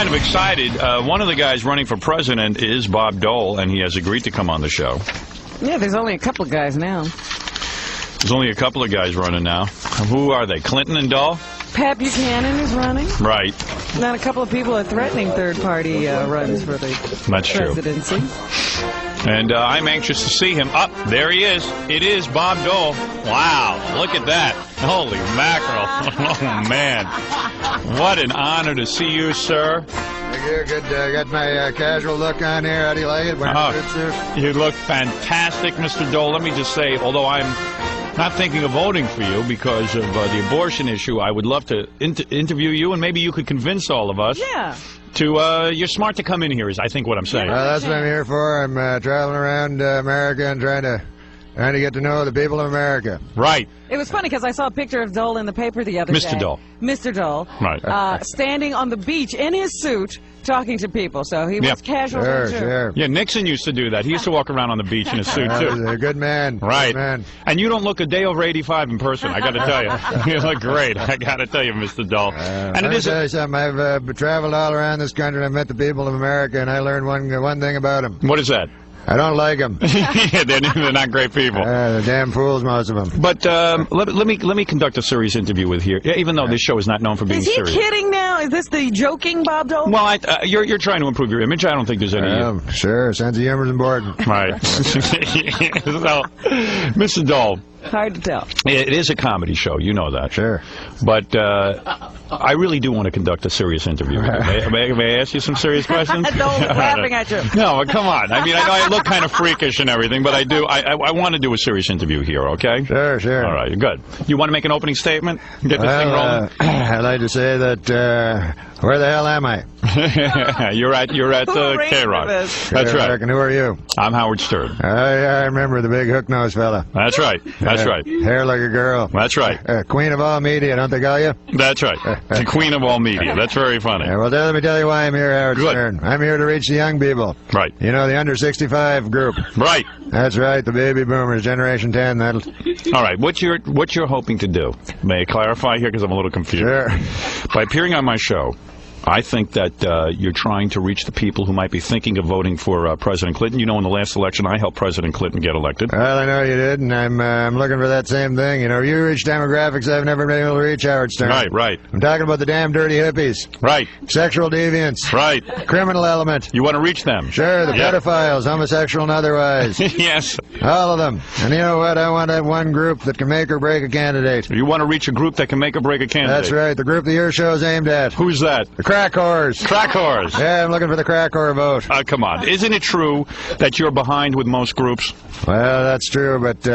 kind of excited. One of the guys running for president is Bob Dole, and he has agreed to come on the show. Yeah, there's only a couple of guys now. There's only a couple of guys running now. Who are they? Clinton and Dole? Pat Buchanan is running. Right. Now a couple of people are threatening third-party runs for the presidency. And I'm anxious to see him. Up there he is. It is Bob Dole. Wow, look at that. Holy mackerel. Oh, man. What an honor to see you, sir. Thank you. Good. Got my casual look on here. How do you like it? Wearing a good suit? You look fantastic, Mr. Dole. Let me just say, although I'm not thinking of voting for you because of the abortion issue, I would love to interview you, and maybe you could convince all of us. Yeah. You're smart to come in here, is I think what I'm saying. Well, that's what I'm here for. I'm traveling around America and trying to get to know the people of America. Right. It was funny because I saw a picture of Dole in the paper the other day. Mr. Dole. Mr. Dole. Right. Standing on the beach in his suit talking to people. So he was casual. Sure. Yeah, Nixon used to do that. He used to walk around on the beach in his suit, too. He's a good man. Right. Good man. And you don't look a day over 85 in person, I got to tell you. You look great, I got to tell you, Mr. Dole. And let me tell you something. I've traveled all around this country and I've met the people of America, and I learned one thing about them. What is that? I don't like them. Yeah, they're not great people. They're damn fools, most of them. But let me conduct a serious interview with here, even though this show is not known for being serious. Is he kidding now? Is this the joking Bob Dole? Well, you're trying to improve your image. I don't think there's any. Sure, sense of humor is important. Right. So, Mr. Dole. Hard to tell. It is a comedy show, you know that. Sure. But I really do want to conduct a serious interview. May I ask you some serious questions? Dole's laughing at you. No, come on. I mean, I know I look kind of freakish and everything, but I do. I want to do a serious interview here, okay? Sure. All right, good. You want to make an opening statement? Get this thing rolling? I'd like to say that, where the hell am I? You're at K-Rock. That's right. And who are you? I'm Howard Stern. I remember the big hook-nosed fella. That's right. That's right. Hair like a girl. That's right. Queen of all media, don't they call you? That's right. The queen of all media. That's very funny. Well, let me tell you why I'm here, Howard Stern. I'm here to reach the young people. Right. You know, the under 65 group. Right. That's right, the baby boomers, Generation 10. All right. What you're hoping to do? May I clarify here because I'm a little confused. Sure. By appearing on my show, I think that you're trying to reach the people who might be thinking of voting for President Clinton. You know, in the last election, I helped President Clinton get elected. Well, I know you did, and I'm looking for that same thing. You know, you reach demographics I've never been able to reach, Howard Stern. Right. I'm talking about the damn dirty hippies. Right. Sexual deviants. Right. Criminal element. You want to reach them. Sure, the pedophiles, homosexual and otherwise. Yes. All of them. And you know what? I want that one group that can make or break a candidate. You want to reach a group that can make or break a candidate. That's right. The group that your show's aimed at. Who's that? The crack whores. Crack whores. Yeah, I'm looking for the crack whore vote. Come on. Isn't it true that you're behind with most groups? Well, that's true, but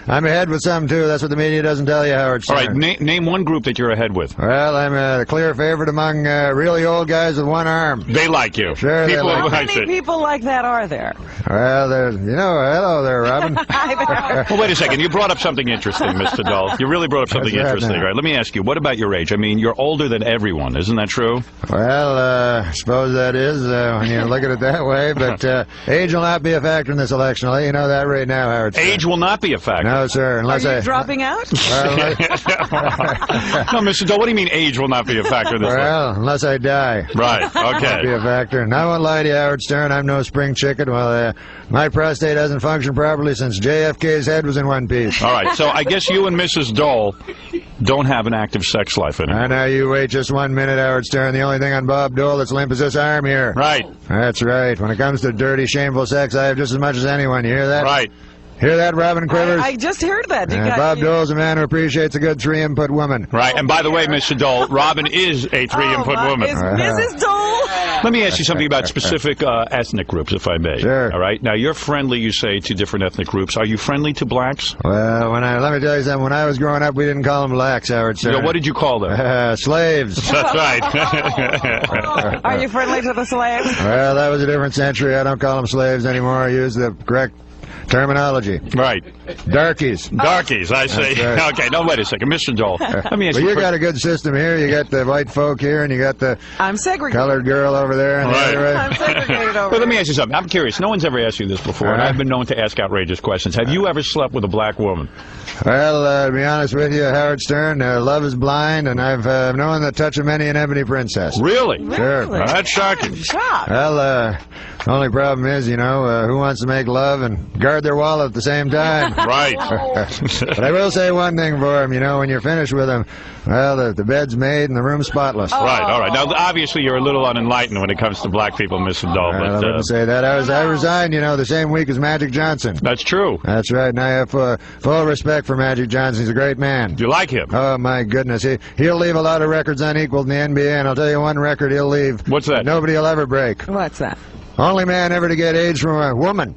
I'm ahead with some, too. That's what the media doesn't tell you, Howard Stern. All right, name one group that you're ahead with. Well, I'm the clear favorite among really old guys with one arm. They like you. Sure, people How many people like that are there? Well, hello there, Robin. Well, wait a second. You brought up something interesting, Mr. Dole. You really brought up something interesting. Right? Let me ask you, what about your age? I mean, you're older than everyone. Isn't that true? Well, I suppose that is, when you look at it that way, but age will not be a factor in this election. I'll let you know that right now, Howard Stern. Age will not be a factor? No, sir, unless Are you dropping out? Well, no, Mr. Dole, what do you mean age will not be a factor in this Well, unless I die. Right, okay. Won't be a factor. And I won't lie to you, Howard Stern, I'm no spring chicken. Well, my prostate hasn't functioned properly since JFK's head was in one piece. All right, so I guess you and Mrs. Dole don't have an active sex life anymore. I know. You wait just 1 minute, Howard Stern. The only thing on Bob Dole that's limp is this arm here. Right. That's right. When it comes to dirty, shameful sex, I have just as much as anyone. You hear that? Right. Hear that, Robin Quivers? I just heard that. Bob Dole's a man who appreciates a good three-input woman. Right. And by the way, Mr. Dole, Robin is a three-input woman. Is Mrs. Dole? Let me ask you something about specific ethnic groups, if I may. Sure. All right. Now, you're friendly, you say, to different ethnic groups. Are you friendly to blacks? Well, let me tell you something. When I was growing up, we didn't call them blacks, Howard Stern. You know, what did you call them? Slaves. That's right. Are you friendly to the slaves? Well, that was a different century. I don't call them slaves anymore. I use the correct terminology. Right. Darkies. Darkies, I see. Right. Okay, now wait a second. Mr. Dole, let me ask Well, you you got a good system here. You got the white folk here, and you got the I'm segregated. colored girl over there. And Right. the other I'm segregated over Well, let me here. ask you something. I'm curious. No one's ever asked you this before, and I've been known to ask outrageous questions. Have you ever slept with a black woman? Well, to be honest with you, Howard Stern, love is blind, and I've known the touch of many an ebony princess. Really? Sure. Really? That's shocking. Shocked. Well, the only problem is, who wants to make love and guard their wallet at the same time? Right. But I will say one thing for him, when you're finished with him, well, the bed's made and the room's spotless. Right, all right. Now, obviously, you're a little unenlightened when it comes to black people, Mr. Dole. Well, I But, wouldn't say that. I resigned, the same week as Magic Johnson. that's true. That's right, and I have full respect for Magic Johnson. He's a great man. Do you like him? Oh, my goodness. He'll leave a lot of records unequaled in the NBA, and I'll tell you one record he'll leave. What's that? Nobody will ever break. What's that? Only man ever to get AIDS from a woman.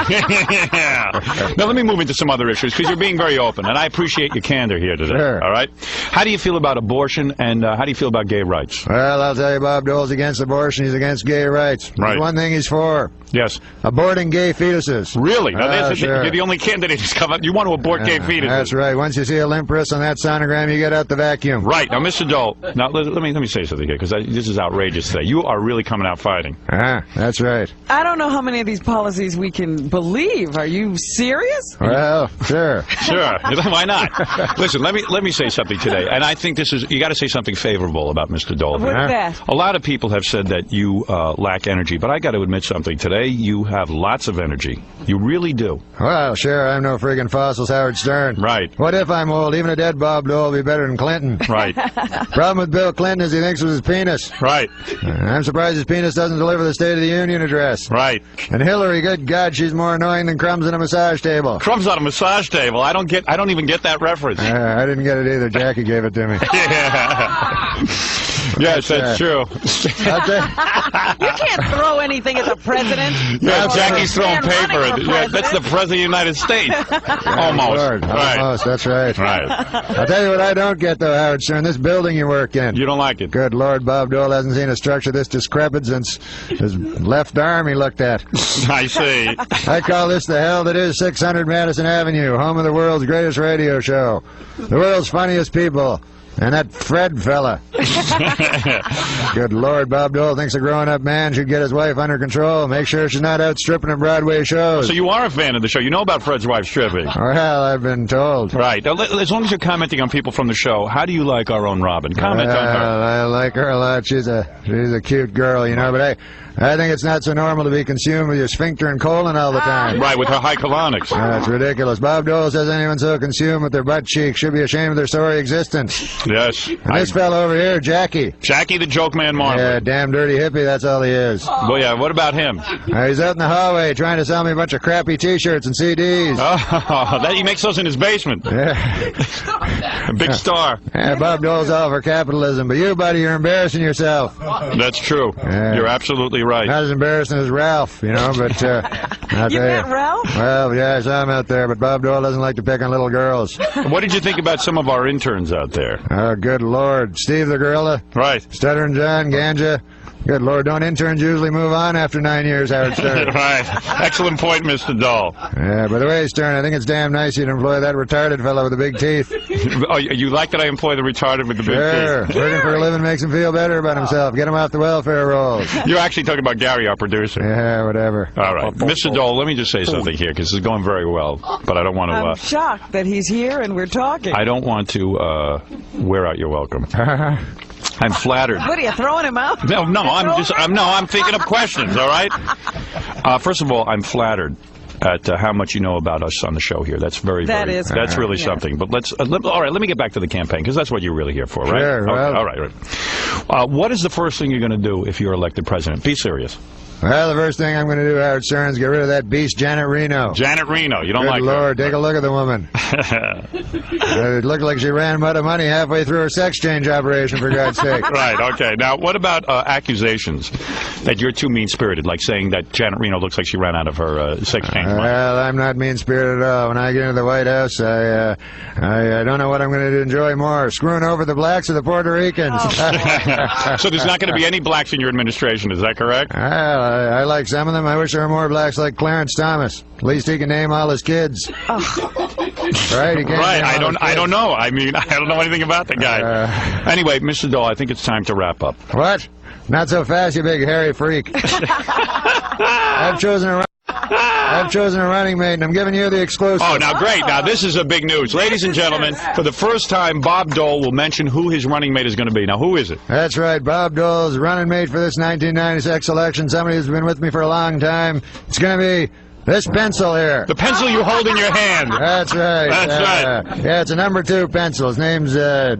Yeah. Now, let me move into some other issues, because you're being very open, and I appreciate your candor here today. Sure. All right? How do you feel about abortion, and how do you feel about gay rights? Well, I'll tell you, Bob Dole's against abortion. He's against gay rights. Right. There's one thing he's for. Yes. Aborting gay fetuses. Really? Now, Sure. you're the only candidate who's come up. You want to abort gay fetuses. That's right. Once you see a limp wrist on that sonogram, you get out the vacuum. Right. Now, Mr. Dole, now, let me say something here, because this is outrageous today. You are really coming out fighting. That's right. I don't know how many of these policies we can believe. Are you serious? Well, sure. Sure. Why not? Listen, let me say something today, and I think you got to say something favorable about Mr. Dole. What's that? A lot of people have said that you lack energy, but I got to admit something. Today, you have lots of energy. You really do. Well, sure, I'm no friggin' fossils, Howard Stern. Right. What if I'm old? Even a dead Bob Dole will be better than Clinton. Right. Problem with Bill Clinton is he thinks it was his penis. Right. I'm surprised his penis doesn't deliver the State of the Union address. Right. And Hillary, good God, she's more annoying than crumbs on a massage table. Crumbs on a massage table. I don't even get that reference. I didn't get it either. Jackie gave it to me. Yeah. Yes, that's true. I'll tell You can't throw anything at the president. Yeah, Or Jackie's the throwing man paper. running for Yeah, that's the president. President of the United States. Almost. Lord, Right. almost, that's right. Right. I'll tell you what I don't get, though, Howard Stern. This building you work in. You don't like it? Good Lord, Bob Dole hasn't seen a structure this decrepit since his left arm he looked at. I see. I call this the hell that is 600 Madison Avenue, home of the world's greatest radio show. The world's funniest people. And that Fred fella. Good Lord, Bob Dole thinks a grown-up man should get his wife under control, make sure she's not out stripping at Broadway shows. So you are a fan of the show. You know about Fred's wife stripping. Well, I've been told. Right. Now, as long as you're commenting on people from the show, how do you like our own Robin? Comment on her. I like her a lot. She's a cute girl, but I think it's not so normal to be consumed with your sphincter and colon all the time. Right, with her high colonics. That's ridiculous. Bob Dole says anyone so consumed with their butt cheeks should be ashamed of their sorry existence. Yes. And this fellow over here, Jackie. Jackie the Joke Man Marley. Yeah, damn dirty hippie, that's all he is. Well, yeah, what about him? He's out in the hallway trying to sell me a bunch of crappy T-shirts and CDs. Oh, he makes those in his basement. Yeah. A big star. Yeah, Bob Dole's all for capitalism, but you, buddy, you're embarrassing yourself. That's true. Yeah. You're absolutely right. Not as embarrassing as Ralph, but I'll You tell met Ralph? Well, yeah, I saw him out there, but Bob Dole doesn't like to pick on little girls. What did you think about some of our interns out there? Oh, good Lord. Steve the Gorilla, Right. Stuttering John, Ganja. Good Lord, don't interns usually move on after 9 years, Howard Stern? Right. Excellent point, Mr. Dole. Yeah, by the way, Stern, I think it's damn nice you to employ that retarded fellow with the big teeth. Oh, you like that I employ the retarded with the big Sure. teeth? Working for a living makes him feel better about himself. Get him off the welfare rolls. You're actually talking about Gary, our producer. Yeah, whatever. All right. Mr. Dole, let me just say something here, because this is going very well, but I don't want I'm to... shocked that he's here and we're talking. I don't want to wear out your welcome. I'm flattered. What are you throwing him out? No, I'm thinking of questions, all right? First of all, I'm flattered at how much you know about us on the show here. That's that's really something. But all right, let me get back to the campaign, because that's what you're really here for, right? Sure, Okay, well. all right. What is the first thing you're going to do if you're elected president? Be serious. Well, the first thing I'm going to do, Howard Stern, is get rid of that beast Janet Reno. Janet Reno, you don't Good like Lord, take a look at the woman. It looked like she ran out of money halfway through her sex change operation, for God's sake. Right, okay. Now, what about accusations that you're too mean-spirited, like saying that Janet Reno looks like she ran out of her sex change money? Well, I'm not mean-spirited at all. When I get into the White House, I don't know what I'm going to enjoy more, screwing over the blacks or the Puerto Ricans. So there's not going to be any blacks in your administration, is that correct? Well, I like some of them. I wish there were more blacks like Clarence Thomas. At least he can name all his kids. Right? He can't Right. name all his I kids. don't know. I mean, I don't know anything about the guy. Anyway, Mr. Dole, I think it's time to wrap up. What? Not so fast, you big hairy freak. I've chosen a running mate, and I'm giving you the exclusive. Oh, now great. Now this is a big news. Ladies and gentlemen, for the first time, Bob Dole will mention who his running mate is going to be. Now, who is it? That's right. Bob Dole's running mate for this 1996 election. Somebody who's been with me for a long time. It's going to be this pencil here. The pencil you hold in your hand. That's right. That's right. Yeah, it's a #2 pencil. His name's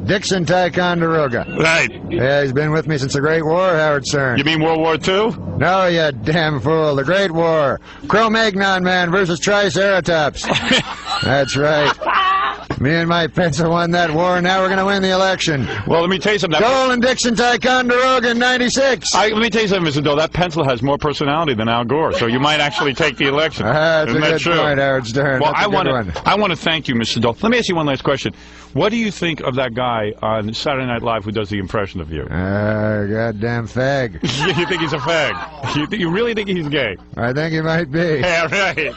Dixon Ticonderoga. Right. Yeah, he's been with me since the Great War, Howard Stern. You mean World War II? No, you damn fool. The Great War. Cro-Magnon man versus Triceratops. That's right. Me and my pencil won that war, and now we're going to win the election. Well, let me tell you something. Dole and Dixon Ticonderoga in 96. Let me tell you something, Mr. Dole. That pencil has more personality than Al Gore, so you might actually take the election. That's Isn't a that good true? point, Howard Stern. Well, That's a good one. I want to thank you, Mr. Dole. Let me ask you one last question. What do you think of that guy on Saturday Night Live who does the impression of you? Goddamn fag. You think he's a fag? You really think he's gay? I think he might be. Yeah, right.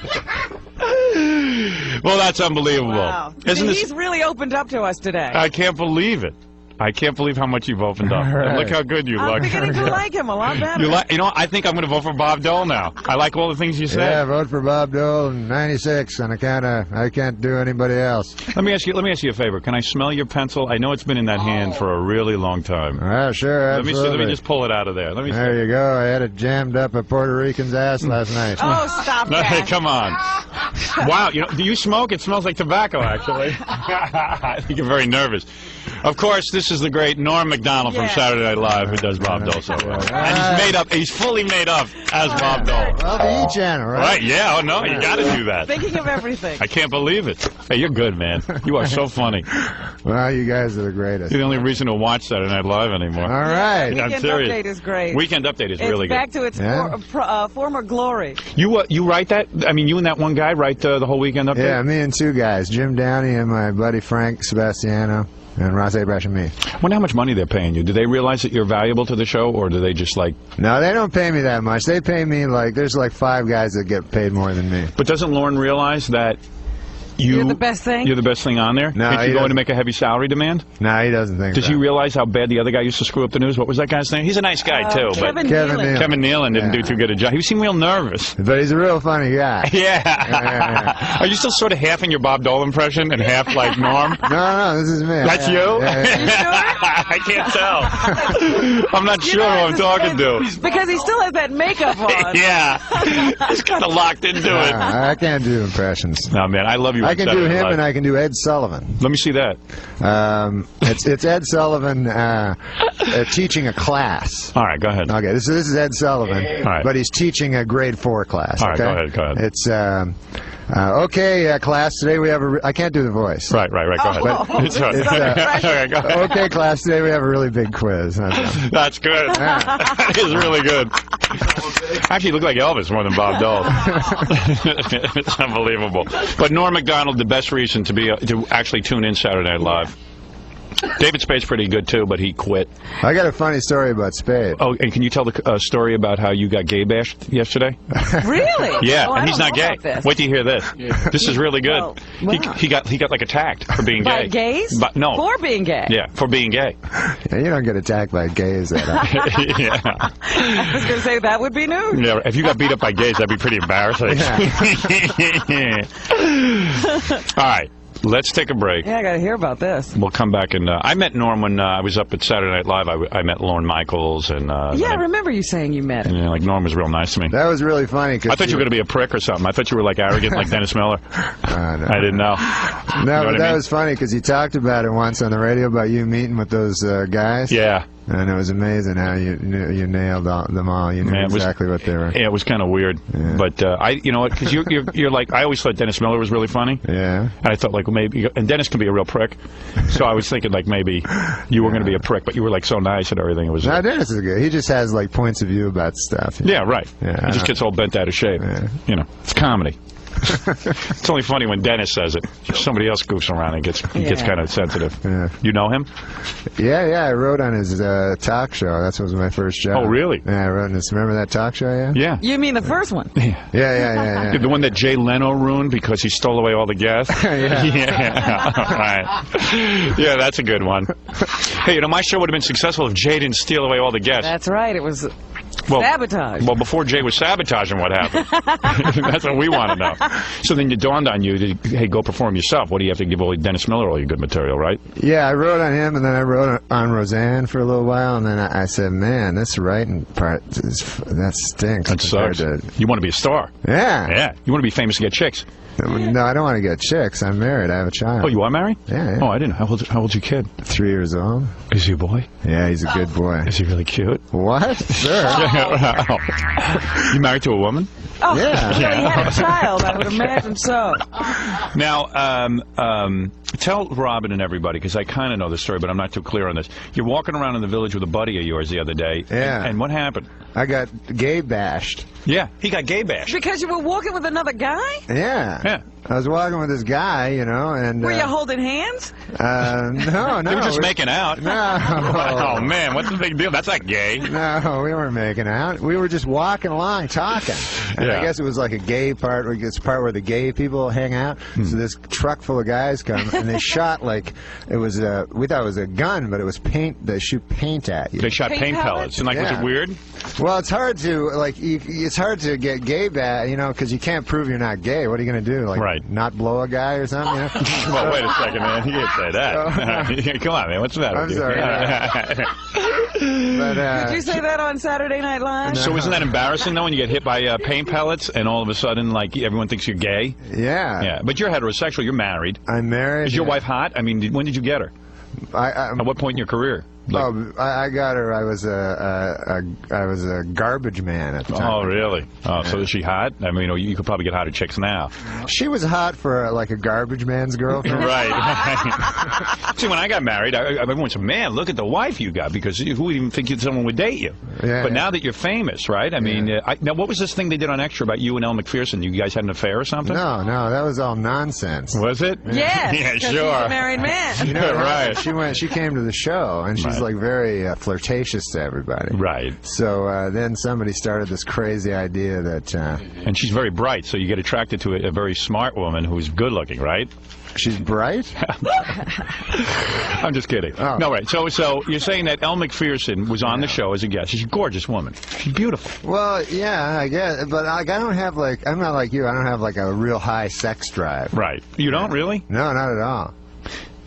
Well, that's unbelievable. Wow. Isn't this? He's really opened up to us today. I can't believe it. I can't believe how much you've opened up. Right. And look how good you I'm look. beginning to like him a lot better. You know, I think I'm going to vote for Bob Dole now. I like all the things you said. Yeah, vote for Bob Dole in 96 on account of I can't do anybody else. Let me ask you a favor. Can I smell your pencil? I know it's been in that hand for a really long time. Sure, Let me absolutely. just pull it out of there. Let me see. There you go. I had it jammed up a Puerto Rican's ass last night. Oh, stop Hey, that. come on. Wow, do you smoke? It smells like tobacco, actually. I think you're very nervous. Of course, this is the great Norm Macdonald from Yeah. Saturday Night Live who does Bob Dole so well. And he's fully made up as Bob Dole. Well, the E channel, right? Right, yeah, oh no, you gotta do that. Thinking of everything. I can't believe it. Hey, you're good, man. You are so funny. Well, you guys are the greatest. You're the only reason to watch Saturday Night Live anymore. All right. I'm Weekend serious. Update is great. Weekend Update is It's really back good. to its Yeah. former glory. You write that? I mean, you and that one guy write the whole Weekend Update? Yeah, me and two guys, Jim Downey and my buddy Frank Sebastiano, and Ross Abrash and me. I wonder how much money they're paying you. Do they realize that you're valuable to the show, or do they just like... No, they don't pay me that much. They pay me there's like 5 guys that get paid more than me. But doesn't Lauren realize that You're the best thing? You're the best thing on there? No, Did he you go in to doesn't. make a heavy salary demand? No, he doesn't think Did so. you realize how bad the other guy used to screw up the news? What was that guy's name? He's a nice guy, too. Kevin but Kevin Nealon. Nealon. Kevin Nealon didn't Yeah. do too good a job. He seemed real nervous. But he's a real funny guy. Yeah. Are you still sort of half in your Bob Dole impression and half like Norm? No, this is me. That's Yeah, you? yeah. I can't tell. I'm not sure who I'm talking to. Because he still has that makeup on. Yeah. He's kind of locked into it. I can't do impressions. No, man, I love you. I on can do Saturday him Night and Live. I can do Ed Sullivan. Let me see that. It's Ed Sullivan teaching a class. All right, go ahead. Okay, this is Ed Sullivan, right. but he's teaching a grade 4 class. All right, okay? go ahead. It's okay, class. Today we have I can't do the voice. Right, go ahead. Oh, It's all right. this is Okay, go ahead. Okay, class. Today we have a really big quiz. That's good. That is really good. Actually, you look like Elvis more than Bob Dole. It's unbelievable. But Norm Macdonald, the best reason to actually tune in Saturday Night Live. David Spade's pretty good too, but he quit. I got a funny story about Spade. Oh, and can you tell the story about how you got gay bashed yesterday? Really? Yeah, Oh, I and he's don't not know gay. about this. Wait till you hear this. This is really good. Well, wow. He got like attacked for being By gay. gays? But no. For being gay? Yeah, for being gay. Yeah, you don't get attacked by gays that often. Yeah. I was going to say that would be news. Yeah, if you got beat up by gays, that'd be pretty embarrassing. All right, let's take a break. Yeah, I got to hear about this. We'll come back and I met Norm when I was up at Saturday Night Live. I met Lorne Michaels and Yeah, I remember you saying you met him. and, like Norm was real nice to me. That was really funny. I thought you were going to be a prick or something. I thought you were like arrogant like Dennis Miller. No. I didn't know. No, You know but what I that mean? was funny because you talked about it once on the radio about you meeting with those guys. Yeah. And it was amazing how you nailed them all. You knew Man, it was- exactly what they were. Yeah, it was kind of weird, Yeah. but you know what? Because you're like I always thought Dennis Miller was really funny, Yeah. and I thought like well, maybe and Dennis can be a real prick, so I was thinking like maybe you were going to be a prick, but you were like so nice and everything. It was No, Dennis is good. He just has like points of view about stuff. yeah, right. Yeah, He just gets all bent out of shape. Yeah. You know, it's comedy. It's only funny when Dennis says it. Somebody else goofs around and gets kind of sensitive. Yeah. You know him? Yeah, I wrote on his talk show. That was my first job. Oh, really? Yeah, I wrote on his. Remember that talk show? Yeah. You mean the first one? Yeah. The one that Jay Leno ruined because he stole away all the guests? Yeah. Right. Yeah, that's a good one. Hey, you know, my show would have been successful if Jay didn't steal away all the guests. That's right. It was sabotage. Well, before Jay was sabotaging, what happened? That's what we want to know. So then it dawned on you that, hey, go perform yourself. What do you have to give Dennis Miller all your good material, right? Yeah, I wrote on him, and then I wrote on Roseanne for a little while, and then I said, man, this writing part, that stinks. That sucks. You want to be a star. Yeah. Yeah. You want to be famous to get chicks. No, I don't want to get chicks. I'm married. I have a child. Oh, you are married? Yeah. Oh, I didn't. How old's your kid? 3 years old. Is he a boy? Yeah, he's a good boy. Is he really cute? What? Sure. You married to a woman? Oh, Yeah. He had a child. I would imagine so. Now, tell Robin and everybody, because I kind of know the story, but I'm not too clear on this. You're walking around in the village with a buddy of yours the other day. Yeah. And what happened? I got gay bashed. Yeah, he got gay bashed. Because you were walking with another guy? Yeah. Yeah. I was walking with this guy, you know, and... Were you holding hands? No. They were just making out. No. Oh, man, what's the big deal? That's not gay. No, we weren't making out. We were just walking along, talking. And I guess it was like a gay part, it's a part where the gay people hang out. So this truck full of guys come, and they shot like, it was we thought it was a gun, but it was paint, they shoot paint at you. They shot paint pellets. And, like, was it weird? Well, it's hard to, like, it's hard to get gay bad, you know, because you can't prove you're not gay. What are you going to do? Like, not blow a guy or something, you know? Well, wait a second, man. You can't say that. Come on, man. What's the matter with you? But, did you say that on Saturday Night Live? So isn't that embarrassing, though, when you get hit by paint pellets and all of a sudden, like, everyone thinks you're gay? Yeah. Yeah. But you're heterosexual. You're married. I'm married. Is your wife hot? I mean, when did you get her? At what point in your career? Like, I got her. I was a garbage man at the time. Oh, really? Oh, so is she hot? I mean, you could probably get hotter chicks now. She was hot for like a garbage man's girlfriend. Right. See, when I got married, everyone said, "Man, look at the wife you got," because who would even think someone would date you? Yeah, but now that you're famous, right? I mean, now what was this thing they did on Extra about you and Elle Macpherson? You guys had an affair or something? No, that was all nonsense. Was it? Yes. Yeah, He's sure. a married man. You know, right. She came to the show, and she's like very flirtatious to everybody. Right. So then somebody started this crazy idea that... and she's very bright, so you get attracted to a very smart woman who's good looking, right? She's bright? I'm just kidding. Oh. No, right. So you're saying that Elle Macpherson was on the show as a guest. She's a gorgeous woman. She's beautiful. Well, yeah, I guess. But I don't have, like... I'm not like you. I don't have, like, a real high sex drive. Right. You don't, really? No, not at all.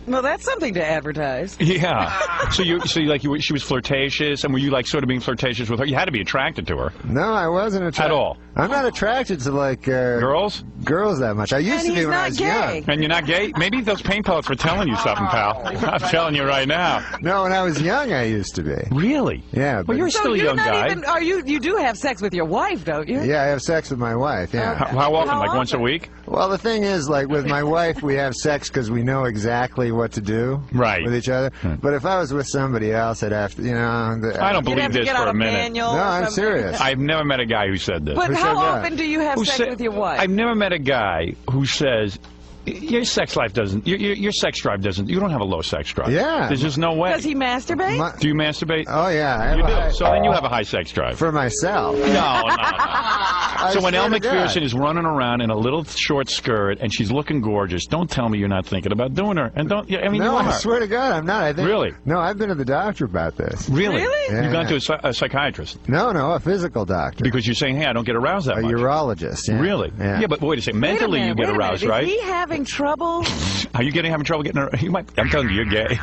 Well, that's something to advertise. Yeah. She was flirtatious, and were you like sort of being flirtatious with her? You had to be attracted to her. No, I wasn't attracted. At all? I'm not attracted to, like... girls that much. I used to be when I was young. And you're not gay? Maybe those paint pellets were telling you something, pal. I'm telling you right now. No, when I was young, I used to be. Really? Yeah. Well, you're still a young guy. You do have sex with your wife, don't you? Yeah, I have sex with my wife, yeah. How often? Like once a week? Well, the thing is, like, with my wife, we have sex because we know exactly what to do with each other. But if I was with somebody else, I'd have to, you know... I don't believe this for a minute. No, I'm serious. I've never met a guy who said this. But how often do you have sex with your wife? I've never met a guy who says... Your sex life doesn't. Your sex drive doesn't. You don't have a low sex drive. Yeah. There's just no way. Does he masturbate? Do you masturbate? Oh yeah. You do. So then you have a high sex drive. For myself. No. So when Elle Macpherson is running around in a little short skirt and she's looking gorgeous, don't tell me you're not thinking about doing her. And don't. I mean, no, you are. I swear to God, I'm not. I think. Really? No, I've been to the doctor about this. Really? Really? Yeah, You've gone to a psychiatrist? No, a physical doctor. Because you're saying, hey, I don't get aroused that much. A urologist. Yeah. Really? Yeah. But wait a second. Mentally, you get aroused, right? Is he having trouble? Are you having trouble getting her? I'm telling you, you're gay.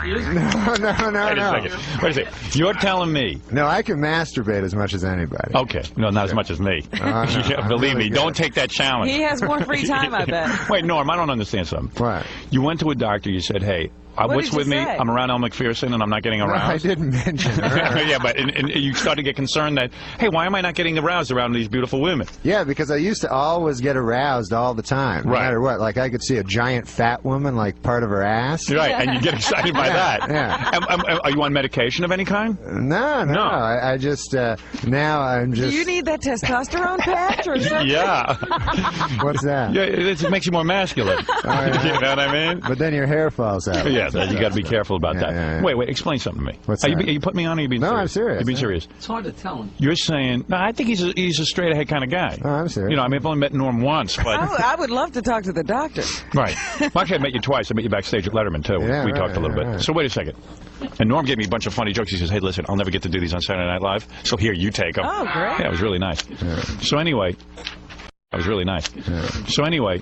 No. Wait a second. You're telling me. No, I can masturbate as much as anybody. Okay. No, not as much as me. No, believe me, don't take that challenge. He has more free time, I bet. Wait, Norm, I don't understand something. What? You went to a doctor, you said, hey, what's did you with me? say? I'm around Elle McPherson and I'm not getting aroused. I didn't mention her. Yeah, but and you start to get concerned that, hey, why am I not getting aroused around these beautiful women? Yeah, because I used to always get aroused all the time, no matter what. Like, I could see a giant fat woman, like, part of her ass. Right, and you get excited by that. Yeah. Are you on medication of any kind? No. I just, now I'm just... Do you need that testosterone patch or something? Yeah. What's that? Yeah, it makes you more masculine. Yeah. You know what I mean? But then your hair falls out. Yeah, you got to be careful about that. Yeah. Wait, explain something to me. What's are that? you putting me on or are you being serious? No, I'm serious. You're being serious. It's hard to tell him. You're saying, no, I think he's a straight ahead kind of guy. Oh, I'm serious. You know, I mean, I've only met Norm once, but... I would love to talk to the doctor. Right. Well, actually, I met you twice. I met you backstage at Letterman, too. Yeah, we right, talked a little bit. right. So wait a second. And Norm gave me a bunch of funny jokes. He says, hey, listen, I'll never get to do these on Saturday Night Live, so here, you take them. Oh, great. Yeah, it was really nice. So anyway, that was really nice. So anyway,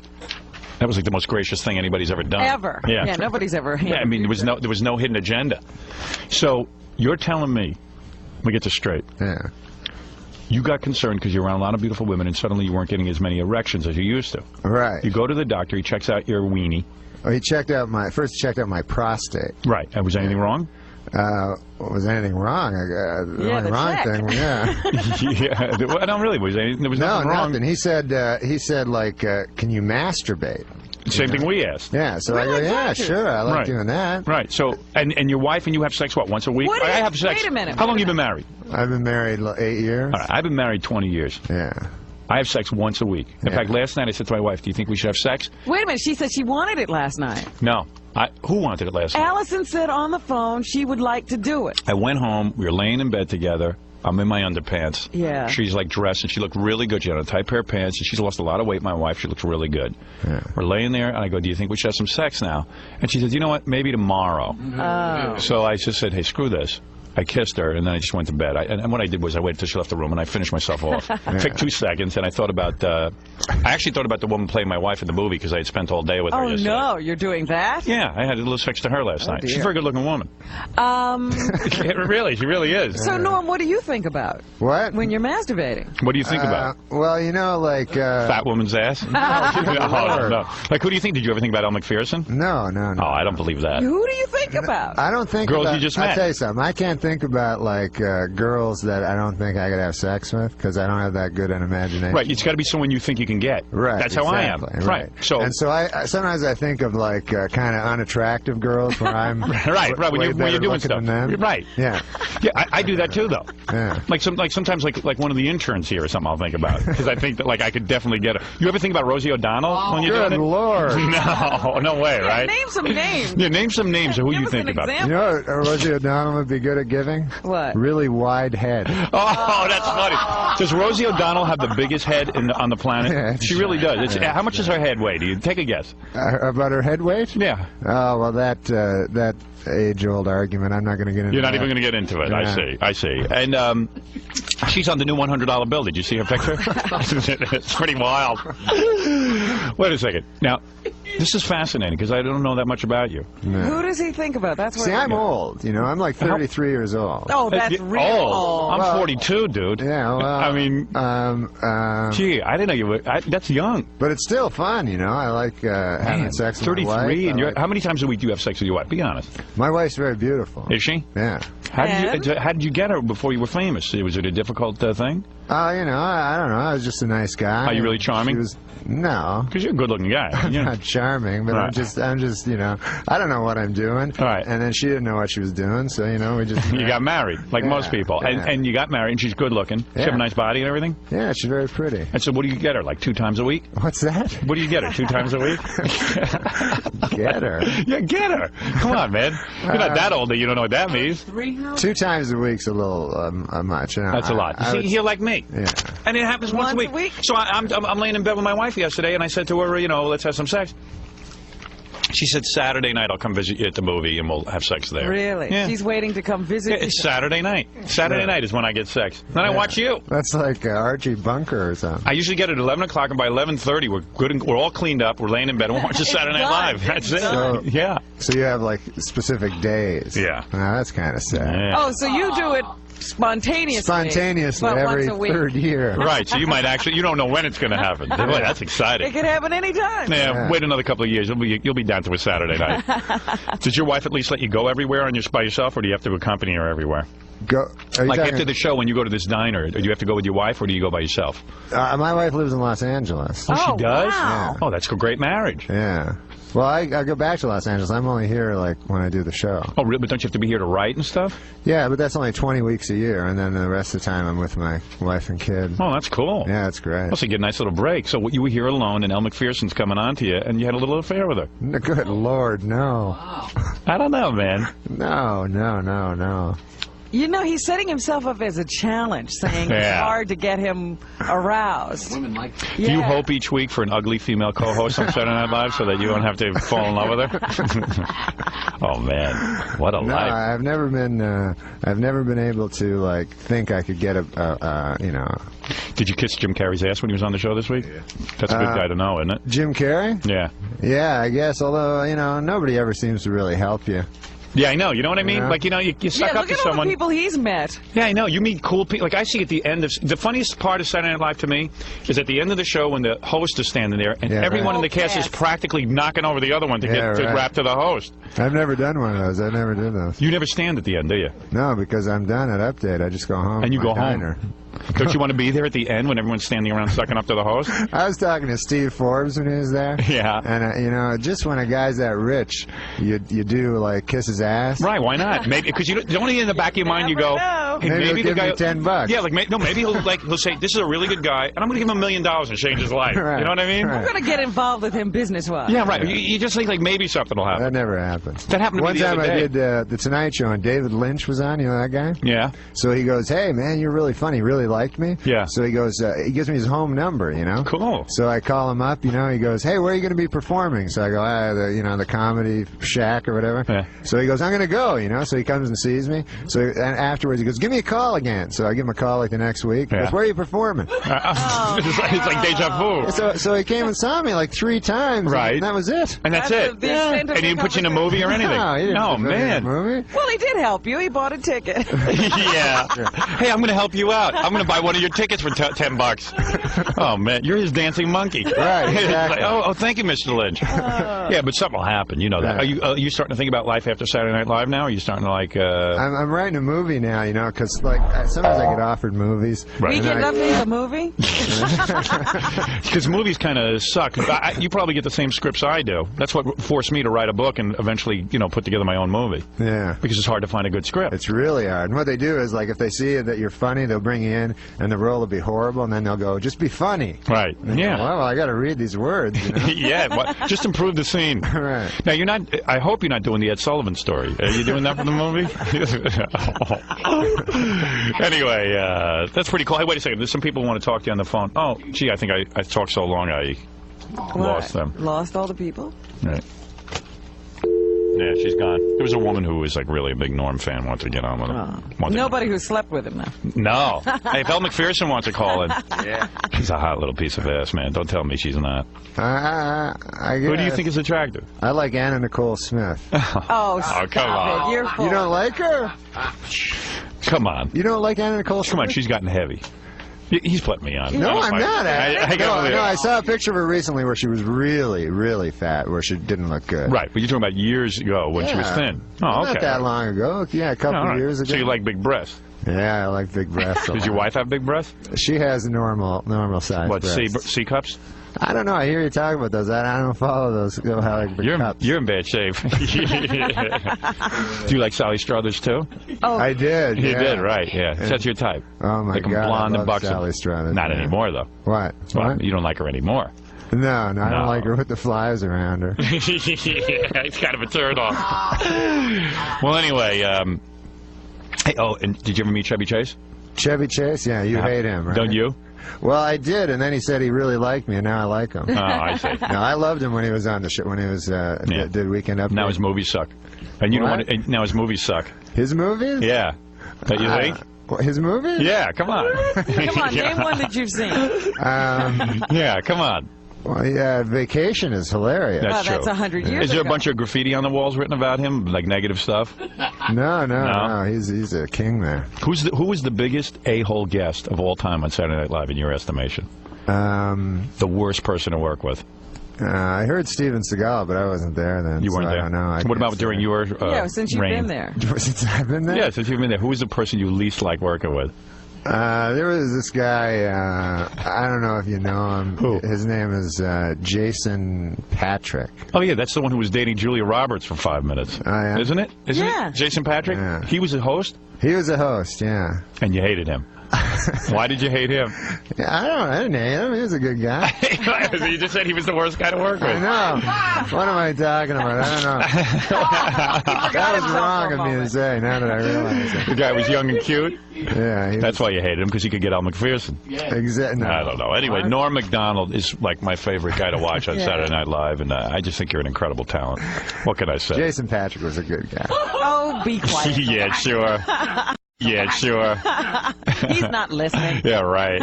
that was like the most gracious thing anybody's ever done. Ever. Yeah. Nobody's ever. Yeah, I mean, there was no hidden agenda. So you're telling me, let me get this straight. Yeah. You got concerned because you're around a lot of beautiful women and suddenly you weren't getting as many erections as you used to. Right. You go to the doctor, he checks out your weenie. Oh, he checked out my prostate. Right. And was anything wrong? Was anything wrong? The Yeah, only the wrong check. thing, yeah. Yeah. Well, no, really, there was No, nothing wrong. nothing. He said, like, can you masturbate? Same thing we asked. Yeah, so I go, yeah, sure, I like doing that. Right. So, and your wife and you have sex, what, once a week? What I is- have sex. wait a minute, How long wait you a been married? I've been married 8 years. All right, I've been married 20 years. Yeah. I have sex once a week. In Yeah. fact, last night I said to my wife, do you think we should have sex? Wait a minute. She said she wanted it last night. No. Who wanted it last night? Allison said on the phone she would like to do it. I went home. We were laying in bed together. I'm in my underpants. Yeah. She's like dressed, and she looked really good. She had a tight pair of pants, and she's lost a lot of weight, my wife. She looks really good. Yeah. We're laying there, and I go, do you think we should have some sex now? And she says, you know what, maybe tomorrow. Oh. So I just said, hey, screw this. I kissed her, and then I just went to bed. And what I did was I waited until she left the room, and I finished myself off. It took 2 seconds, and I thought about... I actually thought about the woman playing my wife in the movie, because I had spent all day with her Oh, yesterday. no. You're doing that? Yeah, I had a little sex to her last night. dear. She's a very good-looking woman. Really, she really is. So, Norm, what do you think about What? when you're masturbating? What do you think about it? Well, you know, like... Fat woman's ass? No. Like, who do you think? Did you ever think about Elle McPherson? No. Oh, I don't believe that. Who do you think about? I don't think Girls about... you just I'll met. tell you something. I can't think about, like, girls that I don't think I could have sex with, because I don't have that good an imagination. Right, it's got to be someone you think you can get. Right. That's how I am. exactly, Right. So. And so I sometimes I think of, like, kind of unattractive girls where I'm Right. When way you're better doing looking stuff. than them. Right. Yeah. Yeah, I do that too, though. Yeah. Like sometimes like one of the interns here or something I'll think about, because I think that like I could definitely get her. You ever think about Rosie O'Donnell when you're Good doing it? Lord. No way, right? Name some names. Yeah, name some names of who Give you us think an about. example. You know what Rosie O'Donnell would be good at giving? What? Really wide head. Oh, that's funny. Does Rosie O'Donnell have the biggest head on the planet? Yeah, She really does. How much does her head weigh? Do you take a guess? About her head weight? Yeah. Oh, well, that age-old argument, I'm not going to get into You're not that. even going to get into it. Yeah. I see. And she's on the new $100 bill. Did you see her picture? It's pretty wild. Wait a second. Now, this is fascinating because I don't know that much about you. Who does he think about? That's what See, I'm old. You know, I'm like 33 years old. Oh, that's real old. I'm Well, 42, dude. Yeah, well, I mean, gee, I didn't know you were. That's young. but it's still fun, you know. I like having sex with 33, my wife. and I like- how many times a week do you have sex with your wife? Be honest. My wife's very beautiful. Is she? Yeah. How did you get her before you were famous? Was it a difficult thing? You know, I don't know. I was just a nice guy. Are you really charming? She was, no. Because you're a good-looking guy. I'm You know. not charming, but Right. I'm just, you know, I don't know what I'm doing. Right. And then she didn't know what she was doing, so, you know, we just... You got married, like Yeah, most people. yeah. And you got married, and she's good-looking. She have Yeah. a nice body and everything? Yeah, she's very pretty. And so what do you get her, like 2 times a week? What's that? What do you get her, 2 times a week? Get her. Yeah, get her. Come on, man. You're not that old that you don't know what that means. 2 times a week's a little much. You know, That's a lot. I See, would- you're like me. Yeah. And it happens once Once a week? So I'm laying in bed with my wife yesterday, and I said to her, you know, let's have some sex. She said, Saturday night I'll come visit you at the movie, and we'll have sex there. Really? Yeah. She's waiting to come visit Yeah, you. it's Saturday night. Saturday night is when I get sex. Then I watch you. That's like Archie Bunker or something. I usually get it at 11 o'clock, and by 11:30 we're good. And, we're all cleaned up. We're laying in bed, and we're watching Saturday Night done. Live. That's it. So- Yeah. So you have like specific days. Yeah. That's kind of sad. Yeah. Oh, so you do it spontaneously but every once a week. third year. Right, so you might actually, you don't know when it's going to happen. Boy, that's exciting. It could happen anytime. Yeah, wait another couple of years. You'll be down to a Saturday night. Does your wife at least let you go everywhere by yourself, or do you have to accompany her everywhere? Like after the show, when you go to this diner, do you have to go with your wife, or do you go by yourself? My wife lives in Los Angeles. Oh, she does? Wow. Yeah. Oh, that's a great marriage. Yeah. Well, I go back to Los Angeles. I'm only here, like, when I do the show. Oh, really? But don't you have to be here to write and stuff? Yeah, but that's only 20 weeks a year, and then the rest of the time I'm with my wife and kid. Oh, that's cool. Yeah, that's great. So you get a nice little break. So you were here alone, and Elle Macpherson's coming on to you, and you had a little affair with her. Good Lord, no. I don't know, man. No. You know, he's setting himself up as a challenge, saying it's hard to get him aroused. Women like that. Do you hope each week for an ugly female co-host on Saturday Night Live so that you don't have to fall in love with her? Oh man, what a life! I've never been able to like think I could get you know. Did you kiss Jim Carrey's ass when he was on the show this week? Yeah. That's a good guy to know, isn't it? Jim Carrey? Yeah. Yeah, I guess. Although you know, nobody ever seems to really help you. Yeah, I know. You know what I mean? Yeah. Like, you know, you suck up to look at all someone. the people he's met. Yeah, I know. You meet cool people. Like, I see at the end of... The funniest part of Saturday Night Live to me is at the end of the show when the host is standing there and everyone in the cast is practically knocking over the other one to get to rap to the host. I've never done one of those. I never did those. You never stand at the end, do you? No, because I'm done at Update. I just go home. And you go diner. home. Don't you want to be there at the end when everyone's standing around sucking up to the host? I was talking to Steve Forbes when he was there. Yeah. And, you know, just when a guy's that rich, you do, like, kiss his ass. Right, why not? Maybe, because you don't in the back of your mind you go, hey, maybe he'll the give guy, me $10. Yeah, like, maybe he'll say, this is a really good guy, and I'm going to give him $1 million and change his life. Right. You know what I mean? I'm going to get involved with him business-wise. Yeah, right. You just think, like, maybe something will happen. That never happens. That happened to One me the time other day. I did The Tonight Show, and David Lynch was on. You know that guy? Yeah. So he goes, hey, man, you're really funny. Really liked me. Yeah. So he goes, he gives me his home number, you know? Cool. So I call him up, you know, he goes, hey, where are you going to be performing? So I go, the Comedy Shack or whatever. Yeah. So he goes, I'm going to go, you know? So he comes and sees me. So and afterwards he goes, give me a call again. So I give him a call like the next week. He goes, where are you performing? It's like deja vu. So he came and saw me like 3 times. Right. And that was it. And that's it. And he didn't put you in a movie or anything. No, he didn't put me in a movie. Well, he did help you. He bought a ticket. Yeah. Hey, I'm going to help you out. I'm going to buy one of your tickets for $10. Oh, man. You're his dancing monkey. Right. Exactly. Like, thank you, Mr. Lynch. Yeah, but something will happen. You know that. Are you starting to think about life after Saturday Night Live now? Are you starting to like... I'm writing a movie now, you know, because like sometimes I get offered movies. Right. We get nothing the movie? Because movies kind of suck. You probably get the same scripts I do. That's what forced me to write a book and eventually, you know, put together my own movie. Yeah. Because it's hard to find a good script. It's really hard. And what they do is, like, if they see that you're funny, they'll bring you in, and the role will be horrible, and then they'll go, just be funny. Right. Yeah. Go, well, I got to read these words, you know? Yeah. Just improve the scene. Right. Now, you're not... I hope you're not doing the Ed Sullivan story. Are you doing that for the movie? Anyway, that's pretty cool. Hey, wait a second. There's some people who want to talk to you on the phone. Oh, gee, I think I talked so long I lost them. Lost all the people? Right. Yeah, she's gone. There was a woman who was like really a big Norm fan, wanted to get on with him. Nobody who slept with him now. No. Hey, if Elle Macpherson wants to call in. Yeah. She's a hot little piece of ass, man. Don't tell me she's not. Who do you think is attractive? I like Anna Nicole Smith. Oh, stop come on. it. You're full. You don't like her? Come on. You don't like Anna Nicole Smith? Come on, she's gotten heavy. He's putting me on. No, I'm not. I I saw a picture of her recently where she was really, really fat, where she didn't look good. Right, but you're talking about years ago when she was thin. Oh, okay. Not that long ago. Yeah, a couple of years ago. So you like big breasts? Yeah, I like big breasts. Does your wife have big breasts? She has normal size breasts. What, C cups? I don't know. I hear you talk about those. I don't follow those. You're in bad shape. Do you like Sally Struthers too? Oh, I did. You Yeah. did, right? Yeah, that's your type. Oh my like God, blonde I and love buxom. Sally Struthers. Not anymore though. What? Well, you don't like her anymore. No, I don't like her with the flies around her. Yeah, it's kind of a turn off. Well, anyway, hey, and did you ever meet Chevy Chase? Chevy Chase? Yeah, you hate him, right? Don't you? Well, I did, and then he said he really liked me, and now I like him. Oh, I see. No, I loved him when he was on the show, when he was did Weekend Update. Now his movies suck. And you don't want to, now his movies suck. His movies? Yeah. Don't you think? His movies? Yeah, come on. come on, name one that you've seen. Yeah, come on. Well, yeah, Vacation is hilarious. That's That's true. 100 years Is there a ago. bunch of graffiti on the walls written about him, like negative stuff? No. He's a king there. Who was the biggest a-hole guest of all time on Saturday Night Live in your estimation? The worst person to work with. I heard Steven Seagal, but I wasn't there then. You weren't so there. I don't know. What about during your since you've reign? been there. Since I've been there? Yeah, since you've been there. Who was the person you least liked working with? There was this guy, I don't know if you know him. Who? His name is Jason Patrick. Oh, yeah, that's the one who was dating Julia Roberts for 5 minutes. Oh, yeah? Isn't it? Isn't Yeah. it? Jason Patrick? Yeah. He was a host? He was a host, yeah. And you hated him. Why did you hate him? Yeah, I didn't hate him. He was a good guy. You just said he was the worst guy to work with. I know. What am I talking about? I don't know. That was wrong of me to say, now that I realize it. The guy was young and cute? Yeah. That's why you hated him, because he could get Al McPherson. Exactly. I don't know. Anyway, Norm Macdonald is like my favorite guy to watch on Saturday Night Live, and I just think you're an incredible talent. What can I say? Jason Patrick was a good guy. Oh, be quiet. Yeah, sure. Yeah, sure. He's not listening. Yeah, right.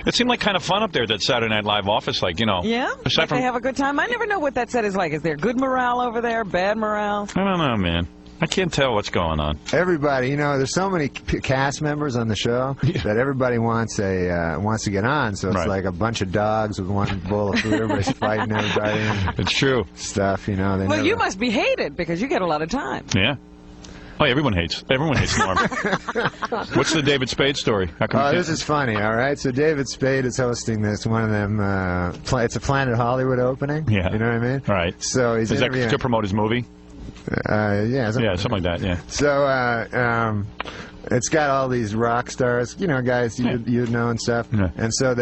It seemed like kind of fun up there, that Saturday Night Live office, like, you know. Yeah? Aside Like from, they have a good time? I never know what that set is like. Is there good morale over there? Bad morale? I don't know, man. I can't tell what's going on. Everybody, there's so many cast members on the show that everybody wants to get on. So it's like a bunch of dogs with one bowl of food. Everybody's fighting everybody and It's true. stuff. They Well, you must be hated because you get a lot of time. Yeah. Oh, yeah, everyone hates Norm. What's the David Spade story? How come This is funny, all right? So David Spade is hosting this, one of them, it's a Planet Hollywood opening. Yeah. You know what I mean? Right. So he's Is that interviewing. to promote his movie? Yeah, Something like that, yeah. So, it's got all these rock stars, guys you know and stuff. Yeah. And so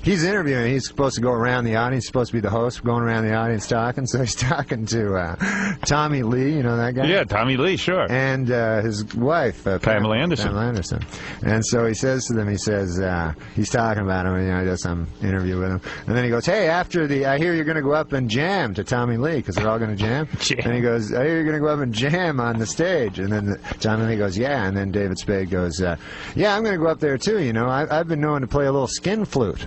he's interviewing. He's supposed to go around the audience. He's supposed to be the host, going around the audience talking. So he's talking to Tommy Lee, you know that guy? Yeah, Tommy Lee, sure. And his wife, Pamela Anderson. Pamela Anderson. And so he says to them, he's talking about him, and he does some interview with him. And then he goes, hey, I hear you're going to go up and jam to Tommy Lee, because they're all going to jam. Jam. And he goes, I hear you're going to go up and jam on the stage. And then Tommy Lee goes, yeah. And then David Spade goes, yeah, I'm going to go up there too, I've been known to play a little skin flute,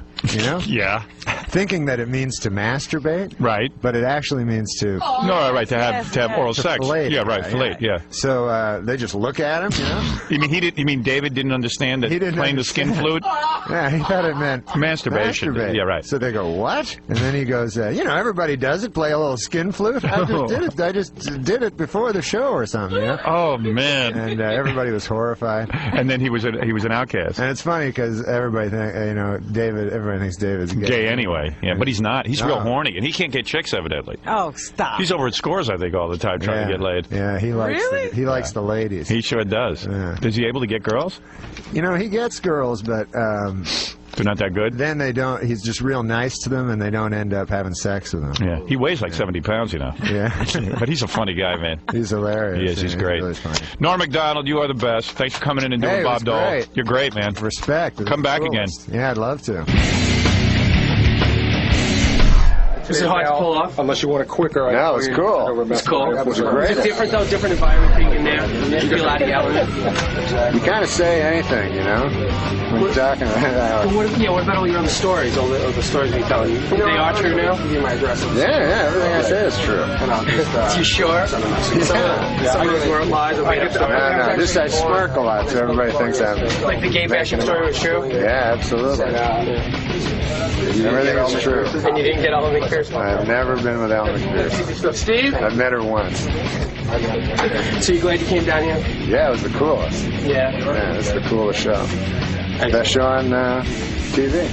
Yeah. Thinking that it means to masturbate. Right. But it actually means to... No, right, to have oral sex. fillet Yeah, it, right, fillet, yeah. So they just look at him, You mean David didn't understand that He didn't playing the skin flute? Yeah, he thought it meant Masturbation. masturbate. Yeah, right. So they go, what? And then he goes, everybody does it, play a little skin flute. I just did it before the show or something, Oh, man. And everybody was horrified. And then he was an outcast. And it's funny because everybody everybody thinks David's Gay anyway. Yeah, but he's not. He's real No. horny, and he can't get chicks, evidently. Oh, stop. He's over at Scores, I think, all the time trying to get laid. Yeah, he likes Really? he likes the ladies. He sure does. Yeah. Is he able to get girls? He gets girls, but They're not that good? then they don't. He's just real nice to them, and they don't end up having sex with them. Yeah. He weighs like 70 pounds, Yeah. But he's a funny guy, man. He's hilarious. He is. He's Yeah, great. Really funny. Norm Macdonald, you are the best. Thanks for coming in and doing Hey, it Bob was Dole. great. You're great, man. Respect. It was Come back the again. coolest. Yeah, I'd love to. Was it hard to pull off? Unless you want a quicker. No, it was cool. It's cool. That was great. It's different though, different environment being in there. You feel out of the element. You kind of say anything, when you're talking about it. What about all your other stories? All the stories you tell? They are true now? My addresses. Yeah, everything I say is true. And I'll just, You sure? Some of those were lies or made up stories. No, just I smirk a lot, so everybody thinks I'm... Like the gay bashing story was true? Yeah, absolutely. Everything is true. And you didn't get all of it, Kirsten? I've never been with Ellen McPherson. Steve? I've met her once. So you glad you came down here? Yeah, it was the coolest. Yeah. Yeah, it's the coolest show. Best show on TV.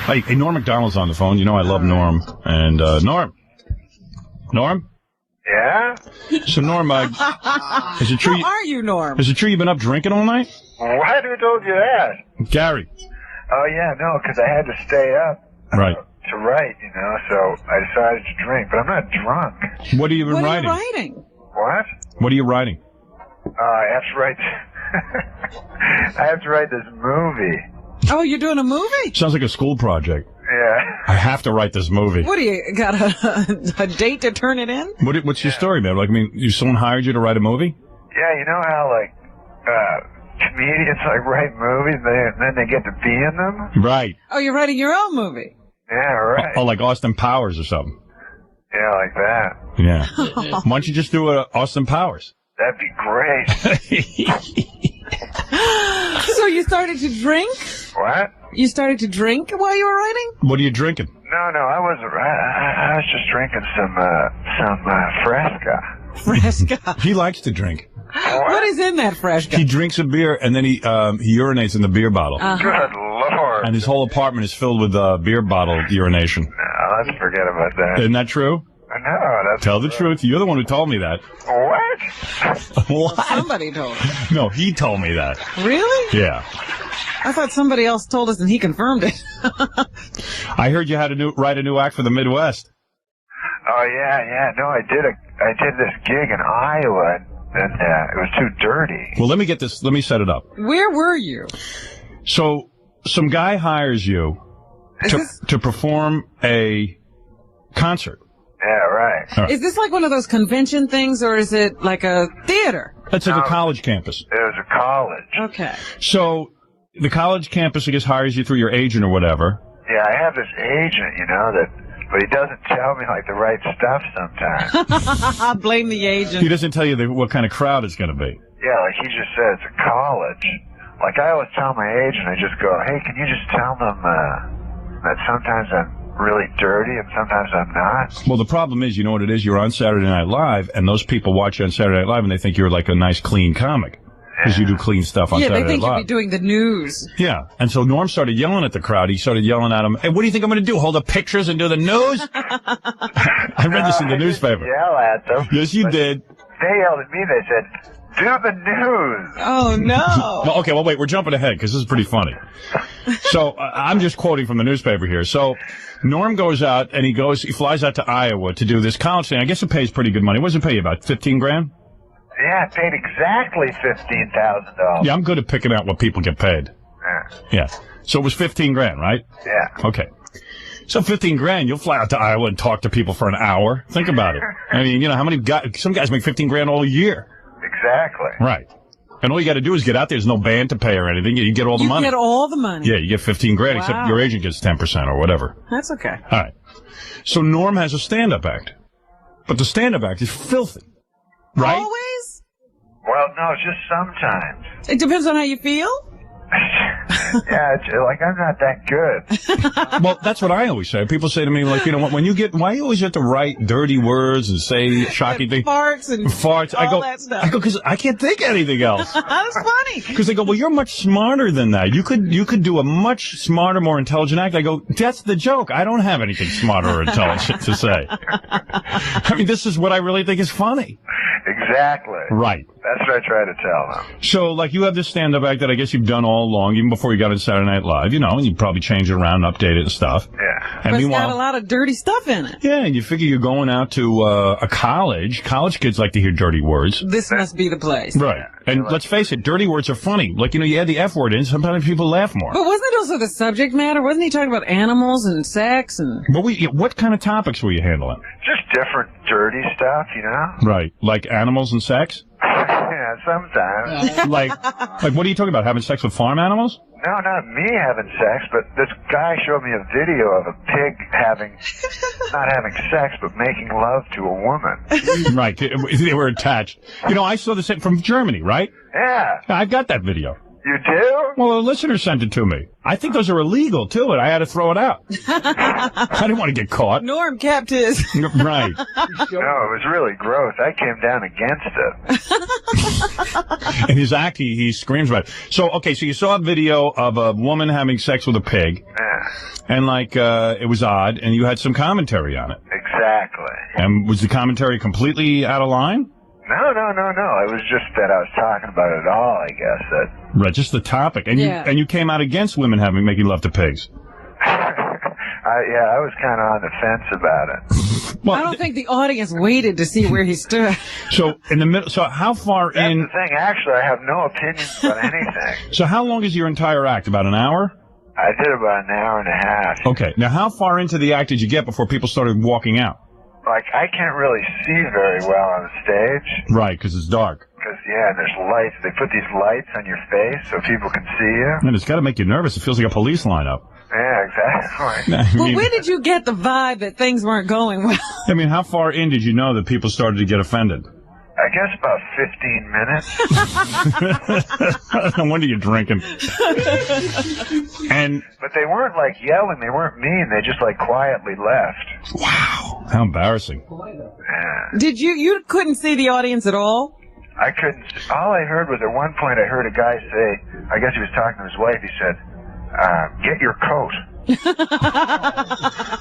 Hey, Norm Macdonald's on the phone. You know I love Norm. And, Norm? Yeah? So, Norm, is it true? How are you, Norm? Is it true you've been up drinking all night? Why who told you that? Gary. Oh, yeah, no, because I had to stay up. Right. To write, you know, so I decided to drink, but I'm not drunk. What have you been writing? What are you writing? What? What are you writing? I have to write... I have to write this movie. Oh, you're doing a movie? Sounds like a school project. Yeah. I have to write this movie. What do you got a date to turn it in? What's your story, man? Like, I mean, someone hired you to write a movie? Yeah, you know how, like, comedians, like, write movies and then they get to be in them? Right. Oh, you're writing your own movie? Yeah, right. Oh, like Austin Powers or something. Yeah, like that. Yeah. Why don't you just do Austin Powers? That'd be great. So you started to drink? What? You started to drink while you were writing? What are you drinking? No, I wasn't. I was just drinking some Fresca. Fresca. He likes to drink. What is in that Fresca? He drinks a beer and then he urinates in the beer bottle. Good Lord. And his whole apartment is filled with beer bottle urination. No, let's forget about that. Isn't that true? No, that's... Tell the truth. You're the one who told me that. What? What? Somebody told me. No, he told me that. Really? Yeah. I thought somebody else told us and he confirmed it. I heard you had to write a new act for the Midwest. Oh, yeah. No, I did this gig in Iowa, and it was too dirty. Well, let me set it up. Where were you? So, some guy hires you to perform a concert. Yeah, right. Is this like one of those convention things, or is it like a theater? It's like a college campus. It was a college. Okay. So, the college campus, I guess, hires you through your agent or whatever. Yeah, I have this agent, you know, but he doesn't tell me, like, the right stuff sometimes. I blame the agent. He doesn't tell you what kind of crowd it's going to be. Yeah, like he just said it's a college. Like, I always tell my agent, I just go, hey, can you just tell them that sometimes I'm really dirty and sometimes I'm not? Well, the problem is, you know what it is? You're on Saturday Night Live, and those people watch you on Saturday Night Live, and they think you're like a nice, clean comic. Because you do clean stuff on Saturday Night Live. Yeah, they think you'll be doing the news. Yeah. And so Norm started yelling at the crowd. He started yelling at him, hey, what do you think I'm going to do? Hold up pictures and do the news? I read this in the newspaper. Yell at them. Yes, you did. They yelled at me. They said, do the news. Oh, no. Well, okay, wait. We're jumping ahead because this is pretty funny. So I'm just quoting from the newspaper here. So Norm goes out and he flies out to Iowa to do this college thing. I guess it pays pretty good money. What does it pay you, about $15,000? Yeah, it paid exactly $15,000. Yeah, I'm good at picking out what people get paid. Yeah. So it was $15,000, right? Yeah. Okay. So $15,000, you'll fly out to Iowa and talk to people for an hour. Think about it. I mean, you know, how many guys, some guys make $15,000 all year. Exactly. Right. And all you got to do is get out there. There's no band to pay or anything. You get all the money. You get all the money. Yeah, you get $15,000, except your agent gets 10% or whatever. That's okay. All right. So Norm has a stand-up act. But the stand-up act is filthy. Right? Always? Well, no, just sometimes. It depends on how you feel? Yeah, like, I'm not that good. Well, that's what I always say. People say to me, like, you know, when you get, why you always have to write dirty words and say shocking things? Farts and all that stuff. I go, because I can't think of anything else. That's funny. Because they go, well, you're much smarter than that. You could do a much smarter, more intelligent act. I go, that's the joke. I don't have anything smarter or intelligent to say. I mean, this is what I really think is funny. Exactly. Right. That's what I try to tell them. So, like, you have this stand-up act that I guess you've done all along, even before you got on Saturday Night Live, you know, and you probably change it around and update it and stuff. Yeah. And But it's meanwhile, got a lot of dirty stuff in it. yeah, and you figure you're going out to a college. College kids like to hear dirty words. This must be the place. Right. And let's face it, dirty words are funny. Like, you know, you add the F word in, sometimes people laugh more. But wasn't it also the subject matter? Wasn't he talking about animals and sex and... What kind of topics were you handling? Just different dirty stuff, you know? Right. Like animals and sex? Yeah, sometimes. like, what are you talking about? Having sex with farm animals? No, not me having sex, but this guy showed me a video of a pig not having sex, but making love to a woman. Right. They were attached. You know, I saw this from Germany, right? Yeah. I've got that video. You do? Well, a listener sent it to me. I think those are illegal, too, and I had to throw it out. I didn't want to get caught. Norm kept his. Right. No, it was really gross. I came down against it. In his act, he screams about it. So, okay, so you saw a video of a woman having sex with a pig, And, like, it was odd, and you had some commentary on it. Exactly. And was the commentary completely out of line? No. It was just that I was talking about it all, I guess. Right, just the topic. And you came out against women making love to pigs. I was kind of on the fence about it. Well, I don't think the audience waited to see where he stood. So in the middle. So how far in? That's the thing. Actually, I have no opinions about anything. So how long is your entire act? About an hour? I did about an hour and a half. Okay. Now, how far into the act did you get before people started walking out? Like, I can't really see very well on the stage. Right, because it's dark. Because, there's lights. They put these lights on your face so people can see you. And it's got to make you nervous. It feels like a police lineup. Yeah, exactly. Well, when did you get the vibe that things weren't going well? I mean, how far in did you know that people started to get offended? I guess about 15 minutes. No wonder you're drinking. But they weren't, like, yelling. They weren't mean. They just, like, quietly left. Wow. How embarrassing. Yeah. Did you couldn't see the audience at all? I couldn't. All I heard was at one point I heard a guy say, I guess he was talking to his wife, he said, get your coat.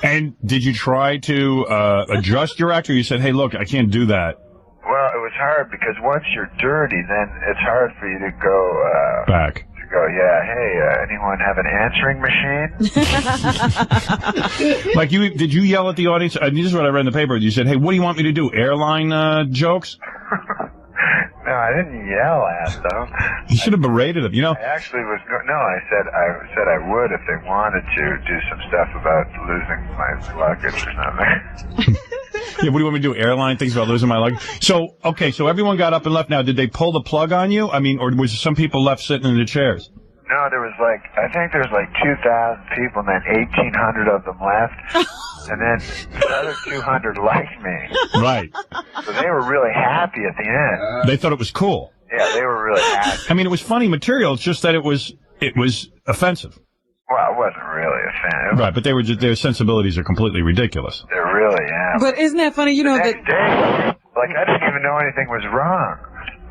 And did you try to adjust your act, or you said, hey, look, I can't do that? Well, it was hard because once you're dirty, then it's hard for you to go back. To go, hey, anyone have an answering machine? Like did you yell at the audience? This is what I read in the paper. You said, hey, what do you want me to do? Airline jokes? No, I didn't yell at them. You should have berated them. I actually was. I said I would if they wanted to do some stuff about losing my luggage or something. Yeah, what do you want me to do? Airline things about losing my luggage? So everyone got up and left. Now, did they pull the plug on you? I mean, or was some people left sitting in the chairs? No, I think there was 2,000 people, and then 1,800 of them left. And then the other 200 liked me. Right. So they were really happy at the end. They thought it was cool. Yeah, they were really happy. I mean, it was funny material. It's just that it was offensive. Well, it wasn't really offensive. Right, but their sensibilities are completely ridiculous. They really am. But isn't that funny? The next day, I didn't even know anything was wrong.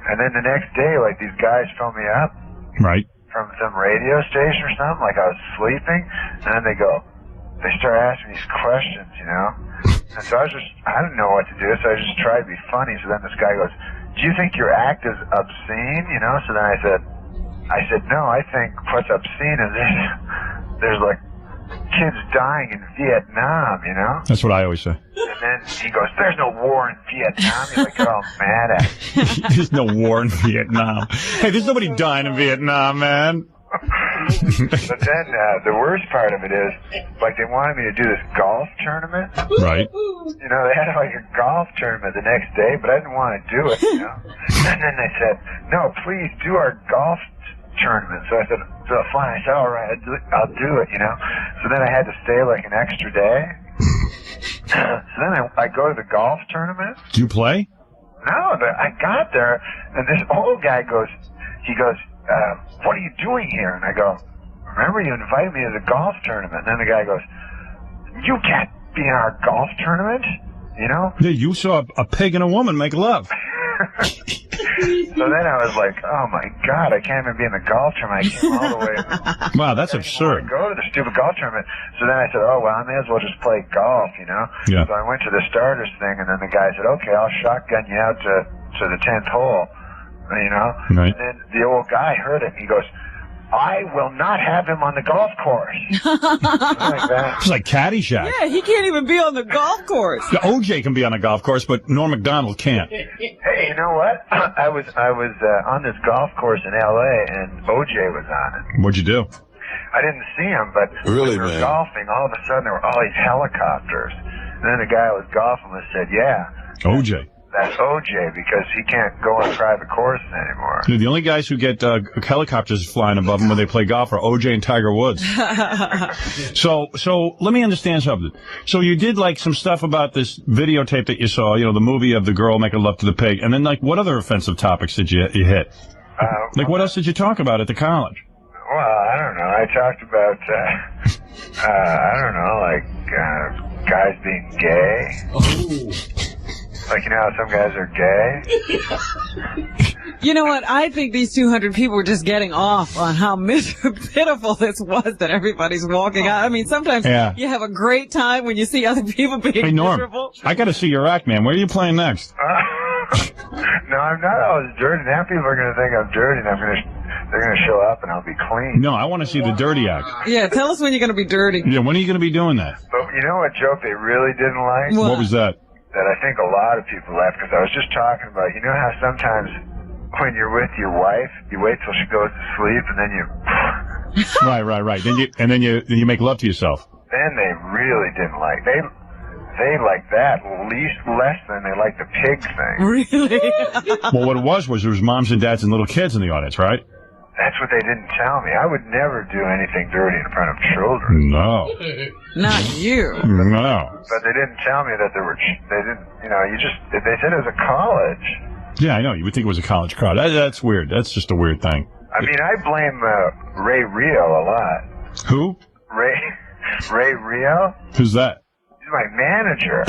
And then the next day, these guys phoned me up. Right. From some radio station or something, like I was sleeping, and then they start asking me these questions, and so I didn't know what to do, so I just tried to be funny. So then this guy goes, do you think your act is obscene, so then I said, no, I think what's obscene is there's kids dying in Vietnam, That's what I always say. And then he goes, there's no war in Vietnam. He's got all mad at me. There's no war in Vietnam. Hey, there's nobody dying in Vietnam, man. But then the worst part of it is, they wanted me to do this golf tournament. Right. They had a golf tournament the next day, but I didn't want to do it, And then they said, no, please do our golf tournament. So I said, fine. I said, all right, I'll do it, So then I had to stay an extra day. So then I go to the golf tournament. Do you play? No, I got there, and this old guy goes, what are you doing here? And I go, remember you invited me to the golf tournament. And then the guy goes, you can't be in our golf tournament, Yeah, you saw a pig and a woman make love. So then I was like, oh my God, I can't even be in the golf tournament. I came all the way. Wow, that's absurd. Go to the stupid golf tournament. So then I said, oh, well, I may as well just play golf, Yeah. So I went to the starters thing, and then the guy said, okay, I'll shotgun you out to the 10th hole, Right. And then the old guy heard it, and he goes, I will not have him on the golf course. Like that. It's like Caddyshack. Yeah, he can't even be on the golf course. Yeah, OJ can be on a golf course, but Norm Macdonald can't. Hey, you know what? I was on this golf course in L.A., and OJ was on it. What'd you do? I didn't see him, but Really, when we were man? golfing, all of a sudden there were all these helicopters. And then the guy I was golfing with said, yeah. OJ. That's OJ, because he can't go on private courses anymore. The only guys who get helicopters flying above them when they play golf are OJ and Tiger Woods. So let me understand something. So you did some stuff about this videotape that you saw, the movie of the girl making love to the pig, and then what other offensive topics did you hit? What else did you talk about at the college? Well, I don't know. I talked about, guys being gay. Like, how some guys are gay? You know what? I think these 200 people were just getting off on how pitiful this was that everybody's walking out. I mean, sometimes you have a great time when you see other people being miserable. I got to see your act, man. Where are you playing next? No, I'm not always dirty. Now people are going to think I'm dirty, and they're going to show up, and I'll be clean. No, I want to see the dirty act. Yeah, tell us when you're going to be dirty. Yeah, when are you going to be doing that? But you know what joke they really didn't like? What was that? That I think a lot of people laughed, because I was just talking about, you know how sometimes when you're with your wife, you wait till she goes to sleep, and then you... Right. Then you make love to yourself. Then they really didn't like. They like that less than they like the pig thing. Really? Well, what it was there was moms and dads and little kids in the audience, right? That's what they didn't tell me. I would never do anything dirty in front of children. No. Not you. No. But they didn't tell me that they didn't, they said it was a college. Yeah, I know. You would think it was a college crowd. That's weird. That's just a weird thing. I mean, I blame Ray Rio a lot. Who? Ray Rio? Who's that? He's my manager.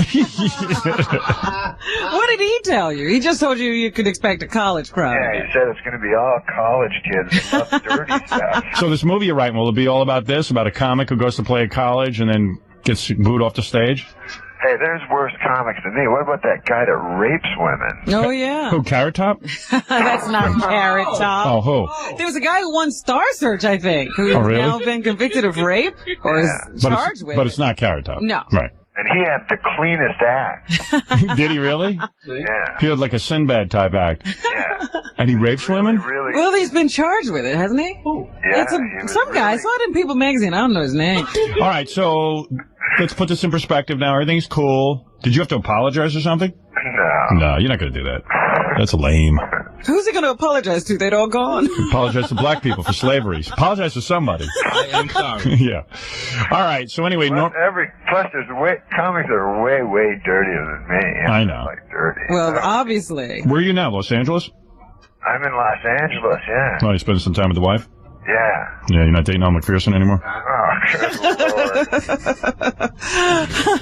What did he tell you? He just told you could expect a college crowd. Yeah, he said it's going to be all college kids who love dirty stuff. So this movie you're writing, will it be all about this? About a comic who goes to play at college and then gets booed off the stage? Hey, there's worse comics than me. What about that guy that rapes women? Oh, yeah. Who, Carrot Top? That's not Carrot Top. Oh, who? There was a guy who won Star Search, I think, who's now been convicted of rape or is charged with it. But it's not Carrot Top. No. Right. And he had the cleanest act. Did he really? Yeah. He had like a Sinbad type act. Yeah. And he rapes women? Really? Well, he's been charged with it, hasn't he? Yeah. Some guy. I saw it in People magazine. I don't know his name. All right, so let's put this in perspective now. Everything's cool. Did you have to apologize or something? No, you're not going to do that. That's lame. Who's he going to apologize to? They'd all gone. Apologize to black people for slavery. Apologize to somebody. I'm sorry. Yeah. All right, so anyway. Plus, there's comics that are way, way dirtier than me. I know. Like dirty. Well, obviously. Where are you now, Los Angeles? I'm in Los Angeles, yeah. Oh, you spending some time with the wife? Yeah. Yeah, you're not dating Al McPherson anymore? Oh, good Lord.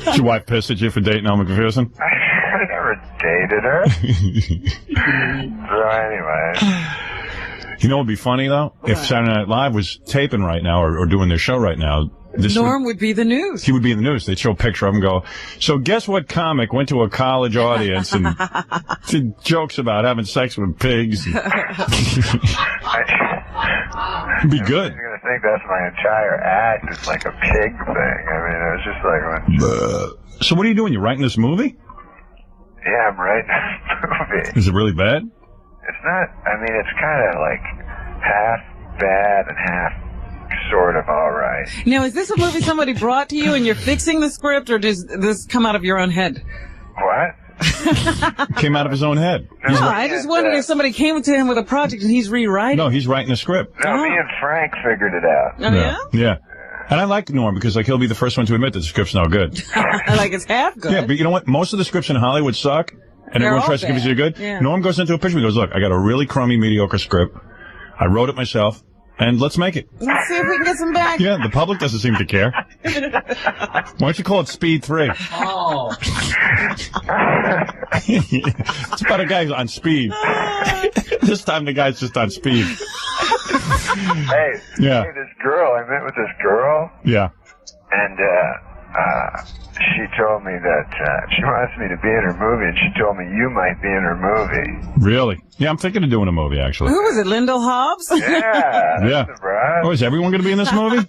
Is your wife pissed at you for dating Al McPherson? I never dated her. So anyway. You know what would be funny, though? If Saturday Night Live was taping right now or doing their show right now. Norm would be the news. He would be in the news. They'd show a picture of him and go, so guess what comic went to a college audience and did jokes about having sex with pigs? It'd be good. You're going to think that's my entire act. It's like a pig thing. I mean, it was just like... So what are you doing? You writing this movie? Yeah, I'm writing a movie. Is it really bad? It's not... I mean, it's kind of like half bad and half sort of all right. Now, is this a movie somebody brought to you and you're fixing the script, or does this come out of your own head? What? Came out of his own head. No, I just wondered if somebody came to him with a project and he's rewriting. No, he's writing a script. No, me and Frank figured it out. Oh, yeah? Yeah. And I like Norm because he'll be the first one to admit that the script's no good. Like it's half good. Yeah, but you know what? Most of the scripts in Hollywood suck, and everyone tries to give you good. Yeah. Norm goes into a picture and goes, look, I got a really crummy, mediocre script. I wrote it myself, and let's make it. Let's see if we can get some back. Yeah, the public doesn't seem to care. Why don't you call it Speed 3? Oh. It's about a guy who's on speed. This time the guy's just on speed. Hey, this girl, I met with this girl. Yeah. And she told me that she wants me to be in her movie, and she told me you might be in her movie. Really? Yeah, I'm thinking of doing a movie, actually. Who was it, Lyndall Hobbs? Yeah. Yeah. Oh, is everyone going to be in this movie?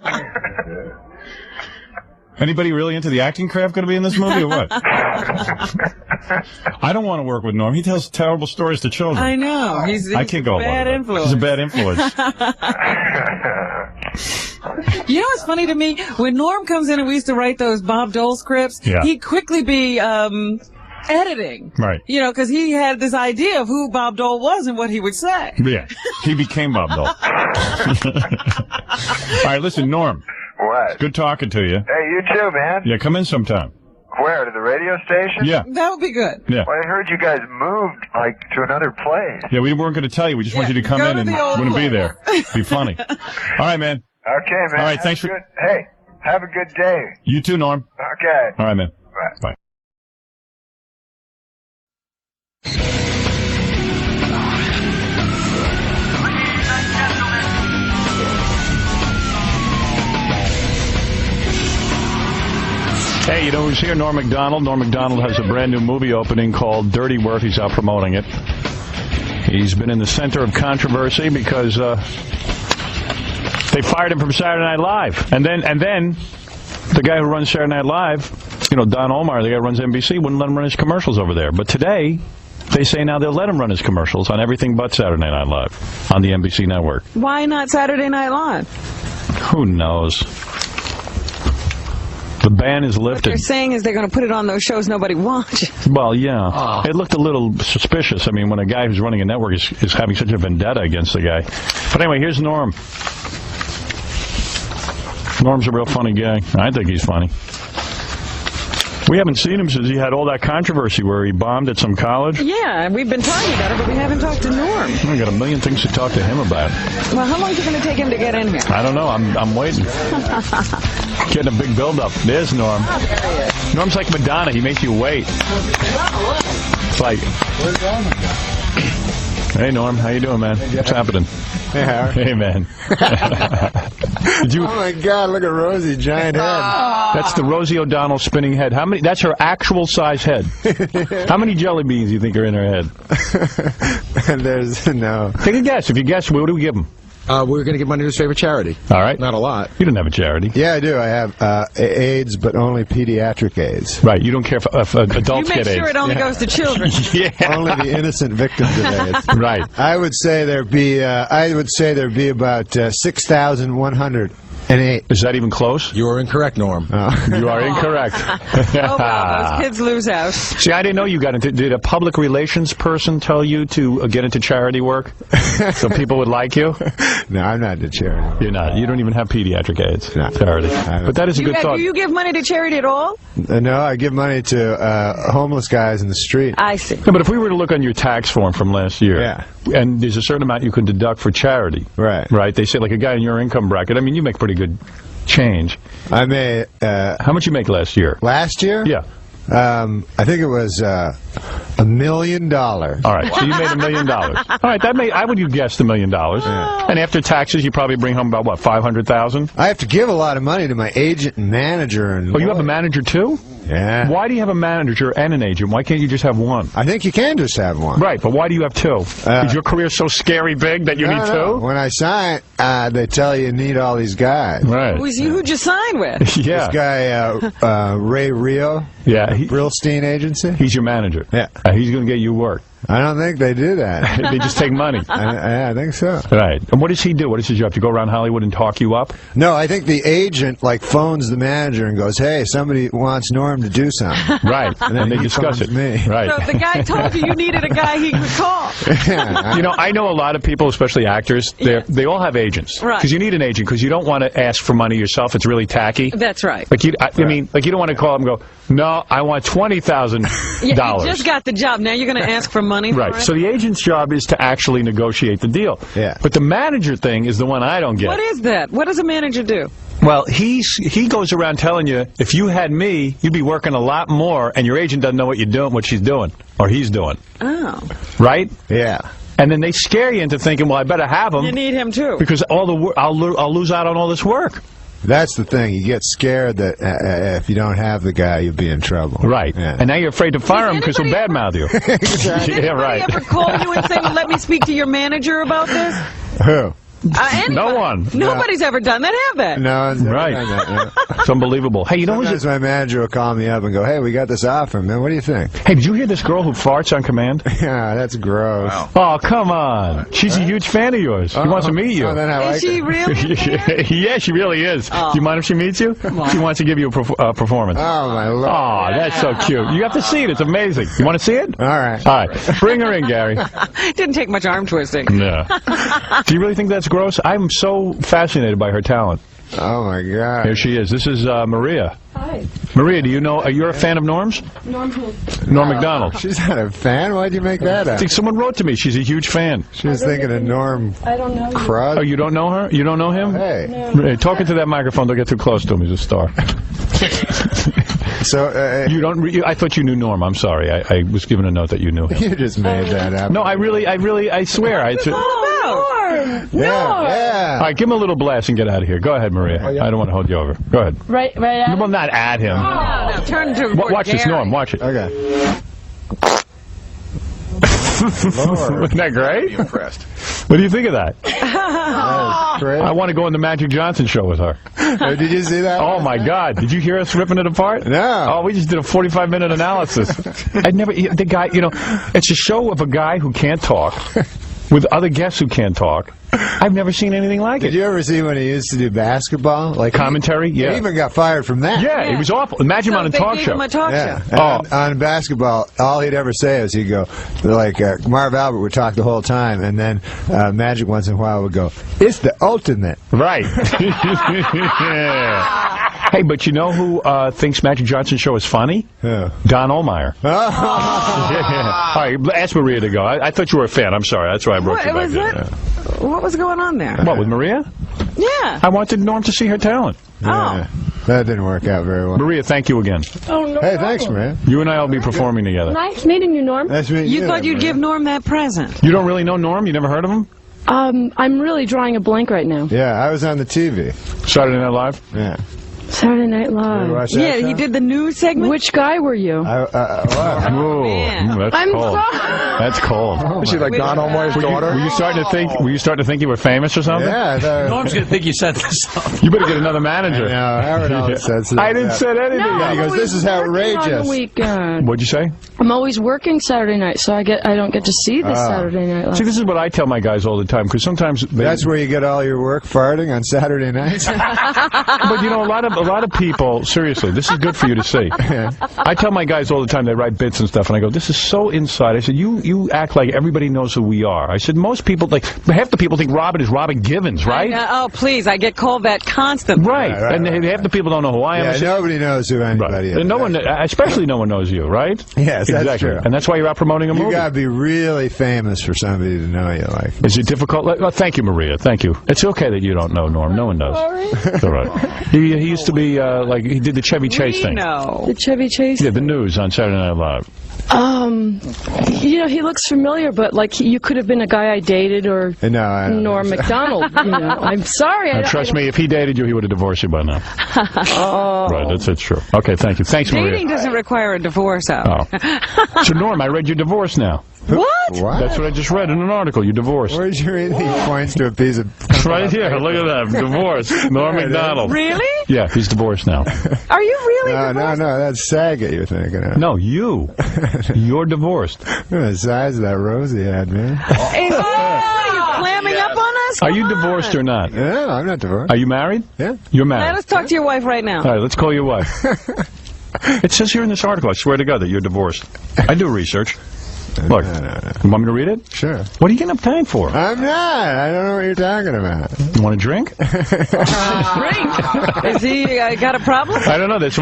Anybody really into the acting craft going to be in this movie or what? I don't want to work with Norm. He tells terrible stories to children. I know. He's I can't go a bad influence. He's a bad influence. You know what's funny to me? When Norm comes in and we used to write those Bob Dole scripts, he'd quickly be editing. Right. You know, because he had this idea of who Bob Dole was and what he would say. Yeah. He became Bob Dole. All right, listen, Norm. What? Good talking to you. Hey, you too, man. Yeah, come in sometime. Where? To the radio station? Yeah. That would be good. Yeah. Well, I heard you guys moved, to another place. Yeah, we weren't going to tell you. We just want you to come in and wouldn't be there. Be funny. All right, man. Okay, man. All right, thanks for... Hey, have a good day. You too, Norm. Okay. All right, man. Bye. Bye. Hey, you know who's here? Norm Macdonald. Norm Macdonald has a brand new movie opening called Dirty Work. He's out promoting it. He's been in the center of controversy because they fired him from Saturday Night Live. And then the guy who runs Saturday Night Live, you know, Don Omar, the guy who runs NBC, wouldn't let him run his commercials over there. But today, they say now they'll let him run his commercials on everything but Saturday Night Live on the NBC network. Why not Saturday Night Live? Who knows? The ban is lifted. What they're saying is they're going to put it on those shows nobody watches. Well, yeah. It looked a little suspicious. I mean, when a guy who's running a network is having such a vendetta against the guy. But anyway, here's Norm. Norm's a real funny guy. I think he's funny. We haven't seen him since he had all that controversy where he bombed at some college. Yeah, we've been talking about it, but we haven't talked to Norm. I got a million things to talk to him about. Well, how long is it going to take him to get in here? I don't know. I'm waiting. Getting a big build-up. There's Norm. Norm's like Madonna. He makes you wait. It's like... Hey, Norm. How you doing, man? What's happening? Hey, Howard. Hey, man. Did you... Oh, my God. Look at Rosie. Giant head. That's the Rosie O'Donnell spinning head. How many? That's her actual size head. How many jelly beans do you think are in her head? There's no... Take a guess. If you guess, what do we give him? We're going to give money to his favorite charity. All right. Not a lot. You don't have a charity. Yeah, I do. I have AIDS, but only pediatric AIDS. Right. You don't care if adults get AIDS. You make sure it only goes to children. Yeah. Only the innocent victims of AIDS. Right. I would say there'd be about 6,108. Is that even close? You are incorrect, Norm. You are incorrect. Oh, well, those kids lose out. See, I didn't know you got into... Did a public relations person tell you to get into charity work so people would like you? No, I'm not into charity. You're not. You don't even have pediatric AIDS. No. Charity. But that is a good thought. Do you give money to charity at all? No, I give money to homeless guys in the street. I see. Yeah, but if we were to look on your tax form from last year, and there's a certain amount you can deduct for charity. Right. Right? They say, like a guy in your income bracket, I mean, you make pretty good change. I made... How much you make last year? Last year? Yeah. I think it was $1 million. All right, so you made $1 million. All right, I would guess $1 million. Yeah. And after taxes, you probably bring home about, what, $500,000? I have to give a lot of money to my agent and manager. And you have a manager, too? Yeah. Why do you have a manager and an agent? Why can't you just have one? I think you can just have one. Right, but why do you have two? Is your career so scary big that you need two? No. When I sign, they tell you need all these guys. Right. Who'd you sign with? Yeah. This guy, Ray Rio. Yeah. Brillstein Agency. He's your manager. Yeah. He's going to get you work. I don't think they do that. They just take money. I think so. Right. And what does he do? What is his job? To go around Hollywood and talk you up? No, I think the agent phones the manager and goes, "Hey, somebody wants Norm to do something." Right. And then they discuss it. Me. Right. So the guy told you needed a guy he could call. Yeah. You know, I know a lot of people, especially actors. They all have agents. Right. Because you need an agent because you don't want to ask for money yourself. It's really tacky. That's right. Like I mean, like you don't want to call them and go, "No, I want $20,000." You just got the job. Now you're going to ask for money. Right. For it? So the agent's job is to actually negotiate the deal. Yeah. But the manager thing is the one I don't get. What is that? What does a manager do? Well, he goes around telling you, if you had me, you'd be working a lot more, and your agent doesn't know what you're doing, what she's doing, or he's doing. Oh. Right? Yeah. And then they scare you into thinking, well, I better have him. You need him too. Because I'll lose out on all this work. That's the thing. You get scared that if you don't have the guy, you'll be in trouble. Right. Yeah. And now you're afraid to fire him because he'll badmouth you. Exactly. Yeah, right. Anybody ever call you and say, well, let me speak to your manager about this? Who? No one. Nobody's ever done that, have they? No. Right. Yeah. It's unbelievable. Hey, you know Sometimes my manager will call me up and go, "Hey, we got this offer, man. What do you think?" Hey, did you hear this girl who farts on command? Yeah, that's gross. Wow. Oh, come on. She's a huge fan of yours. She wants to meet you. Oh, then I like Is she it. really? Yeah, she really is. Do you mind if she meets you? She wants to give you a performance. Oh, my Lord. Oh, that's so cute. You have to see it. It's amazing. You want to see it? All right. All right. Bring her in, Gary. Didn't take much arm twisting. No. Do you really think that's gross? I'm so fascinated by her talent. Oh, my God. Here she is. This is Maria. Hi. Maria, do you know, are you a fan of Norm's? Norm who? Norm Macdonald. She's not a fan? Why'd you make that I up? think someone wrote to me. She's a huge fan. She was thinking of Norm I don't know. Crud. Oh, you don't know her? You don't know him? Hey. No. Hey, talk into that microphone. Don't get too close to him. He's a star. So, You don't. I thought you knew Norm. I'm sorry. I was given a note that you knew him. you just made that up. No, I swear. What about? Yeah. All right, give him a little blast and get out of here. Go ahead, Maria. I don't want to hold you over. Go ahead. Right at Well, not at him. No, turn to Watch this, Norm. Watch it. Okay. Wasn't that great? Impressed. What do you think of that? Great. I want to go on the Magic Johnson show with her. Did you see that? Oh, my God. Did you hear us ripping it apart? No. Oh, we just did a 45-minute analysis. The guy, it's a show of a guy who can't talk with other guests who can't talk. I've never seen anything like it. Did you ever see when he used to do basketball? Like commentary? Yeah. He even got fired from that. Yeah, it was awful. Imagine on a talk show. Him a talk Yeah. show. On basketball, all he'd ever say is he'd go, like, Marv Albert would talk the whole time, and then Magic once in a while would go, "It's the ultimate." Right. Yeah. Hey, but you know who thinks Magic Johnson's show is funny? Yeah. Don Ohlmeyer. Oh. Yeah. All right, ask Maria to go. I thought you were a fan. I'm sorry. That's why I brought you back in. What was going on there? What, with Maria? Yeah. I wanted Norm to see her talent. Yeah. That didn't work out very well. Maria, thank you again. Oh, no. Hey, thanks, man. You and I will be performing together. Nice meeting you, Norm. Nice meeting You thought you'd man. give Norm that present. You don't really know Norm? You never heard of him? I'm really drawing a blank right now. Yeah, I was on the TV. Saturday Night Live? Yeah. Saturday Night You Live. watch that Yeah, show? he did the news segment. Which guy were you? What? Ooh, man. that's I'm cold. sorry. That's cold. Is she like Don Ohlmeyer's daughter? Were you starting to think you were famous or something? Yeah. Norm's going to think you set this up. You better get another manager. No, Howard always says I didn't say anything. No, he I'm goes, always "This is working outrageous." On the weekend. What'd you say? I'm always working Saturday night, so I don't get to see this Saturday Night Live. See, this is what I tell my guys all the time, because sometimes That's where you get all your work, farting on Saturday nights. But a lot of people, seriously, this is good for you to see. I tell my guys all the time, they write bits and stuff, and I go, "This is so inside." I said, "You act like everybody knows who we are." I said, "Most people, like half the people think Robin is Robin Givens, right?" Oh, please, I get called that constantly. Right. And half the people don't know who I am. I Yeah, said, nobody knows who anybody is. And no one, especially no one knows you, right? Yes, that's exactly. true. And that's why you're out promoting a movie. You gotta be really famous for somebody to know you. Like, Is it difficult? Well, thank you, Maria. Thank you. It's okay that you don't know Norm. No one does. It's all right. He used to be like he did the Chevy Chase thing. No. The Chevy Chase? Yeah, the news on Saturday Night Live. He looks familiar, but like you could have been a guy I dated or no, I don't Norm know. Macdonald. I'm sorry. Trust me, if he dated you, he would have divorced you by now. Right, that's true. Okay, thank you. Thanks, Maria. Dating doesn't require a divorce out. Oh. So, Norm, I read you're divorced now. What? What? That's what I just read in an article. You're divorced. Where's your He points to a piece of... Right here. Look at that. Divorced. Norm Macdonald. Really? Yeah, he's divorced now. Are you really No, divorced? that's Saget you're thinking of. No, you. You're divorced. The size of that rose he had, man. Hey, what are you clamming up on us? Are you Come on. divorced or not? No, I'm not divorced. Are you married? Yeah. You're Let married. us talk to your wife right now. All right, let's call your wife. It says here in this article, I swear to God, that you're divorced. I do research. Look, No. you want me to read it? Sure. What are you getting uptight for? I'm not. I don't know what you're talking about. You want a drink? Great. Is he got a problem? I don't know. That's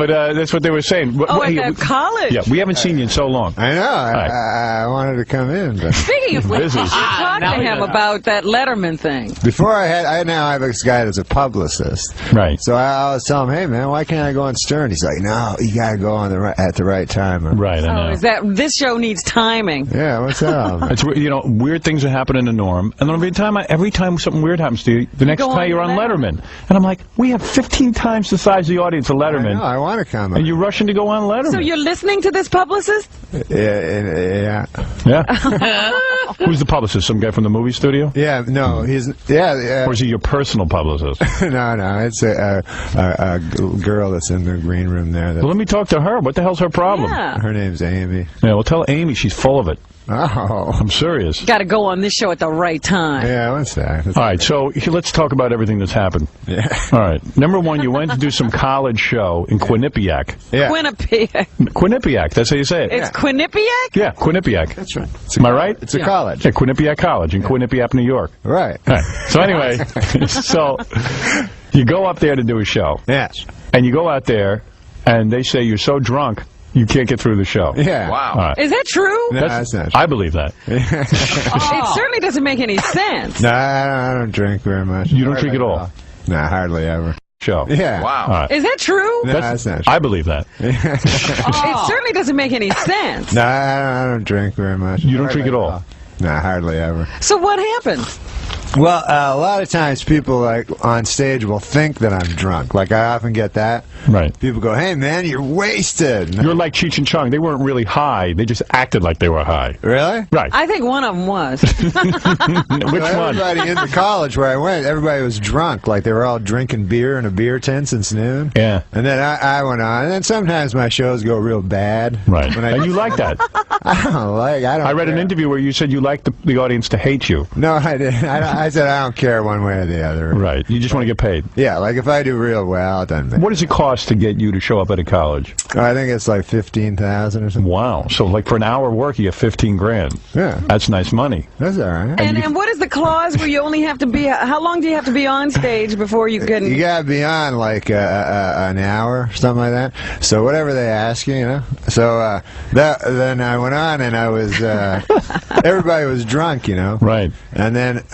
what they were saying. Oh, at the college. Yeah, we haven't seen you in so long. I know. Right. I wanted to come in, but Speaking of which, Busy. you should talk to him about that Letterman thing. before I now have this guy that's a publicist. Right. So I always tell him, "Hey, man, why can't I go on Stern?" He's like, "No, you got to go on at the right time." Right, I Oh, know. is that this show needs timing? Yeah, what's up? It's, weird things are happening to Norm, and then every time something weird happens to you, the next go time on you're on Letterman. Letterman. And I'm like, we have 15 times the size of the audience of Letterman, No, I want to come. and you're rushing to go on Letterman. So you're listening to this publicist? Yeah. Yeah? Who's the publicist? Some guy from the movie studio? Yeah, no, he's yeah. Or is he your personal publicist? No, it's a girl that's in the green room there. Well, let me talk to her. What the hell's her problem? Yeah. Her name's Amy. Yeah, well, tell Amy she's full of it. Oh, I'm serious. Got to go on this show at the right time. yeah. What's that? All right, so let's talk about everything that's happened. Yeah. All right. Number one, you went to do some college show in Quinnipiac. Yeah. Quinnipiac. Quinnipiac, that's how you say it. It's Quinnipiac? Yeah, Quinnipiac. That's right. Am I right? It's a college. Yeah, Quinnipiac College in Quinnipiac, New York. Right. All right. So anyway, so you go up there to do a show, Yes. and you go out there, and they say you're so drunk you can't get through the show. Yeah. Wow. All right. Is that true? No, that's not true. I believe that. It certainly doesn't make any sense. No, I don't drink very much. You don't drink at all? No, hardly ever. Show. Yeah. Wow. All right. Is that true? No, that's not true. I believe that. It certainly doesn't make any sense. No, I don't drink very much. You don't drink at all? No, hardly ever. So what happened? Well, a lot of times people like on stage will think that I'm drunk. Like I often get that. Right. People go, "Hey man, you're wasted." You're like Cheech and Chong. They weren't really high. They just acted like they were high. Really? Right. I think one of them was. Which one? Everybody in the college where I went, everybody was drunk. Like they were all drinking beer in a beer tent since noon. Yeah. And then I went on. And then sometimes my shows go real bad. Right. And you like that. I read an interview where you said you like the audience to hate you. No, I didn't. I said I don't care one way or the other. Right. You just want to get paid. Yeah, like if I do real well, it doesn't matter. What does it cost to get you to show up at a college? I think it's like 15,000 or something. Wow. So like for an hour work, you get 15 grand. Yeah. That's nice money. That's all right. And what is the clause where you only have to be? How long do you have to be on stage before you can? You gotta be on like an hour, something like that. So whatever they ask you, you know. So then I went on and I was everybody was drunk, you know. Right. And then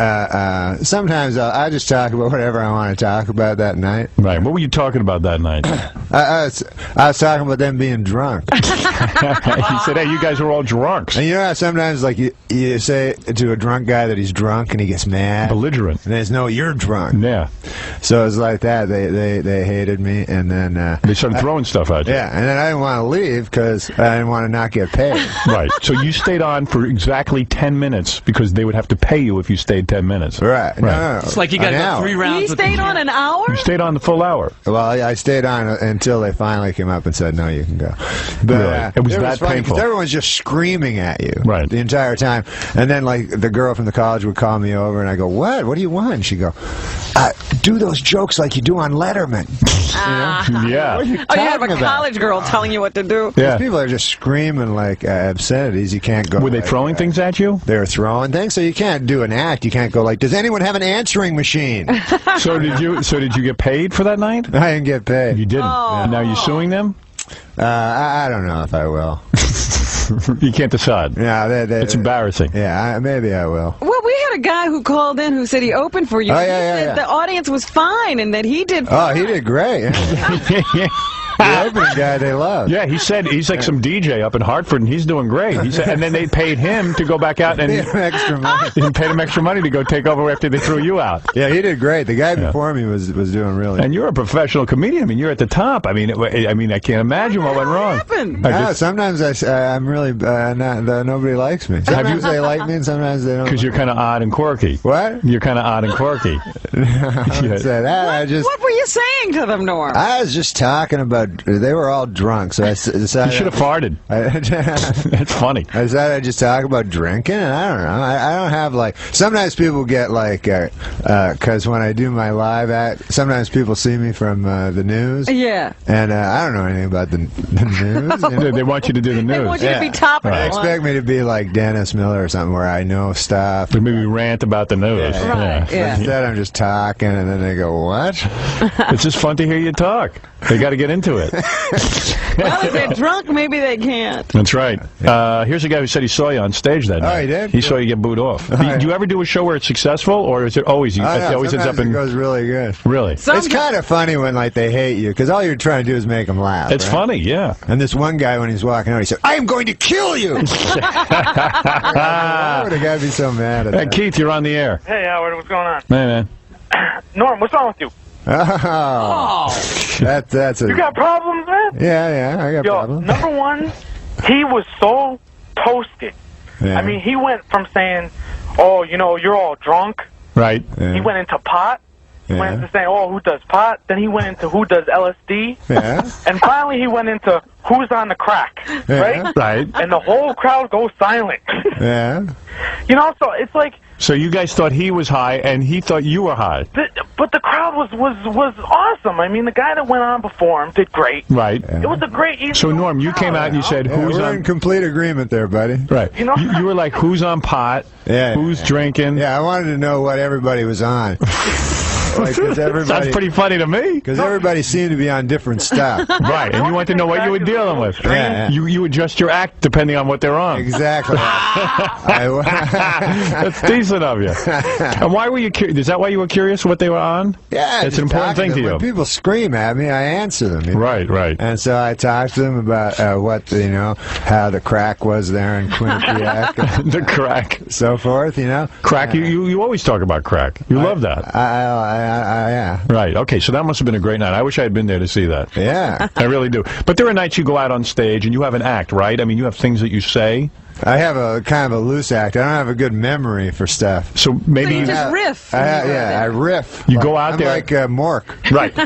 sometimes I just talk about whatever I want to talk about that night. Right. What were you talking about that night? I was talking about them being drunk. He said, "Hey, you guys are all drunks." And you know how sometimes like you say to a drunk guy that he's drunk and he gets mad, belligerent. And there's no, you're drunk. Yeah. So it's like that. They hated me, and then they started throwing stuff at you. Yeah, and then I didn't want to leave because I didn't want to not get paid. Right. So you stayed on for exactly 10 minutes because they would have to pay you if you stayed 10 minutes. Right. No. It's like you got to go 3 rounds. You stayed on an hour? You stayed on the full hour. Well, I stayed on until they finally came up and said, "No, you can go." But really? It was that funny painful. Everyone's just screaming at you the entire time. And then, like, the girl from the college would call me over, and I go, "What? What do you want?" And she'd go, "Do those jokes like you do on Letterman." You know? Yeah. What are you you have a talking college girl telling you what to do. Yeah. People are just screaming like obscenities. You can't go. Were they throwing things at you? They were throwing things, so you can't do an act. You can't go like, "Does anyone have an answering machine?" So did you get paid for that night? I didn't get paid. You didn't. Oh. Now you suing them? I don't know if I will. You can't decide. Yeah, it's embarrassing. Yeah, maybe I will. Well, we had a guy who called in who said he opened for you. Oh, He yeah, said yeah. the audience was fine and that he did Oh, fine. he did great. Yeah. The opening guy they love. Yeah, he said he's like some DJ up in Hartford, and he's doing great. He said, and then they paid him to go back out and Paid him extra money. paid him extra money to go take over after they threw you out. Yeah, he did great. The guy before me was doing really. And you're a professional comedian. I mean, you're at the top. I mean, I can't imagine what went wrong. happened? No, sometimes I'm really nobody likes me. Sometimes they like me, and sometimes they don't. Because you're kind of odd and quirky. What? You're kind of odd and quirky. I wouldn't say that. What were you saying to them, Norm? I was just talking about. They were all drunk, so I decided. You should have farted. That's funny. I decided I'd just talk about drinking, and I don't know. I don't have like. Sometimes people get like, because when I do my live act, sometimes people see me from the news. Yeah. And I don't know anything about the news. You know? They want you to do the news. They want you to be topical. They expect me to be like Dennis Miller or something where I know stuff. Or maybe rant about the news. Yeah. Right, yeah. Instead, I'm just talking, and then they go, "What?" It's just fun to hear you talk. They got to get into it. Well, if they're drunk, maybe they can't. That's right. Here's a guy who said he saw you on stage that night. Oh, he did? He saw you get booed off. Do you ever do a show where it's successful, or is it always it always ends up in? It goes really good. Really? It's kind of funny when like they hate you because all you're trying to do is make them laugh. It's right? funny, yeah. And this one guy, when he's walking out, he said, "I am going to kill you." Why would a guy be so mad at Hey, that? Keith, you're on the air. Hey, Howard, what's going on? Hey, man. Norm, what's wrong with you? Oh, that's a. You got problems, man? Yeah, I got problems. Number one, he was so toasted. Yeah. I mean, he went from saying, "Oh, you know, you're all drunk." Right. Yeah. He went into pot. He went into saying, "Oh, who does pot?" Then he went into who does LSD. Yeah. And finally, he went into who's on the crack, right? Right. And the whole crowd goes silent. Yeah. You know, so it's like. So you guys thought he was high, and he thought you were high. But the crowd was awesome. I mean, the guy that went on before him did great. Right. It was a great evening. So, Norm, you came out and you said, Yeah, who's we're on... in complete agreement there, buddy. Right. You know? You were like, who's on pot? Yeah. Who's drinking? Yeah, I wanted to know what everybody was on. Like, sounds pretty funny to me. Because everybody seemed to be on different stuff. Right, and you want to know what you were dealing with. Yeah. You adjust your act depending on what they're on. Exactly. That's decent of you. And why were you curious? Is that why you were curious what they were on? Yeah. It's an important thing to you. When people scream at me, I answer them. You know? Right. And so I talked to them about how the crack was there in Quinnipiac. The crack. So forth, Crack, you always talk about crack. You love that. Yeah. Right, okay, so that must have been a great night. I wish I had been there to see that. Yeah. I really do. But there are nights you go out on stage and you have an act, right? I mean, you have things that you say. I have a kind of a loose act. I don't have a good memory for stuff. So maybe you just riff. I riff. You go out there. I'm like Mork. Right. No,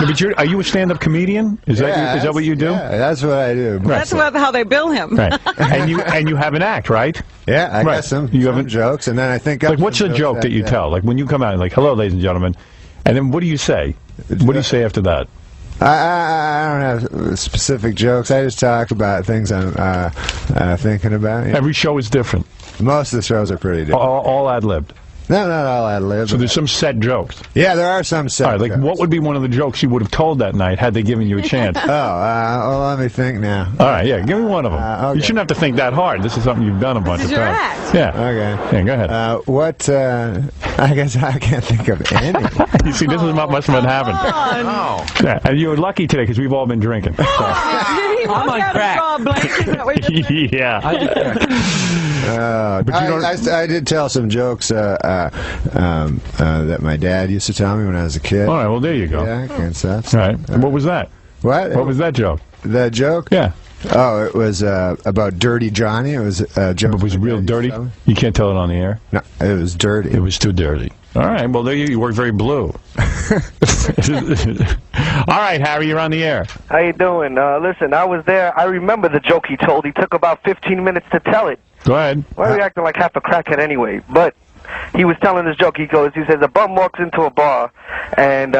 but are you a stand-up comedian? Is that what you do? Yeah, that's what I do. That's how they bill him. Right. And you have an act, right? Yeah, I got some jokes, and then I think like what's a joke that you tell? Like when you come out, like hello, ladies and gentlemen, and then what do you say? What do you say after that? I don't have specific jokes. I just talk about things I'm thinking about. Yeah. Every show is different. Most of the shows are pretty different. All ad-libbed. No, not all ad-libbed. So there's some set jokes. Yeah, there are some set jokes. What would be one of the jokes you would have told that night had they given you a chance? Well, let me think now. All right, yeah, give me one of them. Okay. You shouldn't have to think that hard. This is something you've done a bunch of times. Act. Yeah. Okay. Yeah, go ahead. I guess I can't think of any. You see, this is what must have been happening. Oh. Yeah, and you're lucky today because we've all been drinking. So. I'm on crack. Yeah. But I did tell some jokes that my dad used to tell me when I was a kid. All right, well, there you go. Yeah, and stuff. All right. What was that? What was that joke? That joke? Yeah. Oh, it was about Dirty Johnny. It was a joke. But was it real dirty? You can't tell it on the air? No, it was dirty. It was too dirty. All right, well, there you work very blue. All right, Harry, you're on the air. How you doing? Listen, I was there. I remember the joke he told. He took about 15 minutes to tell it. Go ahead. Why are you acting like half a crackhead anyway? But he was telling this joke. He says, a bum walks into a bar, and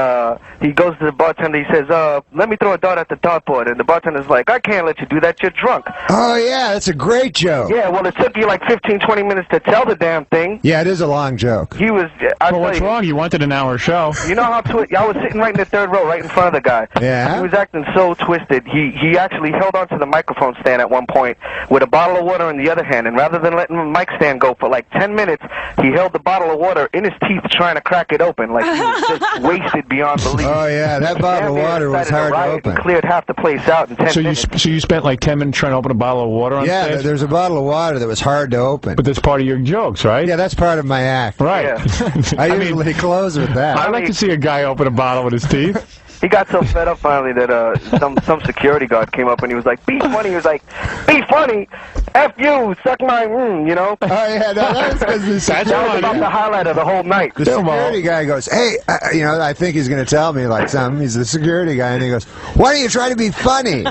he goes to the bartender. He says, let me throw a dart at the dartboard. And the bartender's like, I can't let you do that. You're drunk. Oh, yeah, that's a great joke. Yeah, well, it took you like 15, 20 minutes to tell the damn thing. Yeah, it is a long joke. He was... Well, what's wrong? You wanted an hour show. You know how I was sitting right in the third row, right in front of the guy. Yeah? He was acting so twisted. He actually held onto the microphone stand at one point with a bottle of water in the other hand, and rather than letting the mic stand go for like 10 minutes, he held the bottle of water in his teeth trying to crack it open, like he was just wasted beyond belief. Oh, yeah, that bottle of water was hard to open. Cleared half the place out in 10 minutes. So you spent like 10 minutes trying to open a bottle of water on stage? Yeah, there's a bottle of water that was hard to open. But that's part of your jokes, right? Yeah, that's part of my act. Right. Yeah. I usually close with that. I'd like to see a guy open a bottle with his teeth. He got so fed up finally that some security guard came up and he was like, be funny. He was like, be funny. F you, suck my you know? Oh, yeah, no, that's because that was about the highlight of the whole night. The security guy goes, hey, I think he's going to tell me like something. He's the security guy, and he goes, why don't you try to be funny?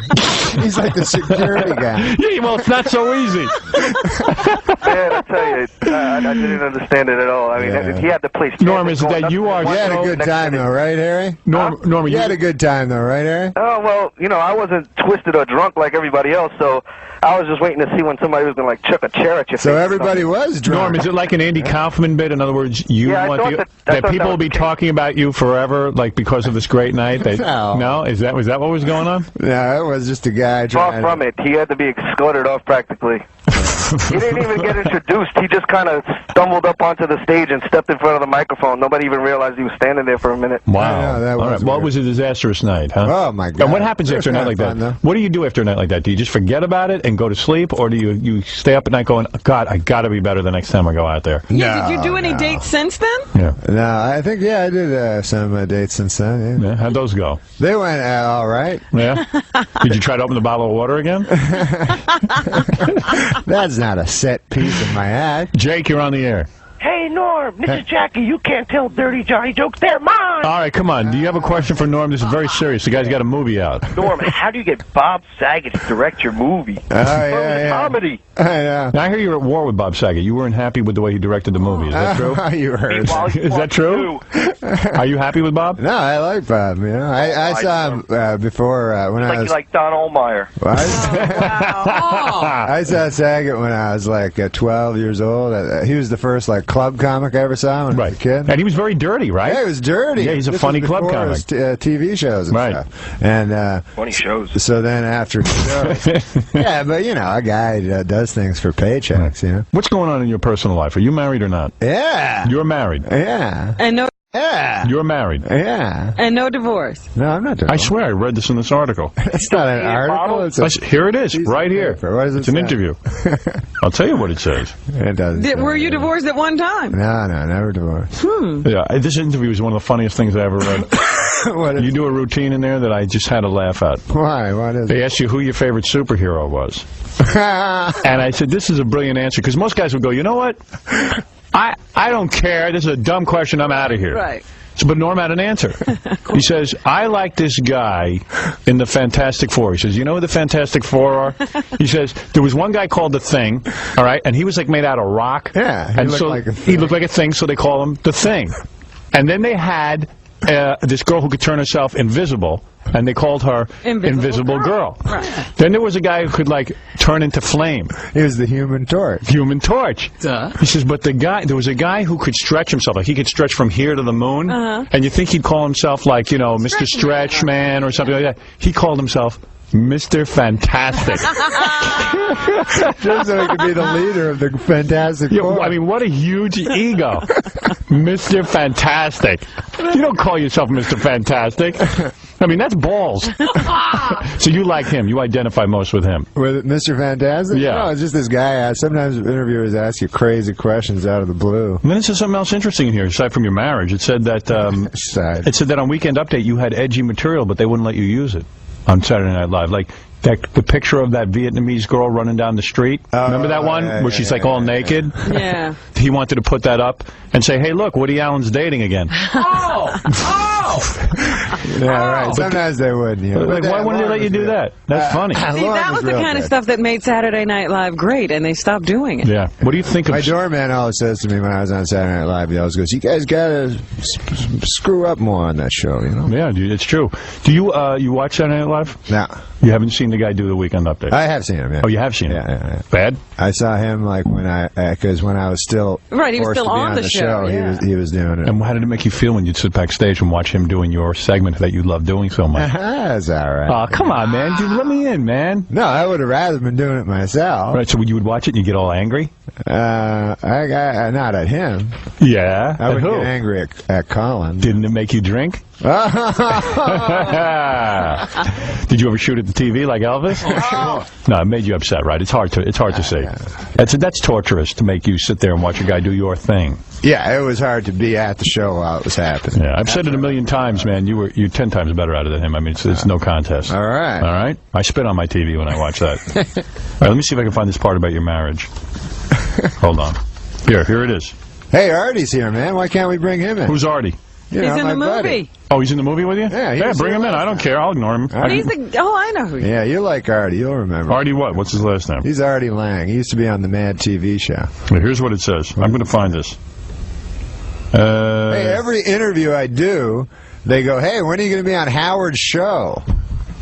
He's like the security guy. Yeah, well, it's not so easy. Man, I tell you, I didn't understand it at all. I mean, he had the place. Norm, is it that you are... You had a good time, though, right, Harry? Norm, you had a good time, though, right, Harry? Oh, well, I wasn't twisted or drunk like everybody else, so I was just waiting to see when somebody was going to, like, chuck a chair at your face. So everybody was drunk. Norm, is it like an Andy Kaufman bit? In other words, you want that people will be talking about you forever, like, because of this great night? No? Was that what was going on? No, it was just a guy trying Far from it. He had to be escorted off, practically. He didn't even get introduced. He just kind of stumbled up onto the stage and stepped in front of the microphone. Nobody even realized he was standing there for a minute. Wow. Know, all right. Well, it was a disastrous night, huh? Oh, my God. And what happens after a night like that? Though. What do you do after a night like that? Do you just forget about it and go to sleep? Or do you stay up at night going, God, I got to be better the next time I go out there? Yeah, did you do any dates since then? Yeah. No, I think, I did some dates since then. Yeah. How'd those go? They went all right. Yeah? Did you try to open the bottle of water again? That's not a set piece of my act. Jake, you're on the air. Hey, Norm, this is Jackie. You can't tell Dirty Johnny jokes. They're mine. All right, come on. Do you have a question for Norm? This is very serious. The guy's got a movie out. Norm, how do you get Bob Saget to direct your movie? Comedy. I know. Now, I hear you're at war with Bob Saget. You weren't happy with the way he directed the movie. Is that true? You heard. Is that true? Are you happy with Bob? No, I like Bob. You know, I saw him before when I was like Don Ohlmeyer. I saw Saget when I was like 12 years old. He was the first like club comic I ever saw when I was a kid. And he was very dirty, right? Yeah, he was dirty. Yeah, he's a funny club comic. TV shows and stuff. And funny shows. So then after shows, yeah, but you know, a guy does things for paychecks. You know. What's going on in your personal life? Are you married or not? Yeah. You're married. Yeah. And no. Yeah. You're married. Yeah. And no divorce. No, I'm not divorced. I swear, I read this in this article. It's not an article. Here it is, right here. What does it It's an say? interview. I'll tell you what it says. It doesn't. Were you divorced at one time? No, never divorced. Yeah, this interview is one of the funniest things I ever read. You do a routine in there that I just had to laugh at. Why? What is it? They asked you who your favorite superhero was. And I said, this is a brilliant answer, because most guys would go, you know what? I don't care. This is a dumb question. I'm out of here. Right. So, but Norm had an answer. He says, I like this guy in the Fantastic Four. He says, you know who the Fantastic Four are? He says, there was one guy called the Thing, all right, and he was like made out of rock. Yeah, he looked like a thing. He looked like a thing, so they call him the Thing. And then they had this girl who could turn herself invisible, and they called her Invisible Girl. Right. Then there was a guy who could, like, turn into flame. He was the Human Torch. Human Torch. Duh. He says, but there was a guy who could stretch himself. Like, he could stretch from here to the moon. And you think he'd call himself, like, you know, Mr. Stretch Man or something like that. He called himself Mr. Fantastic. Just so he could be the leader of the Fantastic Four. I mean, what a huge ego. Mr. Fantastic. You don't call yourself Mr. Fantastic. I mean, that's balls. So you like him. You identify most with him. With Mr. Fantastic? Yeah. No, it's just this guy. Sometimes interviewers ask you crazy questions out of the blue. And then it says something else interesting in here, aside from your marriage. It said that on Weekend Update you had edgy material, but they wouldn't let you use it on Saturday Night Live. Like the picture of that Vietnamese girl running down the street. Remember that one where she's like all naked? Yeah. He wanted to put that up and say, hey, look, Woody Allen's dating again. Yeah, right. Sometimes they would. You know. Like, why wouldn't they let you do that? That's funny. See, that was the kind of stuff that made Saturday Night Live great, and they stopped doing it. Yeah. What do you think of... My doorman always says to me when I was on Saturday Night Live, he always goes, you guys gotta screw up more on that show, you know? Yeah, dude, it's true. Do you you watch Saturday Night Live? No. You haven't seen the guy do the Weekend Update? I have seen him, yeah. Oh, you have seen him? Yeah. Bad? I saw him, like, because when I was still Right, he was still on the show. Yeah. He was doing it. And how did it make you feel when you'd sit backstage and watch him doing your segment that you love doing so much? That's all right. Oh, come on, man. Dude, let me in, man. No, I would have rather been doing it myself. Right, so you would watch it and you get all angry? Not at him. Yeah. I would get angry at Colin. Didn't it make you drink? Did you ever shoot at the TV like Elvis? Oh. No, it made you upset, right? It's hard to see. That's torturous to make you sit there and watch a guy do your thing. Yeah, it was hard to be at the show while it was happening. Yeah, I've said it a million times, man. You're 10 times better at it than him. I mean, it's no contest. All right. All right? I spit on my TV when I watch that. All right, let me see if I can find this part about your marriage. Hold on. Here it is. Hey, Artie's here, man. Why can't we bring him in? Who's Artie? He's in the movie. Buddy. Oh, he's in the movie with you? Yeah, bring him in. I don't care. I'll ignore him. I know who he is. Yeah, you like Artie. You'll remember. Artie what? What's his last name? He's Artie Lang. He used to be on the Mad TV show. Well, here's what it says. I'm going to find this. Hey, every interview I do, they go, hey, when are you going to be on Howard's show?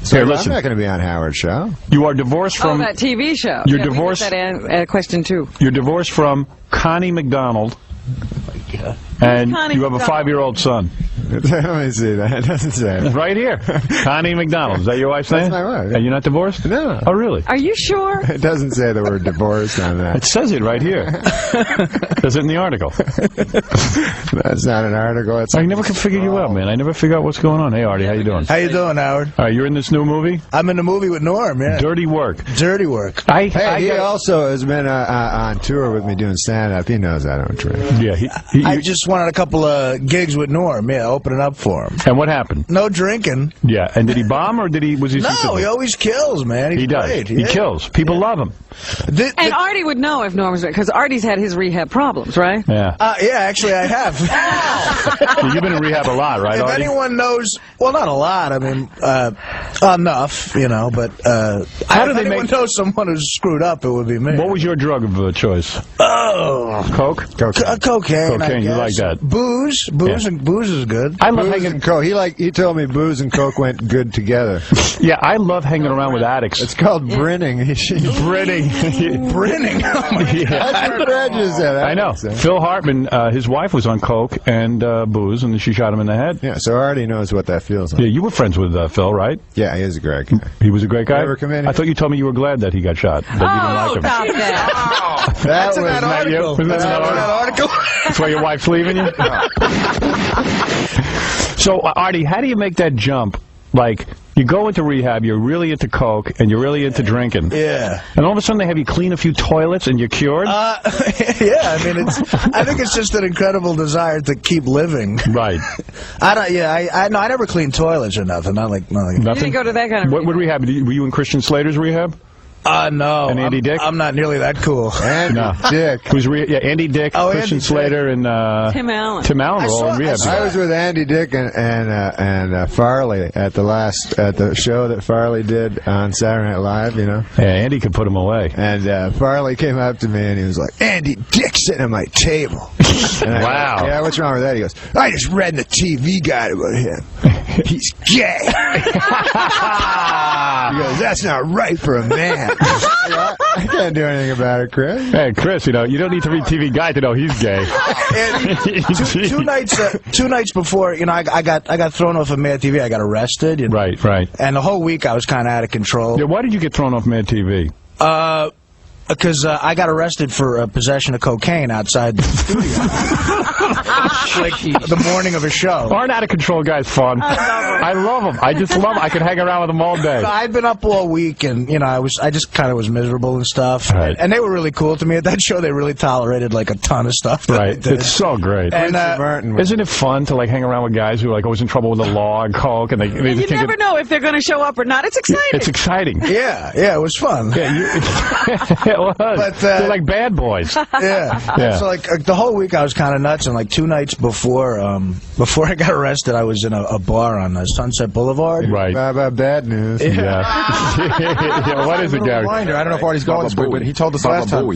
So I'm not going to be on Howard's show. You are divorced from... that TV show. You're divorced... We get that question, too. You're divorced from Connie Macdonald. And you have a 5-year-old son. Let me see that. It doesn't say it. Right here. Connie Macdonald. Is that your wife's name? That's my wife. Are you not divorced? No. Oh, really? Are you sure? It doesn't say the word divorced on that. It says it right here. It says it in the article. That's not an article. I never can figure you out, man. I never figure out what's going on. Hey, Artie, how you doing? How you doing, Howard? All right, you're in this new movie? I'm in the movie with Norm, yeah. Dirty Work. Dirty Work. He also has been on tour with me doing stand-up. He knows I don't drink. Yeah, I just wanted a couple of gigs with Norm, opening up for him. And what happened? No drinking. Yeah, and did he bomb or was he? No, he always kills, man. He's he does. Great. He kills. People love him. And Artie would know if Norm was because Artie's had his rehab problems, right? Yeah. Yeah, actually, I have. You've been in rehab a lot, right, If Artie? anyone knows, well, not a lot. I mean, enough, but how do they anyone knows someone who's screwed up, it would be me. What was your drug of choice? Oh, Coke. cocaine. Cocaine. You like that? Booze is good. good. I love booze hanging. and coke. He told me booze and coke went good together. Yeah, I love hanging around with addicts. It's called brinning. Brinning. Brinning. That's what Brad just said. I know. Phil Hartman, his wife was on coke and booze, and she shot him in the head. Yeah, so Artie knows what that feels like. Yeah, you were friends with Phil, right? Yeah, he is a great guy. He was a great guy? Ever come in here? I thought you told me you were glad that he got shot, that you didn't like him. Stop that. That was that article. Wasn't that article? That's why your wife's leaving you? So, Artie, how do you make that jump? Like, you go into rehab, you're really into coke, and you're really into drinking. Yeah. And all of a sudden they have you clean a few toilets and you're cured? Yeah, I mean, I think it's just an incredible desire to keep living. Right. I never cleaned toilets or nothing. Nothing. You didn't go to that kind of What rehab? Were you in Christian Slater's rehab? No. And Andy Dick? I'm not nearly that cool. Andy Dick. Who's Andy Dick, Christian Andy Slater, and Tim Allen. Tim Allen were all in rehab. I was with Andy Dick and Farley at the show that Farley did on Saturday Night Live, you know. Yeah, Andy could put him away. And Farley came up to me and he was like, "Andy Dick sitting at my table." And I Wow. go, "Yeah, what's wrong with that?" He goes, "I just read in the TV guide about him. He's gay." He goes, "That's not right for a man." I can't do anything about it, Chris. Hey, Chris, you don't need to read TV Guide to know he's gay. Two nights before, I got thrown off of Mad TV. I got arrested. Right. And the whole week I was kind of out of control. Yeah, why did you get thrown off Mad TV? Because I got arrested for possession of cocaine outside the studio. Like the morning of a show. Aren't out of control guys fun? I love them. I just love them. I could hang around with them all day. I'd been up all week, and I just kind of was miserable and stuff. Right. And they were really cool to me at that show. They really tolerated like a ton of stuff. Right. It's so great. And isn't it fun to hang around with guys who are always in trouble with the law and coke, and you never know if they're going to show up or not. It's exciting. It's exciting. Yeah, it was fun. Yeah, it was. But they're like bad boys. Yeah. So the whole week I was kind of nuts, and 2 nights before I got arrested, I was in a bar on Sunset Boulevard. Right. Bad news. Yeah. What is it, Gary? I don't know if Artie's going this way, but he told us last time.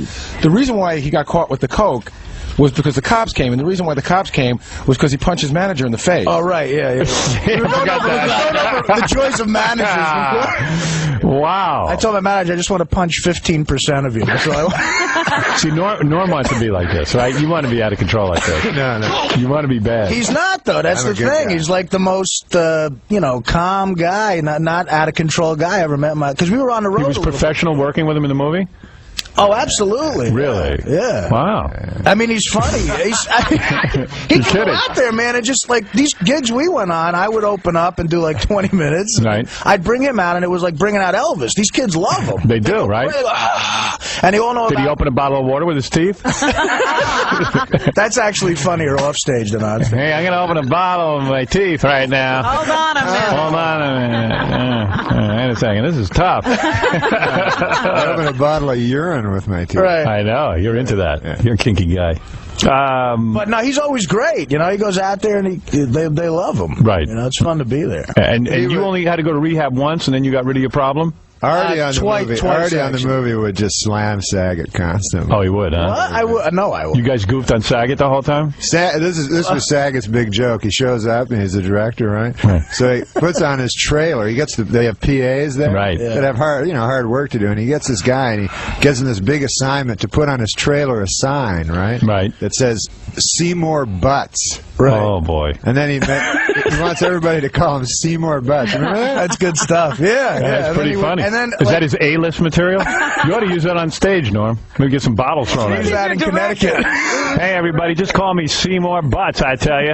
The reason why he got caught with the coke was because the cops came, and the reason why the cops came was because he punched his manager in the face. Oh, right, yeah. I forgot that. The choice of managers. Wow. I told my manager, I just want to punch 15% of you. That's all I want. See, Norm wants to be like this, right? You want to be out of control like this. No. You want to be bad. He's not, though. That's the thing. He's like the most, calm guy, not out of control guy I ever met. Because we were on the road. He was professional working with him in the movie? Oh, absolutely. Really? Yeah. Wow. I mean, he's funny. He can go out there, man, and just these gigs we went on, I would open up and do 20 minutes. Right. I'd bring him out, and it was like bringing out Elvis. These kids love him. They do, right? And they all know. Did he open a bottle of water with his teeth? That's actually funnier off stage than on stage. Hey, I'm going to open a bottle with my teeth right now. Hold on a minute. Hold on a minute. Wait a second. This is tough. I opened a bottle of urine with my teeth. Right. I know. You're into that. Yeah. You're a kinky guy. But no, he's always great. He goes out there and they love him. Right. It's fun to be there. And you only had to go to rehab once, and then you got rid of your problem? Artie on the movie actually. would just slam Saget constantly. Oh, he would, huh? What? I would. You guys goofed on Saget the whole time? This was Saget's big joke. He shows up and he's the director, right? So he puts on his trailer. They have PAs there, right? That have hard work to do, and he gets this guy and he gives him this big assignment to put on his trailer a sign, right? Right. That says "Seymour Butts." Right. Oh boy. And then he wants everybody to call him Seymour Butts. Remember that? That's good stuff. Yeah. That's pretty funny. And then, is that his A-list material? You ought to use that on stage, Norm. Maybe get some bottles thrown at you. you. That in Connecticut. Hey, everybody, just call me Seymour Butts, I tell you.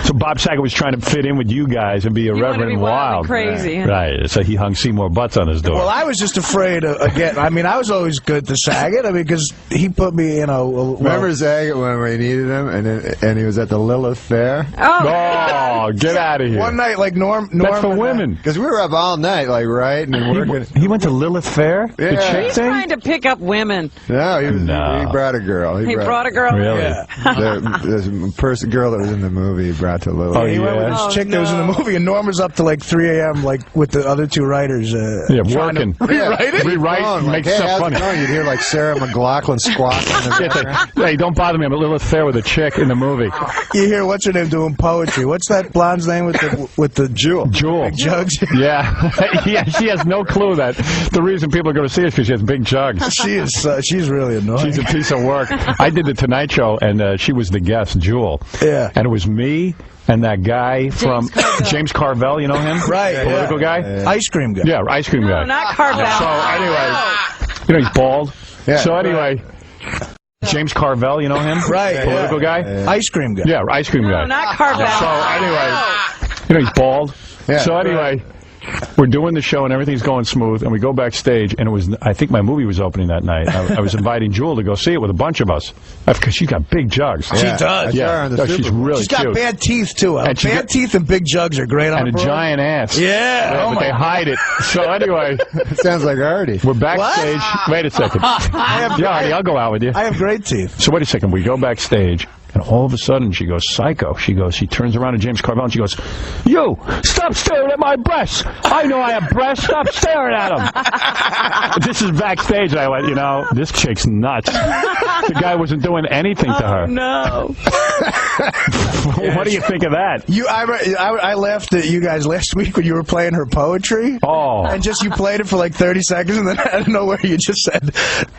So Bob Saget was trying to fit in with you guys and be irreverent and wild. Crazy. Right. So he hung Seymour Butts on his door. Well, I was just afraid again. I mean, I was always good to Saget. I mean, because he put me, Remember Saget when we needed him, and he was at the Lilith Fair? Oh, get out of here. One night, Norm. That's for women. Because we were up all night, writing and working. He went to Lilith Fair? Yeah. The chick He's thing? trying to pick up women. No, he brought a girl. He brought a girl? Really? Yeah. The girl that was in the movie he brought to Lilith. Oh, He went with this chick that was in the movie, and Norm was up to 3 a.m. with the other two writers. Working. Rewrite it? Rewrite, make stuff funny. You'd hear Sarah McLachlan squawking in the background. Hey, don't bother me. I'm at Lilith Fair with a chick in the movie. movie. You hear what's her name doing poetry? What's that blonde's name with the Jewel? Big jugs. Yeah, yeah. She has no clue that the reason people are going to see her is because she has big jugs. She's really annoying. She's a piece of work. I did the Tonight Show, and she was the guest, Jewel. Yeah. And it was me and that guy from James Carvell. You know him? Right. Political guy. Ice cream guy. Yeah, ice cream guy. No, not Carvell. So anyway, you know he's bald. Yeah, so anyway. James Carvell, you know him? Right. Political guy? Ice cream guy. Yeah, ice cream guy. No, not Carvell. So anyway, you know he's bald. Yeah, so anyway, we're doing the show and everything's going smooth, and we go backstage, and it was, I think my movie was opening that night. I was inviting Jewel to go see it with a bunch of us because she's got big jugs. She does. Yeah, she's really She's got cute. bad teeth too. And Bad teeth and big jugs are great on and a giant ass. Yeah. But they hide it. So anyway, It sounds like Artie. we're backstage. Wait a second. Yeah, Artie, I'll go out with you. I have great teeth. So wait a second. We go backstage. And all of a sudden, she goes psycho. She turns around to James Carvell and she goes, "You, stop staring at my breasts. I know I have breasts. Stop staring at them." This is backstage. I went, this chick's nuts. The guy wasn't doing anything to her. No. What do you think of that? I laughed at you guys last week when you were playing her poetry. Oh. And you played it for like 30 seconds, and then out of nowhere you just said,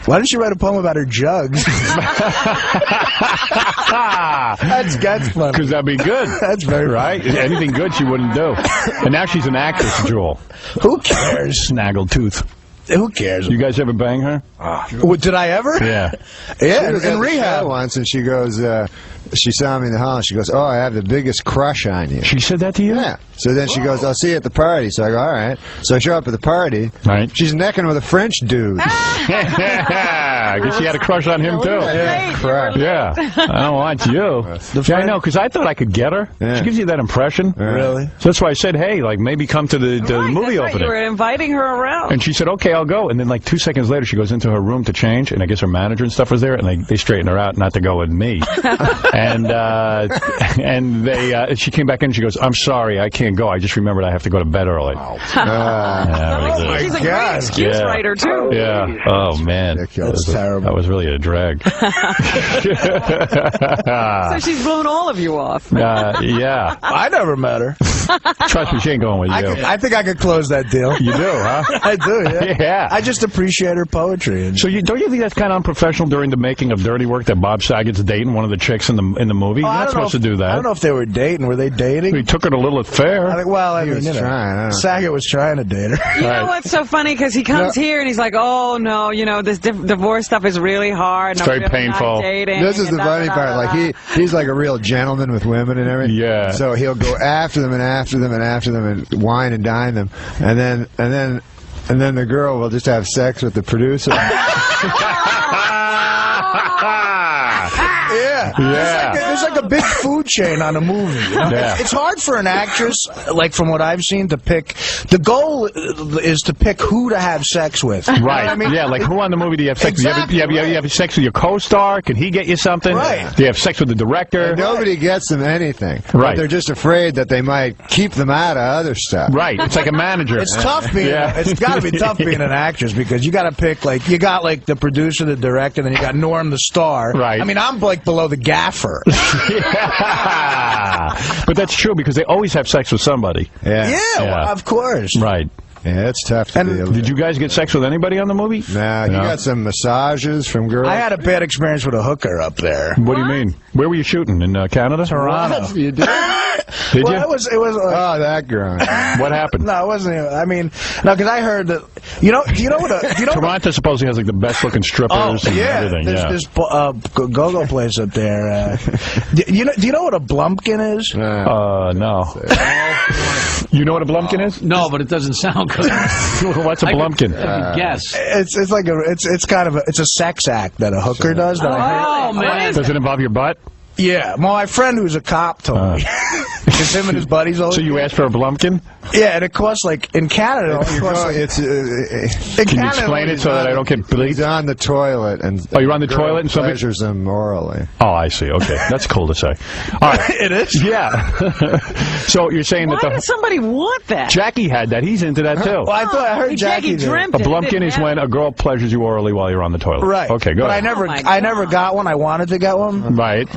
"Why didn't you write a poem about her jugs?" That's funny. Because that'd be good. That's very right. Anything good she wouldn't do. And now she's an actress, Jewel. Who cares? Snaggletooth. Who cares? You guys ever bang her? Did I ever? Yeah. Yeah, She was in at the rehab show once, and she goes, she saw me in the hall, and she goes, "Oh, I have the biggest crush on you." She said that to you? Yeah. So then she goes, "I'll see you at the party." So I go, "All right." So I show up at the party. Right. She's necking with a French dude. I guess she had a crush on him, too. Yeah. Crap. Yeah. I don't want you. Yeah, I know, because I thought I could get her. Yeah. She gives you that impression. Really? So that's why I said, hey, maybe come to the movie that's right. opening. You were inviting her around. And she said, okay, I'll go. And then 2 seconds later, she goes into her room to change, and I guess her manager and stuff was there, and they straightened her out not to go with me. And she came back in, and she goes, "I'm sorry, I can't go. I just remembered I have to go to bed early." She's a great excuse writer, too. Yeah. Oh, man. Ridiculous. Terrible. That was really a drag. So she's blown all of you off. Yeah. I never met her. Trust me, she ain't going with you. I think I could close that deal. You do, huh? I do, yeah. Yeah. I just appreciate her poetry. So don't you think that's kind of unprofessional during the making of Dirty Work that Bob Saget's dating one of the chicks in the movie? You're not supposed to do that. I don't know if they were dating. Were they dating? He took her to Little Affair. I think, He was trying. Saget was trying to date her. You know what's so funny? Because he comes here and he's like, "Oh no, this divorce stuff is really hard. It's and I'm very really painful." Not dating, This is the funny part. Like he's like a real gentleman with women and everything. Yeah. So he'll go after them and after them and after them and wine and dine them, and then the girl will just have sex with the producer. Yeah. There's like a big food chain on a movie. Yeah. It's hard for an actress, like from what I've seen, to pick. The goal is to pick who to have sex with. Right. Yeah, like who on the movie do you have sex with? Exactly. You have sex with your co-star? Can he get you something? Right. Do you have sex with the director? And nobody gets them anything. Right. But they're just afraid that they might keep them out of other stuff. Right. It's like a manager. It's tough being. It's got to be tough being an actress because you got to pick you got the producer, the director, then you got Norm, the star. Right. I mean, I'm below the gaffer. Yeah. But that's true because they always have sex with somebody. Yeah. Well, of course. Right. Yeah, it's tough to deal with. Did you guys get sex with anybody on the movie? Nah, you got some massages from girls. I had a bad experience with a hooker up there. What do you mean? Where were you shooting? In Canada? Toronto. What? You did? Did well, you? It was Oh, that girl. What happened? No, it wasn't. I mean, no, because I heard that. Do you know what? Toronto supposedly has the best looking strippers and everything. There's this go-go place up there. Do you know what a blumpkin is? No. You know what a blumpkin is? No, but it doesn't sound good. What's a blumpkin? I could guess. It's like it's kind of a sex act that a hooker does. That I heard. Oh man! Does it involve your butt? Yeah, well, my friend who's a cop told me. Because him and his buddies always. So you asked for a Blumpkin? Yeah, and it costs like in Canada. Can you explain it so that I don't get bleed? He's on the toilet, and you're on the toilet, and somebody pleasures him orally. Oh, I see. Okay, that's cool to say. All right, it is. Yeah. So you're saying Why does somebody want that? Jackie had that. He's into that too. Well, I thought I heard Jackie dreamt a Blumpkin is when a girl pleasures you orally while you're on the toilet. Right. Okay, good. But I never got one. I wanted to get one. Right.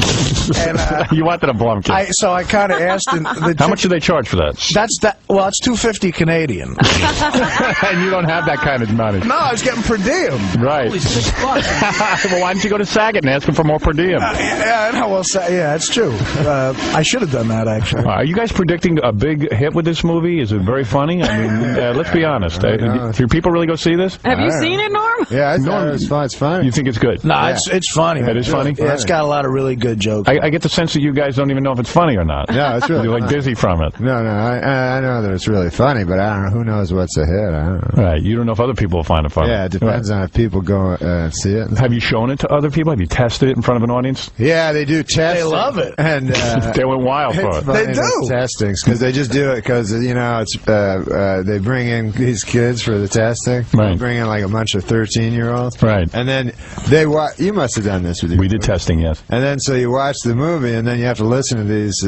And, you wanted a Blumpkin. So I kind of asked. How much do they charge for that? Well, it's $250 Canadian. And you don't have that kind of money. No, I was getting per diem. Right. Holy $6. Well, why don't you go to Saget and ask him for more per diem? Yeah, it's true. I should have done that, actually. Are you guys predicting a big hit with this movie? Is it very funny? I mean, let's be honest. Do people really go see this? Have you seen it, Norm? Yeah, it's fun. It's funny. You think it's good? No, it's funny. It is funny? Yeah, it's got a lot of really good jokes. I get the sense that you guys don't even know if it's funny or not. No, it's really You're like dizzy from it. No, I know that it's really funny, but I don't know. Who knows what's a hit? I don't know. Right. You don't know if other people will find it funny. Yeah, it depends on if people go and see it. Have you shown it to other people? Have you tested it in front of an audience? Yeah, they do test. They love it. And they went wild for it. They do testings because they just do it because it's they bring in these kids for the testing. Right. They bring in like a bunch of 13-year-olds. Right. And then you must have done this with your. We did testing, yes. And then so you watch the movie, and then you have to listen to these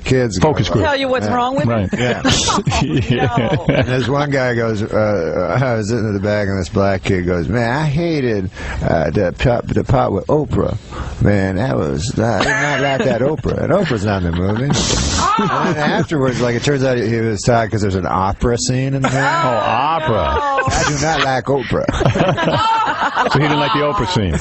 kids. Focus group. Tell you what's wrong with right. it. Yeah. No. And there's one guy goes, I was sitting in the back, and this black kid goes, man, I hated the part with Oprah. Man, I did not like that Oprah. And Oprah's not in the movie. And then afterwards, like, it turns out he was talking because there's an opera scene in the movie. Oh, opera. I do not like Oprah. So he didn't like the Oprah scene.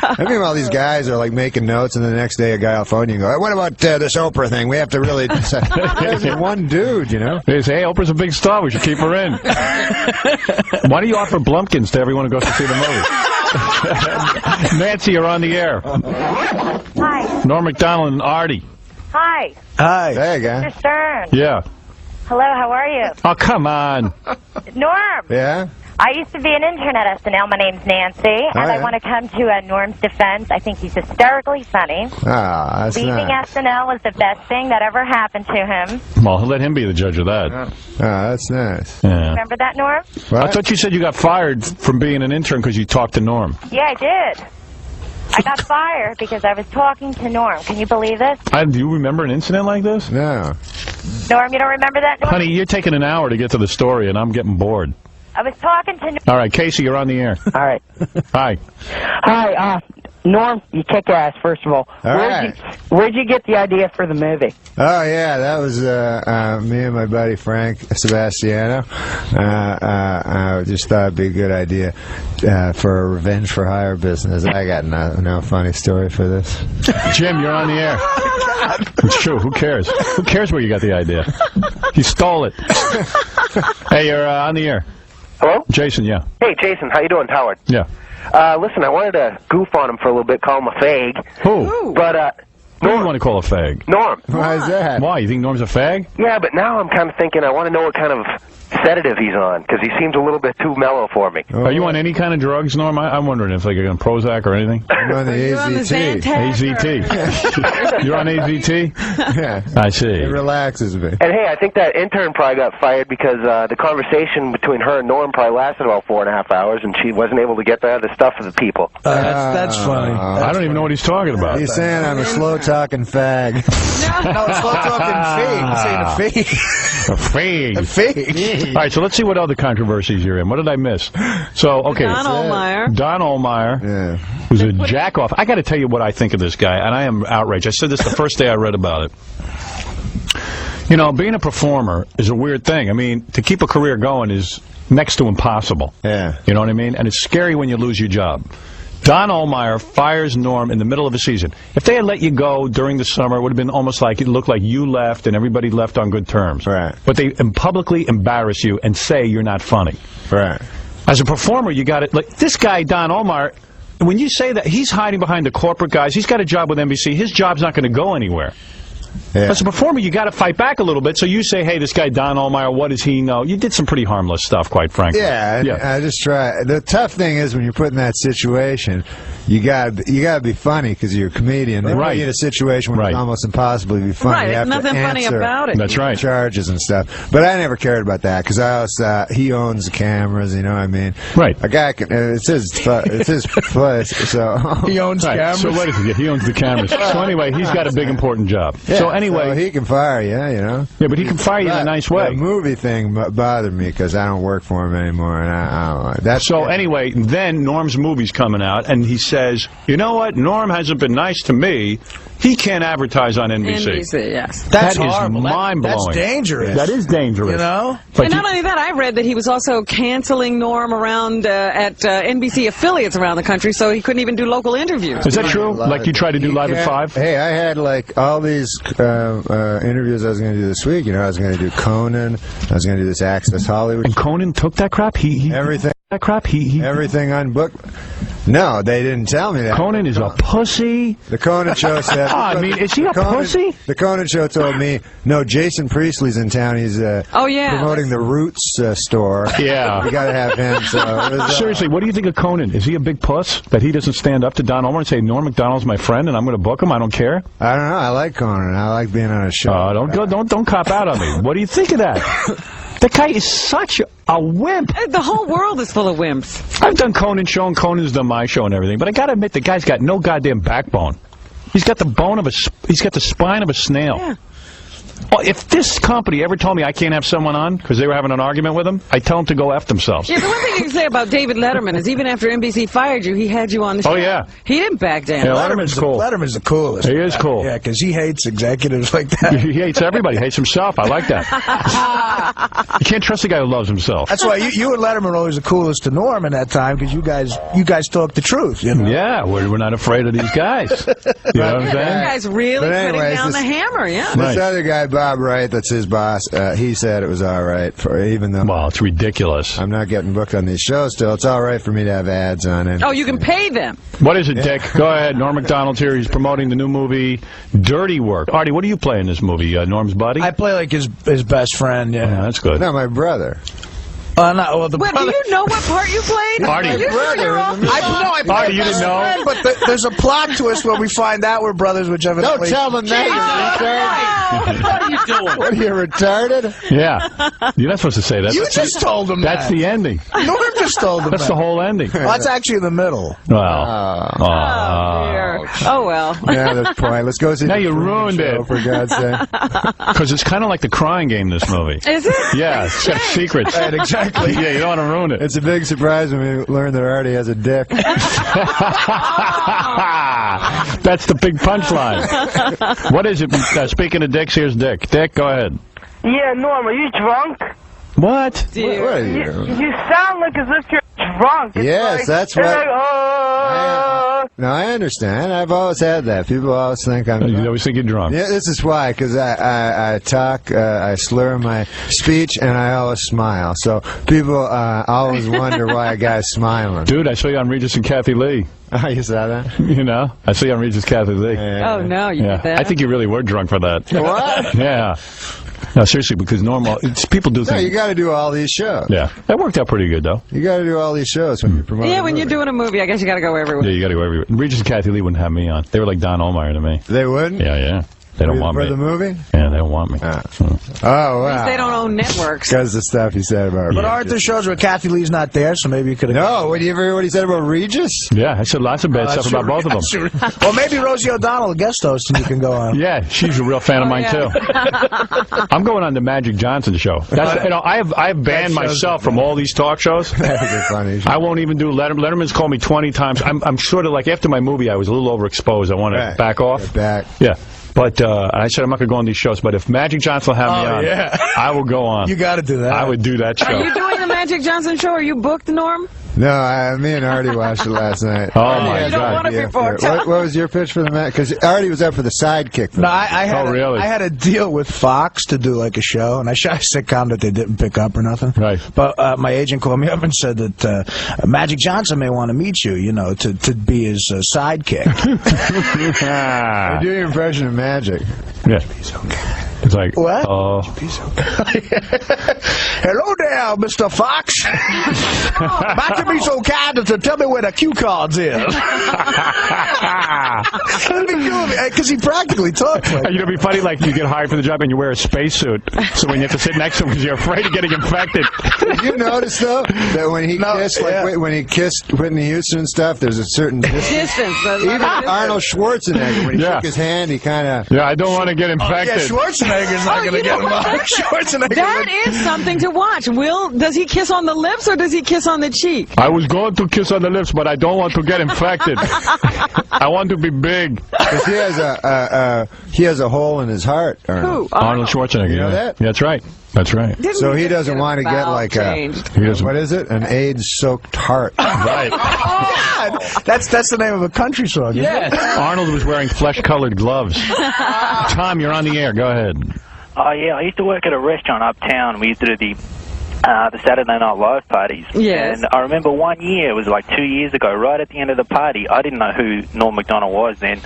I mean, all these guys are like making notes, and the next day a guy will phone you and go, hey, what about this Oprah thing? We have to really decide. There's one dude, They say, hey, Oprah's a big star. We should keep her in. Why do you offer Blumpkins to everyone who goes to see the movie? Nancy, you're on the air. Hi. Norm Macdonald and Artie. Hi. Hi. There you go. Mr. Stern. Yeah. Hello, how are you? Oh, come on. Norm. Yeah? I used to be an intern at SNL. My name's Nancy, and yeah. I want to come to Norm's defense. I think he's hysterically funny. Ah, that's Leaving nice. SNL was the best thing that ever happened to him. Well, let him be the judge of that. That's nice. Yeah. Remember that, Norm? What? I thought you said you got fired from being an intern because you talked to Norm. Yeah, I did. I got fired because I was talking to Norm. Can you believe this? Do you remember an incident like this? No. Norm, you don't remember that, Norm? Honey, you're taking an hour to get to the story, and I'm getting bored. I was talking to Norm. All right, Casey, you're on the air. All right. Hi. Hi, Norm, you kick ass, first of all. Where'd you get the idea for the movie? Oh, yeah, that was me and my buddy Frank Sebastiano. I just thought it'd be a good idea for a revenge for hire business. I got no funny story for this. Jim, you're on the air. It's true. Who cares? Who cares where you got the idea? He stole it. Hey, you're on the air. Hello? Jason, yeah. Hey, Jason, how you doing? Howard. Yeah. Listen, I wanted to goof on him for a little bit, call him a fag. Who? But, Who do you want to call a fag? Norm. Why is that? Why? You think Norm's a fag? Yeah, but now I'm kind of thinking I want to know what kind of sedative he's on, because he seems a little bit too mellow for me. Are you on any kind of drugs, Norm? I'm wondering if you're on Prozac or anything. I'm on the AZT. AZT. You're on AZT? Yeah. I see. It relaxes me. And hey, I think that intern probably got fired because the conversation between her and Norm probably lasted about 4.5 hours, and she wasn't able to get the stuff to the people. That's funny. I don't even know what he's talking about. He's saying I'm a slow-talking fag. No, slow-talking fag. He's saying a fag. A fag. All right, so let's see what other controversies you're in. What did I miss? So, okay. Don Ohlmeyer. Don Ohlmeyer, who's a jack-off. I got to tell you what I think of this guy, and I am outraged. I said this the first day I read about it. You know, being a performer is a weird thing. I mean, to keep a career going is next to impossible. Yeah. You know what I mean? And it's scary when you lose your job. Don Ohlmeyer fires Norm in the middle of a season. If they had let you go during the summer, it would have been almost like it looked like you left and everybody left on good terms. Right. But they publicly embarrass you and say you're not funny. Right. As a performer, you got it. Like this guy, Don Ohlmeyer, when you say that he's hiding behind the corporate guys, he's got a job with NBC. His job's not going to go anywhere. Yeah. As a performer, you got to fight back a little bit. So you say, hey, this guy Don Ohlmeyer, what does he know? You did some pretty harmless stuff, quite frankly. Yeah, I just try. The tough thing is when you're put in that situation, you got to be funny because you're a comedian. They put you in a situation where it's almost impossible to be funny. Right, you have nothing to funny answer about it. That's right. Charges and stuff. But I never cared about that because I always he owns the cameras. You know what I mean? Right. A guy can. It's his place. So he owns cameras. So what is it? He owns the cameras. So anyway, he's got a big important job. Yeah, so anyway, he can fire you. You know. Yeah, but he can fire you in a nice way. The movie thing bothered me because I don't work for him anymore, and I don't like that. So anyway, then Norm's movie's coming out, and he says, you know what? Norm hasn't been nice to me. He can't advertise on NBC. NBC, yes. That's that horrible. Is mind-blowing. That's dangerous. That is dangerous. You know? But and not only that, I read that he was also canceling Norm around at NBC affiliates around the country, so he couldn't even do local interviews. Is that true? Like you tried to do Live at 5? Hey, I had like all these interviews I was going to do this week. You know, I was going to do Conan. I was going to do this Access Hollywood. And Conan took that crap? Everything. That crap? Everything unbooked. No, they didn't tell me that. Conan is a pussy. The Conan show said. I mean, is he a pussy? The Conan show told me, no, Jason Priestley's in town. He's promoting the Roots store. Yeah. We got to have him. So seriously, what do you think of Conan? Is he a big puss that he doesn't stand up to Don Ohlmeyer and say, Norm Macdonald's my friend and I'm going to book him? I don't care. I don't know. I like Conan. I like being on a show. Don't cop out on me. What do you think of that? The guy is such a wimp. The whole world is full of wimps. I've done Conan's show, and Conan's done my show and everything, but I got to admit, the guy's got no goddamn backbone. He's got the spine of a snail. Yeah. Well, if this company ever told me I can't have someone on because they were having an argument with him, I tell them to go F themselves. Yeah, the one thing you can say about David Letterman is even after NBC fired you, he had you on the show. Oh, yeah. He didn't back down. Yeah, Letterman's cool. Letterman's the coolest. He is cool. Yeah, because he hates executives like that. He hates everybody. He hates himself. I like that. You can't trust a guy who loves himself. That's why you and Letterman were always the coolest to Norm in that time because you guys talk the truth. You know? Yeah, we're not afraid of these guys. You know what I'm saying? That guy's really putting down the hammer, yeah. This other guy, Bob Wright, that's his boss, he said it was all right, even though... Well, it's ridiculous. I'm not getting booked on these shows still. It's all right for me to have ads on it. Oh, you can pay them. What is it, Dick? Go ahead. Norm Macdonald's here. He's promoting the new movie, Dirty Work. Artie, what do you play in this movie? Norm's buddy? I play like his best friend, yeah. Yeah, that's good. No, my brother. Well, do you know what part you played? Artie. I Artie, you didn't know? But there's a plot twist where we find out we're brothers, which evidently... Don't tell them that, you retarded. What are you doing? What, are you retarded? Yeah. You're not supposed to say that. You just told him That's the ending. Norm just told him That's the whole ending. Well, that's actually in the middle. Well. Dear. Oh, well. Yeah, that's pointless. Go see Now the you Truman ruined Show, it. for God's sake. Because it's kind of like the crying game, this movie. Is it? Yeah, it's got secrets. Right, exactly. Yeah, you don't want to ruin it. It's a big surprise when we learn that Artie has a dick. That's the big punchline. What is it? Speaking of dicks, here's Dick. Dick, go ahead. Yeah, Norm, are you drunk? What? What are you? You sound like as if you're drunk. It's Yes, like, that's it's what... like, No, I understand. I've always had that. People always think I'm drunk. You always think you're drunk. Yeah, this is why, because I talk, I slur my speech, and I always smile. So people always wonder why a guy's smiling. Dude, I saw you on Regis and Kathy Lee. Oh, you saw that? You know? I saw you on Regis Kathy Lee. Yeah. Oh, no, you did that? I think you really were drunk for that. What? Yeah. No, seriously, because people do No, things. you got to do all these shows. Yeah. That worked out pretty good, though. You got to do all these shows when you're promoting. Yeah, when you're doing a movie, I guess you got to go everywhere. Yeah, you got to go everywhere. Regis and Kathy Lee wouldn't have me on. They were like Don Ohlmeyer to me. They wouldn't? Yeah. They don't want for me. the movie? Yeah, they don't want me. Oh, wow. They don't own networks. Because the stuff he said about But aren't there shows where Kathy Lee's not there, so maybe you could have... No, what do you ever hear what he said about Regis? Yeah, I said lots of bad stuff about both of them. Well, maybe Rosie O'Donnell, guest host, and you can go on. Yeah, she's a real fan of mine, too. I'm going on the Magic Johnson show. That's, I have banned myself from all these talk shows. That'd be funny. I won't even do Letterman. Letterman's called me 20 times. I'm sort of like, after my movie, I was a little overexposed. I want to back off. Get back. Yeah. But I said I'm not going to go on these shows. But if Magic Johnson will have me on, I will go on. You got to do that. I would do that show. Are you doing the Magic Johnson show? Are you booked, Norm? No, me and Artie watched it last night. Oh, my God. What was your pitch for the match? Because Artie was up for the sidekick. No, I had a deal with Fox to do like a show, and I shot a sitcom that they didn't pick up or nothing. Right. But my agent called me up and said that Magic Johnson may want to meet you, to be his sidekick. Do your impression of Magic. Yeah. It's like, what? Oh. Hello there, Mr. Fox. Might you be so kind as to tell me where the cue cards is? That'd be cool, because he practically talks like It'd be funny, like, you get hired for the job and you wear a spacesuit, so when you have to sit next to him because you're afraid of getting infected. Did you notice, though, that when he kissed, when he kissed Whitney Houston and stuff, there's a certain distance. Even Arnold Schwarzenegger, when he shook his hand, he kind of... Yeah, I don't want to get infected. Yeah, Schwarzenegger's not going to get involved. That is something to watch. Does he kiss on the lips or does he kiss on the cheek? I was going to kiss on the lips, but I don't want to get infected. I want to be big. Because he has a hole in his heart. Who? Arnold Schwarzenegger. You know that? Yeah, that's right. That's right. So he doesn't want to get like what is it? An AIDS-soaked heart. Right. God, that's the name of a country song. Yeah. Arnold was wearing flesh-colored gloves. Tom, you're on the air. Go ahead. Oh, yeah. I used to work at a restaurant uptown. We used to do the Saturday Night Live parties. Yes. And I remember one year, it was like 2 years ago, right at the end of the party, I didn't know who Norm Macdonald was then,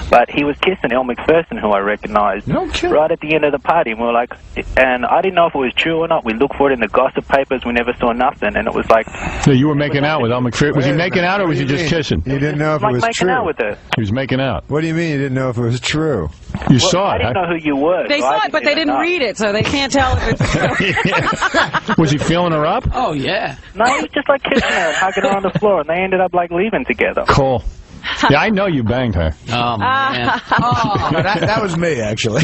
but he was kissing Elle Macpherson, who I recognized, right at the end of the party. And we were like, and I didn't know if it was true or not. We looked for it in the gossip papers. We never saw nothing. And it was like... So you were making out with Elle Macpherson. Was he making out or was he just kissing? You didn't know if it was making true. Out with her. He was making out. What do you mean you didn't know if it was true? You saw it. I didn't know who you were. They saw it, but they didn't read it, so they can't tell if it's true. Was he feeling her up? Oh, yeah. No, he was just like kissing her and hugging her on the floor, and they ended up like leaving together. Cool. Yeah, I know you banged her. Oh, man. That was me, actually.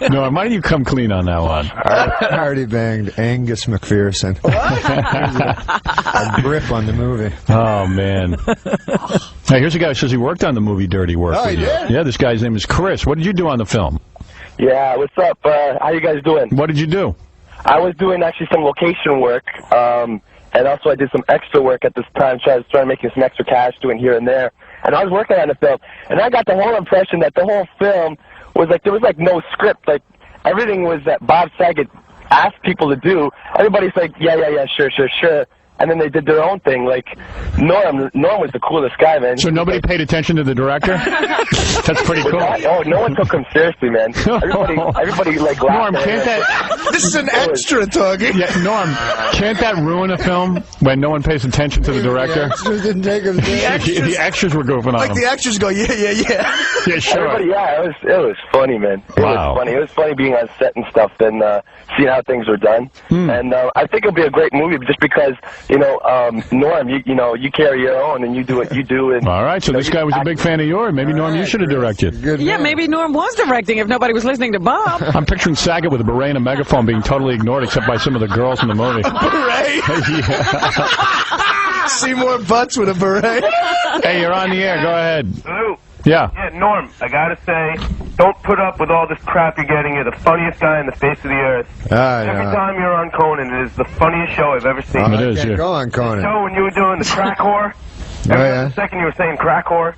No, why don't you come clean on that one? I already banged Angus McPherson. A grip on the movie. Oh, man. Hey, here's a guy who says he worked on the movie Dirty Work. Oh, he did? Yeah, this guy's name is Chris. What did you do on the film? Yeah, what's up? How you guys doing? What did you do? I was doing actually some location work, and also I did some extra work at this time, trying to make some extra cash doing here and there. And I was working on the film, and I got the whole impression that the whole film was like, there was like no script. Like, everything was that Bob Saget asked people to do. Everybody's like, yeah, sure. And then they did their own thing. Like, Norm was the coolest guy, man. So nobody paid attention to the director? That's pretty cool. No one took him seriously, man. Everybody like laughed. Norm, can't that... This is an extra talking. Yeah, Norm, can't that ruin a film when no one pays attention to the director? The extras didn't take him seriously. The extras were goofing on Like him. the extras go, yeah. Yeah, sure. It was funny, man. It was funny. It was funny being on set and stuff and seeing how things were done. And I think it'll be a great movie just because... Norm, you carry your own and you do what you do. And, all right, so this guy was a big fan of yours. Maybe, Norm, you should have directed. Yeah, maybe Norm was directing if nobody was listening to Bob. I'm picturing Saget with a beret and a megaphone being totally ignored except by some of the girls in the movie. A beret? Yeah. Seymour Butts with a beret. Hey, you're on the air. Go ahead. Hello. Yeah. Yeah, Norm, I gotta say, don't put up with all this crap you're getting. You're the funniest guy on the face of the earth. Every time you're on Conan, it is the funniest show I've ever seen. It is, yeah. Go on, Conan. So when you were doing the crack whore, every second you were saying crack whore,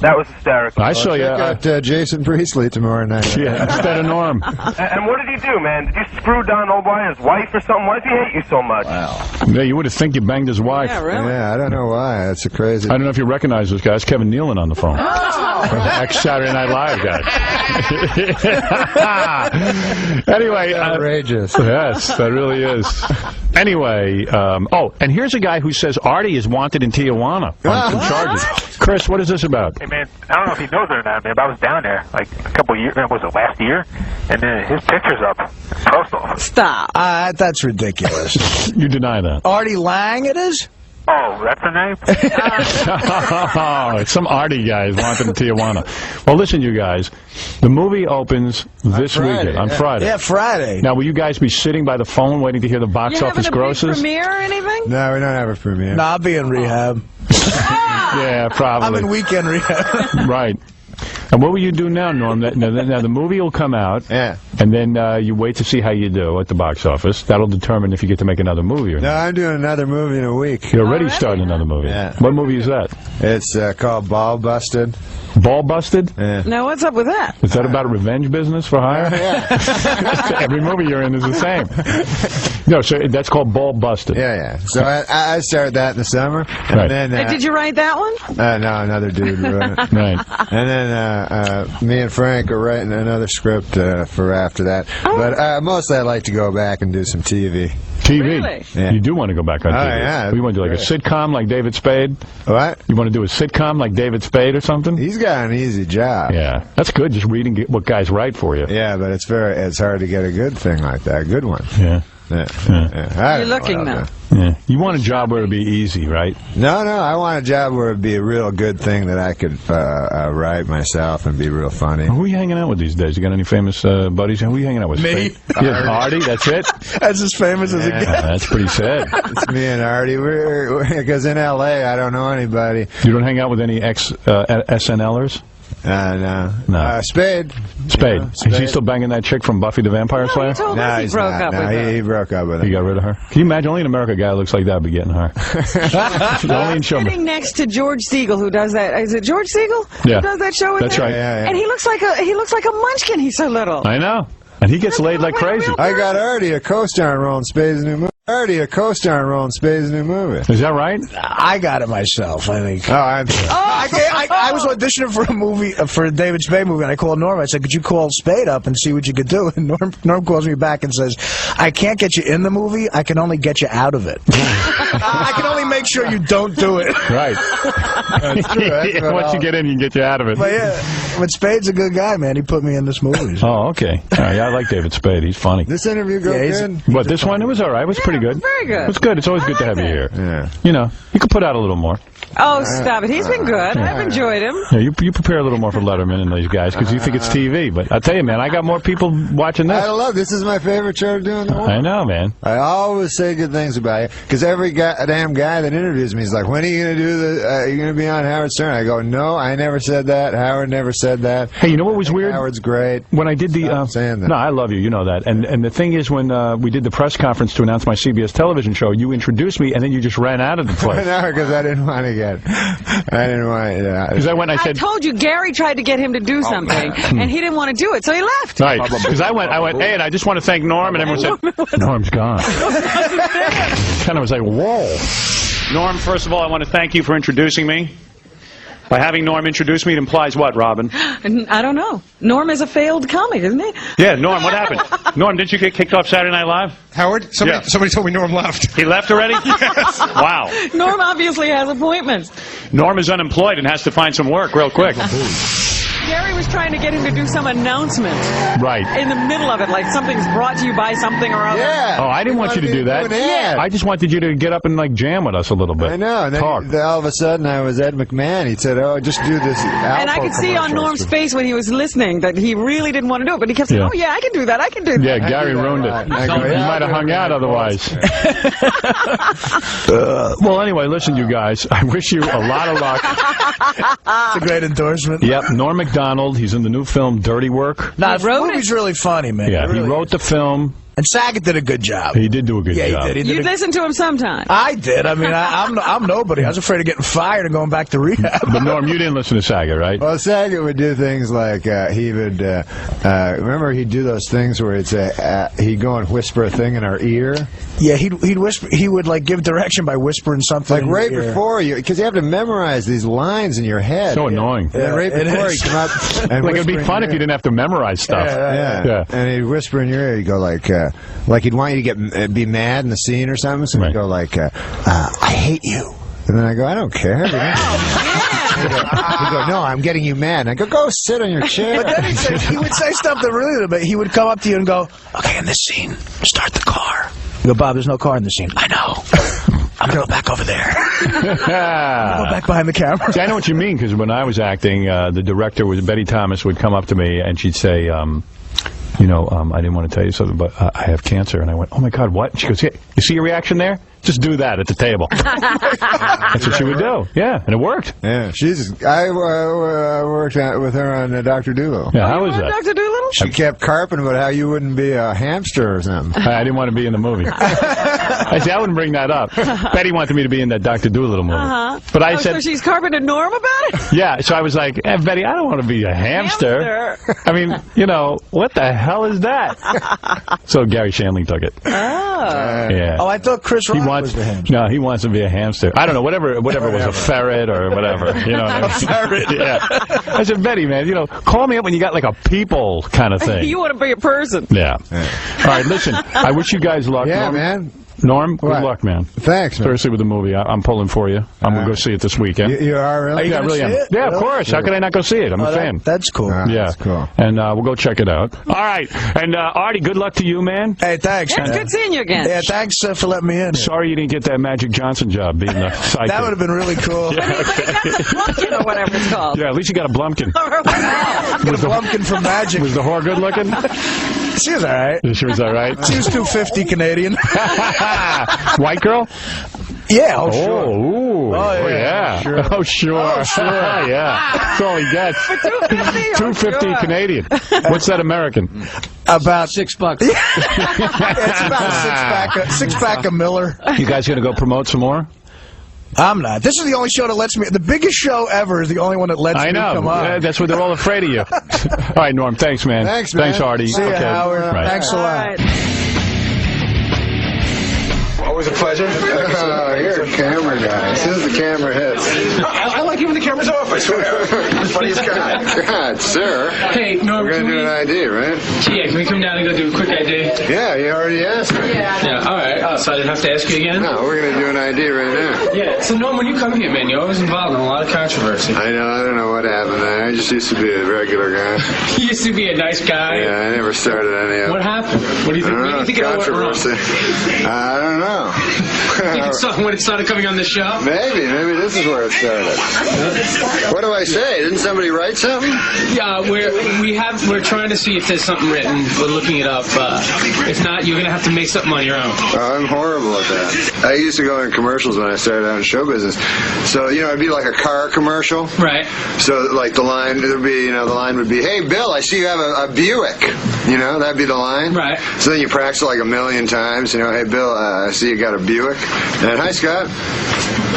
that was hysterical. I saw you. Check out Jason Priestley tomorrow night. Yeah, instead of Norm. And what did he do, man? Did you screw Don O'Brien's wife or something? Why does he hate you so much? Wow. Yeah, you would have think you banged his wife. Yeah, really? Yeah, I don't know why. That's a crazy... I don't know if you recognize this guy. It's Kevin Nealon on the phone. Ex-Saturday Night Live guy. Anyway. Outrageous. Yes, that really is. Anyway, and here's a guy who says Artie is wanted in Tijuana on some charges. Chris, what is this about? Hey, man, I don't know if he knows it or not, man, but I was down there like a couple of years, was it last year? And then his picture's up. Post Stop. That's ridiculous. You deny that. Artie Lang it is? Oh, that's the name? It's some Artie guys wanted in Tijuana. Well, listen, you guys. The movie opens this weekend, on Friday. Yeah, Friday. Now, will you guys be sitting by the phone waiting to hear the box office grosses? Premiere or anything? No, we don't have a premiere. No, I'll be in rehab. Yeah, probably. I'm in weekend rehab. Right. And what will you do now, Norm? Now the movie will come out, and then you wait to see how you do at the box office. That'll determine if you get to make another movie or not. No, I'm doing another movie in a week. You're already starting another movie. Yeah. What movie is that? It's called Ball Busted. Ball Busted? Yeah. Now, what's up with that? Is that about a revenge business for hire? Yeah. Every movie you're in is the same. No, so that's called Ball Busted. Yeah. So I started that in the summer. And then, Did you write that one? No, another dude wrote it. Right. And then me and Frank are writing another script for after that. Oh. But mostly I like to go back and do some TV. TV? Really? Yeah. You do want to go back on TV? Yeah. You want to do like a sitcom like David Spade? What? You want to do a sitcom like David Spade or something? He's got an easy job. Yeah. That's good, just reading what guys write for you. Yeah, but it's hard to get a good thing like that, a good one. Yeah. You're looking now. Yeah. You want a job where it'd be easy, right? No, I want a job where it'd be a real good thing that I could write myself and be real funny. Who are you hanging out with these days? You got any famous buddies? Who are you hanging out with? Me. Yeah, Artie, that's it? That's as famous as it gets. That's pretty sad. It's me and Artie. Because in L.A. I don't know anybody. You don't hang out with any ex-SNLers? No. Spade. Spade. Is he still banging that chick from Buffy the Vampire Slayer? He told us he broke up with her. He broke up with her. He got rid of her? Can you imagine? Only in America a guy who looks like that would be getting her. Only in show. Sitting next to George Siegel, who does that. Is it George Siegel? Yeah. Who does that show with That's him? right. Yeah. And he looks like a munchkin. He's so little. I know. And he gets laid like crazy. I got Artie a co-star in Roland Spade's new movie. Is that right? I got it myself, I think. Oh, I'm sorry. I was auditioning for a movie, for a David Spade movie, and I called Norm. I said, could you call Spade up and see what you could do? And Norm calls me back and says, I can't get you in the movie, I can only get you out of it. I can only make sure you don't do it. Right. That's true. Once you get in, you can get you out of it. But yeah, but Spade's a good guy, man. He put me in this movie. So. Oh, okay. Yeah, I like David Spade. He's funny. This interview goes good? What, this one? It was all right. It was pretty good. Very good. It was good. It's always good to have you here. Yeah. You know, you could put out a little more. Oh, stop it. He's been good. I've enjoyed him. Yeah, you prepare a little more for Letterman and these guys because you think it's TV. But I tell you, man, I got more people watching this. I love this. Is my favorite show to do in the world. I know, man. I always say good things about you because every damn guy that interviews me is like, when are you going to do the, are you going to be on Howard Stern? I go, no, I never said that. Howard never said that. Hey, you know what was weird? Howard's great. When I did the... saying that. No, I love you. You know that. And the thing is, when we did the press conference to announce my CBS television show, you introduced me, and then you just ran out of the place. No, because I didn't want to get... I didn't want to... Because I said... I told you, Gary tried to get him to do something, and he didn't want to do it, so he left. Right. Because I went, hey, and I just want to thank Norm, and everyone said, Norm's gone. Kind of was like, whoa. Norm, first of all, I want to thank you for introducing me. By having Norm introduce me, it implies what, Robin? I don't know. Norm is a failed comic, isn't he? Yeah, Norm, what happened? Norm, didn't you get kicked off Saturday Night Live? Howard? Somebody told me Norm left. He left already? Yes. Wow. Norm obviously has appointments. Norm is unemployed and has to find some work real quick. Gary was trying to get him to do some announcement. Right. In the middle of it, like something's brought to you by something or other. Yeah. Oh, I didn't want you to do that. Yeah. I just wanted you to get up and, like, jam with us a little bit. I know. And then all of a sudden, I was Ed McMahon. He said, oh, just do this. And I could see on Norm's face when he was listening that he really didn't want to do it, but he kept saying, oh, yeah, I can do that. I can do that. Yeah, Gary ruined it. You might have hung out otherwise. Well, anyway, listen, you guys. I wish you a lot of luck. It's a great endorsement. Yep, Norm Macdonald. He's in the new film Dirty Work. Nah, the movie's really funny, man. Yeah, he wrote the film. And Saget did a good job. He did do a good job. Yeah, he did. You'd listen to him sometime. I did. I mean, I'm nobody. I was afraid of getting fired and going back to rehab. But Norm, you didn't listen to Saget, right? Well, Saget would do things like he would remember he'd do those things where it's he'd go and whisper a thing in our ear. Yeah, he'd whisper. He would like give direction by whispering something. Like right before you, because you have to memorize these lines in your head. So annoying. And then right before he'd come up and like it'd be fun if you didn't have to memorize stuff. Yeah. And he'd whisper in your ear. He'd go like he'd want you to be mad in the scene or something. So he'd go like, "I hate you," and then I go, "I don't care." He'd go, "No, I'm getting you mad." And I go sit on your chair. But then he would say stuff that really, but he would come up to you and go, "Okay, in this scene, start the car." You go, "Bob, there's no car in the scene." I know. I'm going to go back over there. Go back behind the camera. See, I know what you mean, because when I was acting, the director, Betty Thomas, would come up to me and she'd say, you know, I didn't want to tell you something, but I have cancer. And I went, oh, my God, what? And she goes, yeah, you see your reaction there? Just do that at the table. That's what she would do. Yeah, and it worked. Yeah, I worked with her on Dr. Dolittle. Yeah, how was that? Dr. Dolittle? She kept carping about how you wouldn't be a hamster or something. I didn't want to be in the movie. I said, I wouldn't bring that up. Betty wanted me to be in that Dr. Dolittle movie. But I said, so she's carpeted Norm about it? Yeah, so I was like, Betty, I don't want to be a hamster. I mean, you know, what the hell is that? So Gary Shandling took it. Oh. Yeah. Oh, I thought Chris Rock was the hamster. No, he wants to be a hamster. I don't know, whatever was a ferret or whatever. You know what I mean? A ferret. Yeah. I said, Betty, man, you know, call me up when you got like a people kind of thing. You want to be a person. Yeah. All right, listen, I wish you guys luck. Yeah, man. Norm, good luck, man. Thanks, man. Seriously, with the movie, I'm pulling for you. I'm going to go see it this weekend. You are really? Yeah, really am. Yeah, of course. How could I not go see it? I'm a fan. That's cool. Yeah. That's cool. And we'll go check it out. All right. And Artie, good luck to you, man. Hey, thanks. Yeah, it's good seeing you again. Yeah, thanks for letting me in. Sorry you didn't get that Magic Johnson job being the sidekick. That would have been really cool. Yeah. But he got the Blumpkin or whatever it's called. Yeah, at least you got a Blumpkin. Was the Blumpkin from Magic. Was the whore good looking? She was all right. She was all right? She was 250 Canadian. White girl? Yeah, oh, sure. Oh, yeah. Sure. Oh, sure. Oh, sure. Yeah. That's all he gets. For 250? 250 Canadian. What's that American? About $6. It's about a six-pack of Miller. You guys going to go promote some more? I'm not. This is the only show that lets me. The biggest show ever is the only one that lets me come on. Yeah, that's why they're all afraid of you. All right, Norm. Thanks, man. Thanks, man. Thanks, Artie. See you, Howard. Right. Thanks a lot. Always a pleasure. You're a camera guy. As soon as the camera hits. I like you when the camera's off, I swear. Funniest guy. God, sir. Hey, Norm, we're going to do an ID, right? Yeah, can we come down and go do a quick ID? Yeah, you already asked me. Yeah, all right. Oh, so I didn't have to ask you again? No, we're going to do an ID right now. Yeah, so Norm, when you come here, man, you're always involved in a lot of controversy. I don't know what happened there. I just used to be a regular guy. You used to be a nice guy. Yeah, I never started any of it. What happened? What do you think? What do you think it went wrong? I don't know. When it started coming on the show? Maybe this is where it started. What do I say? Didn't somebody write something? Yeah, we're trying to see if there's something written. We're looking it up. If not, you're gonna have to make something on your own. I'm horrible at that. I used to go in commercials when I started out in show business. So it'd be like a car commercial. Right. So like the line would be, "Hey Bill, I see you have a Buick." That'd be the line. Right. So then you practice like a million times. "Hey Bill, I see you got a Buick." And "Hi Scott."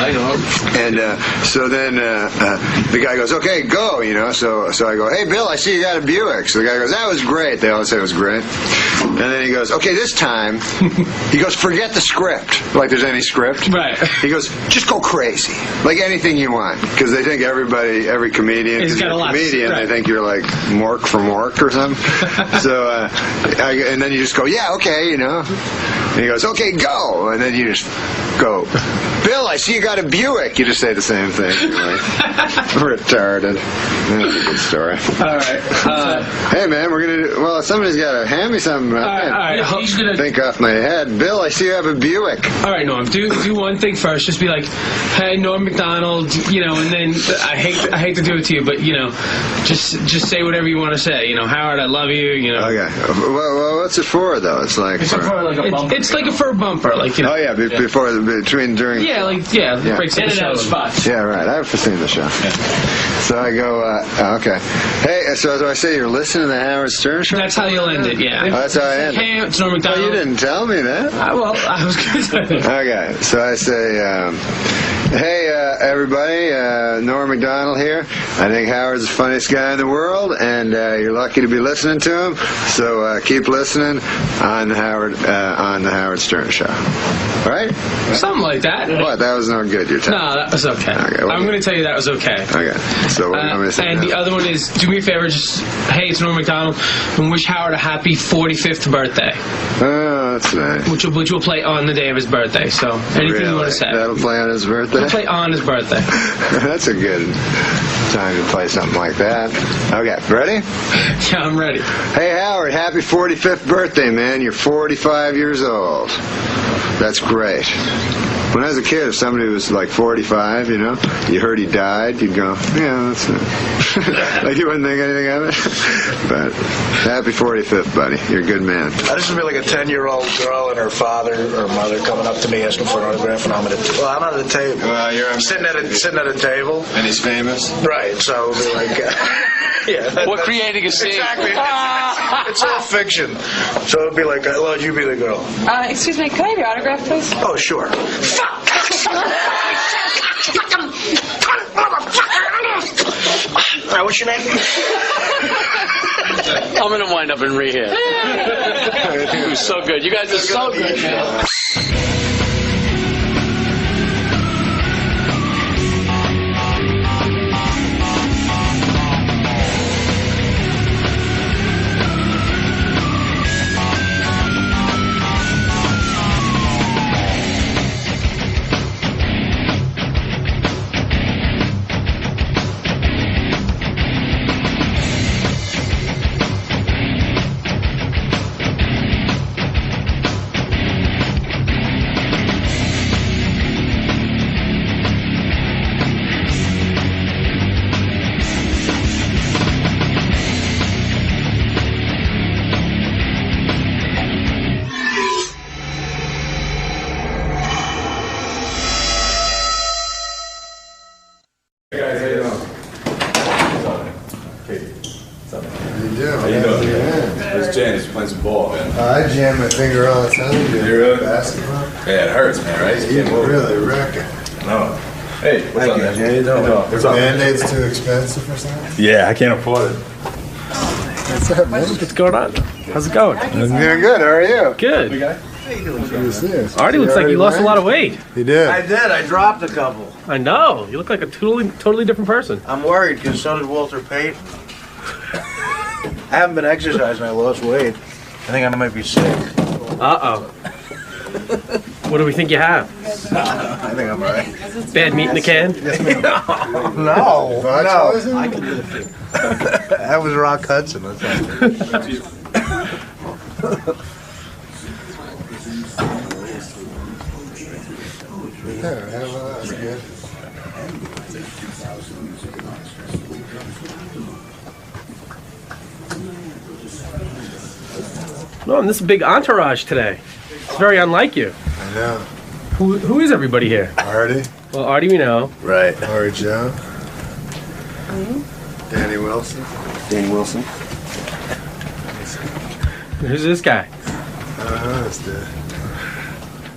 I know. And so then the guy goes, "Okay, go." So I go, "Hey Bill, I see you got a Buick." So the guy goes, "That was great." They all say it was great. And then he goes, "Okay, this time," he goes, "forget the script." Like there's any script. Right. He goes, "Just go crazy. Like anything you want." Because they think every comedian, because you're a comedian, they think you're like Mork from Mork or something. So, and then you just go, "Yeah, okay," And he goes, "Okay, go." And then you just go, "Bill, I see you got a Buick." You just say the same thing. You're like, retarded. That's a good story. All right. Hey, man, we're going to somebody's got to hand me something. All right. He's gonna think off my head. "Bill, I see you have a Buick." All right, Norm, do one thing first. Just be like, "Hey, Norm Macdonald," and then I hate to do it to you, but just say whatever you want to say. "Howard, I love you." Okay. Well, what's it for though? It's like it's like a fur bumper, like Oh yeah, during. Yeah, breaks in and out spots. Yeah, right. I've seen the show. Yeah. So I go, okay. Hey, so do I say you're listening to the Howard Stern Show? That's how you'll end it. Yeah. Oh, that's how I end it. Hey, it's Norm Macdonald. Oh, you didn't tell me that. I was going to. Okay, so I say, "Hey, everybody, Norm Macdonald here. I think Howard's the funniest guy in the world, and you're lucky to be listening to him. So keep listening on the Howard Stern Show." Right? Something like that. What? That was not good. You're telling me. No, that was okay. I'm going to tell you that was okay. Okay. So what do you want me to say? And the other one is, do me a favor, just, "Hey, it's Norm Macdonald, and wish Howard a happy 45th birthday." Oh, that's nice. Which will play on the day of his birthday. So anything you want to say. That'll play on his birthday? It'll play on his birthday. That's a good. time to play something like that. Okay, ready? Yeah, I'm ready. Hey, Howard, happy 45th birthday, man. You're 45 years old. That's great. When I was a kid, if somebody was like 45, you know, you heard he died, you'd go, yeah, that's it. Like you wouldn't think anything of it. But happy 45th, buddy. You're a good man. This would be like a 10-year-old girl and her father or mother coming up to me asking for an autograph, and I'm at a table. Well, you're sitting at a table. And he's famous? Right, so it would be like... yeah, We're creating a scene. Exactly. It's all fiction. So it'd be like, well, you be the girl. Excuse me, can I have your autograph, please? Oh, sure. What's your name? I'm going to wind up in rehab. It was so good. You guys are so good, man. I jam my finger all the time. You really? Basketball? Yeah, it hurts, man, right? You really wreck it. No. Hey, what's up, man? How you doing? What's up? Band-Aids too expensive or something? Yeah, I can't afford it. What's up, man? What's going on? How's it going? I'm doing good. How are you? Good. Good to see you. Artie looks like you lost a lot of weight. He did. I did. I dropped a couple. I know. You look like a totally different person. I'm worried because so did Walter Payton. I haven't been exercising. I lost weight. I think I might be sick. Uh-oh. What do we think you have? I think I'm right. Bad meat in the can? No. I can do it. That was Rock Hudson. That's That's good. No, and this is a big entourage today. It's very unlike you. I know. Who is everybody here? Artie. Well, Artie we know. Right. Laurie Joe. Danny Wilson. Danny Wilson. Who's this guy? I don't know this dude.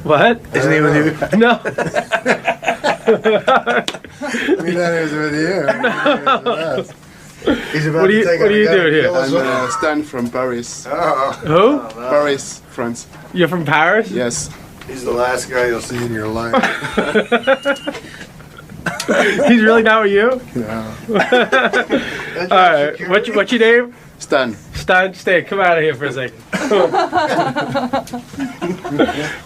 What? Isn't he with you? No. We thought he was with you. No. He's about what are you doing here? I'm Stan from Paris. Who? Paris, France. You're from Paris? Yes. He's the last guy you'll see in your life. He's really not with you? No. All right. What's your name? Stan. Stan, come out of here for a second.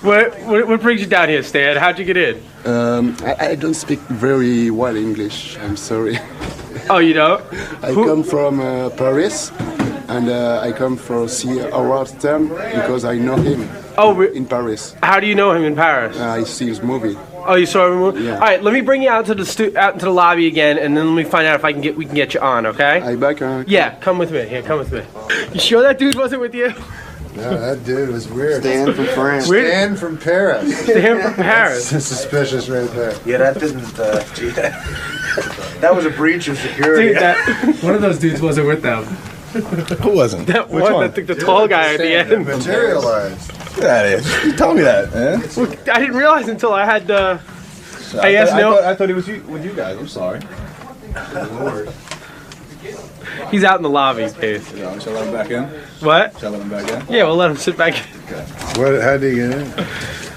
What brings you down here, Stan? How'd you get in? I don't speak very well English. I'm sorry. Oh, you don't? I come from Paris, and I come for see Howard Stern because I know him. In Paris. How do you know him in Paris? I see his movie. Oh, you saw him in the movie? Yeah. All right, let me bring you out to the lobby again, and then let me find out if we can get you on. Okay? I back. Yeah, come with me. Here, come with me. You sure that dude wasn't with you? No, that dude was weird. Stan from France. Stan from Paris. Stan from Paris. That's suspicious right there. Yeah, that didn't. That was a breach of security. Dude, one of those dudes wasn't with them. Who wasn't? That one, I think the tall guy at the end. Materialized. That is. You tell me that, man. Well, I didn't realize until I had. I thought he was with you guys. I'm sorry. Lord. He's out in the lobby, Dave. Shall I let him back in? What? Shall I let him back in? Yeah, we'll let him sit back in. Okay. How did he get in?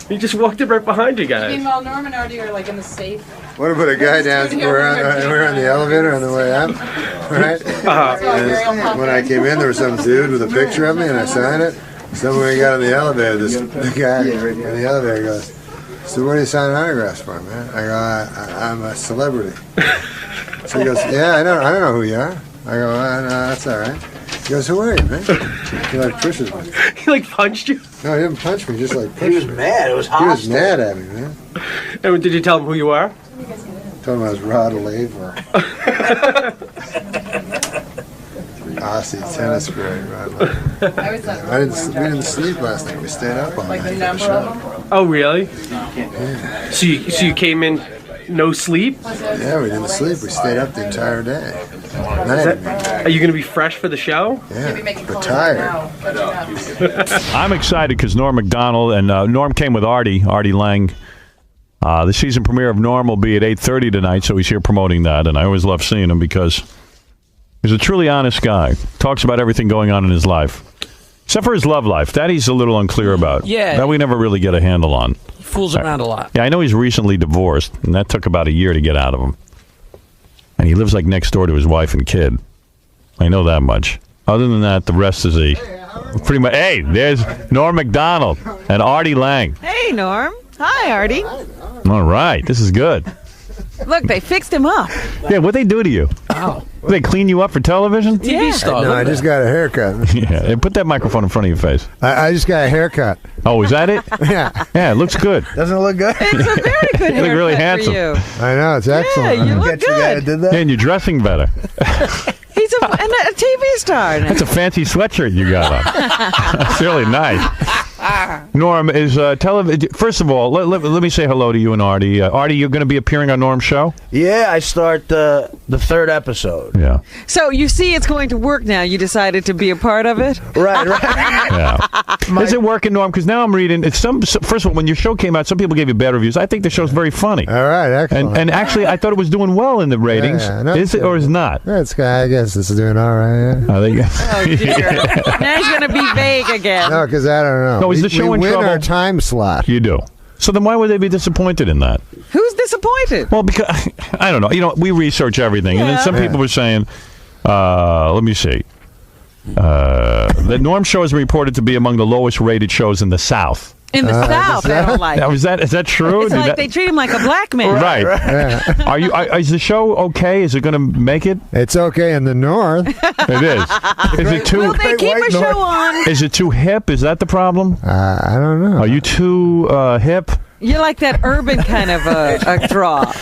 He just walked in right behind you guys. Meanwhile, Norm and Artie are like in the safe. What about a guy down? We're on the elevator on the way up, right? And when I came in, there was some dude with a picture of me, and I signed it. So when we got in the elevator, the guy in the elevator goes, "So what are you signing autographs for, man?" I go, "I'm a celebrity." So he goes, yeah, I don't know who you are. I go, no, that's all right. He goes, who are you, man? He like pushes me. He like punched you? No, he didn't punch me. He just like pushed me. He was mad. It was hostile. He was mad at me, man. And did you tell him who you are? Told him I was Rod Laver. Aussie tennis great, Rod Laver. We didn't sleep last night. We stayed up all night for the show. Oh, really? Yeah. So you came in no sleep? Yeah, we didn't sleep. We stayed up the entire day. Are you going to be fresh for the show? Yeah, but tired. I'm excited because Norm Macdonald and Norm came with Artie Lang. The season premiere of Norm will be at 8:30 tonight, so he's here promoting that, and I always love seeing him because he's a truly honest guy. Talks about everything going on in his life. Except for his love life. That he's a little unclear about. Yeah. That we never really get a handle on. He fools around a lot. Yeah, I know he's recently divorced, and that took about a year to get out of him. And he lives like next door to his wife and kid. I know that much. Other than that, the rest is pretty much. Hey, there's Norm Macdonald and Artie Lang. Hey, Norm. Hi, Artie. All right, this is good. Look, they fixed him up. Yeah, what'd they do to you? Oh. They clean you up for television? TV star. No, I just got a haircut. Yeah, and put that microphone in front of your face. I just got a haircut. Oh, is that it? Yeah. Yeah, it looks good. Doesn't it look good? It's a very good You look really handsome. for you. I know, it's excellent. Yeah, you look good. Did that? And you're dressing better. He's a TV star now. That's a fancy sweatshirt you got on. That's really nice. Norm, is television... First of all, let me say hello to you and Artie. Artie, you're going to be appearing on Norm's show? Yeah, I start the third episode. Yeah. So you see it's going to work now. You decided to be a part of it? Right. Yeah. Is it working, Norm? Because now I'm reading... First of all, when your show came out, some people gave you bad reviews. I think the show's very funny. All right, excellent. And actually, I thought it was doing well in the ratings. Yeah, no, is it or is not? That's I guess this is doing all right. Yeah. I think. Oh, dear. Now he's going to be vague again. No, because I don't know. No, is the show we in win trouble? Our time slot. You do. So then why would they be disappointed in that? Who's disappointed? Well, because, I don't know. You know, we research everything. And then some people were saying, let me see. The Norm show is reported to be among the lowest rated shows in the South. In the South, they don't like it. Is that true? It's like they treat him like a black man. Right. Yeah. Is the show okay? Is it going to make it? It's okay in the North. It is. Is it too? Will they keep a show on? Is it too hip? Is that the problem? I don't know. Are you too hip? You're like that urban kind of a draw.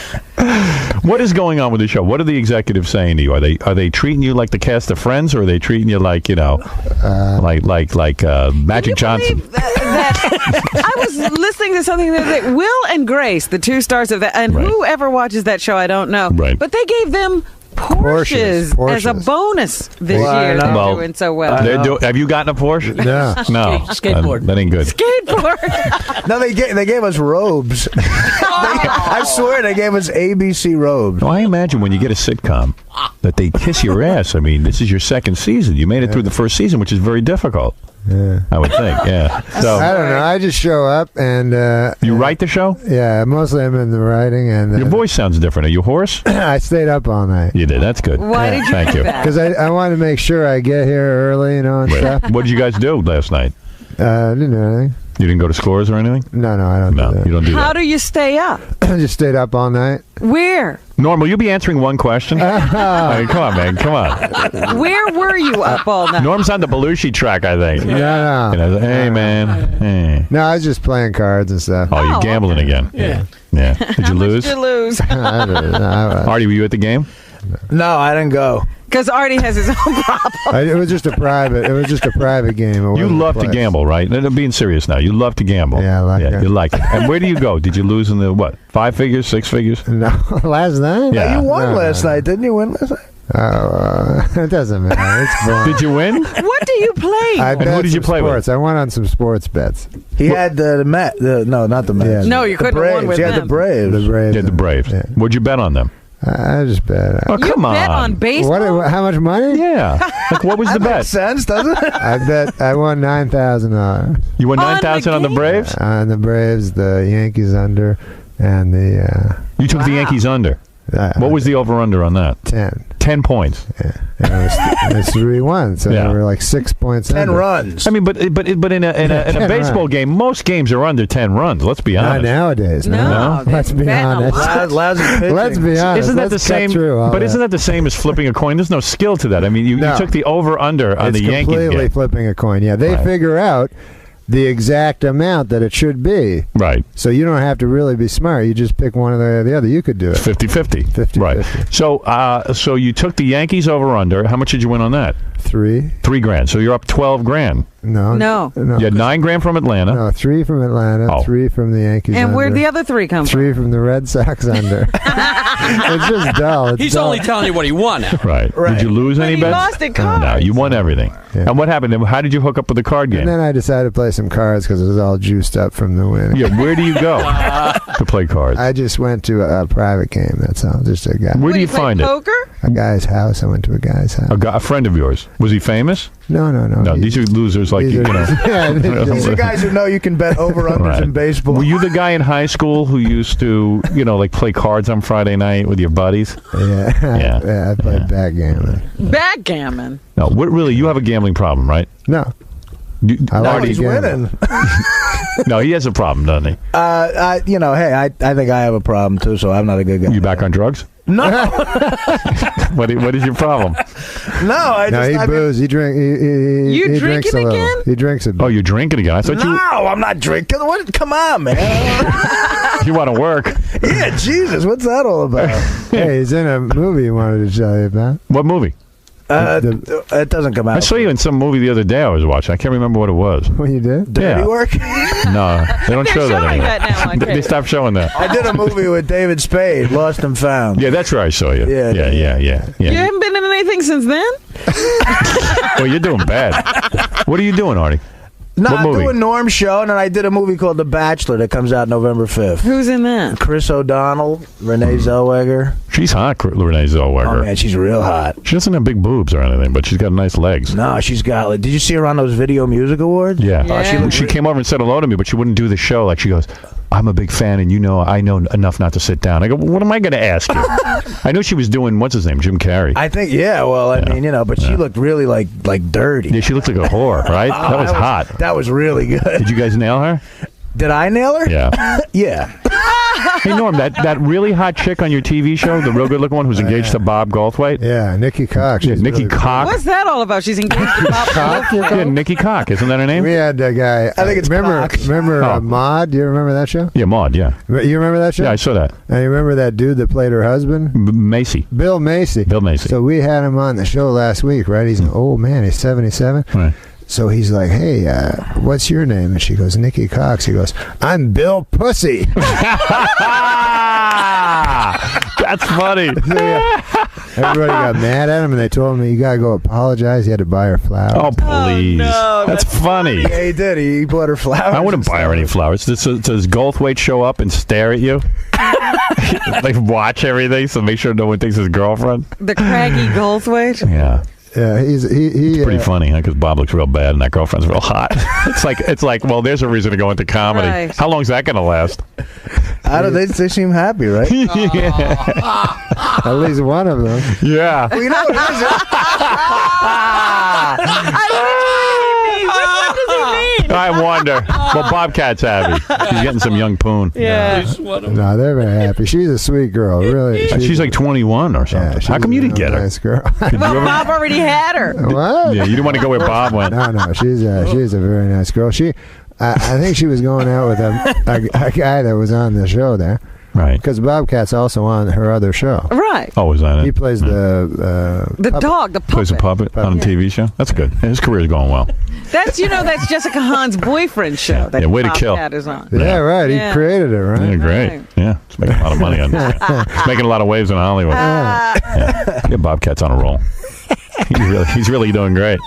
What is going on with the show? What are the executives saying to you? Are they treating you like the cast of Friends, or are they treating you like like Magic Johnson? I was listening to something that Will and Grace, the two stars of that, and whoever watches that show, I don't know. Right. But they gave them Porsches as a bonus this year. They're doing so well. Have you gotten a Porsche? No. Skateboard. That ain't good. Skateboard. No, they gave us robes. I swear they gave us ABC robes. Well, I imagine when you get a sitcom that they kiss your ass. I mean, this is your second season. You made it through the first season, which is very difficult. Yeah. I would think, yeah. So I don't know. I just show up and you write the show? Yeah, mostly I'm in the writing and your voice sounds different. Are you hoarse? I stayed up all night. You did. That's good. Why did you Thank do you. that? Because I wanted to make sure I get here early, and stuff. What did you guys do last night? Didn't do anything. You didn't go to Scores or anything? No, I don't do that. You don't do How that. do you stay up? I just stayed up all night. Where? Norm, will you be answering one question? I mean, come on, man. Come on. Where were you up all night? Norm's on the Belushi track, I think. No. You know, hey, man. Hey. No, I was just playing cards and stuff. Oh, you're gambling again. Yeah. Did you lose? Did you lose? Artie, were you at the game? No, I didn't go. Because Artie has his own problem. It was just a private game. You love to gamble, right? No, being serious now. You love to gamble. Yeah, I like it. You like it. And where do you go? Did you lose in the, 5 figures, 6 figures? No, last night? Yeah. You won last night, didn't you win last night? It doesn't matter. It's fun. Did you win? What do you play? And who did you play with? I won on some sports bets. He had the Met. No, not the Mets. No, you couldn't have won with He had them. the Braves. The Braves. Yeah, the Braves. Yeah. What'd you bet on them? I just bet. Oh, come on. Bet on baseball? How much money? Yeah. Like, what was the That bet? makes sense, doesn't it? I won $9,000. You won On the $9,000 on the game? Braves? On the Braves, the Yankees under, and the. You took the Yankees under. What was the over-under on that? 10. 10 points. Yeah. It's 3-1, so they were like 6 points 10 under. runs. I mean, but in a baseball game, most games are under 10 runs. Let's be honest. Not nowadays. No. Let's be honest. Lousy pitching. Let's be honest. Isn't that the same? But isn't that the same as flipping a coin? There's no skill to that. I mean, you took the over/under on the Yankees game. It's completely flipping a coin. Yeah, they figure out the exact amount that it should be. Right. So you don't have to really be smart. You just pick one or the other. You could do it. 50-50. 50-50. Right. So you took the Yankees over/under. How much did you win on that? $3 grand. So you're up $12,000. No. You had $9,000 from Atlanta. No, 3 from Atlanta, 3 from the Yankees. And under. where'd the other 3 come from? 3 from the Red Sox under. It's just dull. He's only telling you what he won. Right. Did you lose any bets? Lost at cards. No, you won everything. Yeah. And what happened? How did you hook up with the card game? And then I decided to play some cards because it was all juiced up from the win. Yeah, where do you go to play cards? I just went to a private game. That's all. Just a guy. Where do you find poker? A guy's house. I went to a guy's house. A friend of yours. Was he famous? No. No, these are losers like you know. These are guys who know you can bet over-unders in baseball. Were you the guy in high school who used to, like play cards on Friday night with your buddies? Yeah, I played backgammon. Backgammon? No, really, you have a gambling problem, right? No. He's winning. No, he has a problem, doesn't he? I think I have a problem too, so I'm not a good guy. You back on drugs? No. What is your problem? He booze. He drink. He drinks a little. Again? He drinks a bit. Oh, you're drinking again? I thought I'm not drinking. What? Come on, man. You want to work? Yeah, Jesus. What's that all about? Hey, he's in a movie he wanted to tell you about. What movie? It doesn't come out. I saw you in some movie the other day I was watching. I can't remember what it was. What you did? Dirty work? No, they don't show that anymore. That now, They stopped showing that. I did a movie with David Spade, Lost and Found. Yeah, that's where I saw you. Yeah. You haven't been in anything since then? Well, you're doing bad. What are you doing, Artie? No, what I'm movie? doing Norm's show, and then I did a movie called The Bachelor that comes out November 5th. Who's in that? Chris O'Donnell, Renee Zellweger. She's hot, Renee Zellweger. Oh, man, she's real hot. She doesn't have big boobs or anything, but she's got nice legs. No, she's got... Did you see her on those Video Music Awards? Yeah. She came over and said hello to me, but she wouldn't do the show. Like, she goes, I'm a big fan, and I know enough not to sit down. I go, well, what am I going to ask you? I know she was doing, what's his name, Jim Carrey. I think, I mean, but she looked really, like dirty. Yeah, she looked like a whore, right? That was hot. That was really good. Did you guys nail her? Did I nail her? Yeah. Yeah. Hey, Norm, that really hot chick on your TV show, the real good-looking one who's engaged to Bob Goldthwait? Yeah, Nikki Cox. Yeah, Nikki Cox. What's that all about? She's engaged to Bob Goldthwait? Yeah, Nikki Cox. Isn't that her name? We had a guy. I think it's Remember Maude? Do you remember that show? Yeah, Maude, yeah. You remember that show? Yeah, I saw that. And you remember that dude that played her husband? Macy. Bill Macy. So we had him on the show last week, right? He's an old man. He's 77. Right. So he's like, hey, what's your name? And she goes, Nikki Cox. He goes, I'm Bill Pussy. That's funny. Everybody got mad at him, and they told him, you got to go apologize. He had to buy her flowers. Oh, please. Oh, no, that's funny. Yeah, he did. He bought her flowers. I wouldn't buy her any flowers. Does Goldthwait show up and stare at you? Like, watch everything, so make sure no one thinks his girlfriend? The craggy Goldthwait? Yeah. Yeah, he's pretty funny, because Bob looks real bad and that girlfriend's real hot. It's like, well, there's a reason to go into comedy. Right. How long's that going to last? I don't. They seem happy, right? Yeah. At least one of them. Yeah. Well, you know what it is. I wonder. Well, Bobcat's happy. She's getting some young poon. Yeah. No, they're very happy. She's a sweet girl, really. She's like 21 or something. How come you didn't get her? Nice girl. Well, Bob already had her. What? Yeah, you didn't want to go where Bob went. No, she's a very nice girl. I think she was going out with a guy that was on the show there. Right. Because Bobcat's also on her other show. Right. Oh, was that it? He plays the dog, the puppet. Plays a puppet on a TV show? That's good. His career's going well. That's Jessica Hahn's boyfriend's show. That way to kill. Bobcat is on. Yeah, right. Yeah. He created it, right? Yeah, great. Right. Yeah, it's making a lot of money on this. It's making a lot of waves in Hollywood. Yeah, Bobcat's on a roll. He's really doing great.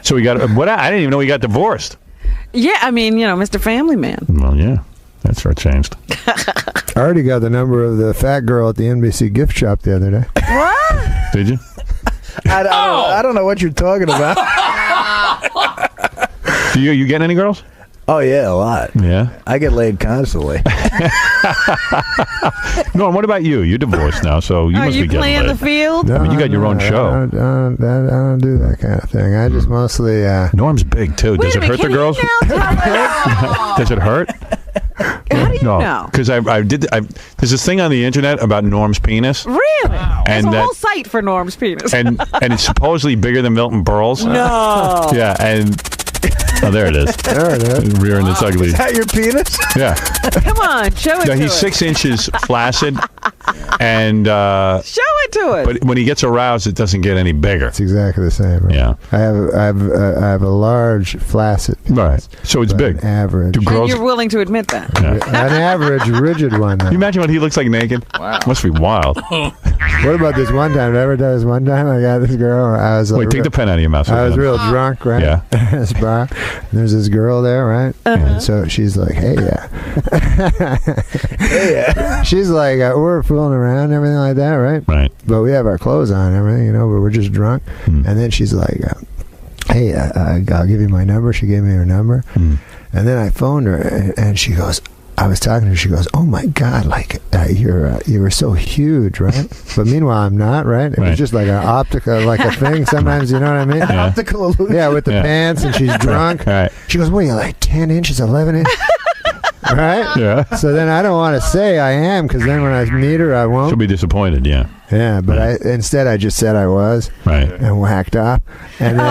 So we got what? I didn't even know he got divorced. Yeah, I mean, Mr. Family Man. Well, yeah, that's where it changed. I already got the number of the fat girl at the NBC gift shop the other day. What? Did you? I don't know what you're talking about. Do you getting any girls? Oh, yeah, a lot. Yeah? I get laid constantly. Norm, what about you? You're divorced now, so you must be getting laid. Are you playing the field? No, I mean, you got your own show. I don't do that kind of thing. I just mostly... Norm's big, too. Does it hurt the girls? Does it hurt? How do you know? Because there's this thing on the internet about Norm's penis. Really? There's And a whole site for Norm's penis. and it's supposedly bigger than Milton Berle's. No. Yeah, and... Oh, there it is. There it is. Rearing its ugly. Is that your penis? Yeah. Come on, show it to He's us. 6 inches flaccid, and show it to us. but when he gets aroused, it doesn't get any bigger. It's exactly the same. Right? Yeah. I have a large flaccid penis. Right. So it's big. Average. Do And girls? you're willing to admit that. Yeah. An average rigid one. Though. Can you imagine what he looks like naked? Wow. Must be wild. What about this one time? Ever done this one time? I got this girl. I was Wait, take the pen out of your mouth. I was real drunk, right? Yeah. This bar. There's this girl there, right? And so she's like, "Hey, yeah." She's like, "We're fooling around, and everything like that, right?" Right. But we have our clothes on, and everything, but we're just drunk. And then she's like, "Hey, I'll give you my number." She gave me her number, and then I phoned her, and she goes. I was talking to her. She goes, "Oh my God! Like you were so huge, right?" But meanwhile, I'm not, right? It was just like an optical, like a thing. Sometimes, you know what I mean? Yeah. Optical illusion. Yeah, with the pants, and she's drunk. Right. She goes, "What are you, like 10 inches, 11 inches?" Right? Yeah. So then I don't want to say I am, because then when I meet her, I won't. She'll be disappointed. Yeah. Yeah, but instead I just said I was. Right. And whacked off. And then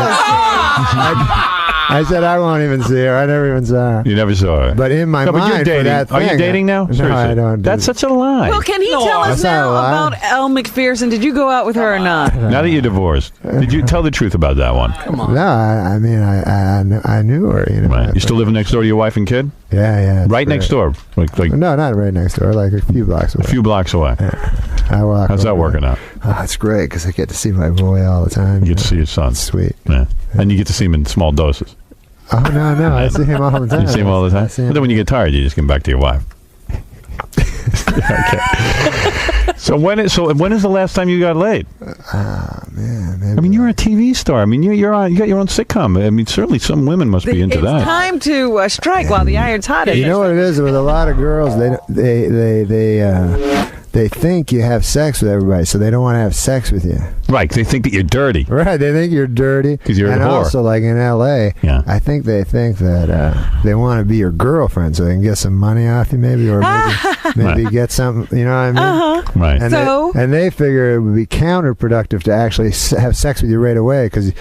I said I won't even see her. I never even saw her. You never saw her. But in my No, but mind, you're dating. for that Are you thing, dating now? No, Seriously. I don't. That's such a lie. Well, can he tell us that's not now a lie. about Elle McPherson? Did you go out with her or not? Now that you're divorced, did you tell the truth about that one? Come on. No, I mean, I knew her. You know. Right. You still living next door to your wife and kid? Yeah. Right next door. Like No, not right next door. Like a few blocks away. a few blocks away. I walk. How's that over working there. out? Oh, it's great because I get to see my boy all the time. You get to see his son. Sweet. Yeah. And you get to see him in small doses. Oh no! I see him all the time. You see him all the time? But then when you get tired, you just get back to your wife. Okay. So when is the last time you got laid? Man. Maybe I mean, you're a TV star. I mean, you got your own sitcom. I mean, certainly some women must be into It's that. time to strike while the iron's hot. You know what it is with a lot of girls? They think you have sex with everybody, so they don't want to have sex with you. Right? They think that you're dirty. Right? They think you're dirty because you're and a whore. Also, like in L.A., I think they think that they want to be your girlfriend, so they can get some money off you, maybe, or maybe get something. You know what I mean? Right. And they figure it would be counterproductive to actually have sex with you right away because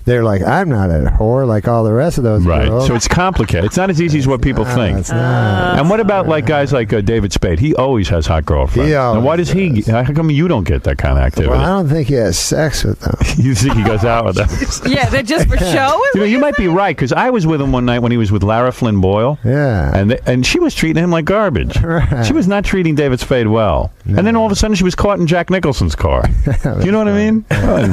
they're like, I'm not a whore like all the rest of those girls. So it's complicated. It's not as easy as what people think. It's not. And what about like guys like David Spade? He always has hot girlfriends. Now, why does he? How come you don't get that kind of activity? Well, I don't think he has sex with them. You think he goes out with them? Yeah, they're just for show. You might be right because I was with him one night when he was with Lara Flynn Boyle. Yeah, and she was treating him like garbage. Right. She was not treating David Spade well. No. And then all of a sudden she was caught in Jack Nicholson's car. You know what I mean?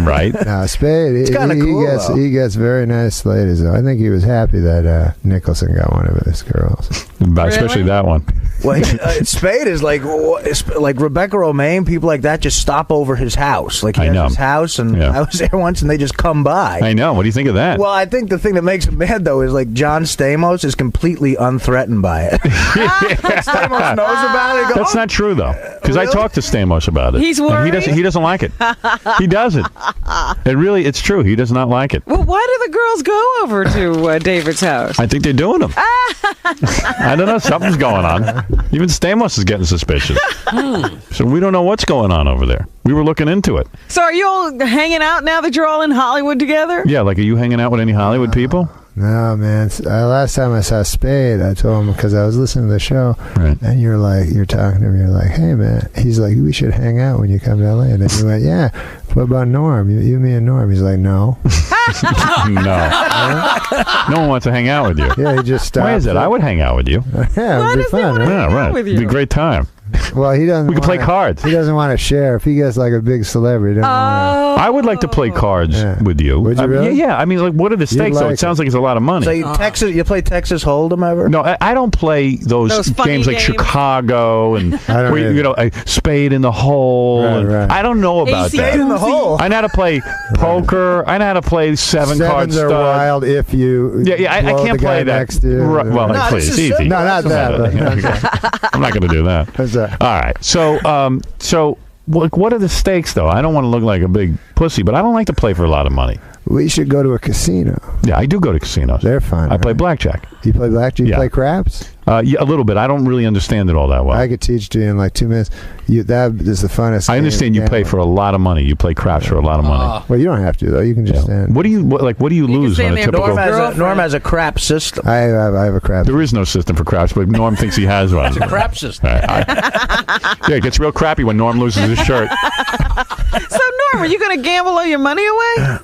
Right. No, Spade. It's kind of cool. He gets very nice ladies, though. I think he was happy that Nicholson got one of his girls. Especially that one. Well, Spade is like Rebecca Romaine. People like that just stop over his house. Like he has his house, and I was there once, and they just come by. I know. What do you think of that? Well, I think the thing that makes him mad though is like John Stamos is completely unthreatened by it. Stamos knows about it. That's not true though, because I talked to Stamos about it. He's worried. He doesn't like it. He doesn't. It's true. He does not like it. Well, why do the girls go over to David's house? I think they're doing them. I don't know. Something's going on. Even Stamos is getting suspicious. So we don't know what's going on over there. We were looking into it. So are you all hanging out now that you're all in Hollywood together? Yeah, like are you hanging out with any Hollywood people? No, man. Last time I saw Spade, I told him because I was listening to the show, and you're talking to him. You're like, "Hey, man." He's like, "We should hang out when you come to LA." And then you went, "Yeah. What about Norm? You, me, and Norm." He's like, "No." No one wants to hang out with you. Yeah, he just stopped. Why is it? I would hang out with you. Yeah, it'd be fun. Yeah, right. With you? It'd be a great time. Well, he doesn't. We can play cards. He doesn't want to share. If he gets like a big celebrity, I would like to play cards with you. Would you really? Yeah. I mean, like, what are the stakes? Though it sounds like it's a lot of money. So you play Texas Hold'em ever? No, I don't play those games like Chicago and a spade in the hole. Right. I don't know about that. Spade in the hole. I know how to play poker. I know how to play seven card Sevens are stud. wild if you. Yeah. I can't play that. Next to you. Right, well, please, it's easy. No, not that. I'm not going to do that. All right. So what are the stakes, though? I don't want to look like a big pussy, but I don't like to play for a lot of money. We should go to a casino. Yeah, I do go to casinos. They're fun. I play blackjack. You play blackjack? Do you play craps? Yeah, a little bit. I don't really understand it all that well. I could teach to you in like 2 minutes. That is the funnest. I understand you play for a lot of money. You play craps for a lot of money. Well, you don't have to though. You can just stand. What do you lose on a typical? Norm has a crap system. I have a crap. There is no system for craps, but Norm thinks he has one. It's a crap system. Yeah, it gets real crappy when Norm loses his shirt. So Norm, are you going to gamble all your money away?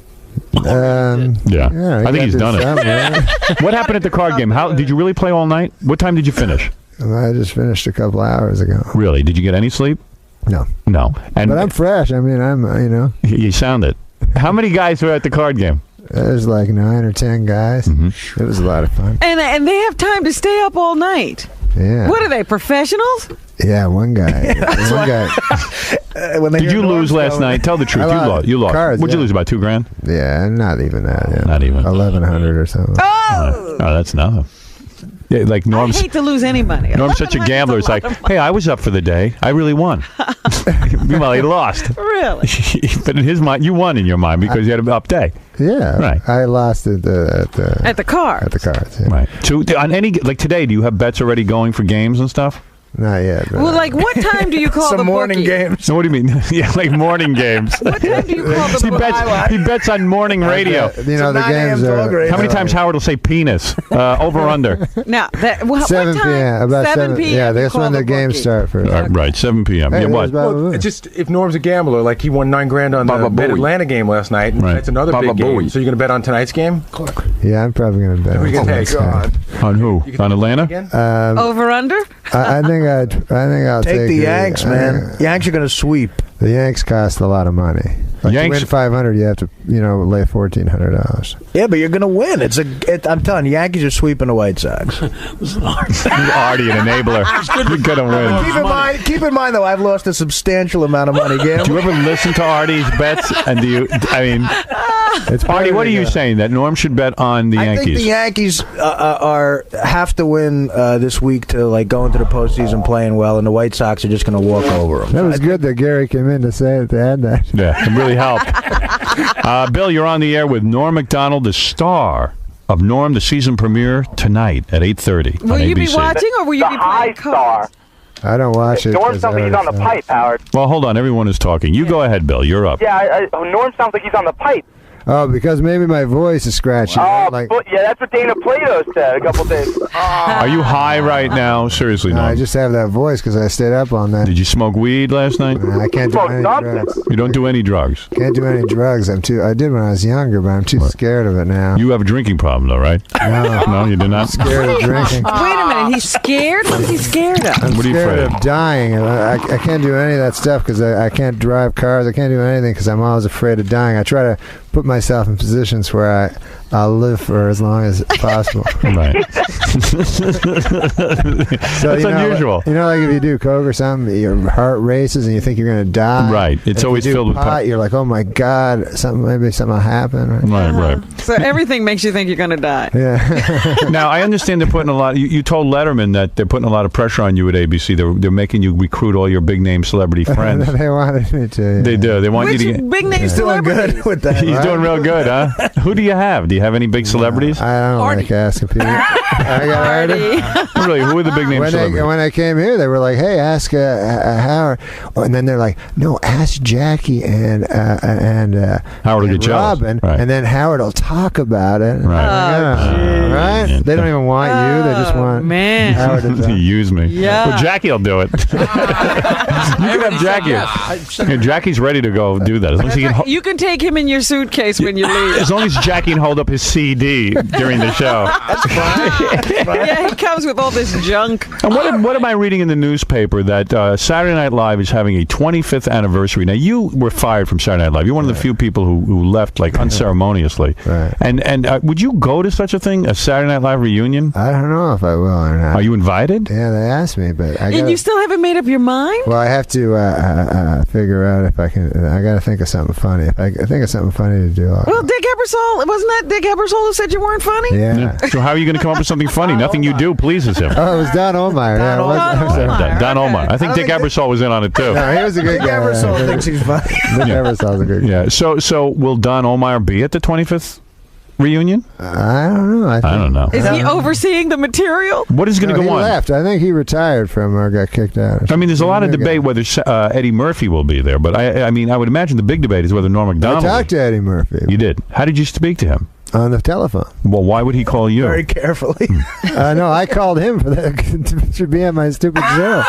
I think he's done it. What happened at the card game? How did you really play all night? What time did you finish? I just finished a couple hours ago. Really? Did you get any sleep? No. But I'm fresh. I mean, I'm You sound it. How many guys were at the card game? There's like 9 or 10 guys. It was a lot of fun. And they have time to stay up all night. Yeah. What are they, professionals? Yeah, one guy. Did you lose last night? Tell the truth. You lost. Cards, What'd you lose, about $2,000? Yeah, not even that. Yeah. Not even 1,100 or something. Oh, that's nothing. Yeah, like Norm's. I hate to lose any money. Norm's such a gambler. It's like, hey, I was up for the day. I really won. Meanwhile, he lost. Really? But in his mind, you won in your mind because you had an up day. Yeah, right. I lost at the cards. At the cards, yeah. Right. So on any today, do you have bets already going for games and stuff? Not yet. Well, like what time do you call the morning bookie? games. So what do you mean? Yeah, like morning games. What time do you call the bookie? He bets on morning radio. The games are. How many times Howard will say penis? Over under. Now, 7 p.m. About 7 p.m. Yeah, that's when the games start first. Right, 7 p.m. Hey, yeah, what? Well, it's just if Norm's a gambler, like he won $9,000 on the Mid-Atlanta game last night, and that's another big game. So you're going to bet on tonight's game? Yeah, I'm probably going to bet. Who are you going to take? On who? On Atlanta? Over under? I think I'll take the Yanks, man. Yanks are going to sweep. The Yanks cost a lot of money. Like to win 500, you have to, lay $1,400. Yeah, but you're going to win. I'm telling you, Yankees are sweeping the White Sox. Artie, an enabler. You're going to win. Keep in mind, though, I've lost a substantial amount of money. Do you ever listen to Artie's bets? And Artie, what are you saying? That Norm should bet on the Yankees? I think the Yankees have to win this week to go into the postseason playing well, and the White Sox are just going to walk over them. That was good that Gary came in to say it, to add that. Yeah, it really helped. Bill, you're on the air with Norm Macdonald, the star of Norm, the season premiere tonight at 8:30 on Will you ABC. be watching or will you be playing cards? I don't watch it. Norm sounds like he's on the pipe, Howard. Well, hold on. Everyone is talking. You go ahead, Bill. You're up. Yeah, Norm sounds like he's on the pipe. Oh, because maybe my voice is scratchy. Yeah, that's what Dana Plato said a couple days. Are you high right now? Seriously, no. Norm. I just have that voice because I stayed up all night. Did you smoke weed last night? I can't do any drugs. You don't do any drugs? Can't do any drugs. I did when I was younger, but I'm too scared of it now. You have a drinking problem, though, right? No. No, you do not? I'm scared of drinking. Wait a minute. He's scared? What's he scared of? I'm what are you scared afraid of dying. I can't do any of that stuff because I can't drive cars. I can't do anything because I'm always afraid of dying. I try to put myself in positions where I'll live for as long as possible. Right. So, That's unusual. Like if you do coke or something, your heart races and you think you're going to die. Right. It's always filled with pot. You're like, oh my God, maybe something will happen. Right. So everything makes you think you're going to die. Yeah. Now, I understand they're putting a lot. You told Letterman that they're putting a lot of pressure on you at ABC. They're making you recruit all your big name celebrity friends. They wanted me to. Yeah. They do. They want Which you to get big name celebrities? Good with that. He's doing real good, huh? Who do you have? Do you have any big celebrities? I don't like asking people. I got Artie. Really, who are the big name celebrities? When I came here, they were like, "Hey, ask Howard," and then they're like, "No, ask Jackie and Howard will get jealous. Robin," right. and then Howard will talk about it. Right. Right? Yeah. They don't even want you; they just want Howard to talk. Use me. Yeah. Well, Jackie will do it. You can have Jackie. Yeah, Jackie's ready to go do that. As long as he can You can take him in your suit suitcase when you leave. As long as Jackie can hold up his CD during the show. That's fine. Yeah, he comes with all this junk. And what am I reading in the newspaper? That Saturday Night Live is having a 25th anniversary. Now, you were fired from Saturday Night Live. You're one of the few people who left, like, unceremoniously. Right. And would you go to such a thing, a Saturday Night Live reunion? I don't know if I will or not. Are you invited? Yeah, they asked me, but And you still haven't made up your mind? Well, I have to figure out if I can. I got to think of something funny. If I think of something funny to do. Well, Dick Ebersol, wasn't that Dick Ebersol who said you weren't funny? Yeah. So how are you going to come up with something funny? Nothing you do pleases him. Oh, it was Don Olmeyer. Don Olmeyer. I think Dick Ebersol was in on it too. No, he was a good guy. Dick Ebersol thinks he's funny. Dick Ebersol's a good guy. Yeah. So will Don Olmeyer be at the 25th reunion? I don't know. I don't know. Is he overseeing the material? What is going to go he on? He left. I think he retired from or got kicked out. I mean, there's a lot of debate whether Eddie Murphy will be there, but I mean, I would imagine the big debate is whether Norm Macdonald. I talked to Eddie Murphy. You did. How did you speak to him? On the telephone. Well, why would he call you? Very carefully. No, I called him for that to be on my stupid show.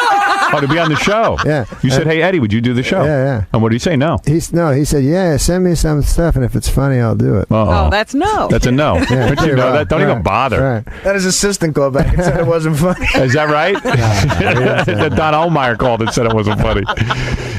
Oh, to be on the show. Yeah. You said, "Hey, Eddie, would you do the show?" Yeah. And what did he say? No. He said, "Yeah, send me some stuff, and if it's funny, I'll do it." Oh, that's no. That's a no. Yeah, Don't you know that? Don't even bother. Right. Then his assistant called back and said it wasn't funny. Is that right? Don Olmeyer called and said it wasn't funny.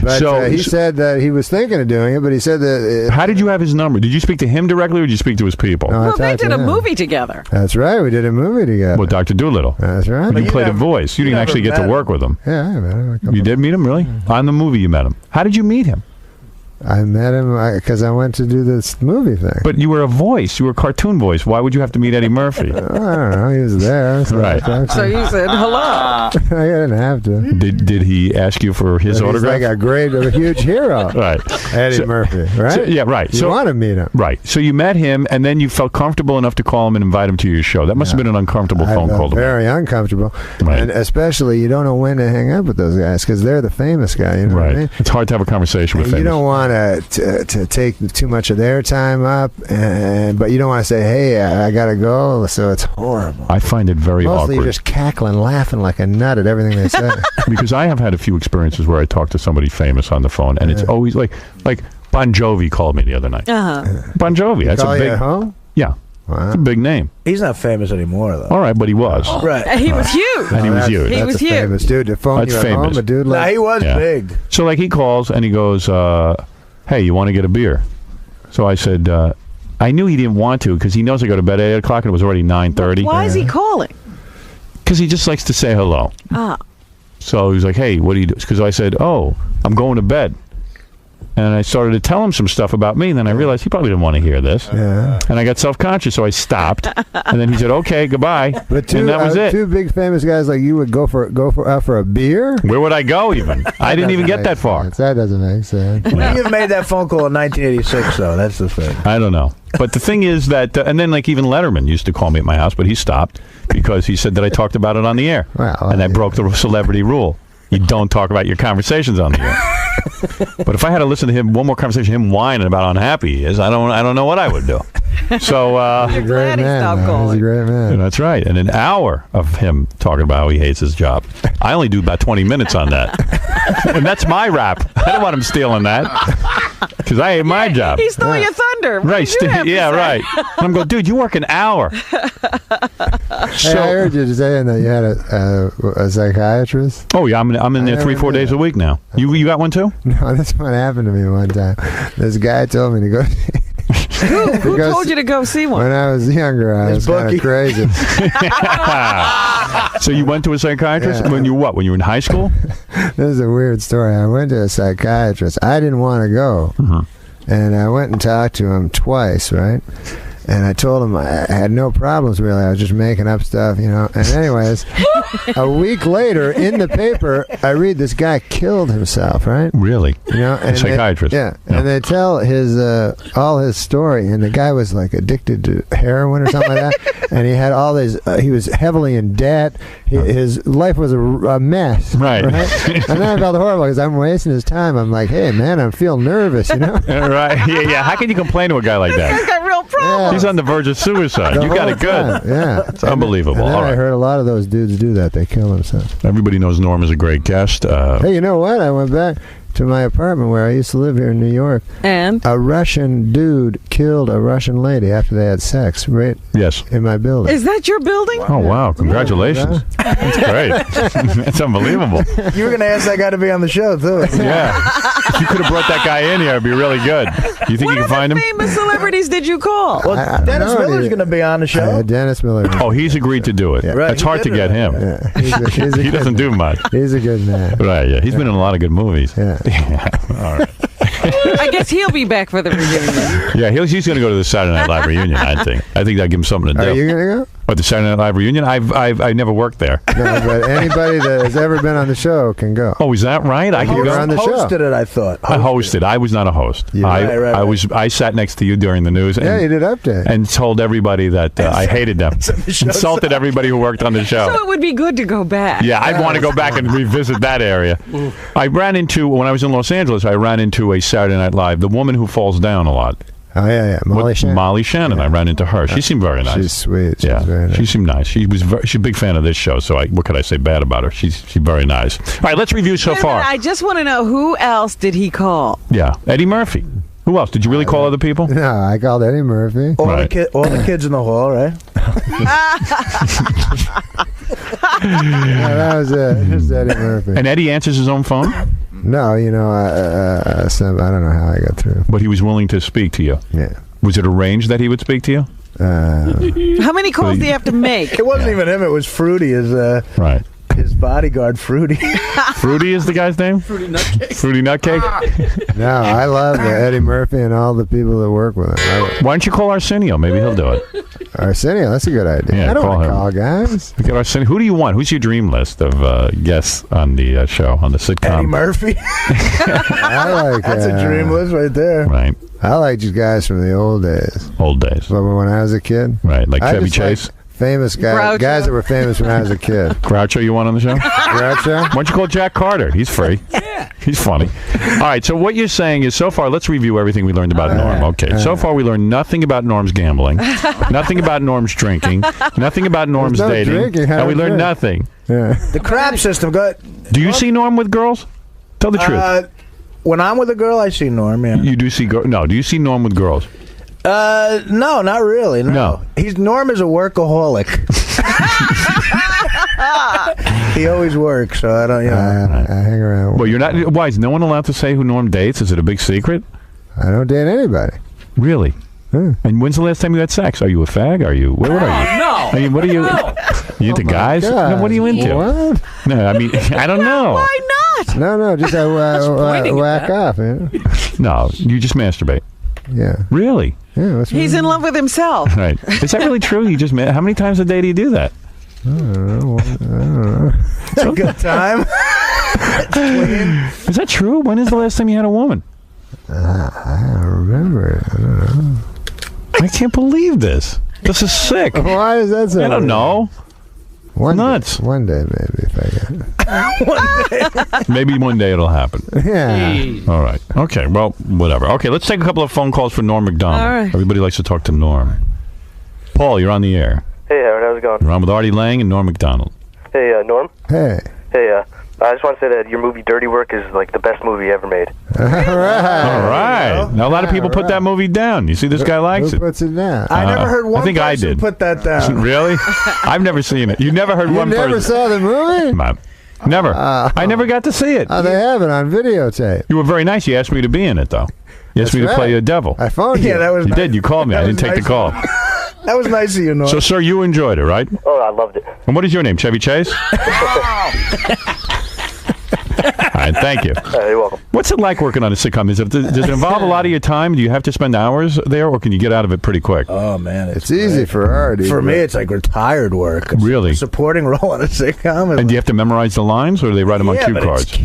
But he said that he was thinking of doing it, but he said that... How did you have his number? Did you speak to him directly, or did you speak to his people? No, well, they did a movie together. That's right. We did a movie together. With Dr. Doolittle. That's right. You played a voice. You didn't actually get to work with him. Yeah, I met him. You did meet him, really? On the movie you met him. How did you meet him? I met him because I went to do this movie thing. But you were a voice. You were a cartoon voice. Why would you have to meet Eddie Murphy? I don't know. He was there. So right. So you said hello. I didn't have to. Did he ask you for his autograph? He's like a huge hero. Right. Eddie Murphy, right? So, yeah, right. You want to meet him. Right. So you met him, and then you felt comfortable enough to call him and invite him to your show. That must have been an uncomfortable phone call to very uncomfortable. Right. And especially, you don't know when to hang up with those guys because they're the famous guy. You know what I mean? It's hard to have a conversation with famous. You don't want to take too much of their time up, but you don't want to say, hey, I gotta go, so it's horrible. I find it very Mostly awkward. You're just cackling, laughing like a nut at everything they say. Because I have had a few experiences where I talk to somebody famous on the phone, and it's always like Bon Jovi called me the other night. Bon Jovi, that's a big... You at home? Yeah. Wow. It's a big name. He's not famous anymore, though. All right, but he was. Right. And he was huge. And he was huge. He was huge. Famous dude to phone That's you at famous. home, a dude like... Nah, he was big. So, like, he calls, and he goes, hey, you want to get a beer? So I said, I knew he didn't want to because he knows I go to bed at 8 o'clock and it was already 9:30. Why is he calling? Because he just likes to say hello. So he was like, hey, what do you do? Because I said, oh, I'm going to bed. And I started to tell him some stuff about me, and then I realized he probably didn't want to hear this. Yeah. And I got self-conscious, so I stopped. And then he said, okay, goodbye. But and that was it. Two big famous guys like you would go for a beer? Where would I go even? I didn't even get that far. That doesn't make sense. You've made that phone call in 1986, though. That's the thing. I don't know. But the thing is that, and then like even Letterman used to call me at my house, but he stopped because he said that I talked about it on the air. And I broke the celebrity rule. You don't talk about your conversations on the air. But if I had to listen to him, one more conversation, him whining about how unhappy he is, I don't know what I would do. So he's a great man. He's a great man. That's right. And an hour of him talking about how he hates his job. I only do about 20 minutes on that. And that's my rap. I don't want him stealing that. Because I hate my job. He stole your thunder. Right. Right. And I'm going, dude, you work an hour. Hey, I heard you saying that you had a psychiatrist. Oh, yeah. I'm in there 3-4 days a week now. You got one too? No, that's what happened to me one time. This guy told me to go... Who told you to go see one? When I was younger, I was kind of crazy. So you went to a psychiatrist when you When you were in high school? This is a weird story. I went to a psychiatrist. I didn't want to go. And I went and talked to him twice, right? And I told him I had no problems, really. I was just making up stuff, you know. And anyways, a week later, in the paper, I read this guy killed himself, right? Really? You know, and a psychiatrist. And they tell his all his story. And the guy was like addicted to heroin or something like that. And he had all these. He was heavily in debt. His life was a mess. Right. And then I felt horrible because I'm wasting his time. I'm like, hey man, I feel nervous, you know. Right. Yeah. How can you complain to a guy like that? He's got real problems. He's on the verge of suicide. You got it good. Yeah. It's unbelievable. And then All right. I heard a lot of those dudes do that. They kill themselves. Everybody knows Norm is a great guest. Hey, you know what? I went back. to my apartment where I used to live here in New York. And? A Russian dude killed a Russian lady after they had sex, right? Yes. In my building. Is that your building? Oh, wow. Congratulations. That's great. That's unbelievable. You were going to ask that guy to be on the show, too. Yeah. If you could have brought that guy in here, it'd be really good. You think you can find him? What famous celebrities did you call? Well, Dennis Miller's going to be on the show. Dennis Miller. Oh, he's agreed to do it. Yeah. It's hard to get him. Yeah. He doesn't do much. He's a good man. Right, yeah. He's been in a lot of good movies. Yeah. All right. I guess he'll be back for the reunion. Yeah, he's going to go to the Saturday Night Live reunion, I think. I think that'll give him something to do. Are you going to go? What, the Saturday Night Live reunion? I never worked there. No, but anybody that has ever been on the show can go. Oh, is that right? I can go on the show. Hosted it, I thought. I hosted. I was not a host. Right. I sat next to you during the news. Yeah, you did update. And told everybody that I hated them. Insulted everybody who worked on the show. So it would be good to go back. Yeah, I'd want to go back and revisit that area. I ran into, when I was in Los Angeles, I ran into a Saturday Night Live, the woman who falls down a lot. Oh, yeah. Molly Shannon. I ran into her. She seemed very nice. She's sweet. She's very nice. She seemed nice. She's a big fan of this show, so what could I say bad about her? She's very nice. All right, let's review so far. I just want to know, who else did he call? Yeah, Eddie Murphy. Who else? Did you really call other people? No, I called Eddie Murphy. All the kids in the hall, right? Yeah, that was it. Just Eddie Murphy. And Eddie answers his own phone? No, I don't know how I got through. But he was willing to speak to you? Yeah. Was it arranged that he would speak to you? How many calls do you have to make? It wasn't even him. It was Fruity. Right. His bodyguard, Fruity. Fruity is the guy's name? Fruity Nutcake. Fruity Nutcake? No, I love Eddie Murphy and all the people that work with him. Why don't you call Arsenio? Maybe he'll do it. Arsenio, that's a good idea. Yeah, I don't want to him. call guys. Look at Arsenio. Who do you want? Who's your dream list of guests on the show, on the sitcom? Eddie Murphy. That's a dream list right there. Right. I like just guys from the old days. Old days. But when I was a kid. Right, like Chevy Chase. Famous guys that were famous when I was a kid. Groucho, you want on the show? Groucho? Why don't you call Jack Carter? He's free. Yeah. He's funny. All right, so what you're saying is, so far, let's review everything we learned about Norm. Okay, so far we learned nothing about Norm's gambling, nothing about Norm's drinking, nothing about Norm's dating, and we learned nothing. Yeah. The crap system. Do you see Norm with girls? Tell the truth. When I'm with a girl, I see Norm, yeah. You do see No, do you see Norm with girls? No, not really. No. Norm is a workaholic. He always works, so I don't. I hang around. Well, you're not. Why is no one allowed to say who Norm dates? Is it a big secret? I don't date anybody. Really? And when's the last time you had sex? Are you a fag? Are you? What are you? No. I mean, what are you? You into guys? No, what are you into? What? No, I mean, I don't know. Why not? No, just whack off. No, you just masturbate. Yeah. Really? Yeah. He's in love with himself. Right. Is that really true? You just how many times a day do you do that? I don't know. It's a good time. Is that true? When is the last time you had a woman? I don't remember. I don't know. I can't believe this. This is sick. Why is that so? I don't know. Nuts. One day, maybe, if I get. Maybe one day it'll happen. Yeah. All right. Okay. Well, whatever. Okay. Let's take a couple of phone calls for Norm Macdonald. All right. Everybody likes to talk to Norm. Paul, you're on the air. Hey, Howard. How's it going? You're on with Artie Lang and Norm Macdonald. Hey, Norm. Hey. Hey, I just want to say that your movie Dirty Work is like the best movie ever made. All right. All right. Now a lot of people put that movie down. You see, this guy likes Who puts it down? I never heard one I think I person did. put that down. Really? I've never seen it. You never heard one person. You never saw the movie? Never. I never got to see it. Oh, they have it on videotape. You were very nice. You asked me to be in it, though. You asked me to play a devil. I phoned you. Yeah, that was. You did. You called me. I didn't take the call. That was nice of you, Norm. So, sir, you enjoyed it, right? Oh, I loved it. And what is your name? Chevy Chase? All right, thank you. You're welcome. What's it like working on a sitcom? Does it involve a lot of your time? Do you have to spend hours there, or can you get out of it pretty quick? Oh, man. It's easy for Artie. For me, it's like retired work. Really? A supporting role on a sitcom. And do you have to memorize the lines, or do they write them on cue cards?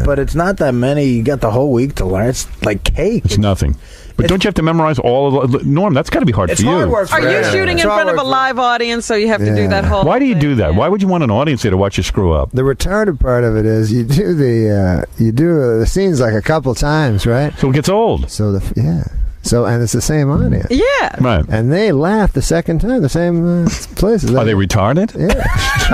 But it's not that many. You got the whole week to learn. It's like cake. It's nothing. But don't you have to memorize all of the... Norm, that's got to be hard for you. Hard work for Are you shooting in front of a live audience, so you have to do that whole Why do you thing? do that? Yeah. Why would you want an audience there to watch you screw up? The retarded part of it is you do the scenes like a couple times, right? So it gets old. So So, and it's the same audience. Yeah. Right. And they laugh the second time, the same places. Are they retarded? Yeah.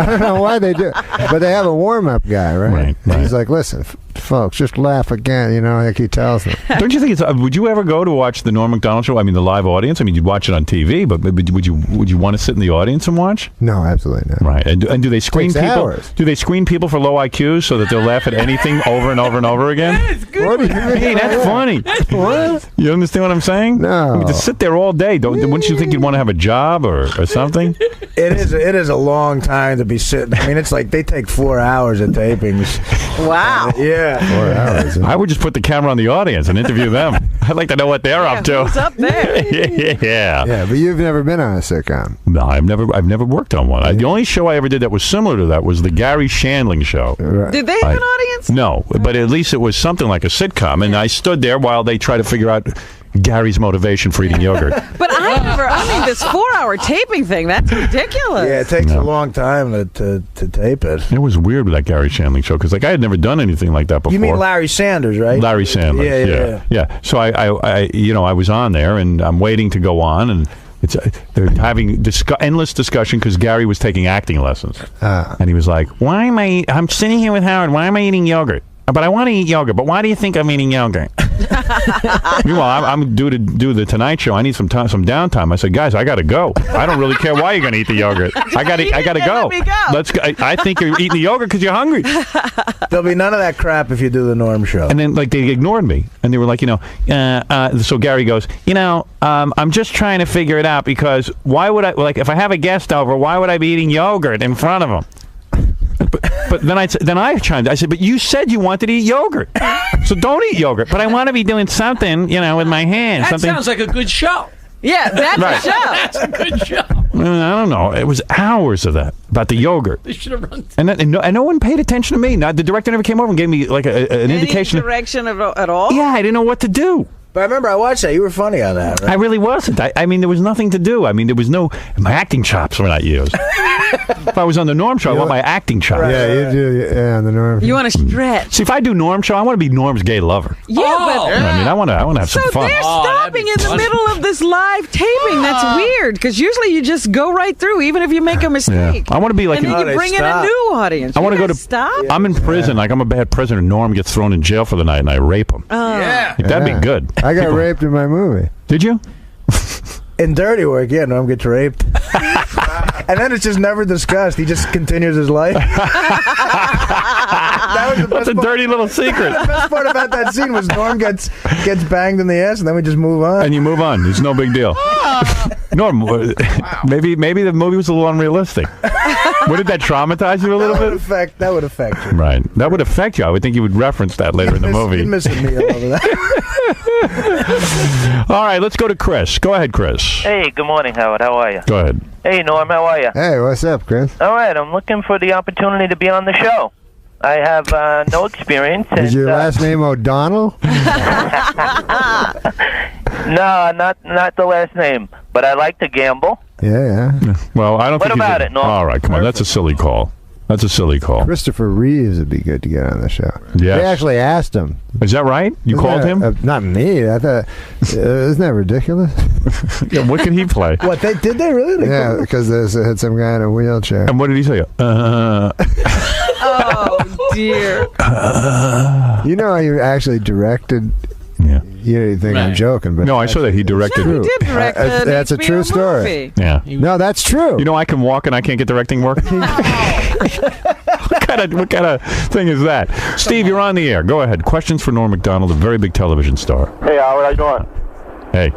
I don't know why they do it. But they have a warm-up guy, right? And he's like, listen, folks, just laugh again, like he tells them. Don't you think it's... would you ever go to watch the Norm Macdonald show? I mean, the live audience? I mean, you'd watch it on TV, but would you want to sit in the audience and watch? No, absolutely not. Right. And do they screen people? Hours. Do they screen people for low IQs so that they'll laugh at anything over and over and over again? What do you mean? Hey, that's funny. What? You understand what I'm saying? No. I mean, to sit there all day, wouldn't you think you'd want to have a job or something? It is a long time to be sitting. I mean, it's like they take 4 hours of tapings. Wow. Yeah. 4 hours. I would just put the camera on the audience and interview them. I'd like to know what they're up to. Who's up there? Yeah. Yeah, but you've never been on a sitcom. No, I've never worked on one. The only show I ever did that was similar to that was the Gary Shandling show. Right. Did they have an audience? No, but at least it was something like a sitcom, and I stood there while they tried to figure out Gary's motivation for eating yogurt. But this 4-hour taping thing, that's ridiculous. Yeah, it takes a long time to tape it. It was weird with that Gary Shandling show, because I had never done anything like that before. You mean Larry Sanders, right? Larry Sanders, yeah. So I was on there, and I'm waiting to go on, and they're having endless discussion because Gary was taking acting lessons. And he was like, I'm sitting here with Howard, why am I eating yogurt? But I want to eat yogurt. But why do you think I'm eating yogurt? Meanwhile, I'm due to do the Tonight Show. I need some downtime. I said, guys, I got to go. I don't really care why you're going to eat the yogurt. I got to go. Let's go. I think you're eating the yogurt because you're hungry. There'll be none of that crap if you do the Norm Show. And then, they ignored me, and they were like, so Gary goes, I'm just trying to figure it out because why would I, if I have a guest over, why would I be eating yogurt in front of them? But then I chimed in. I said, but you said you wanted to eat yogurt. So don't eat yogurt. But I want to be doing something, with my hands. That sounds like a good show. Yeah, that's right. a show. That's a good show. I don't know. It was hours of that about the yogurt. They should have run. And no one paid attention to me. Now, the director never came over and gave me an indication. Any direction at all? Yeah, I didn't know what to do. But I remember I watched that. You were funny on that, right? I really wasn't. I mean, there was nothing to do. I mean, there was no... My acting chops were not used. If I was on the Norm Show, I want my acting chops. Right, you do. Yeah, on the Norm. You want to stretch. See, if I do Norm Show, I want to be Norm's gay lover. Yeah, but... I mean, I want to have some fun. So they're stopping in the middle of this live taping. That's weird, because usually you just go right through, even if you make a mistake. Yeah. I want to be like... And then you bring in a new audience. I want to go to... Stop? I'm in prison. Like, I'm a bad prisoner. Norm gets thrown in jail for the night, and I rape him. That'd be good. I got raped in my movie. Did you? In Dirty Work, Norm gets raped. And then it's just never discussed. He just continues his life. That was the best That's a dirty little secret. The best part about that scene was Norm gets banged in the ass, and then we just move on. And you move on. It's no big deal. Norm, maybe the movie was a little unrealistic. Wouldn't that traumatize you a little bit? That would affect you. Right. That would affect you. I would think you would reference that later in the movie. You're missing me all over that. All right, let's go to Chris. Go ahead, Chris. Hey, good morning, Howard. How are you? Go ahead. Hey, Norm. How are you? Hey, what's up, Chris? All right. I'm looking for the opportunity to be on the show. I have no experience. Is your last name O'Donnell? No, not the last name. But I like to gamble. Yeah. Well, I don't What think about it, Norm? All right, come on. That's a silly call. That's a silly call. Christopher Reeves would be good to get on the show. Yes. They actually asked him. Is that right? You called him? Not me. I thought, isn't that ridiculous? Yeah, what can he play? What, did they really? Yeah, because they had some guy in a wheelchair. And what did he say? Oh, dear. You know, he actually directed... Yeah. You think I'm joking, but... No, I saw that he directed... He did direct that's a true story. Yeah. No, that's true. You know, I can walk and I can't get directing work? What kind of thing is that? Steve, you're on the air. Go ahead. Questions for Norm Macdonald, a very big television star. Hey, Howard, how you doing? Hey.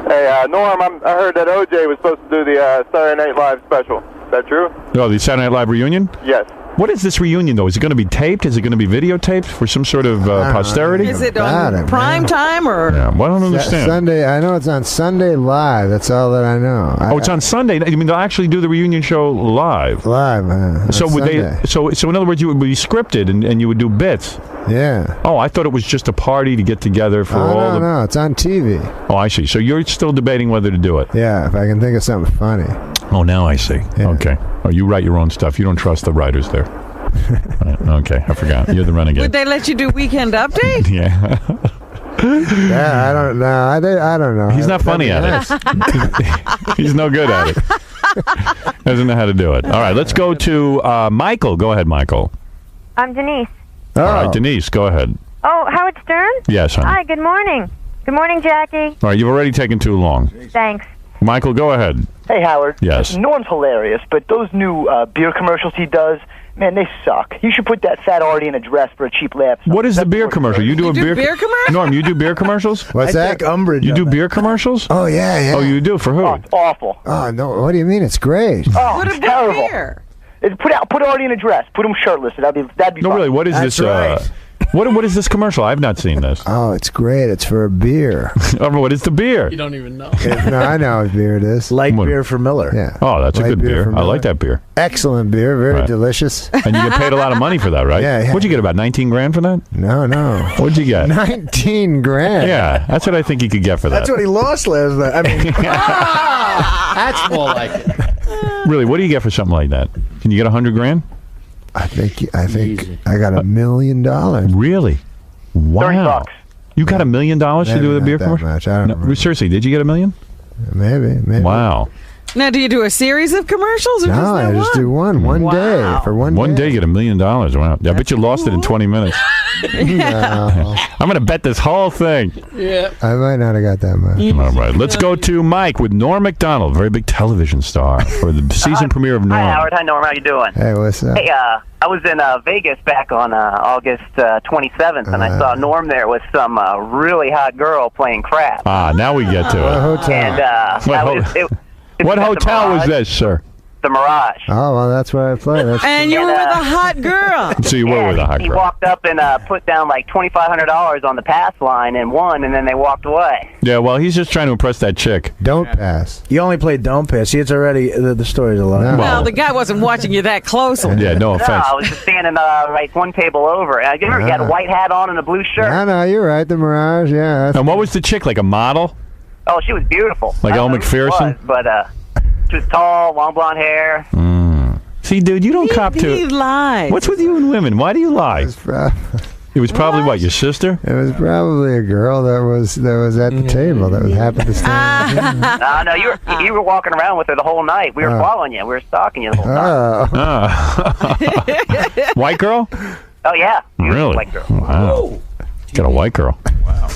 Hey, Norm, I heard that OJ was supposed to do the Saturday Night Live special. Is that true? Oh, the Saturday Night Live reunion? Yes. What is this reunion, though? Is it going to be taped? Is it going to be videotaped for some sort of posterity? Is it on prime time or? Yeah, well, I don't understand. Sunday. I know it's on Sunday Live. That's all that I know. Oh, it's on Sunday. You mean they'll actually do the reunion show live? Live. So would Sunday. they? So in other words, you would be scripted and you would do bits. Yeah. Oh, I thought it was just a party to get together for all. No, it's on TV. Oh, I see. So you're still debating whether to do it. Yeah, if I can think of something funny. Oh, now I see. Yeah. Okay. Oh, you write your own stuff. You don't trust the writers there. Right. Okay, I forgot. You're the renegade. Would they let you do Weekend Update? Yeah. Yeah, I don't know. I don't know. He's not funny at it. He's no good at it. Doesn't know how to do it. All right, let's go to Michael. Go ahead, Michael. I'm Denise. All right, Denise, go ahead. Oh, Howard Stern? Yes, honey. Hi, good morning. Good morning, Jackie. All right, you've already taken too long. Thanks. Michael, go ahead. Hey, Howard. Yes. Norm's hilarious, but those new beer commercials he does, man, they suck. You should put that fat Artie in a dress for a cheap laugh. What is the beer commercial? You do a beer commercial? Norm, you do beer commercials? What's that? take umbrage You on do that. beer commercials? Oh, yeah. Oh, you do? For who? It's awful. Oh, no. What do you mean? It's great. Oh, it's terrible. Put Artie in a dress. Put him shirtless. That'd be No, fun. really, what is this? What is this commercial? I've not seen this. Oh, it's great. It's for a beer. What is the beer? You don't even know. No, I know what beer it is. Light beer for Miller. Yeah. Oh, that's a Light good beer. for I like Miller. that beer. Excellent beer. Very Right. delicious. And you get paid a lot of money for that, right? Yeah. What'd you get, about 19 grand for that? No. What'd you get? 19 grand. Yeah, that's what I think you could get for that. That's what he lost last night. I mean, That's more like it. Really, what do you get for something like that? Can you get 100 grand? I think I got $1 million. Really? Wow. $30. You got $1 million to Maybe do with a not beer that commercial? much. I don't remember. Seriously, did you get $1 million? Maybe. Wow. Now, do you do a series of commercials? Or No, I just do one day for one One day. day, get $1 million. Wow. I bet you lost it in 20 minutes. No. I'm going to bet this whole thing. Yeah. I might not have got that much. All right, let's go to Mike with Norm Macdonald, very big television star, for the season premiere of Norm. Hi, Howard. Hi, Norm. How you doing? Hey, what's up? Hey, I was in Vegas back on August 27th, and I saw Norm there with some really hot girl playing crap. Ah, now we get to What it. hotel? And What hotel was this, sir? The Mirage. Oh, well, that's where I play. And you were with a hot girl. So you were with a hot He girl. walked up and put down like $2,500 on the pass line and won, and then they walked away. Yeah, well, he's just trying to impress that chick. Don't pass. you only played Don't Pass. See, it's already, the story's a lot. No. Well, the guy wasn't watching you that closely. Yeah, no No, offense. I was just standing right one table over. And I remember he had a white hat on and a blue shirt. No, you're right. The Mirage, yeah. And what was the chick, like a model? Oh, she was beautiful. Like I don't Elle know who she McPherson? was, but she was tall, long blonde hair. See, dude, you don't cop He to... lied. What's with you and women? Why do you lie? It was probably, what, your sister? It was probably a girl that was at the table that was happened to stand. No, you were walking around with her the whole night. We were following you. We were stalking you the whole time. White girl? Oh, yeah. Really? White girl. Wow. Got a white girl. Wow.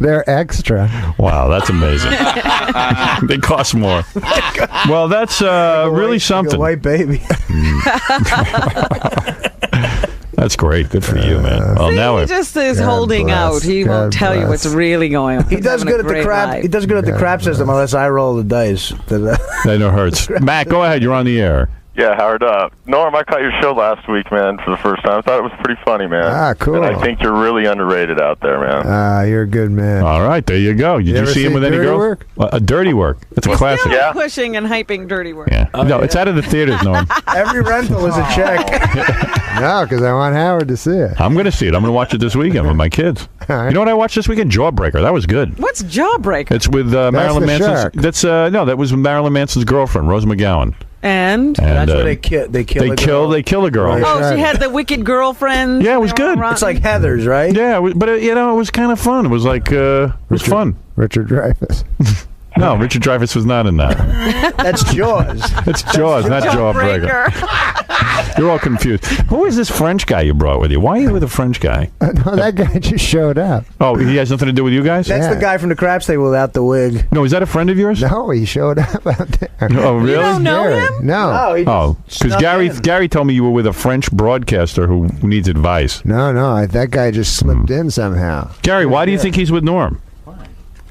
They're extra. Wow, that's amazing. They cost more. Well, that's really something. White baby. That's great. Good for you, man. Well, now He just is holding out. He won't tell you what's really going on. He does He's having good a at the great crap. life. He does good at the crap system, unless I roll the dice. that no hurts. Matt, go ahead. You're on the air. Yeah, Howard. Norm, I caught your show last week, man, for the first time. I thought it was pretty funny, man. Ah, cool. And I think you're really underrated out there, man. You're a good man. All right, there you go. Did you ever see him see with any Dirty girls? Work? A Dirty Work. That's a He's classic. still pushing and hyping dirty work. Yeah. No, it's out of the theaters, Norm. Every rental is a check. No, because I want Howard to see it. I'm going to see it. I'm going to watch it this weekend with my kids. Right. You know what I watched this weekend? Jawbreaker. That was good. What's Jawbreaker? It's with Marilyn the Manson's. shark. That's no, that was with Marilyn Manson's girlfriend, Rose McGowan. And That's where they kill a girl. They kill a girl. Right. oh, she had the wicked girlfriend. Yeah, it was good. It's like Heather's, right? Yeah, but it was kind of fun. It was like it was fun. Richard Dreyfuss. No, Richard Dreyfuss was not in that. That's Jaws. It's Jaws, not Jawbreaker. You're all confused. Who is this French guy you brought with you? Why are you with a French guy? No, that guy just showed up. Oh, he has nothing to do with you guys? That's the guy from the craps table without the wig. No, is that a friend of yours? No, he showed up out there. Oh, really? You don't know him? No. Oh, because Gary told me you were with a French broadcaster who needs advice. No, that guy just slipped in somehow. Gary, why do you think he's with Norm?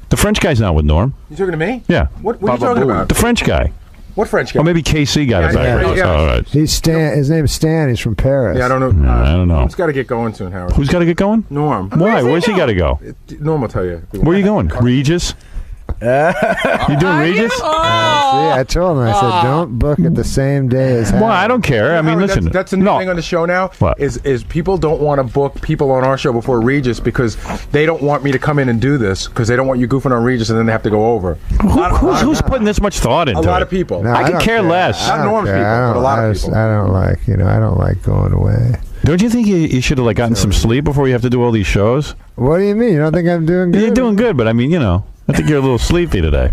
The French guy's not with Norm. You talking to me? Yeah. What are you talking about? The French guy. What French guy? Or maybe KC got it back. yeah. Oh, all right. He's Stan. His name's Stan. He's from Paris. Yeah, I don't know. I don't know. He's got to get going soon, Howard. Who's got to get going? Norm. Why? Where's he got to go? Norm will tell you. Where are you going? Regis? You doing Regis? See, I told him. I said, don't book it the same day as Well, I don't care. I mean, Howard, listen. That's the new thing on the show now. What? Is people don't want to book people on our show before Regis because they don't want me to come in and do this because they don't want you goofing on Regis and then they have to go over. Who's putting this much thought into it? A lot of people. No, I could don't care less. Not Norm's people, but a lot of people. I don't like going away. Don't you think you should have gotten some sleep before you have to do all these shows? What do you mean? You don't think I'm doing good? You're doing good, but I mean, I think you're a little sleepy today.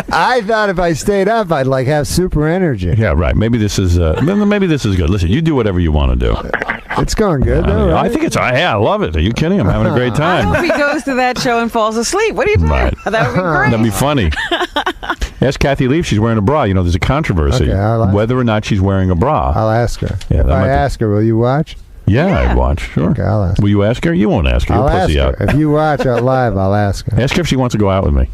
I thought if I stayed up, I'd have super energy. Yeah, right. Maybe this is good. Listen, you do whatever you want to do. It's going good, though, right? I think I love it. Are you kidding? I'm having a great time. I hope he goes to that show and falls asleep. What do you think? Right. That would be great. That'd be funny. Ask Kathy Lee if she's wearing a bra. There's a controversy whether or not she's wearing a bra. I'll ask her. Yeah, if I ask her, will you watch? Yeah, I'd watch. Sure. Okay, I'll ask her. Will you ask her? You won't ask her. I'll You'll pussy ask her. out. If you watch live, I'll ask her. Ask her if she wants to go out with me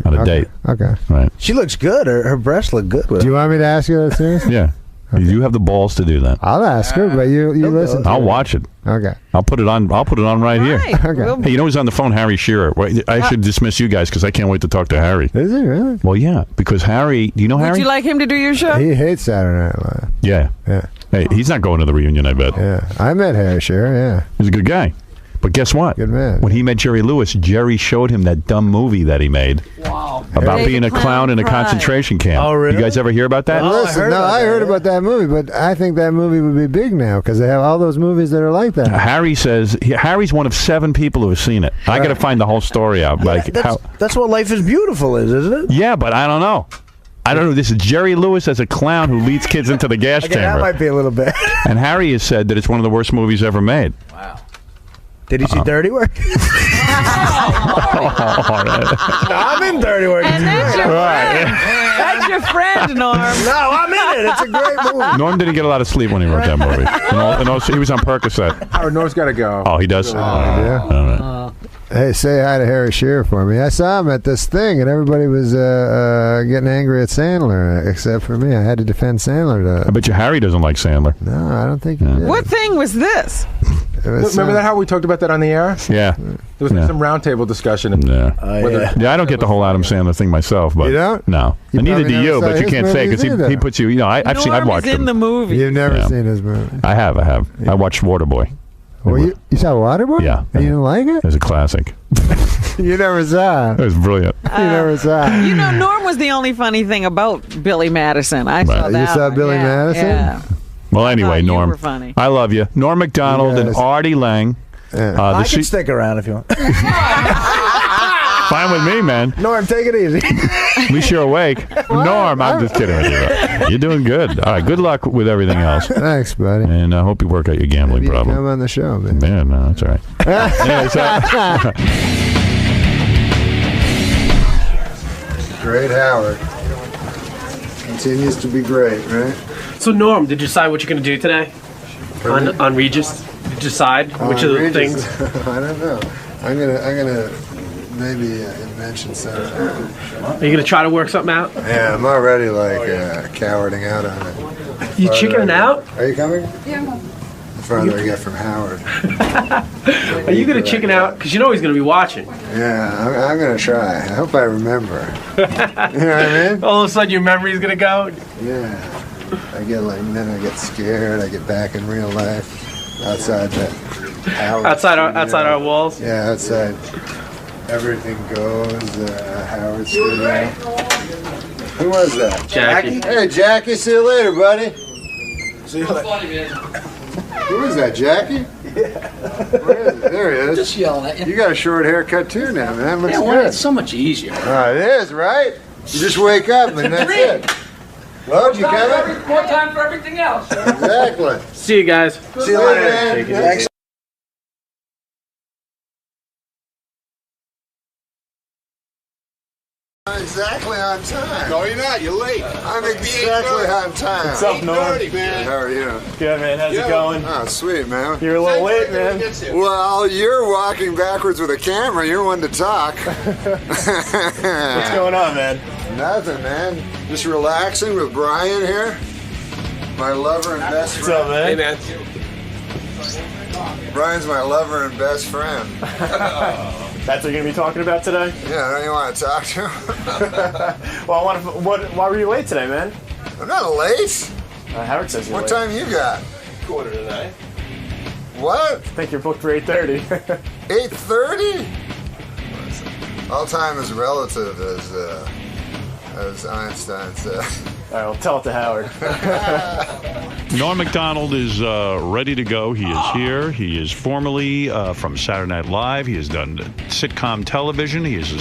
on a date. Okay. Right. She looks good. Her breasts look good. Do you want me to ask you that seriously? Yeah. Okay. You have the balls to do that. I'll ask her, but you listen. I'll watch it. Okay. I'll put it on right here. Okay. Hey, who's on the phone? Harry Shearer. I should dismiss you guys because I can't wait to talk to Harry. Is he really? Well, yeah, because Harry. Do you know Harry? Would you like him to do your show? He hates Saturday Night Live. Yeah. Yeah. Hey, he's not going to the reunion, I bet. Yeah. I met Harry Shearer. Yeah. He's a good guy. But guess what? Good man. When he met Jerry Lewis, Jerry showed him that dumb movie that he made. Wow. About being a clown in a concentration camp. Oh, really? You guys ever hear about that? I heard about that movie, but I think that movie would be big now because they have all those movies that are like that. Harry says Harry's one of 7 people who have seen it. I got to find the whole story out. That's what Life is Beautiful is, isn't it? Yeah, but I don't know. This is Jerry Lewis as a clown who leads kids into the gas chamber. That might be a little bit. And Harry has said that it's one of the worst movies ever made. Wow. Did he see Dirty Work? No, I'm in Dirty Work. And that's your friend. That's your friend, Norm. No, I'm in it. It's a great movie. Norm didn't get a lot of sleep when he wrote that movie. And also, he was on Percocet. Howard, Norm's got to go. Oh, he does? Yeah. All right. Hey, say hi to Harry Shearer for me. I saw him at this thing, and everybody was getting angry at Sandler, except for me. I had to defend Sandler. I bet you Harry doesn't like Sandler. No, I don't think he did. What thing was this? Remember that how we talked about that on the air? Yeah. There was some roundtable discussion. Yeah. I don't get the whole Adam Sandler thing myself, but you don't? No. And neither do you, but you can't say because he puts you. I've watched him. in the movie. You've never seen his movie. I have. I watched Waterboy. Well, you saw Waterboy? Yeah. And you didn't like it? It was a classic. You never saw it. It was brilliant. You never saw it. Norm was the only funny thing about Billy Madison. I saw that. You saw Billy Madison? Yeah. Well, anyway, Norm, you were funny. I love you. Norm Macdonald and Artie Lang. I can stick around if you want. Fine with me, man. Norm, take it easy. At least you're awake. Norm, I'm just kidding with you. You're doing good. All right, good luck with everything else. Thanks, buddy. And I hope you work out your gambling problem. Come on the show, man. Man, no, that's all right. Great Howard. Continues to be great, right? So, Norm, did you decide what you're going to do today on Regis? Did you decide which of the Regis? things? I don't know. I'm gonna maybe mention something. Are you going to try to work something out? Yeah, I'm already cowarding out on it. You chickening out? Are you coming? Yeah. The farther I get from Howard. Are you going to chicken out? Because you know he's going to be watching. Yeah, I'm going to try. I hope I remember. You know what I mean? All of a sudden your memory's going to go? Yeah. Then I get scared. I get back in real life. Outside that Howard. Outside our walls? Yeah, outside. Everything goes. Howard Studio. Who was that? Jackie. Hey, Jackie. See you later, buddy. See you later. Who is that, Jackie? Yeah. Where is it? There he is. Just yelling at you. You got a short haircut too now, man. Looks good. It's so much easier. It is, right? You just wake up and that's it. Well, you coming? More time for everything else. Exactly. See you guys. See you later, man. Thanks. I'm exactly on time. No, you're not. You're late. I'm exactly on time. What's up, Norm? Man. How are you? Good, man. How's it going? Oh, sweet, man. You're a little late, man. Well, you're walking backwards with a camera. You're one to talk. What's going on, man? Nothing, man. Just relaxing with Brian here. My lover and best friend. What's up, man? Hey, man. Brian's my lover and best friend. That's what you're going to be talking about today? Yeah, don't you want to talk to him? Well, why were you late today, man? I'm not late. Howard says you're What late. time you got? 8:45. What? I think you're booked for 8:30. 8:30? All time is relative, as as Einstein said. All right, well, tell it to Howard. Norm Macdonald is ready to go. He is here. He is formerly from Saturday Night Live. He has done sitcom television. He is a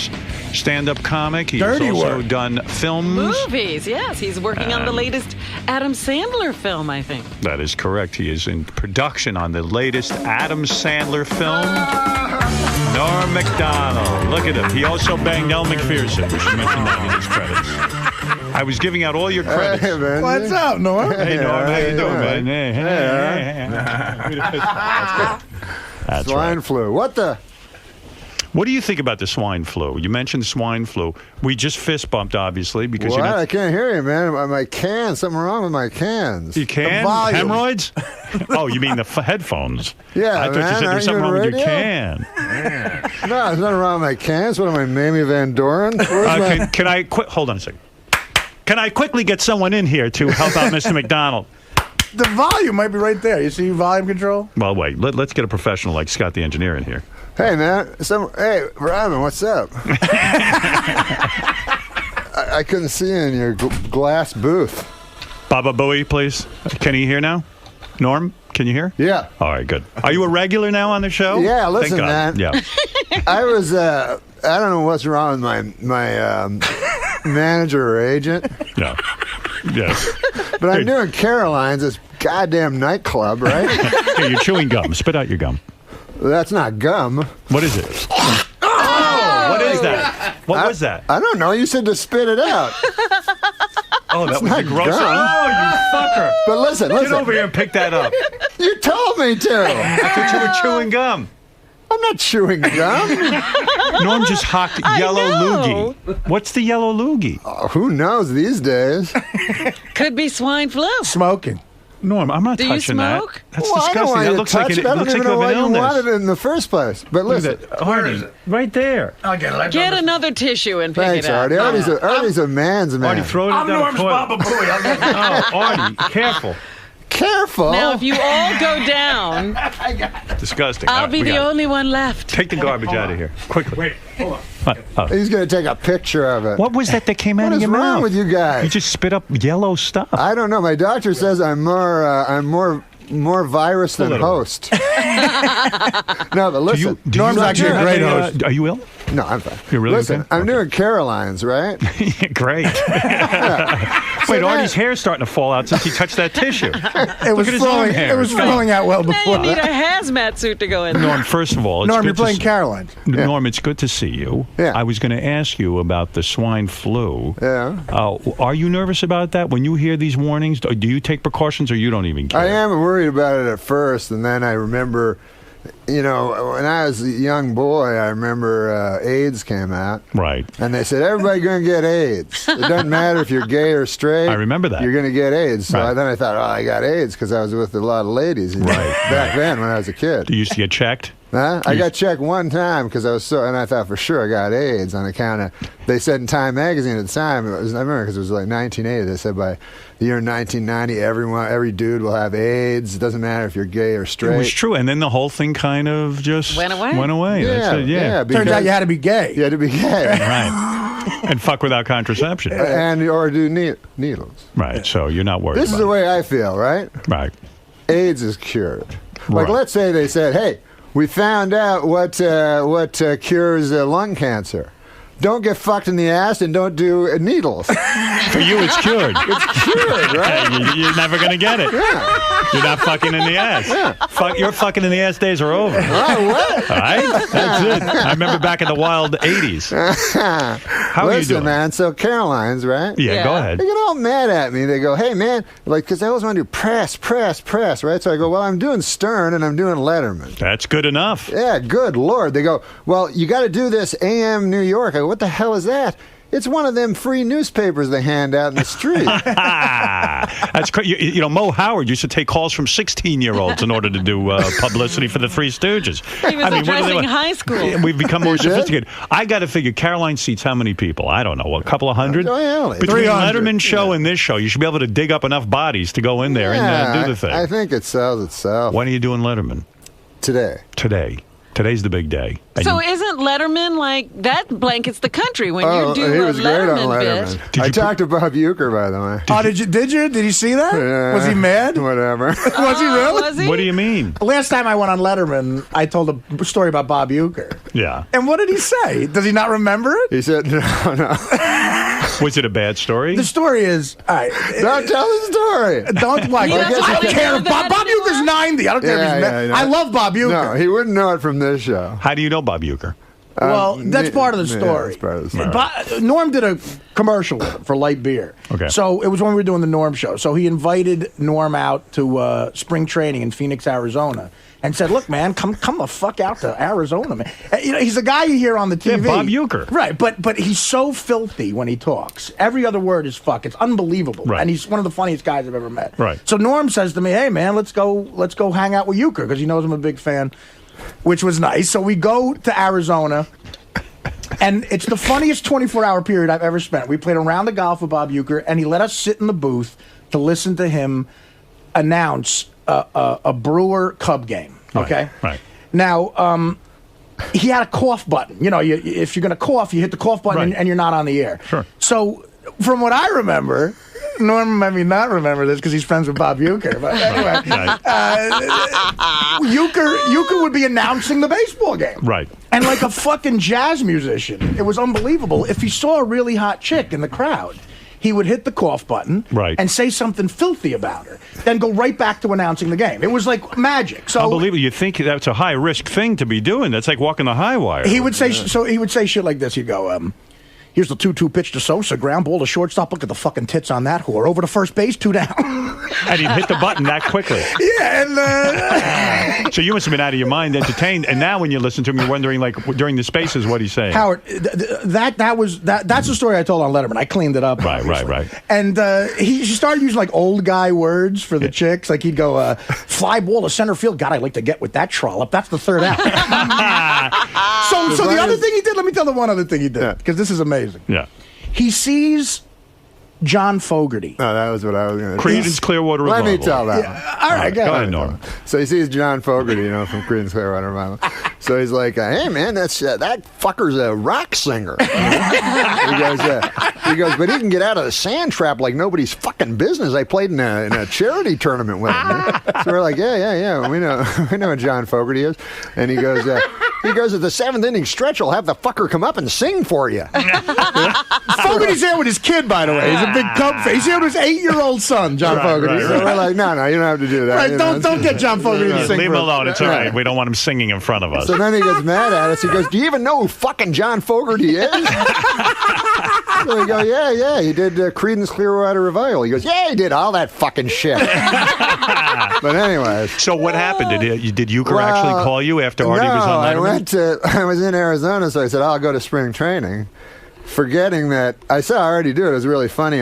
stand-up comic. He has also done films. Movies, yes. He's working on the latest Adam Sandler film, I think. That is correct. He is in production on the latest Adam Sandler film. Norm Macdonald. Look at him. He also banged Elle McPherson. We should mention that in his credits. I was giving out all your credits. Hey, man. What's up, Norm? Hey, Norm. How you doing, man? That's Swine right. flu. What the? What do you think about the swine flu? You mentioned swine flu. We just fist bumped, obviously, because What? I can't hear you, man. My cans. Something wrong with my cans. You can? Hemorrhoids? Oh, you mean the headphones? Yeah, I thought you said there's something wrong with your can. No, there's nothing wrong with my cans. What am I, Mamie Van Doren? Can I hold on a second. Can I quickly get someone in here to help out Mr. Macdonald? The volume might be right there. You see volume control? Well, wait. Let's get a professional like Scott the engineer in here. Hey, man. Hey, Robin, what's up? I couldn't see you in your glass booth. Baba Booey, please. Can you hear now? Norm, can you hear? Yeah. All right, good. Are you a regular now on the show? Yeah, listen, Thank God. man. Yeah. I was, I don't know what's wrong with my manager or agent. Yeah. Yes. But I'm doing Caroline's, this goddamn nightclub, right? Hey, you're chewing gum. Spit out your gum. That's not gum. What is it? Oh, what is that? What was that? I don't know. You said to spit it out. Oh, that It's was the not gross. gum. Oh, you fucker. But listen. Get over here and pick that up. You told me to. I thought you were chewing gum. I'm not chewing gum. Norm just hocked yellow loogie. What's the yellow loogie? Who knows these days? Could be swine flu. Smoking. Norm, I'm not Do you touching that. smoke? That's Well, I don't disgusting. want you That to looks touch like it. I don't looks even like know you why have an you illness. wanted it in the first place. But listen. Look at that. Artie, right there. I'll get it. Get another tissue and pick Thanks, it up. Artie. Artie's a man's man. Artie, throw it I'm down Norm's the toilet. Baba Booey. I'll get it. Oh, Artie, careful. Careful. Now, if you all go down, Disgusting. I'll All right, be we the got it. only one left. Take the garbage out of here. Quickly. Wait, hold on. He's going to take a picture of it. What was that came out What of is your mouth? wrong with you guys? You just spit up yellow stuff. I don't know. My doctor says I'm more virus than host. No, but listen. Norm's actually a great host. Are you ill? No, I'm fine. You're really Listen, okay? I'm doing Caroline's, right? Great. Wait, Artie's hair's starting to fall out since he touched that tissue. It was at his own flowing. hair. It was flowing out well Now before. you need a hazmat suit to go in. Norm, first of all, it's Norm, good you're playing to Caroline. Norm, it's good to see you. Yeah. I was going to ask you about the swine flu. Yeah. Are you nervous about that? When you hear these warnings, do you take precautions or you don't even care? I am worried about it at first, and then I remember, you know, when I was a young boy, I remember AIDS came out. Right. And they said, everybody's going to get AIDS. It doesn't matter if you're gay or straight. I remember that. You're going to get AIDS. So Right. then I thought, I got AIDS because I was with a lot of ladies back then when I was a kid. Do you used to get checked? Huh? I got checked one time because I was and I thought for sure I got AIDS on account of, they said in Time Magazine at the time, I remember because it was like 1980, they said by the year 1990, every dude will have AIDS. It doesn't matter if you're gay or straight. It was true. And then the whole thing kind of just Went away. That's it, yeah. Turns out you had to be gay. You had to be gay. Right. And fuck without contraception. Or do needles. Right. So you're not worried This is about the way I feel, right? Right. AIDS is cured. Like, Right. let's say they said, hey, we found out what cures lung cancer. Don't get fucked in the ass and don't do needles. For you, it's cured. It's cured, right? You're never going to get it. Yeah. You're not fucking in the ass. Yeah. Your fucking in the ass days are over. Oh, what? All right? That's it. I remember back in the wild 80s. How are you Listen, doing? man, so Caroline's, right? Yeah, go ahead. They get all mad at me. They go, hey, man, like, because I always want to do press, right? So I go, well, I'm doing Stern and I'm doing Letterman. That's good enough. Yeah, good Lord. They go, well, you got to do this AM New York. I go, what the hell is that? It's one of them free newspapers they hand out in the street. That's crazy. You know, Mo Howard used to take calls from 16-year-olds in order to do publicity for the Three Stooges. He was addressing high school. We've become more sophisticated. I got to figure, Caroline seats how many people? I don't know, a couple of hundred? Oh, yeah, Between 300. Letterman show and this show, you should be able to dig up enough bodies to go in there and do the thing. I think it sells itself. When are you doing Letterman? Today. Today's the big day. And So isn't Letterman like that blankets the country when you do he a was great on Letterman Letterman. bit? I talked to Bob Uecker, by the way. Oh, did you? Did you see that? Was he mad? Whatever. Was he really? Was he? What do you mean? Last time I went on Letterman, I told a story about Bob Uecker. Yeah. And what did he say? Does he not remember it? He said, no. Was it a bad story? The story is, all right. Don't tell the story. Don't like. I don't care. Bob Uecker's 90. I don't care if he's mad. I love Bob Uecker. No, he wouldn't know it from this show. How do you know Bob Uecker? Well, that's part of the story. Yeah, that's part of the story. Norm did a commercial with him for light beer. Okay. So it was when we were doing the Norm show. So he invited Norm out to spring training in Phoenix, Arizona, and said, "Look, man, come the fuck out to Arizona, man." You know, he's a guy you hear on the TV. Yeah, Bob Uecker. Right, but he's so filthy when he talks. Every other word is fuck. It's unbelievable. Right. And he's one of the funniest guys I've ever met. Right. So Norm says to me, "Hey, man, let's go hang out with Uecker," because he knows I'm a big fan, which was nice. So we go to Arizona. And it's the funniest 24-hour period I've ever spent. We played a round of golf with Bob Uecker, and he let us sit in the booth to listen to him announce a Brewer Cub game. Okay? Right. Now, he had a cough button. You know, if you're going to cough, you hit the cough button and you're not on the air. Sure. So, from what I remember, Norm might not remember this because he's friends with Bob Uecker. But anyway, Uecker would be announcing the baseball game. Right. And like a fucking jazz musician, it was unbelievable. If he saw a really hot chick in the crowd, he would hit the cough button and say something filthy about her, then go right back to announcing the game. It was like magic. So unbelievable. You think that's a high risk thing to be doing? That's like walking the high wire. He would say he would say shit like this. He'd go, here's the 2-2 pitch to Sosa, ground ball to shortstop. Look at the fucking tits on that whore. Over to first base, 2 down. And he'd hit the button that quickly. Yeah, and so you must have been out of your mind, entertained. And now when you listen to him, you're wondering, like, during the spaces, what he's saying. Howard, that's the story I told on Letterman. I cleaned it up. Right. And he started using like old guy words for the chicks. Like he'd go, fly ball to center field. God, I'd like to get with that trollop. That's the third out. So the other thing he did, let me tell the one other thing he did, because this is amazing. Yeah. He sees John Fogerty. No, that was what I was going to say. Creedence Clearwater Let Revival. me tell that. Yeah, all right, go ahead, Norm. So he sees John Fogerty, from Creedence Clearwater Revival. So he's like, "Hey man, that fucker's a rock singer." He goes, "But he can get out of the sand trap like nobody's fucking business." I played in a charity tournament with him. So we're like, yeah, we know who John Fogerty is. And he goes, at the 7th inning stretch, I'll have the fucker come up and sing for you. Fogerty's there with his kid, by the way. He's a big Cub fan. He's here with his 8-year-old son, John Fogerty. So we're like, no, you don't have to do that. Right, don't get John Fogerty to sing. Leave him alone. It's all right. We don't want him singing in front of us. So then he gets mad at us. He goes, "Do you even know who fucking John Fogerty is?" So we go, yeah, he did Creedence Clearwater Revival. He goes, "Yeah, he did all that fucking shit." But anyways. So what happened? Did Uecker actually call you after Artie was on Letterman? I was in Arizona, so I said, "I'll go to spring training." Forgetting that I saw Artie do it. It was really funny.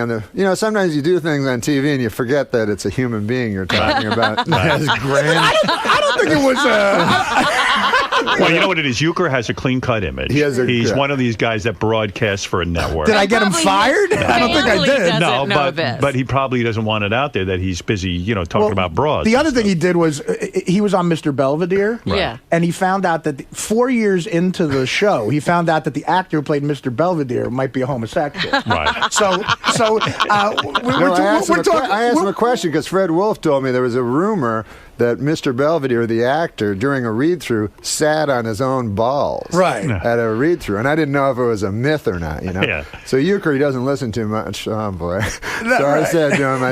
Sometimes you do things on TV and you forget that it's a human being you're talking about. That's grand. I don't think it was. Well, you know what it is? Uecker has a clean-cut image. He's one of these guys that broadcasts for a network. Did I get him fired? I don't think I did. No, but he probably doesn't want it out there that he's busy, talking about broads. The other thing he did was he was on Mr. Belvedere. Right. Yeah. And he found out that 4 years into the show, he found out that the actor who played Mr. Belvedere might be a homosexual. Right. So I asked him a question because Fred Wolf told me there was a rumor that Mr. Belvedere, the actor, during a read-through, sat on his own balls. Right. At a read-through. And I didn't know if it was a myth or not, Yeah. So Uecker, he doesn't listen too much. Oh, boy. I said to him,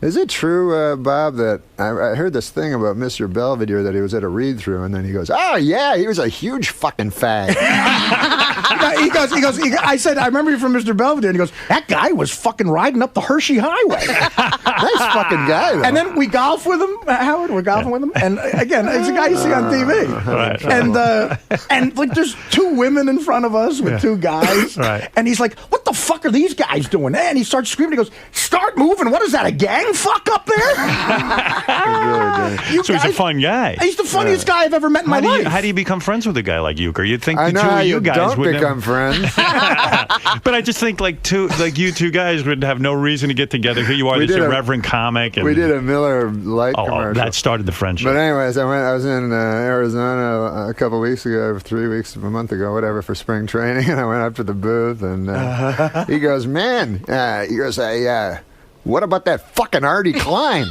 "Is it true, Bob, that I heard this thing about Mr. Belvedere that he was at a read-through?" And then he goes, "Oh, yeah, he was a huge fucking fag." I said, "I remember you from Mr. Belvedere." And he goes, "That guy was fucking riding up the Hershey Highway." Nice fucking guy, though. And then we golf with him, Howard. We're golfing with him, and again, it's a guy you see on TV. Right. And like, there's 2 women in front of us with 2 guys, right. And he's like, "What the fuck are these guys doing?" And he starts screaming. He goes, "Start moving! What is that? A gang fuck up there?" So he's a fun guy. He's the funniest guy I've ever met in my life. How do you become friends with a guy like Uecker? You'd think I the know two how of you guys don't would become friends. But I just think you two guys would have no reason to get together. Here you are, this irreverent comic. And, we did a Miller Lite commercial. That's started the friendship. But anyways, I was in Arizona a couple weeks ago, 3 weeks, a month ago, whatever, for spring training, and I went up to the booth, and he goes, man, hey, what about that fucking Artie Klein?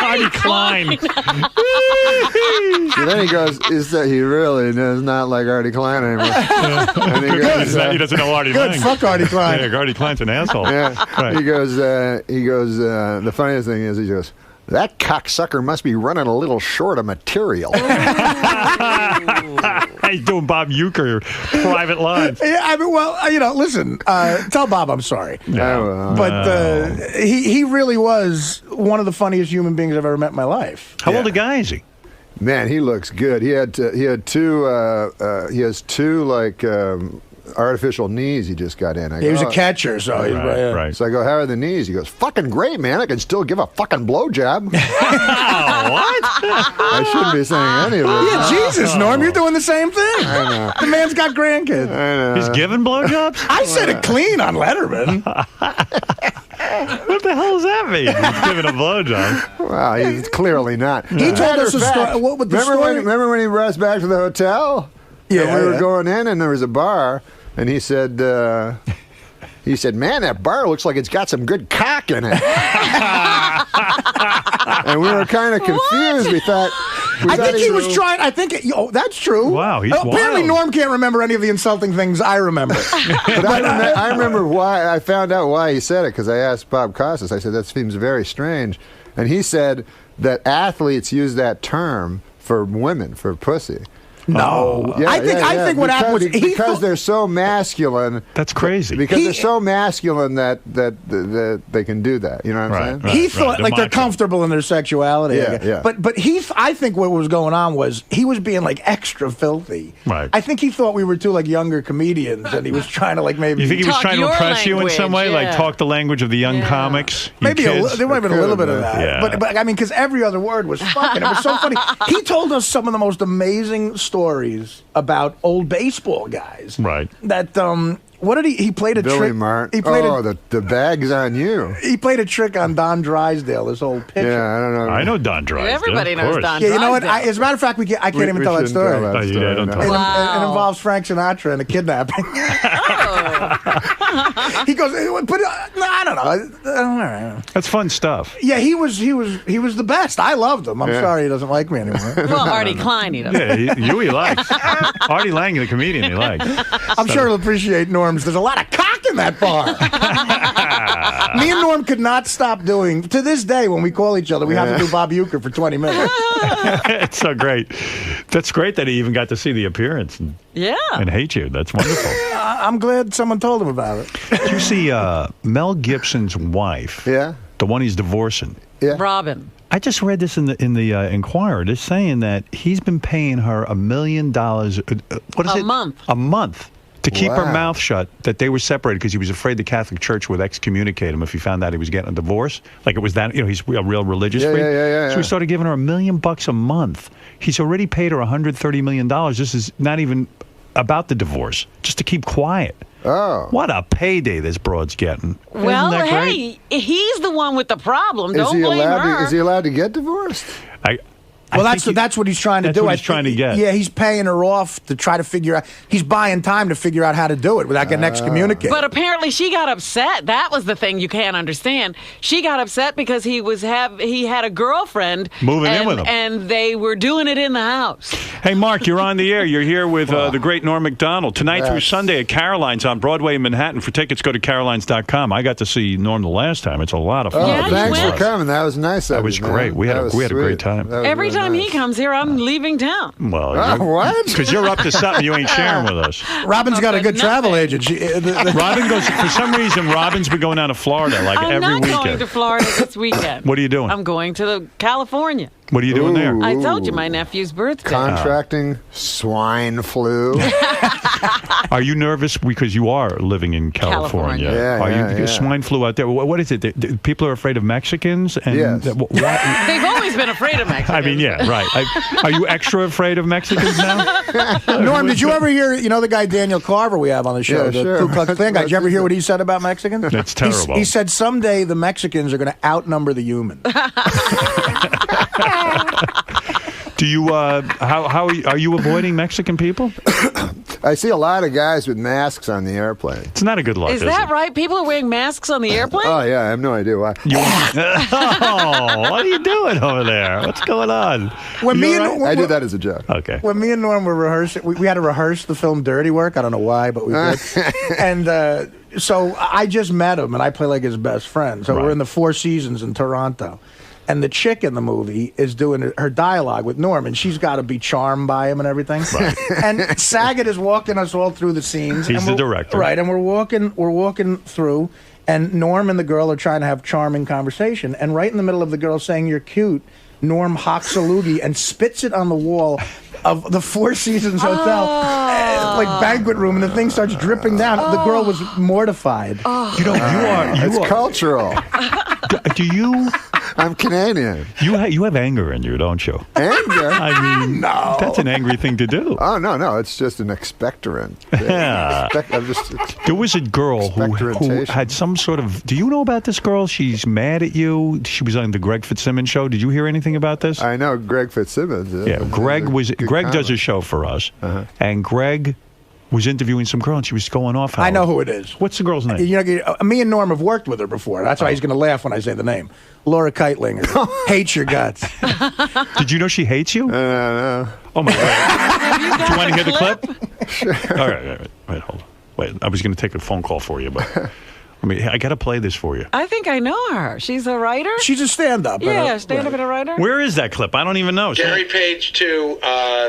Artie Klein. And then he goes, he really does not like Artie Klein anymore. And he goes, he doesn't know Artie Klein. Good, fuck Artie Klein. Yeah, Artie Klein's an asshole. Yeah. Right. He goes, the funniest thing is, he goes, that cocksucker must be running a little short of material. He's doing Bob Uecker private lines. Yeah, I mean, well, listen, tell Bob I'm sorry. No. But he really was one of the funniest human beings I've ever met in my life. How old a guy is he? Man, he looks good. He has two like artificial knees he just got in. He was a catcher, so right. So I go, how are the knees? He goes, fucking great, man. I can still give a fucking blowjob. What? I shouldn't be saying any of this. Yeah, Jesus, Norm, you're doing the same thing. I know. The man's got grandkids. I know. He's giving blowjobs? I said it clean on Letterman. What the hell does that mean? He's giving a blowjob. Well, he's clearly not. He told us a story. What with the story? Remember when he brought us back to the hotel? Yeah, and we were going in, and there was a bar, and he said, man, that bar looks like it's got some good cock in it. And we were kind of confused. We thought. I think he was trying. I think. That's true. Wow, he's apparently wild. Norm can't remember any of the insulting things I remember. But I remember why. I found out why he said it because I asked Bob Costas. I said that seems very strange, and he said that athletes use that term for women, for pussy. No, yeah, I think what happened was because they're so masculine. That's crazy. Because they're so masculine that they can do that. You know what I'm saying? He thought like they're comfortable in their sexuality. Yeah. But I think what was going on was he was being like extra filthy. Right. I think he thought we were two like younger comedians, and he was trying to like maybe. You think he was trying to impress you in some way, yeah. like talk the language of the young comics? Maybe there might have been a little bit of that. Yeah. But I mean, because every other word was fucking. It was so funny. He told us some of the most amazing stories about old baseball guys. Right. That what did he played a Billy trick? Martin. He played the bag's on you. He played a trick on Don Drysdale, this old pitcher. Yeah, I don't know. I know Don Drysdale. Everybody knows Don Yeah, Drysdale. you know what? As a matter of fact, I can't even tell that story. Don't tell It involves Frank Sinatra and a kidnapping. He goes, but I don't know. That's fun stuff. Yeah, he was the best. I loved him. I'm sorry he doesn't like me anymore. Well, Artie Klein, he doesn't. Yeah, he likes. Artie Lang, the comedian, he likes. I'm sure he'll appreciate Norm's. There's a lot of cock in that bar. Me and Norm could not stop doing. To this day, when we call each other, we have to do Bob Uecker for 20 minutes. It's so great. That's great that he even got to see the appearance and hate you. That's wonderful. I'm glad someone told him about it. Did you see Mel Gibson's wife? Yeah. The one he's divorcing. Yeah. Robin. I just read this in the Inquirer. They're saying that he's been paying her $1 million. What is it? A month. To keep her mouth shut, that they were separated because he was afraid the Catholic Church would excommunicate him if he found out he was getting a divorce. Like it was that, he's a real religious freak. So he started giving her $1 million a month. He's already paid her $130 million. This is not even about the divorce, just to keep quiet. Oh. What a payday this broad's getting. Well, hey, he's the one with the problem. Don't blame her. Is he allowed to get divorced? Well, that's what he's trying to do. That's what he's trying to get. Yeah, he's paying her off to try to figure out. He's buying time to figure out how to do it without getting excommunicated. But apparently she got upset. That was the thing you can't understand. She got upset because he had a girlfriend moving in with him, and they were doing it in the house. Hey, Mark, you're on the air. You're here with the great Norm Macdonald tonight through Sunday at Caroline's on Broadway in Manhattan. For tickets, go to carolines.com. I got to see Norm the last time. It's a lot of fun. Oh, thanks for coming. That was nice. That was great. We had a great time. Every time he comes here, I'm leaving town. Well, what? Because you're up to something you ain't sharing with us. Robin's got a good travel agent. Robin goes, for some reason, Robin's been going down to Florida every weekend. I'm not going to Florida this weekend. What are you doing? I'm going to California. What are you doing there? I told you, my nephew's birthday. Contracting swine flu. Are you nervous because you are living in California? Yeah, are you swine flu out there? What is it? People are afraid of Mexicans? And yes. They've always been afraid of Mexicans. I mean, yeah, right. Are you extra afraid of Mexicans now? Norm, did you ever hear, the guy Daniel Carver we have on the show, the Ku Klux Klan guy? Did you ever hear what he said about Mexicans? That's terrible. He said someday the Mexicans are going to outnumber the humans. Do you, how are you avoiding Mexican people? I see a lot of guys with masks on the airplane. It's not a good look. Is that right? People are wearing masks on the airplane? Oh, yeah. I have no idea why. What are you doing over there? What's going on? I did that as a joke. Okay. When me and Norm were rehearsing, we had to rehearse the film Dirty Work. I don't know why, but we did. And so I just met him, and I play like his best friend. So we're in the Four Seasons in Toronto. And the chick in the movie is doing her dialogue with Norm, and she's got to be charmed by him and everything. Right. And Saget is walking us all through the scenes. He's the director, right? And we're walking through, and Norm and the girl are trying to have charming conversation. And right in the middle of the girl saying "you're cute," Norm hocks a loogie and spits it on the wall of the Four Seasons Hotel, like banquet room, and the thing starts dripping down. The girl was mortified. It's cultural. Do you? I'm Canadian. You have anger in you, don't you? Anger? I mean, no. That's an angry thing to do. Oh, no. It's just an expectorant. Yeah. There was a girl who had some sort of... Do you know about this girl? She's mad at you. She was on the Greg Fitzsimmons show. Did you hear anything about this? I know Greg Fitzsimmons. Yeah, Greg does a show for us. And Greg was interviewing some girl, and she was going off. I know who it is. What's the girl's name? Me and Norm have worked with her before. That's why he's going to laugh when I say the name. Laura Keitlinger. Hates your guts. Did you know she hates you? No. Oh, my God. Do you want to hear the clip? Sure. All right, hold on. Wait, I was going to take a phone call for you, but... I got to play this for you. I think I know her. She's a writer? She's a stand-up. Yeah, stand-up and a writer. Where is that clip? I don't even know. Jerry Page 2,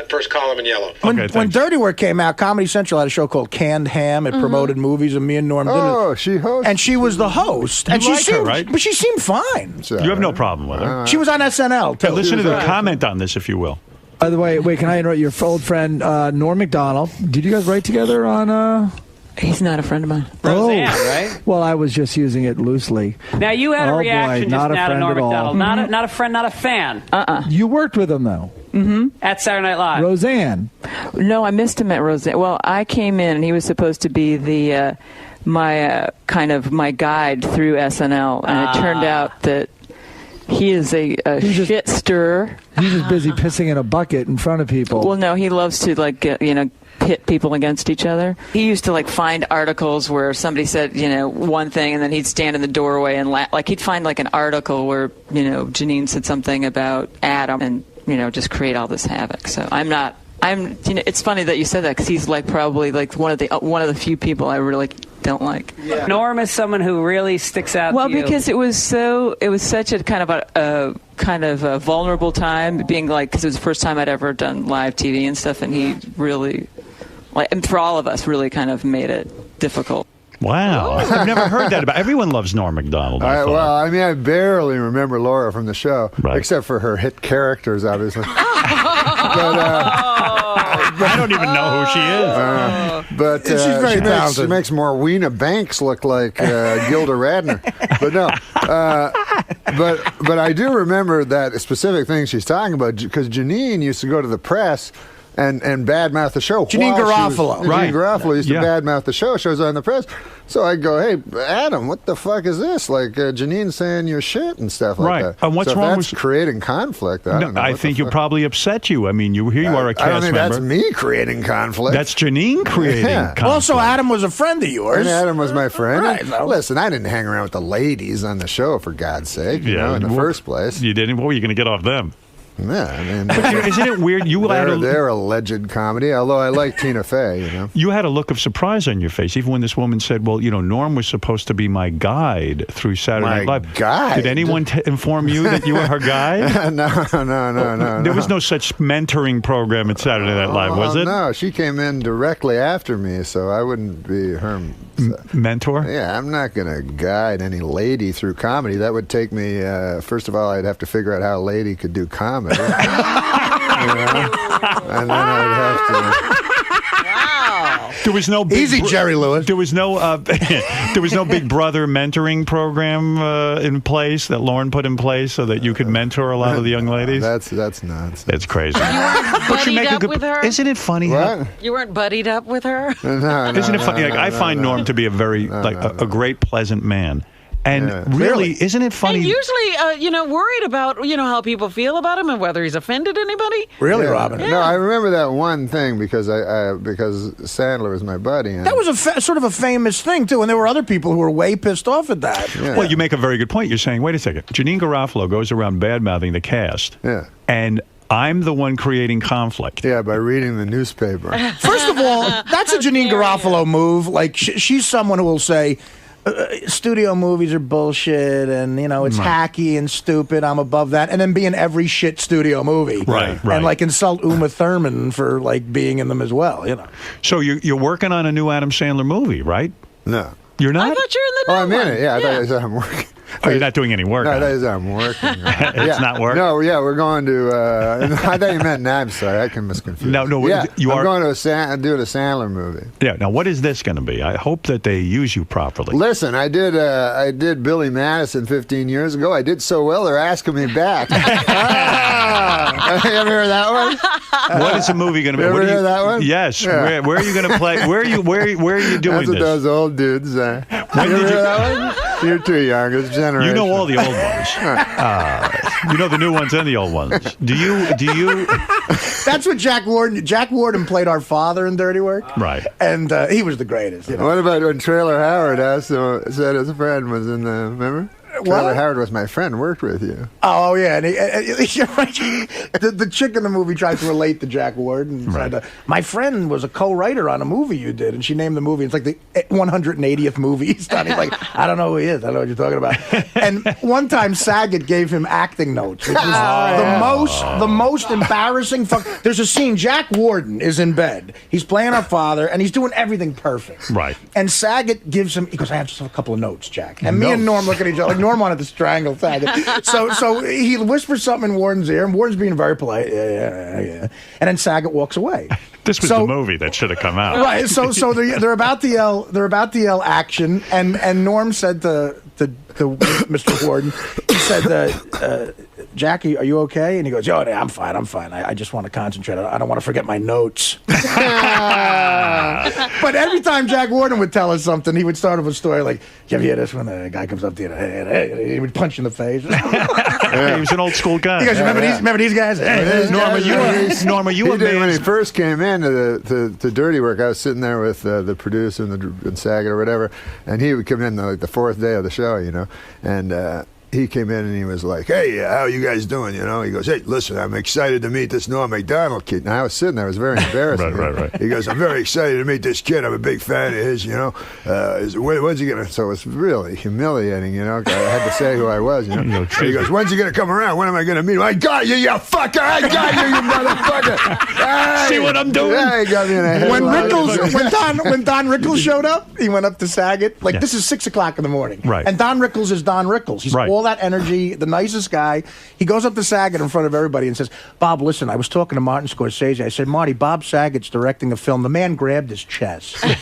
first column in yellow. When Dirty Work came out, Comedy Central had a show called Canned Ham. It promoted movies, and me and Norm did it. Oh, she hosted. And she was the host. You and like her, right? But she seemed fine. You have no problem with her. She was on SNL, too. Listen to the comment on this, if you will. By the way, can I interrupt your old friend, Norm Macdonald? Did you guys write together on... He's not a friend of mine. Roseanne, right? Well, I was just using it loosely. Now, you had a reaction just now to Norm Macdonald. Not a friend, not a fan. You worked with him, though. At Saturday Night Live. Roseanne. No, I missed him at Roseanne. Well, I came in, and he was supposed to be the my guide through SNL, and it turned out that he is a shit stirrer. He's just busy pissing in a bucket in front of people. Well, no, he loves to, pit people against each other. He used to find articles where somebody said one thing, and then he'd stand in the doorway and laugh. He'd find an article where Janine said something about Adam, and just create all this havoc. So it's funny that you said that, because he's probably one of the few people I really don't like. Yeah. Norm is someone who really sticks out. Well, to you. because it was such a kind of a vulnerable time, being because it was the first time I'd ever done live TV and stuff, and he really, and for all of us, really kind of made it difficult. Wow. I've never heard that about. Everyone loves Norm Macdonald. I barely remember Laura from the show, except for her hit characters, obviously. I don't even know who she is. But she's very talented. She makes Morweena Banks look like Gilda Radner. But no. But I do remember that specific thing she's talking about, because Janine used to go to the press and badmouth the show. Janine Garofalo. Janine Garofalo used to badmouth the show. Shows on the press. So I go, hey, Adam, what the fuck is this? Janine's saying your shit and stuff like that. And what's wrong with creating conflict? I think you probably upset you. I mean, you are a cast member. I don't think that's me creating conflict. That's Janine creating conflict. Also, Adam was a friend of yours. And Adam was my friend. Right, listen, I didn't hang around with the ladies on the show, for God's sake, in the first place. You didn't? What were you going to get off them? Yeah, I mean, but isn't it weird? They're alleged comedy, although I like Tina Fey, You had a look of surprise on your face, even when this woman said, well, Norm was supposed to be my guide through Saturday Night Live. Guide? Did anyone inform you that you were her guide? No. There was no such mentoring program at Saturday Night Live, was it? No, she came in directly after me, so I wouldn't be her mentor? Yeah, I'm not going to guide any lady through comedy. That would take me, first of all, I'd have to figure out how a lady could do comedy. And then I'd have to... There was no easy, Jerry Lewis. There was no there was no Big Brother mentoring program in place that Lauren put in place so that you could mentor a lot of the young ladies. That's nonsense. It's crazy. You weren't buddied up with her? Isn't it funny? What? You weren't buddied up with her? No, isn't it funny? I find Norm to be a very a great, pleasant man. And really, isn't it funny? And usually, worried about, how people feel about him and whether he's offended anybody. Really, Robin? Yeah. No, I remember that one thing because because Sandler was my buddy. And that was sort of a famous thing, too, and there were other people who were way pissed off at that. Yeah. Well, you make a very good point. You're saying, wait a second, Janeane Garofalo goes around bad-mouthing the cast. Yeah. And I'm the one creating conflict. Yeah, by reading the newspaper. First of all, that's a Janeane Garofalo move. Like, she's someone who will say... studio movies are bullshit, and it's hacky and stupid. I'm above that, and then be in every shit studio movie, right? And like insult Uma Thurman for like being in them as well, So you're working on a new Adam Sandler movie, right? No, you're not. I thought you're in the new I'm in one. it. Yeah, I thought you said I'm working. Oh, you're not doing any work. No, on that it. is I'm working. It's not work. No, yeah, we're going to. I thought you meant. I'm sorry, I can misconfuse. No, yeah, you I'm are going to doing a Sandler movie. Yeah. Now, what is this going to be? I hope that they use you properly. Listen, I did Billy Madison 15 years ago. I did so well, they're asking me back. You ever hear that one? What is the movie going to be? You ever hear that one? Yes. Yeah. Where are you going to play? Where are you doing That's what this? those old dudes say. When you did ever you? hear that one? You're too young. It's generation. You know all the old ones. You know the new ones and the old ones. Do you? That's what Jack Warden played our father in Dirty Work. Right. And he was the greatest. What about when Trailer Howard said his friend was in the, remember? Trailer Howard was my friend, worked with you. Oh, yeah. And the chick in the movie tried to relate to Jack Warden. And said, my friend was a co-writer on a movie you did. And she named the movie. It's like the 180th movie he's done. He's like, I don't know who he is. I don't know what you're talking about. And one time, Saget gave him acting notes, which was the most embarrassing. There's a scene. Jack Warden is in bed. He's playing our father, and he's doing everything perfect. Right. And Saget gives him, he goes, I have just a couple of notes, Jack. And me and Norm look at each other like, Norm wanted to strangle Saget. So he whispers something in Warden's ear, and Warden's being very polite. Yeah. And then Saget walks away. This was the movie that should have come out. Right. So they're about to yell action, and Norm said to Mr. Warden, he said, Jackie, are you okay? And he goes, I'm fine. I just want to concentrate. I don't want to forget my notes. But every time Jack Warden would tell us something, he would start off a story like, you ever hear this when a guy comes up to you, hey, he would punch you in the face. He was an old school guy. He goes, remember these guys? Hey, Norma, you were when he first came into the Dirty Work, I was sitting there with the producer and Saget or whatever, and he would come in the fourth day of the show, and he came in and he was like, hey, how you guys doing? He goes, hey, listen, I'm excited to meet this Norm Macdonald kid. And I was sitting there. It was very embarrassing. Right. He goes, I'm very excited to meet this kid. I'm a big fan of his, when's he going to... So it was really humiliating, I had to say who I was, He goes, when's he going to come around? When am I going to meet him? I got you, you fucker! I got you, you motherfucker! Hey! See what I'm doing? Yeah, he got me in a head. When Don Rickles showed up, he went up to Saget. This is 6 o'clock in the morning. Right. And Don Rickles is Don Rickles. He's all that energy, the nicest guy. He goes up to Saget in front of everybody and says, Bob, listen, I was talking to Martin Scorsese. I said, Marty, Bob Saget's directing a film. The man grabbed his chest. He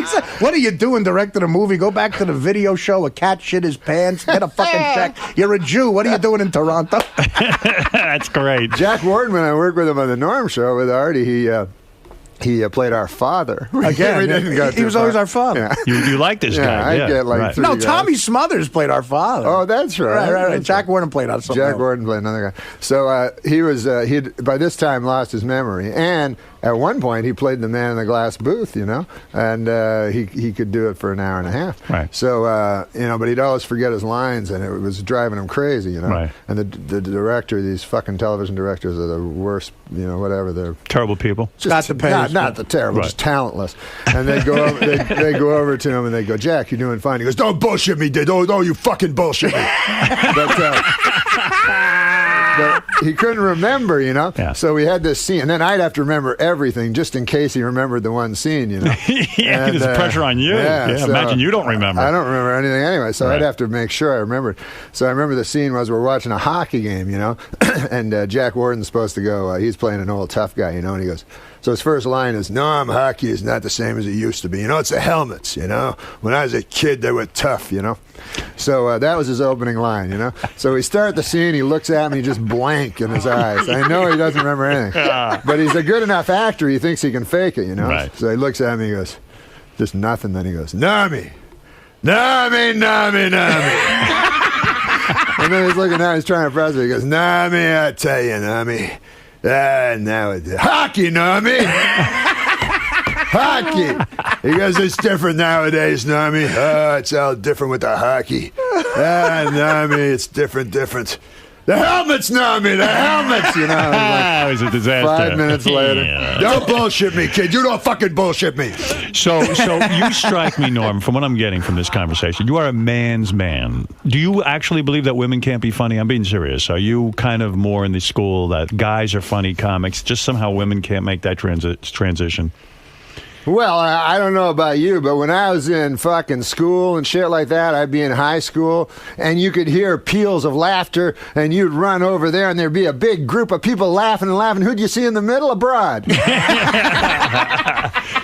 said, what are you doing directing a movie? Go back to the video show. A cat shit his pants. Get a fucking check. You're a Jew. What are you doing in Toronto? That's great. Jack Warden, when I worked with him on the Norm Show with Artie, he played our father. Again, he was always our father. Yeah. You like this guy. I get like 3 guys. Tommy Smothers played our father. Oh, that's right. Right. Jack Warden played on something else. Warden played another guy. So he'd by this time lost his memory, and at one point he played the man in the glass booth, and he could do it for an hour and a half. Right. So but he'd always forget his lines, and it was driving him crazy, Right. And the director, these fucking television directors are the worst, whatever. They're terrible people. Just not the terrible, just talentless. And they go over, they go over to him and they go, Jack, you're doing fine. He goes, don't bullshit me, dude. Don't you fucking bullshit me. But he couldn't remember, you know. Yeah. So we had this scene, and then I'd have to remember everything just in case he remembered the one scene, you know. Yeah, and, there's pressure on you. Yeah, so imagine you don't remember. I don't remember anything anyway, so I'd have to make sure I remembered. So I remember the scene was we're watching a hockey game, you know, and Jack Warden's supposed to go. He's playing an old tough guy, you know, and he goes. So his first line is, "No, hockey is not the same as it used to be. You know, it's the helmets, you know. When I was a kid, they were tough, you know." So that was his opening line, you know. So we start the scene, he looks at me, just blank in his eyes. I know he doesn't remember anything. But he's a good enough actor, he thinks he can fake it, you know. Right. So he looks at me, he goes, just nothing. Then he goes, "Nami, Nami, Nami, Nami." And then he's looking at, he's trying to press it. He goes, "Nami, I tell you, Nami. Now it's hockey, Nami. Hockey." He goes, "It's different nowadays, Nami. It's all different with the hockey. Nami, it's different. The helmets, Nami, the helmets." You know, it was a disaster. 5 minutes later. Yeah. Don't bullshit me, kid. You don't fucking bullshit me. So you strike me, Norm, from what I'm getting from this conversation, you are a man's man. Do you actually believe that women can't be funny? I'm being serious. Are you kind of more in the school that guys are funny comics, just somehow women can't make that transition? Well, I don't know about you, but when I was in fucking school and shit like that, I'd be in high school, and you could hear peals of laughter, and you'd run over there, and there'd be a big group of people laughing and laughing. Who'd you see in the middle? A broad.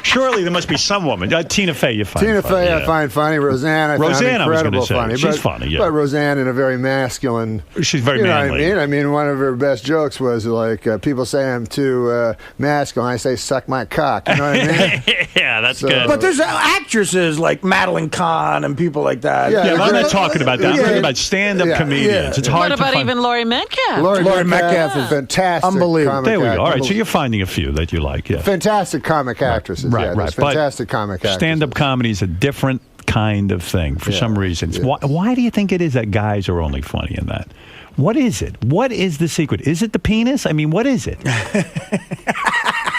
Surely there must be some woman. Tina Fey, you find Tina funny. Fey, I find funny. Roseanne, I found incredible funny. She's funny, yeah. But Roseanne in a very masculine... She's very manly. What I mean, one of her best jokes was like, people say I'm too masculine. I say, "Suck my cock." You know what I mean? Yeah, that's good. But there's actresses like Madeline Kahn and people like that. Yeah, I'm not talking about that. I'm talking about stand-up comedians. It's hard to find. What about even Laurie Metcalf? Laurie Metcalf is fantastic. Unbelievable. There we go. All right, so you're finding a few that you like. Yeah. Fantastic comic actresses. Right. Fantastic comic actresses. Stand-up comedy is a different kind of thing for some reason. Why do you think it is that guys are only funny in that? What is it? What is the secret? Is it the penis? I mean, what is it?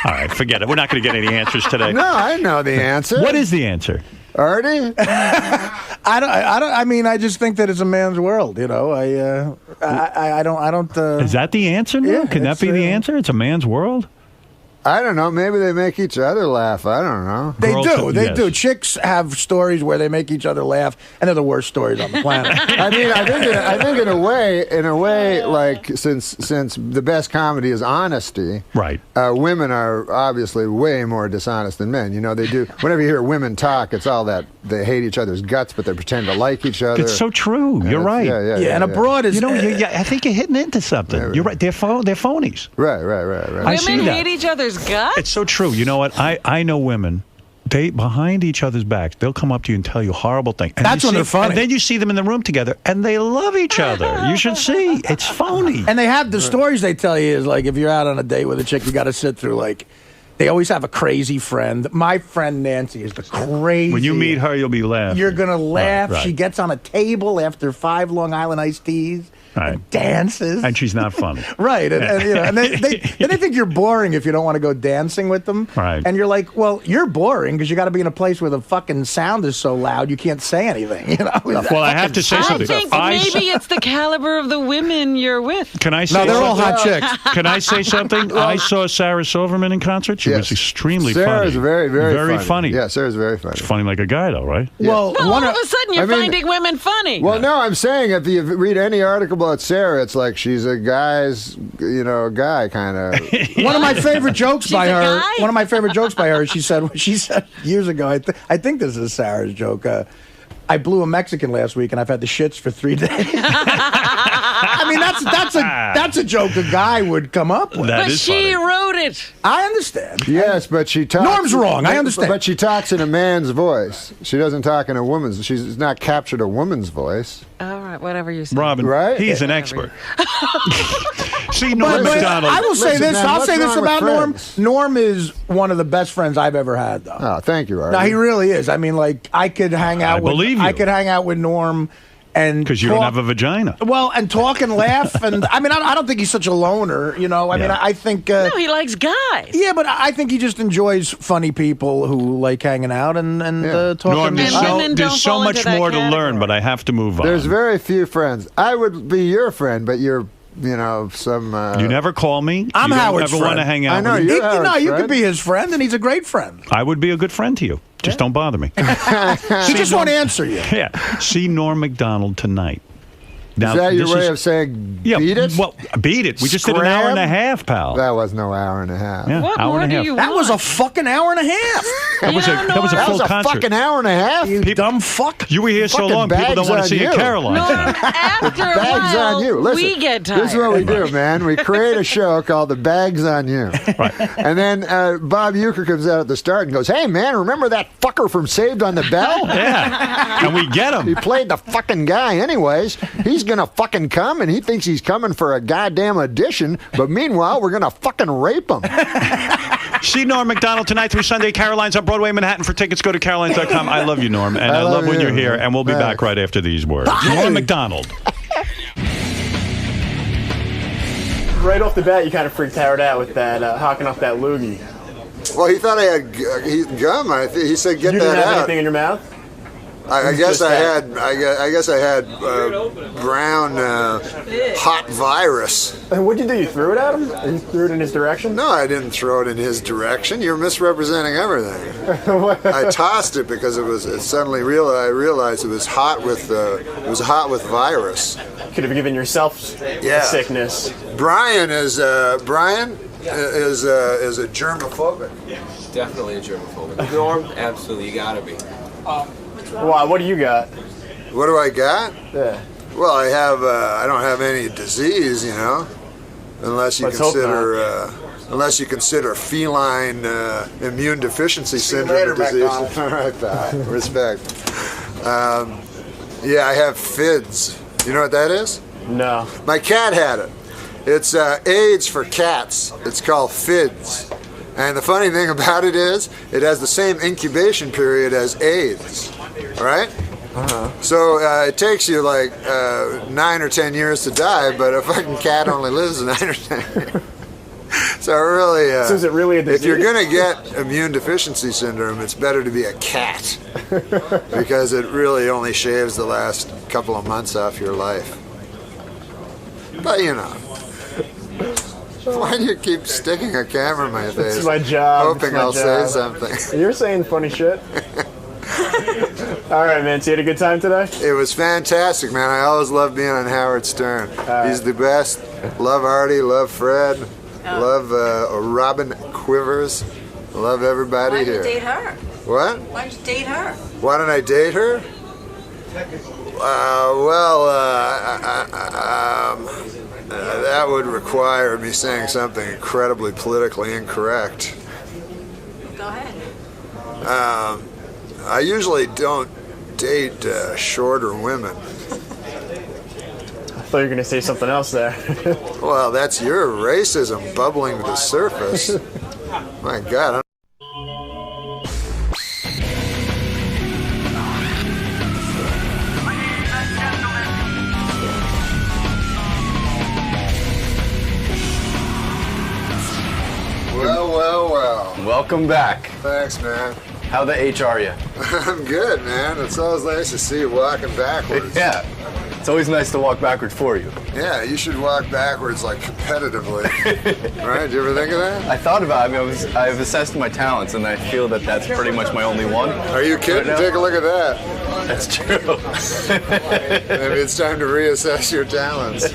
All right, forget it. We're not going to get any answers today. No, I know the answer. What is the answer? Artie? I mean, I just think that it's a man's world, you know. I don't. Is that the answer? No? Yeah, Can that be the answer? It's a man's world? I don't know. Maybe they make each other laugh. I don't know. They do. Chicks have stories where they make each other laugh, and they're the worst stories on the planet. I mean, I think in a way, like since the best comedy is honesty, right? Women are obviously way more dishonest than men. You know, they do. Whenever you hear women talk, it's all that they hate each other's guts, but they pretend to like each other. It's so true. You're right. Yeah, and abroad is. You know, I think you're hitting into something. You're right. They're phonies. Right. Women hate each other's guts? It's so true. You know what? I know women. They behind each other's backs, they'll come up to you and tell you horrible things. And that's when they're funny. And then you see them in the room together, and they love each other. You should see. It's phony. And they have the stories they tell you is like if you're out on a date with a chick, you got to sit through like. They always have a crazy friend. My friend Nancy is the crazy. When you meet her, you'll be laughing. You're gonna laugh. Right. She gets on a table after 5 Long Island iced teas. Right. And dances. And she's not funny. Right. And, you know, and they think you're boring if you don't want to go dancing with them. Right. And you're like, well, you're boring because you got to be in a place where the fucking sound is so loud you can't say anything. You know? Well, I have to say something. I think maybe it's the caliber of the women you're with. Can I say No, they're all hot chicks. Can I say something? I saw Sarah Silverman in concert. She was extremely funny. Sarah's very funny. Yeah, Sarah's very funny. She's funny like a guy, though, right? Yeah. Well, all of a sudden you're finding women funny. Well, no, I'm saying if you read any article about Sarah, it's like she's a guy kind of. One of my favorite jokes by her. One of my favorite jokes by her. She said years ago. I think this is Sarah's joke. I blew a Mexican last week, and I've had the shits for 3 days. I mean, that's a joke a guy would come up with. But she wrote it. I understand. Yes, but she talks. Norm's wrong. I understand. But she talks in a man's voice. She doesn't talk in a woman's. She's not captured a woman's voice. All right, whatever you say. Robin, right? He's an expert. See, Norm Macdonald. I will say this. Man, I'll say this about Norm. friends? Norm is one of the best friends I've ever had, though. Oh, thank you, Artie. No, he really is. I mean, like, I could hang out I could hang out with Norm and because you don't have a vagina. Well, and talk and laugh, and I mean, I don't think he's such a loner. You know, I mean, I think no, he likes guys. Yeah, but I think he just enjoys funny people who like hanging out and talking. Norm, there's so much more to learn, but I have to move on. There's very few friends. I would be your friend, but you're you know, some... you never call me. I'm you Howard's never friend. want to hang out I know, with me. you're Howard's you friend. could be his friend, and he's a great friend. I would be a good friend to you. Just don't bother me. He just won't answer you. Yeah. See Norm Macdonald tonight. Now, is that your this way of saying beat it? Well, beat it. We just did an hour and a half, pal. That was no hour and a half. Yeah, What hour more and a do half. you That was a fucking hour and a half. That was a full concert. Fucking hour and a half? You dumb fuck. You were here so Fucking long, people don't want to bags see on you, you. Caroline. Norm, after a Bags while, on you. Listen, we get tired. this is what we do, man. We create a show called The Bags on You. Right. And then Bob Uecker comes out at the start and goes, hey, man, remember that fucker from Saved on the Bell? Yeah. And we get him. He played the fucking guy anyways. He's going to fucking come, and he thinks he's coming for a goddamn audition, but meanwhile, we're going to fucking rape him. See Norm Macdonald tonight through Sunday. Caroline's on Broadway, Manhattan. For tickets, go to carolines.com. I love you, Norm, and I love when you're here, and we'll be back right after these words. Norm Macdonald. Right off the bat, you kind of freaked Howard out with that, hocking off that loogie. Well, he thought I had gum. He said, get You that didn't have out. anything in your mouth? I guess I had brown hot virus. And what'd you do? You threw it at him? You threw it in his direction? No, I didn't throw it in his direction. You're misrepresenting everything. I tossed it because I realized it was hot with virus. Could have given yourself sickness. Brian is a germophobic. Definitely a germaphobe. Norm, absolutely, you gotta be. Why? What do you got? What do I got? Yeah. Well, I don't have any disease, you know, unless you consider feline immune deficiency syndrome a disease. All right, pal. Respect. Yeah, I have FIDS. You know what that is? No. My cat had it. It's AIDS for cats. It's called FIDS. And the funny thing about it is, it has the same incubation period as AIDS, right? So it takes you like 9 or 10 years to die, but a fucking cat only lives 9 or 10 years. So really, so is it really a disease? If you're gonna get immune deficiency syndrome, it's better to be a cat because it really only shaves the last couple of months off your life. But you know. Why do you keep sticking a camera in my face? It's my job. Hoping I'll say something. You're saying funny shit. All right, man. So you had a good time today? It was fantastic, man. I always love being on Howard Stern. He's the best. Love Artie. Love Fred. Love Robin Quivers. Love everybody here. Why did you date her? What? Why did you date her? Why did I date her? That would require me saying something incredibly politically incorrect. Go ahead. I usually don't date shorter women. I thought you were going to say something else there. Well, that's your racism bubbling to the surface. My God. Well. Welcome back. Thanks, man. How the H are you? I'm good, man. It's always nice to see you walking backwards. Yeah. It's always nice to walk backwards for you. Yeah, you should walk backwards like competitively. Right? Did you ever think of that? I thought about it. I mean, I've assessed my talents, and I feel that that's pretty much my only one. Are you kidding? Right, take a look at that. That's true. Maybe it's time to reassess your talents. You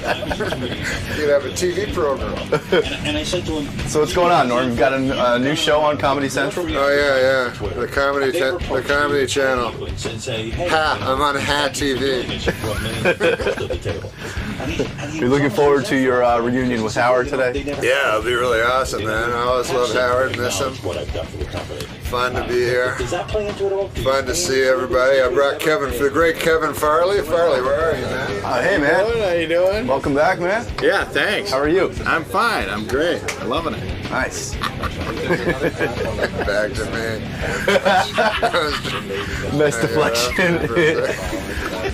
could have a TV program. And I said to him, so what's going on, Norm? You've got a new show on Comedy Central? Oh, yeah. The Comedy Channel. Ha! I'm on Ha TV. You're looking forward to your reunion with Howard today? Yeah, it'll be really awesome, man. I always love Howard, miss him. Fun to be here. Fun to see everybody. I brought the great Kevin Farley. Farley, where are you, man? Hey, man. How you doing? Welcome back, man. Yeah, thanks. How are you? I'm fine. I'm great. I'm loving it. Nice. Back to me. Nice deflection.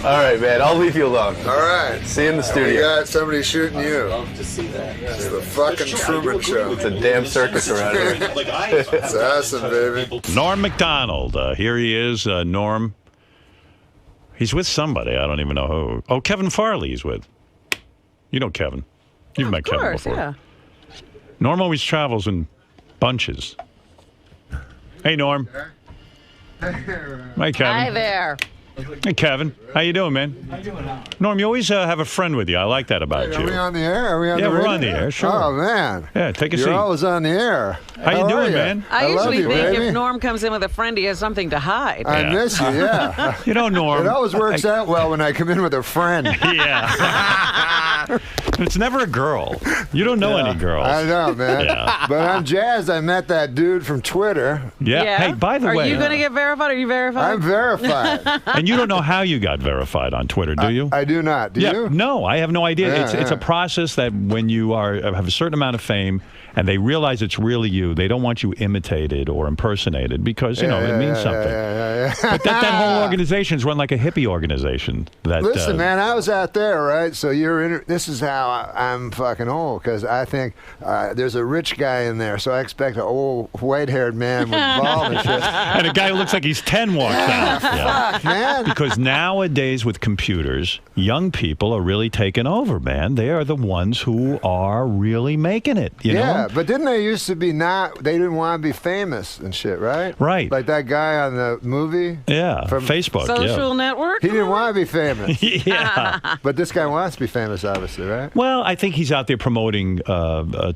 All right, man. I'll leave you alone. All right. See you in the studio. We got somebody shooting you. It's the fucking Truman Show. It's a damn circus around here. It's awesome, baby. Norm Macdonald. Here he is, Norm. He's with somebody. I don't even know who. Oh, Kevin Farley he's with. You know Kevin. You've met Kevin before. Yeah. Norm always travels in bunches. Hey, Norm. Hi, Kevin. Hi there. Hey, Kevin. How you doing, man? Norm, you always have a friend with you. I like that about you. Are we on the air? Are we on the we're radio? on the air, sure. Oh, man. Yeah, take a seat. You're always on the air. How you doing, man? I usually you, think baby. if Norm comes in with a friend, he has something to hide. I miss you, yeah. You know, Norm. It always works out well when I come in with a friend. Yeah. It's never a girl. You don't know any girls. I know, man. Yeah. But I'm jazzed. I met that dude from Twitter. Yeah. Hey, by the way. Are you going to get verified? Are you verified? I'm verified. And you don't know how you got verified on Twitter, do you? I do not. Do you? No, I have no idea. Yeah, it's a process that when you have a certain amount of fame and they realize it's really you, they don't want you imitated or impersonated because, it means something. But that whole organization is run like a hippie organization. Listen, man, I was out there, right? So this is how I'm fucking old because I think there's a rich guy in there, so I expect an old white-haired man with bald and shit. And a guy who looks like he's 10 walks out. Fuck, man. Because nowadays with computers, young people are really taking over, man. They are the ones who are really making it, you know? But didn't they used to be they didn't want to be famous and shit, right? Right. Like that guy on the movie? Yeah, from Facebook. Social Network? He didn't want to be famous. Yeah. But this guy wants to be famous, obviously, right? Well, I think he's out there promoting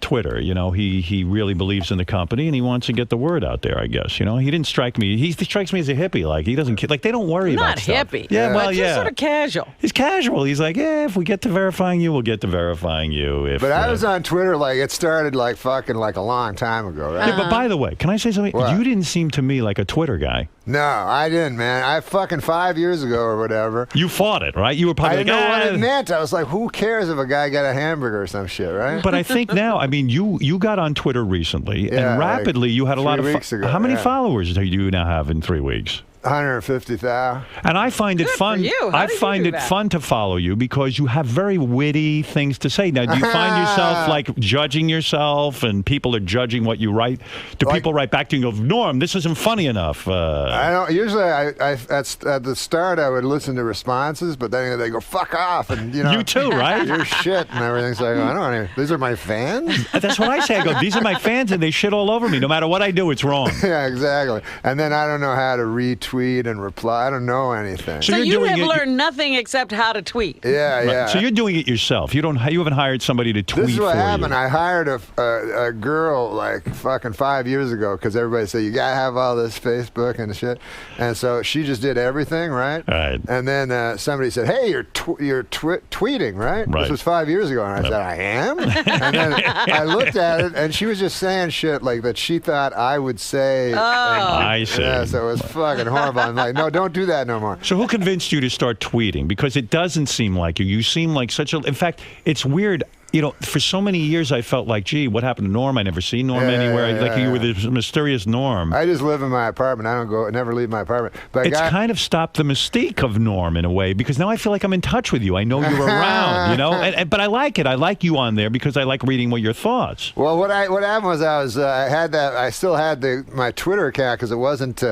Twitter. You know, he really believes in the company and he wants to get the word out there, I guess. You know, he didn't strike me. He strikes me as a hippie. Like, he doesn't, like, they don't worry about stuff. Not hippie. Yeah, well, just sort of casual. He's casual. He's like, if we get to verifying you, we'll get to verifying you. But I was on Twitter, like, it started like fucking like a long time ago, right? Yeah, but by the way, can I say something? What? You didn't seem to me like a Twitter guy. No, I didn't, man. I fucking 5 years ago or whatever. You fought it, right? You were probably I like, didn't know what it meant. I was like, who cares if a guy got a hamburger or some shit, right? But I think now, I mean, you got on Twitter recently, and rapidly you had a lot of. 3 weeks ago, how many followers do you now have in 3 weeks? 150,000. And I find it fun. I find it fun to follow you because you have very witty things to say. Now, do you find yourself like judging yourself, and people are judging what you write? Do people write back to you and go, Norm, this isn't funny enough? I don't. Usually, at the start, I would listen to responses, but then they go, fuck off, and you know. You too, right? You're shit and everything. So I go, I don't know. These are my fans. That's what I say. I go, these are my fans, and they shit all over me. No matter what I do, it's wrong. Yeah, exactly. And then I don't know how to retweet and reply. I don't know anything. So you have learned nothing except how to tweet. Yeah, right. yeah. So you're doing it yourself. You haven't hired somebody to tweet for you. This is what happened. I hired a girl like fucking 5 years ago because everybody said you gotta have all this Facebook and shit, and so she just did everything, right? Right. And then somebody said, "Hey, you're tweeting, right?" Right. This was 5 years ago, and I said, "I am." And then I looked at it, and she was just saying shit like that she thought I would say. Oh. I see. Yeah, so it was fucking horrible. I'm like, no, don't do that no more. So who convinced you to start tweeting? Because it doesn't seem like you. You seem like such a... In fact, it's weird. You know, for so many years I felt like, gee, what happened to Norm? I never see Norm anywhere. Like you were this mysterious Norm. I just live in my apartment. I never leave my apartment. But it's kind of stopped the mystique of Norm in a way because now I feel like I'm in touch with you. I know you're around, you know. But I like it. I like you on there because I like reading what your thoughts. Well, what happened was I still had my Twitter account because it wasn't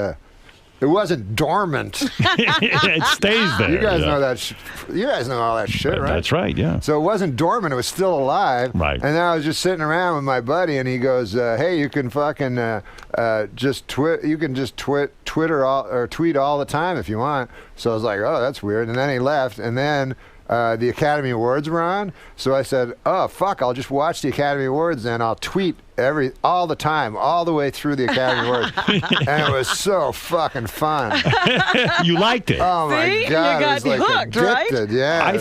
dormant. It stays there. You guys know that. You guys know all that shit, right? That's right. Yeah. So it wasn't dormant; it was still alive. Right. And then I was just sitting around with my buddy, and he goes, "Hey, you can fucking just tweet. You can just tweet all the time if you want." So I was like, "Oh, that's weird." And then he left, and then. The Academy Awards were on, so I said, "Oh fuck! I'll just watch the Academy Awards and I'll tweet all the time, all the way through the Academy Awards." And it was so fucking fun. You liked it. Oh my god! You got it was like hooked, addicted. right? Yeah,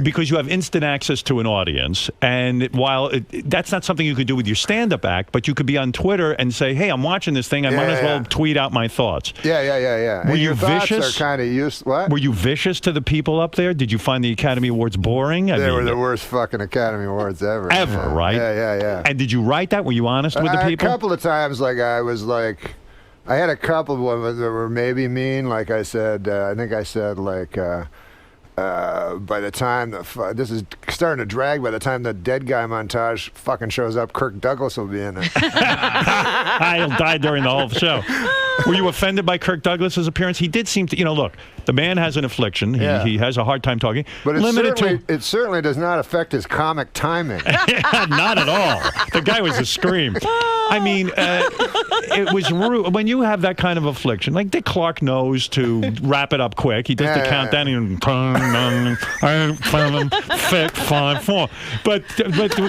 because you have instant access to an audience, and while that's not something you could do with your stand-up act, but you could be on Twitter and say, "Hey, I'm watching this thing. I might as well tweet out my thoughts." Yeah. Were you vicious? Are kind of used. What? Were you vicious to the people up there? Did you find the Academy Awards boring? They were the worst fucking Academy Awards ever. Ever, right? Yeah. And did you write that? Were you honest with the people? A couple of times, I had a couple of ones that were maybe mean. Like I said, I think I said by the time this is starting to drag, by the time the dead guy montage fucking shows up, Kirk Douglas will be in it. He'll die during the whole show. Were you offended by Kirk Douglas's appearance? He did seem to, look, the man has an affliction. He has a hard time talking. But it certainly does not affect his comic timing. Not at all. The guy was a scream. I mean, it was rude. When you have that kind of affliction, like Dick Clark knows to wrap it up quick. He does the countdown and 5, 4. But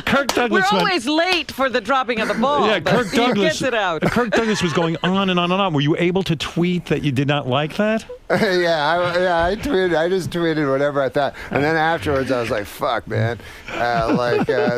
Kirk Douglas. We're always late for the dropping of the ball. Yeah, Kirk Douglas. Gets it out. Kirk Douglas was going on and on and on. Were you able to tweet that you did not like that? I tweeted. I just tweeted whatever I thought, and then afterwards I was like, "Fuck, man!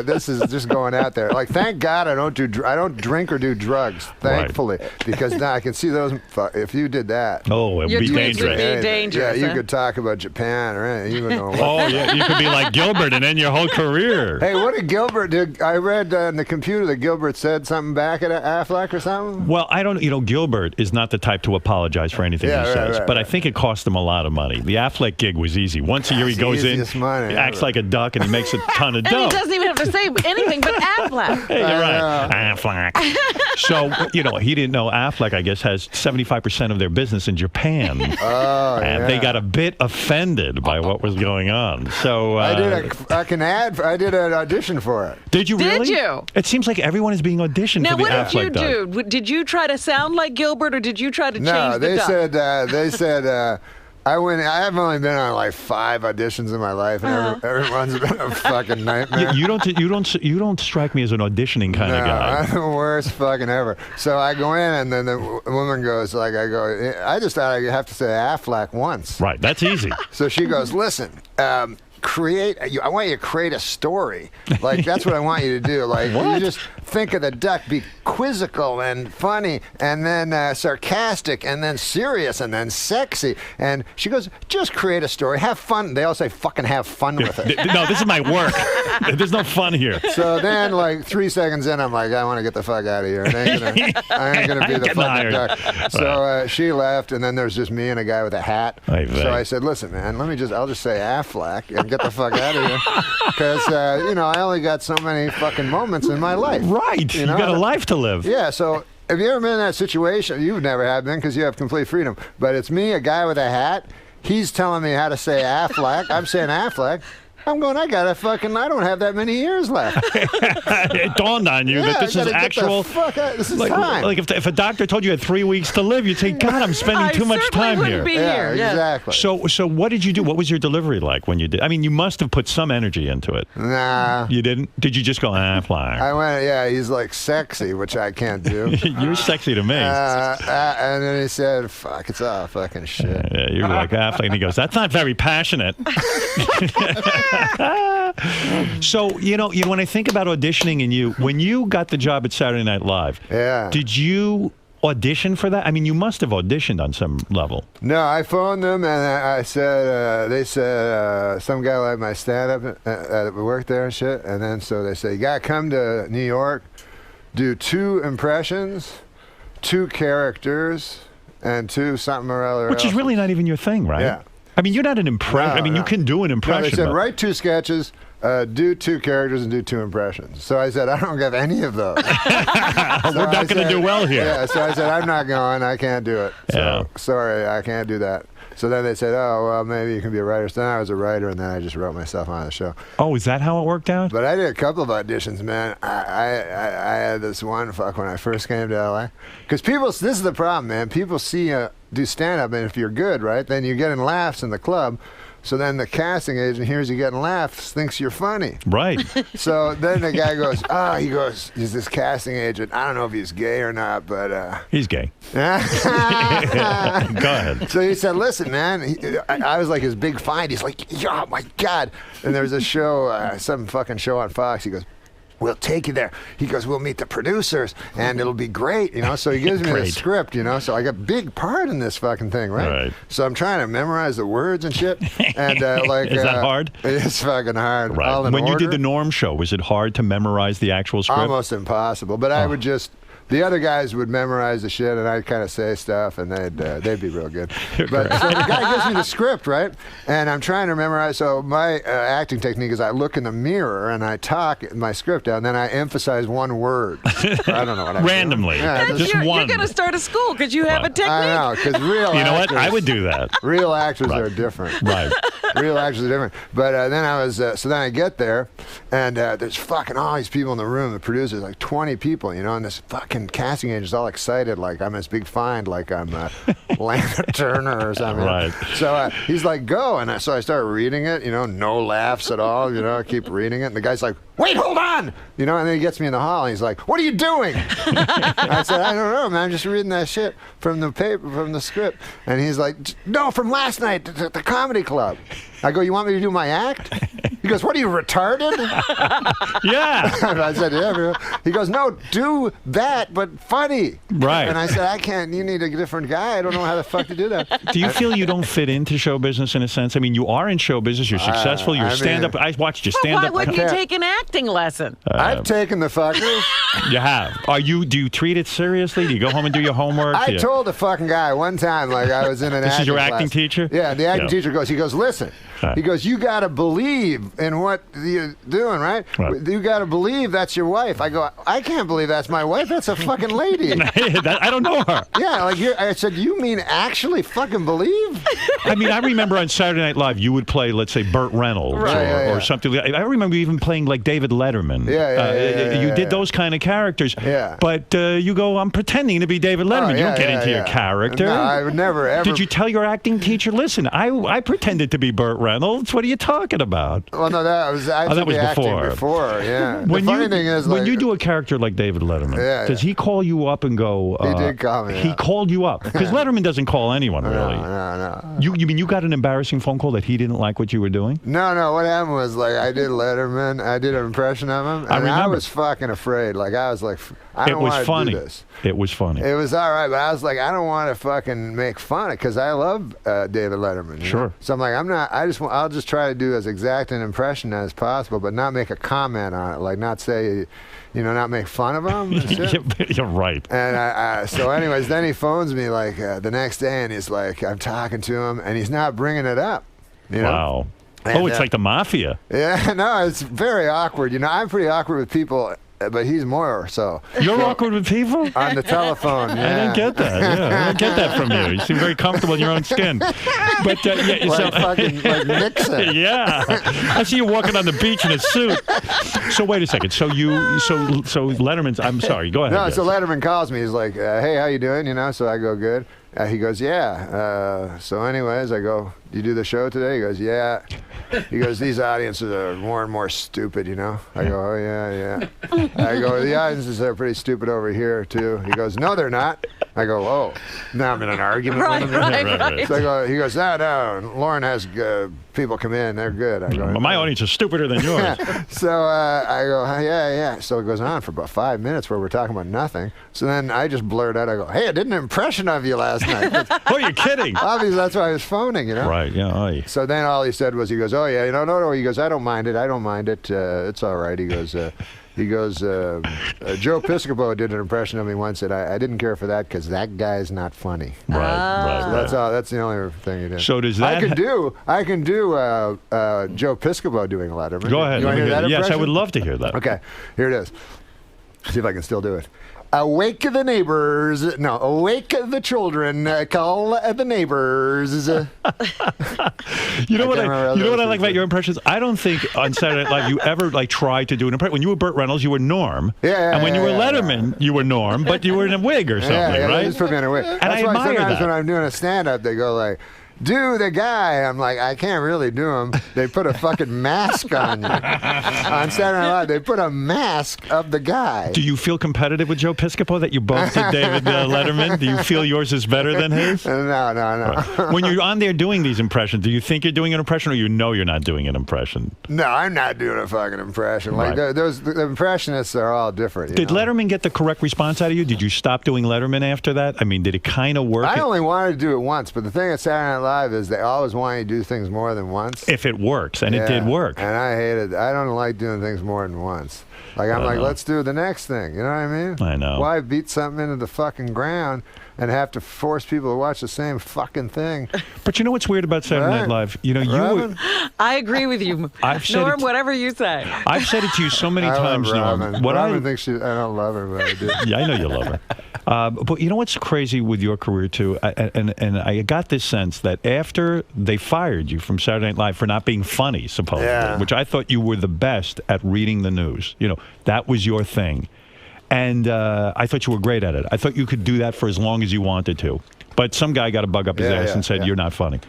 This is just going out there. Like, thank God I don't drink or do drugs. Thankfully, because now I can see those. If you did that, it would be dangerous. Yeah, you could talk about Japan or anything. You would know. Yeah, you could be like Gilbert and end your whole career. Hey, what did Gilbert do? I read in the computer that Gilbert said something back at Affleck or something. Well, I don't. Gilbert is not the type to apologize for anything he says, but I think it cost him a lot of money. The Affleck gig was easy. Once a year he goes in, acts like a duck, and he makes a ton of dough. And he doesn't even have to say anything but Affleck. Hey, you're right. Affleck. So, he didn't know Affleck, I guess, has 75% of their business in Japan. And they got a bit offended by what was going on. So I did an audition for it. Did you really? Did you? It seems like everyone is being auditioned for the Affleck. Now, what did you do? Did you try to sound like Gilbert, or did you try to change the duck? No, they said I have only been on like 5 auditions in my life, and everyone's been a fucking nightmare. You don't strike me as an auditioning kind of guy. I'm the worst fucking ever. So I go in, and then the woman goes I just thought I'd have to say Affleck once. Right, that's easy. So she goes, listen. I want you to create a story. Like, that's what I want you to do. Like, you just think of the duck, be quizzical and funny, and then sarcastic, and then serious, and then sexy. And she goes, just create a story. Have fun. They all say, fucking have fun with it. No, this is my work. There's no fun here. So then, like, 3 seconds in, I'm like, I want to get the fuck out of here. I ain't gonna be the fucking duck. So she left, and then there's just me and a guy with a hat. So I said, listen, man, I'll just say Affleck and get the fuck out of here, because I only got so many fucking moments in my life. Right, you got a life to live. Yeah. So have you ever been in that situation? You've never have been, because you have complete freedom. But it's me, a guy with a hat. He's telling me how to say Affleck. I'm saying Affleck. I'm going, I don't have that many years left. It dawned on you that this is actual. This is time. Like if a doctor told you had 3 weeks to live, you'd say, God, I'm spending too much time here. Exactly. So what did you do? What was your delivery like when you did? I mean, you must have put some energy into it. Nah. You didn't? Did you just go, Affleck? I went, he's like sexy, which I can't do. You're sexy to me. And then he said, fuck, it's all fucking shit. Yeah, you're like Affleck. And he goes, that's not very passionate. So, when I think about auditioning and when you got the job at Saturday Night Live, did you audition for that? I mean, you must have auditioned on some level. No, I phoned them, and I said, they said, some guy liked my stand-up that worked there and shit, and then so they said, you got to come to New York, do 2 impressions, 2 characters, and 2 something or other Which is really not even your thing, right? Yeah. I mean, you're not an impression. I mean, you can do an impression. No, they said, write 2 sketches, do 2 characters, and do 2 impressions. So I said, I don't have any of those. We're not going to do well here. Yeah, so I said, I'm not going. I can't do it. So, sorry, I can't do that. So then they said, oh, well, maybe you can be a writer. So then I was a writer, and then I just wrote myself on the show. Oh, is that how it worked out? But I did a couple of auditions, man. I had this one when I first came to L.A. Because this is the problem, man. People see you do stand-up, and if you're good, right, then you're getting laughs in the club. So then the casting agent hears you getting laughs, thinks you're funny. Right. So then the guy goes, he's this casting agent. I don't know if he's gay or not, but... He's gay. Go ahead. So he said, listen, man, I was like his big find. He's like, oh, my God. And there was a show, some fucking show on Fox. He goes, we'll take you there. He goes, we'll meet the producers, and it'll be great, So he gives me the script, So I got a big part in this fucking thing, right? So I'm trying to memorize the words and shit. And is that hard? It's fucking hard. Right. When you did the Norm show, was it hard to memorize the actual script? Almost impossible. But I would just The other guys would memorize the shit, and I'd kind of say stuff, and they'd be real good. But so the guy gives me the script, right? And I'm trying to memorize. So my acting technique is I look in the mirror and I talk my script out, and then I emphasize one word. I don't know what I randomly. Yeah, just one. You're going to start a school because you have a technique. I know, because real. You know actors, what? I would do that. Real actors are different. Right. Real actors are different. But then I was. So then I get there, and there's fucking all these people in the room. The producers, like 20 people, you know, and this fucking casting agent's all excited, like I'm this big find, like I'm Lana Turner or something. Right. So he's like, go, and so I start reading it, you know, no laughs at all, you know, I keep reading it, and the guy's like, wait, hold on, you know, and then he gets me in the hall, and he's like, what are you doing? I said, I don't know, man, I'm just reading that shit from the paper, from the script, and he's like, no, from last night at the comedy club. I go, you want me to do my act? He goes, what are you, retarded? Yeah. I said, yeah, bro. He goes, no, do that, but funny. Right. And I said, I can't, you need a different guy. I don't know how the fuck to do that. Do you feel you don't fit into show business in a sense? I mean, you are in show business, you're successful, you're stand-up. I watched you stand-up. Why wouldn't you take an acting lesson? I've taken the fuckers. You have. Do you treat it seriously? Do you go home and do your homework? I told the fucking guy one time, like I was in an This acting is your class. acting teacher? Yeah, the acting teacher goes, listen. He goes, you got to believe in what you're doing, right? You got to believe that's your wife. I go, I can't believe that's my wife. That's a fucking lady. I don't know her. Yeah, like I said, you mean actually fucking believe? I mean, I remember on Saturday Night Live, you would play, let's say, Burt Reynolds or something. I remember even playing like David Letterman. You did those kind of characters. Yeah. But you go, I'm pretending to be David Letterman. You don't get into your character. No, I would never ever. Did you tell your acting teacher, listen, I pretended to be Burt Reynolds. What are you talking about? Well, no, that was before. Yeah. The funny thing is, when you do a character like David Letterman, does he call you up and go? He did call me. He called you up because Letterman doesn't call anyone really. No. You mean you got an embarrassing phone call that he didn't like what you were doing? No. What happened was like I did Letterman. I did an impression of him, and I was fucking afraid. Like I was like, I don't want to do this. It was funny. It was all right, but I was like, I don't want to fucking make fun of it because I love David Letterman. Sure. Know? So I'm like, I'll just try to do as exact an impression as possible, but not make a comment on it, like not say, not make fun of him. You're right. And so anyways, then he phones me like the next day, and he's like, I'm talking to him, and he's not bringing it up. You know? Wow. And, it's like the mafia. Yeah, no, it's very awkward. I'm pretty awkward with people. But he's more so. You're awkward with people? On the telephone, yeah. I didn't get that. Yeah, I didn't get that from you. You seem very comfortable in your own skin. But like Nixon. Yeah. I see you walking on the beach in a suit. So wait a second. So Letterman's. I'm sorry. Go ahead. No, so Letterman calls me. He's like, "Hey, how you doing?" So I go, "Good." He goes, "Yeah." So anyways, I go, "Do you do the show today?" He goes, "Yeah." He goes, "These audiences are more and more stupid, I go, "Oh, yeah." I go, "The audiences are pretty stupid over here, too." He goes, "No, they're not." I go, "Oh." Now I'm in an argument with him. Right. So he goes, No, Lauren has people come in. They're good." I go, well, my audience is stupider than yours. So I go, "Yeah." So it goes on for about 5 minutes where we're talking about nothing. So then I just blurt out, I go, "Hey, I did an impression of you last night." Oh, you're kidding. Obviously, that's why I was phoning, Right, yeah. Aye. So then all he said was, he goes, "Oh, yeah, no." He goes, I don't mind it. It's all right." He goes, Joe Piscopo did an impression of me once, and I didn't care for that because that guy's not funny. Right. So that's all. That's the only thing he did. So does that? I can do Joe Piscopo doing Letterman. Go ahead. You want to hear that yes, impression? I would love to hear that. Okay, here it is. See if I can still do it. Awake the neighbors. No, awake the children. Call the neighbors. You know what I like about your impressions? I don't think on Saturday Night Live you ever tried to do an impression. When you were Burt Reynolds, you were Norm. And when you were Letterman, you were Norm, but you were in a wig or something, right? Just put me in a wig. And that's I why admire sometimes that. when I'm doing a stand-up, they go like, "Do the guy." I'm like, I can't really do him. They put a fucking mask on you. On Saturday Night Live, they put a mask of the guy. Do you feel competitive with Joe Piscopo that you both did David Letterman? Do you feel yours is better than his? No. Right. When you're on there doing these impressions, do you think you're doing an impression or you know you're not doing an impression? No, I'm not doing a fucking impression. Like Right. the impressionists are all different. Did Letterman get the correct response out of you? Did you stop doing Letterman after that? I mean, did it kind of work? I only wanted to do it once, but the thing at Saturday Night Live is they always want you to do things more than once. If it works, and it did work. And I hate it. I don't like doing things more than once. Like, I'm like, let's do the next thing. You know what I mean? I know. Why beat something into the fucking ground and have to force people to watch the same fucking thing? But you know what's weird about Saturday Night Live? You know, you. I agree with you, Norm. Whatever you say. I've said it to you so many times, Norm. Robin thinks I don't love her, but I do. Yeah, I know you love her. But you know what's crazy with your career too, and I got this sense that after they fired you from Saturday Night Live for not being funny, supposedly, which I thought you were the best at reading the news. You know, that was your thing. And I thought you were great at it. I thought you could do that for as long as you wanted to. But some guy got a bug up his ass and said, you're not funny.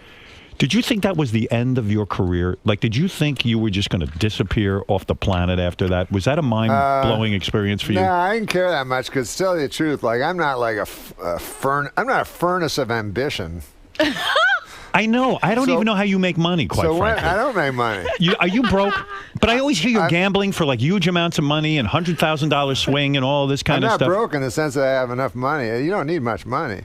Did you think that was the end of your career? Like, did you think you were just going to disappear off the planet after that? Was that a mind-blowing experience for you? No, I didn't care that much because, to tell you the truth, like, I'm not like I'm not a furnace of ambition. I know. I don't even know how you make money, quite frankly. I don't make money. Are you broke? But I always hear you're gambling for, like, huge amounts of money and $100,000 swing and all this kind of stuff. I'm not broke in the sense that I have enough money. You don't need much money.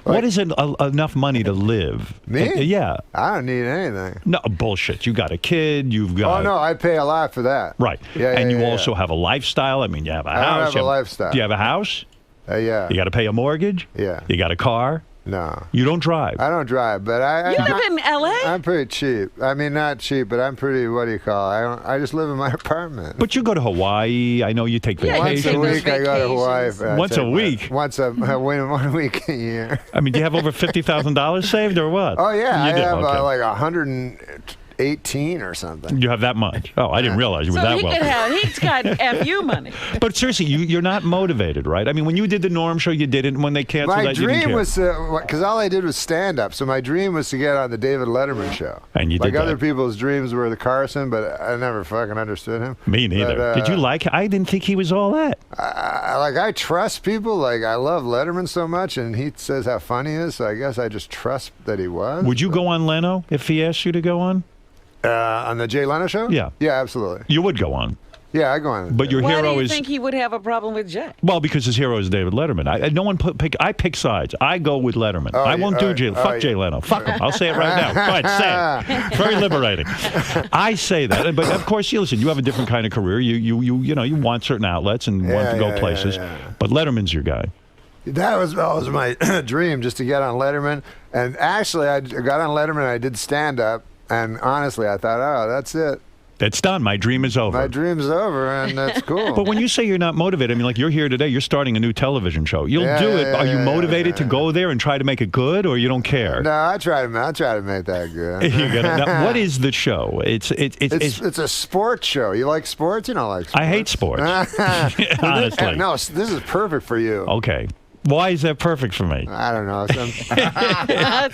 What is enough money to live? Me? Yeah. I don't need anything. No, bullshit. You got a kid. You've got... Oh, no, I pay a lot for that. Right. And you also have a lifestyle. I mean, you have a house. I don't have a lifestyle. Do you have a house? Yeah. You got to pay a mortgage? Yeah. You got a car? No. You don't drive? I don't drive, but I You live in L.A.? I'm pretty cheap. I mean, not cheap, but I'm pretty, what do you call it? I just live in my apartment. But you go to Hawaii. I know you take vacations. Once a week I go to Hawaii. Once a week? Once one week a year. I mean, do you have over $50,000 saved or what? Oh, yeah. You I do? have Okay. like 118 or something. You have that much? Oh, I didn't realize you were that wealthy. He's got FU money. But seriously, you're not motivated, right? I mean, when you did the Norm show, you did it, and when they canceled that, you didn't care. My dream was because all I did was stand-up, so my dream was to get on the David Letterman show. And you did like that. Other people's dreams were the Carson, but I never fucking understood him. Me neither. But, did you like him? I didn't think he was all that. I trust people. Like, I love Letterman so much, and he says how funny he is, so I guess I just trust that he was. Would you go on Leno if he asked you to go on? On the Jay Leno show? Yeah. Yeah, absolutely. You would go on. Yeah, I go on. But your hero is... Why do you think he would have a problem with Jay? Well, because his hero is David Letterman. I pick sides. I go with Letterman. I won't do Jay. Fuck Jay Leno. Fuck him. I'll say it right now. Go ahead, say it. It's very liberating. I say that, but of course, listen. You have a different kind of career. You want certain outlets and want to go places. But Letterman's your guy. That was always my dream, just to get on Letterman. And actually, I got on Letterman. I did stand up. And honestly, I thought, oh, that's it. It's done. My dream is over. My dream's over, and that's cool. But when you say you're not motivated, I mean, like, you're here today, you're starting a new television show. You'll do it. Are you motivated to go there and try to make it good, or you don't care? No, I try to make that good. Now, what is the show? It's a sports show. You like sports? You don't like sports. I hate sports. Honestly. No, this is perfect for you. Okay. Why is that perfect for me? I don't know.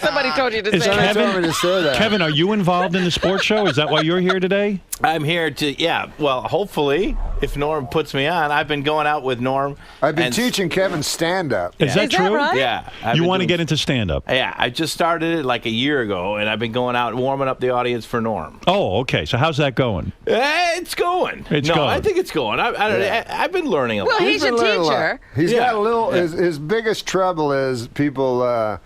Somebody told you to say that. Told me to say that. Kevin, are you involved in the sports show? Is that why you're here today? I'm here to, well, hopefully, if Norm puts me on. I've been going out with Norm. I've been teaching Kevin stand-up. Is that true? Right? Yeah. You want to get into stand-up? Yeah, I just started it like a year ago, and I've been going out and warming up the audience for Norm. Oh, okay. So how's that going? It's going. It's going. I think it's going. I've been learning a lot. Well, he's a teacher. He's got a little... His biggest trouble is people associate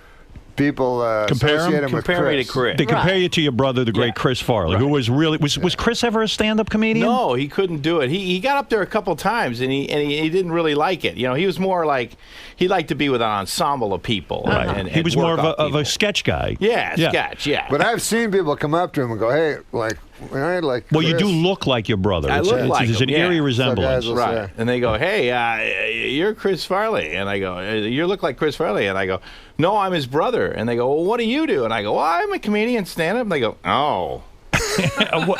him with compare me to Chris. They compare you to your brother, the great Chris Farley, who was really was Chris ever a stand-up comedian? No, he couldn't do it. He got up there a couple times and he didn't really like it. You know, he was more like he liked to be with an ensemble of people. Right. And he was more of a sketch guy. Yeah, sketch. Yeah. But I've seen people come up to him and go, "Hey, like Chris. Well, you do look like your brother. I look like There's him, an eerie resemblance. Right. And they go, "Hey, you're Chris Farley." And I go, "You look like Chris Farley." And I go, "No, I'm his brother." And they go, "Well, what do you do?" And I go, "Well, I'm a comedian, stand-up." And they go, "Oh."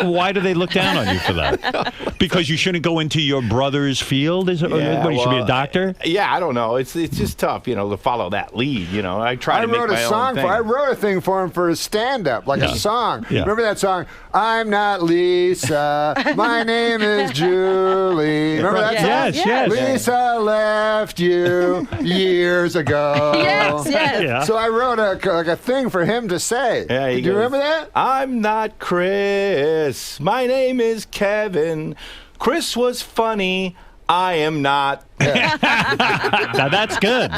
Why do they look down on you for that? Because you shouldn't go into your brother's field? You should be a doctor? Yeah, I don't know. It's just tough, to follow that lead. I try to make my own thing. I wrote a thing for him for his stand-up, like a song. Yeah. Remember that song? I'm not Lisa. My name is Julie. Remember that song? Yes. Lisa left you years ago. Yes. Yeah. So I wrote a thing for him to say. Yeah, Do you remember that? I'm not Chris. My name is Kevin. Chris was funny. I am not. Now that's good.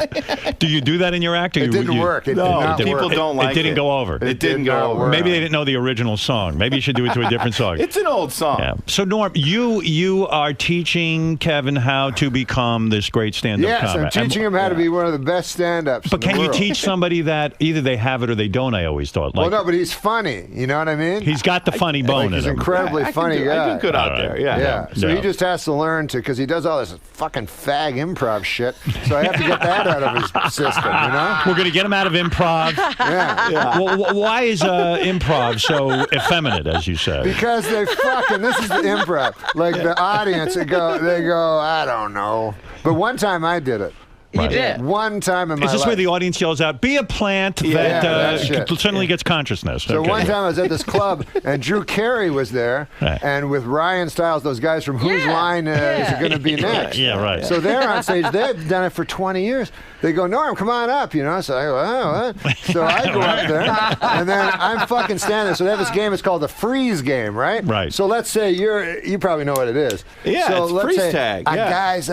Do you do that in your act? It didn't work. It did not people work. don't like it. Didn't go over. It didn't go over. Maybe they didn't know the original song. Maybe you should do it to a different song. It's an old song. Yeah. So Norm, you are teaching Kevin how to become this great stand-up Yes, comic. I'm teaching him how to be one of the best stand-ups. But can you teach somebody that either they have it or they don't? I always thought. Well, no, but he's funny. You know what I mean? He's got the funny bone in He's him. an incredibly funny guy. I do good out there. Yeah. So he just has to learn to, because he does all this fucking fag improv shit. So I have to get that out of his system. You know? We're going to get him out of improv. Yeah. Well, why is improv so effeminate, as you say? Because they fucking, this is the improv. Like the audience, they go, I don't know. But one time I did it. You did. One time in my life. Is this where the audience yells out, "Be a plant," that suddenly gets consciousness? So one time I was at this club, and Drew Carey was there, and with Ryan Stiles, those guys from Whose Line Is It Going to Be Next? Yeah, right. So they're on stage. They've done it for 20 years. They go, Norm, come on up, you know. So I go, oh, what? So I go up there, and then I'm fucking standing there. So they have this game. It's called the freeze game, right? Right. So let's say you probably know what it is. Yeah, so it's let's freeze say tag. A guy's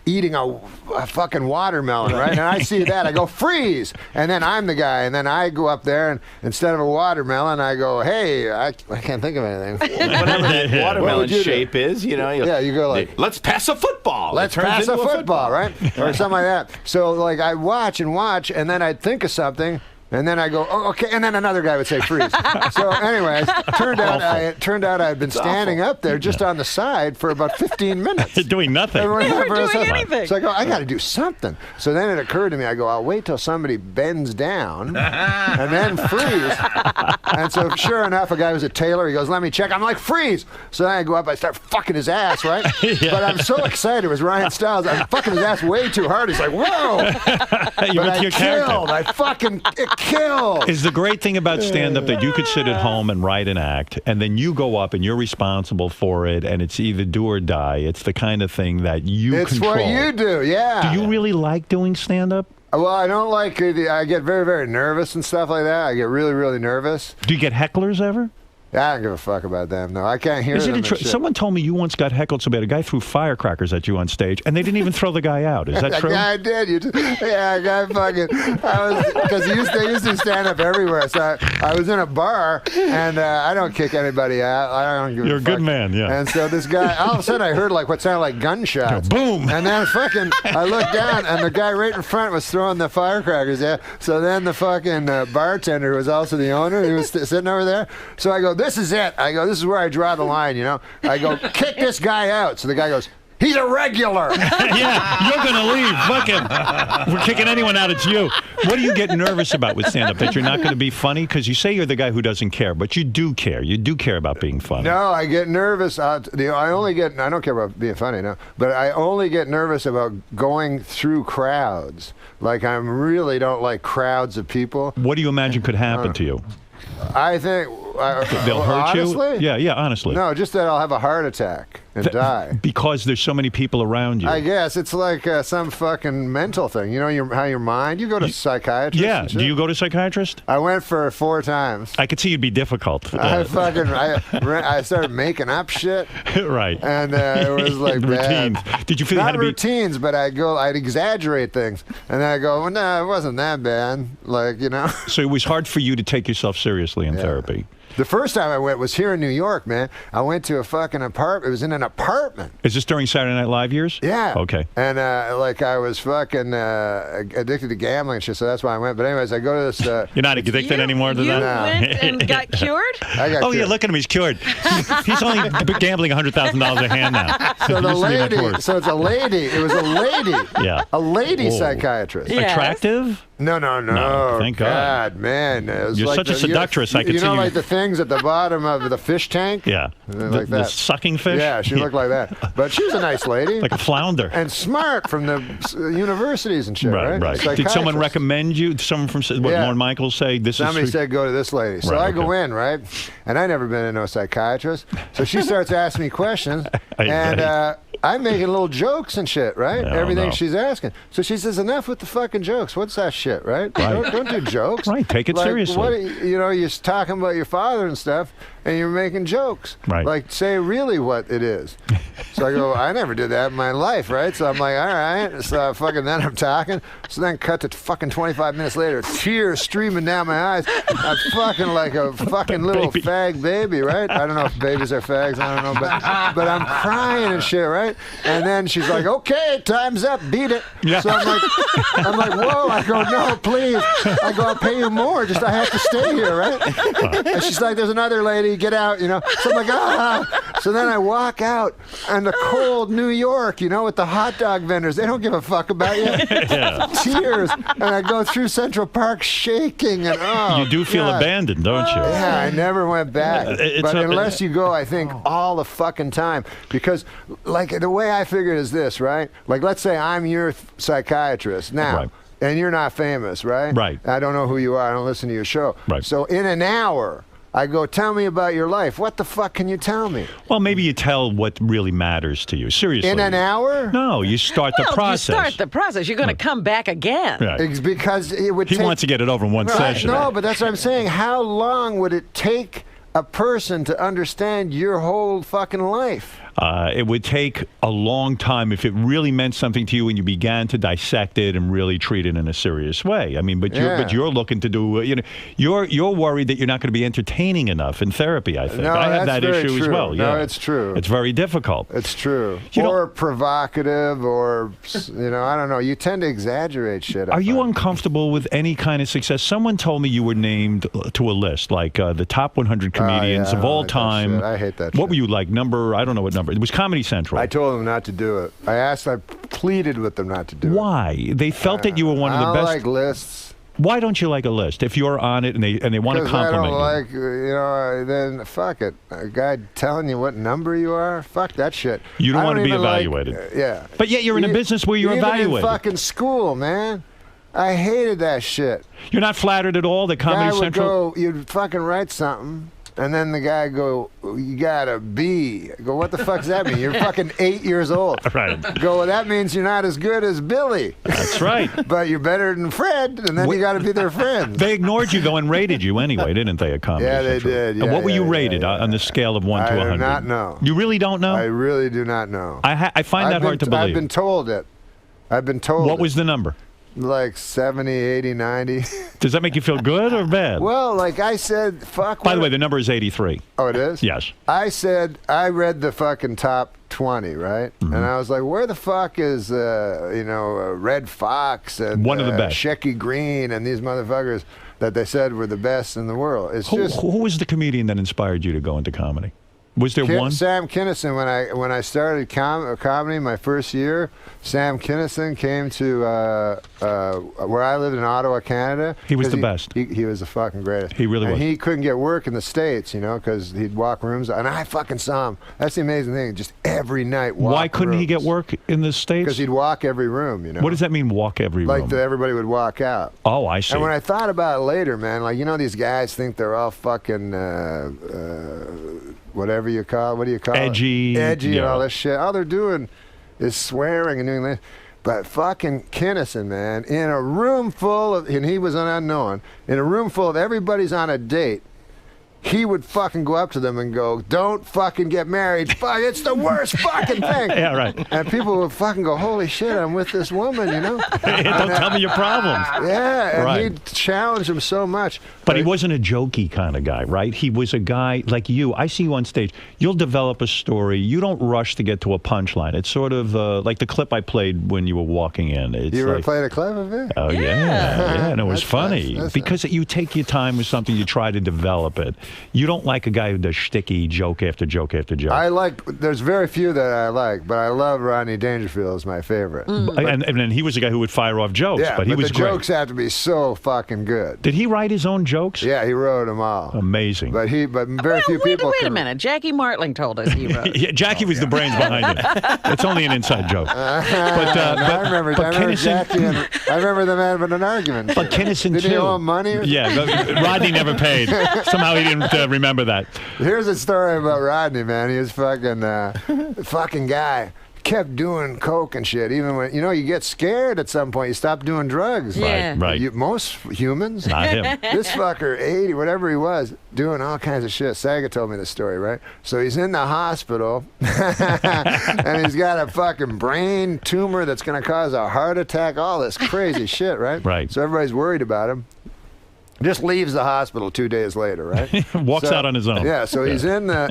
eating a fucking watermelon, right? And I see that, I go freeze, and then I'm the guy, and then I go up there, and instead of a watermelon, I go, hey, I can't think of anything. Whatever that watermelon shape is, you know. You go like, let's pass a football. Let's pass a football, right? Or something like that. So like I watch, and then I'd think of something. And then I go, oh, okay, and then another guy would say freeze. So anyways, turned out I had been standing up there just on the side for about 15 minutes. Doing nothing. You weren't doing anything. So I go, I got to do something. So then it occurred to me, I go, I'll wait till somebody bends down and then freeze. And so sure enough, a guy was a tailor. He goes, let me check. I'm like, freeze. So then I go up, I start fucking his ass, right? But I'm so excited. It was Ryan Stiles. I'm fucking his ass way too hard. He's like, whoa. You went to your character. I fucking killed. Is the great thing about stand-up that you could sit at home and write an act, and then you go up and you're responsible for it, and it's either do or die. It's the kind of thing that you control. It's what you do, yeah. Do you really like doing stand-up? Well, I don't like it. I get very, very nervous and stuff like that. I get really, really nervous. Do you get hecklers ever? I don't give a fuck about them, no. I can't hear them. Someone told me you once got heckled so bad. A guy threw firecrackers at you on stage, and they didn't even throw the guy out. Is that true? Yeah, I did. A guy fucking. Because they used to stand up everywhere. So I was in a bar, and I don't kick anybody out. I don't give You're a fuck. Good man, yeah. And so this guy, all of a sudden, I heard like what sounded like gunshots. Boom! And then fucking, I looked down, and the guy right in front was throwing the firecrackers. Yeah. So then the fucking bartender, who was also the owner, he was sitting over there. So I go, this is it. I go, this is where I draw the line, you know. I go, kick this guy out. So the guy goes, he's a regular. Yeah, you're going to leave. Fuck him. We're kicking anyone out, it's you. What do you get nervous about with stand-up? That you're not going to be funny? Because you say you're the guy who doesn't care, but you do care. You do care about being funny. No, I get nervous. I don't care about being funny, no. But I only get nervous about going through crowds. Like, I really don't like crowds of people. What do you imagine could happen to you? I think they'll hurt honestly? you. Yeah, honestly. No, just that I'll have a heart attack and die. Because there's so many people around you. I guess it's like some fucking mental thing. You know how your mind. You go to psychiatrist. Yeah. Do you go to psychiatrist? I went for 4 times. I could see you'd be difficult. I started making up shit. Right. And it was like routines. bad. Did you feel not you had to routines, but I'd exaggerate things, and then I go, well, no, it wasn't that bad. Like, you know. So it was hard for you to take yourself seriously in therapy. The first time I went was here in New York, man. I went to a fucking apartment. It was in an apartment. Is this during Saturday Night Live years? Yeah. Okay. And like I was fucking addicted to gambling and shit, so that's why I went. But anyways, I go to this. You're not addicted anymore to that? You went and got cured? I got cured. Yeah, look at him. He's cured. He's only gambling $100,000 a hand now. So the lady. So it's a lady. It was a lady. Yeah. A lady psychiatrist. Yes. Attractive? No. Thank God. Man. It was You're like such a seductress. I could see you. Like the things at the bottom of the fish tank? Yeah. Like the that. sucking fish? Yeah, she looked like that. But she was a nice lady. Like a flounder. And smart from the universities and shit, right? Right. Did someone recommend you? Someone from Lorne Michaels say this Somebody is... said go to this lady. So I go in, right? And I never been to no psychiatrist. So she starts asking me questions. And I'm making little jokes and shit, right? Everything she's asking. So she says, enough with the fucking jokes. What's that shit, right? Don't do jokes. Right, take it seriously. What, you're talking about your father and stuff. and you're making jokes. Right. Like, say really what it is. So I go, I never did that in my life, right? So I'm like, all right. So fucking then I'm talking. So then cut to fucking 25 minutes later, tears streaming down my eyes. I'm fucking like a fucking little fag baby, right? I don't know if babies are fags. I don't know, but I'm crying and shit, right? And then she's like, okay, time's up, beat it. Yeah. So I'm like, whoa. I go, no, please. I go, I'll pay you more. Just I have to stay here, right? And she's like, there's another lady, get out, you know. So I'm like, ah. So then I walk out in the cold New York, you know, with the hot dog vendors. They don't give a fuck about you. Yeah. Tears. And I go through Central Park shaking. And you do feel abandoned, don't you? Yeah, I never went back. But unless you go, I think, all the fucking time. Because, like, the way I figure it is this, right? Like, let's say I'm your psychiatrist now. Right. And you're not famous, right? Right. I don't know who you are. I don't listen to your show. Right. So in an hour, I go, tell me about your life. What the fuck can you tell me? Well, maybe you tell what really matters to you. Seriously. In an hour? No, you start the process. You start the process. You're going to come back again. Right. It's because it would He take... wants to get it over in one session. No, but that's what I'm saying. How long would it take a person to understand your whole fucking life? It would take a long time if it really meant something to you and you began to dissect it and really treat it in a serious way. I mean, but you're looking to do, you're worried that you're not going to be entertaining enough in therapy, I think. No, I have that's that very issue true. as well. No, Yeah. it's true. It's very difficult. It's true. You or provocative or, I don't know. You tend to exaggerate shit. Are you uncomfortable with any kind of success? Someone told me you were named to a list, like the top 100 comedians of all time. I hate that What were you like, I don't know what number. It was Comedy Central. I told them not to do it. I pleaded with them not to do it. Why? They felt that you were one of the I best. don't like lists. Why don't you like a list? If you're on it and they want to compliment I don't like, then fuck it. A guy telling you what number you are, fuck that shit. You don't want to be even evaluated. Yeah. But yet you're in a business where you're even evaluated. in fucking school, man. I hated that shit. You're not flattered at all that Comedy Central... You'd fucking write something. And then the guy go, you got a B. I go, what the fuck does that mean? You're fucking 8 years old. Right. Go, well, that means you're not as good as Billy. That's right. But you're better than Fred, and then you got to be their friend. They ignored you, though, and rated you anyway, didn't they, at Comedy Yeah, Central? they did. Yeah, and what were you rated on the scale of 1 to 100? I do not know. You really don't know? I really do not know. I find that hard to believe. I've been told it. I've been told What was the number? Like 70, 80, 90. Does that make you feel good or bad? Well, like I said, fuck. By the way, the number is 83. Oh, it is? Yes. I said, I read the fucking top 20, right? Mm-hmm. And I was like, where the fuck is, Red Fox and one of the best. Shecky Green and these motherfuckers that they said were the best in the world? It's just who was the comedian that inspired you to go into comedy? Was there one? Sam Kinison. When I started comedy my first year, Sam Kinison came to where I lived in Ottawa, Canada. He was the best. He was the fucking greatest. He really was. And he couldn't get work in the States, because he'd walk rooms. And I fucking saw him. That's the amazing thing. Just every night walk Why couldn't he get work in the States? Because he'd walk every room, What does that mean, walk every room? Like everybody would walk out. Oh, I see. And when I thought about it later, man, these guys think they're all fucking... whatever you call it. What do you call Edgy. it? Edgy and all this shit. All they're doing is swearing and doing this. But fucking Kinison, man, in a room full of, and he was an unknown, in a room full of everybody's on a date, he would fucking go up to them and go, don't fucking get married. Fuck, it's the worst fucking thing. Yeah, right. And people would fucking go, holy shit, I'm with this woman, Don't tell me your problems. Yeah, and Right. he'd challenge him so much. But he wasn't a jokey kind of guy, right? He was a guy like you. I see you on stage. You'll develop a story. You don't rush to get to a punchline. It's sort of like the clip I played when you were walking in. It's You ever like, played a clip of it? Oh, yeah. And it was funny. that's because you take your time with something, you try to develop it. You don't like a guy who does shticky joke after joke after joke. There's very few that I like, but I love Rodney Dangerfield is my favorite. And then he was a guy who would fire off jokes, Yeah, but he was the great. jokes have to be so fucking good. Did he write his own jokes? Yeah, he wrote them all. Amazing. But very few people Wait a minute. Jackie Martling told us he wrote. Yeah, Jackie was the brains behind it. It's only an inside joke. I remember Jackie and I remember them having an argument. But Kinison Did too. he owe him money? Yeah, Rodney never paid. Somehow he didn't remember that. Here's a story about Rodney, man. He was fucking guy. kept doing coke and shit. Even when you get scared at some point, you stop doing drugs. Yeah. Right. Most humans. Not him. This fucker, 80, whatever he was, doing all kinds of shit. Saga told me the story, right? So he's in the hospital, and he's got a fucking brain tumor that's going to cause a heart attack. All this crazy shit, right? Right. So everybody's worried about him. Just leaves the hospital 2 days later, right? Walks out on his own. Yeah, so he's in the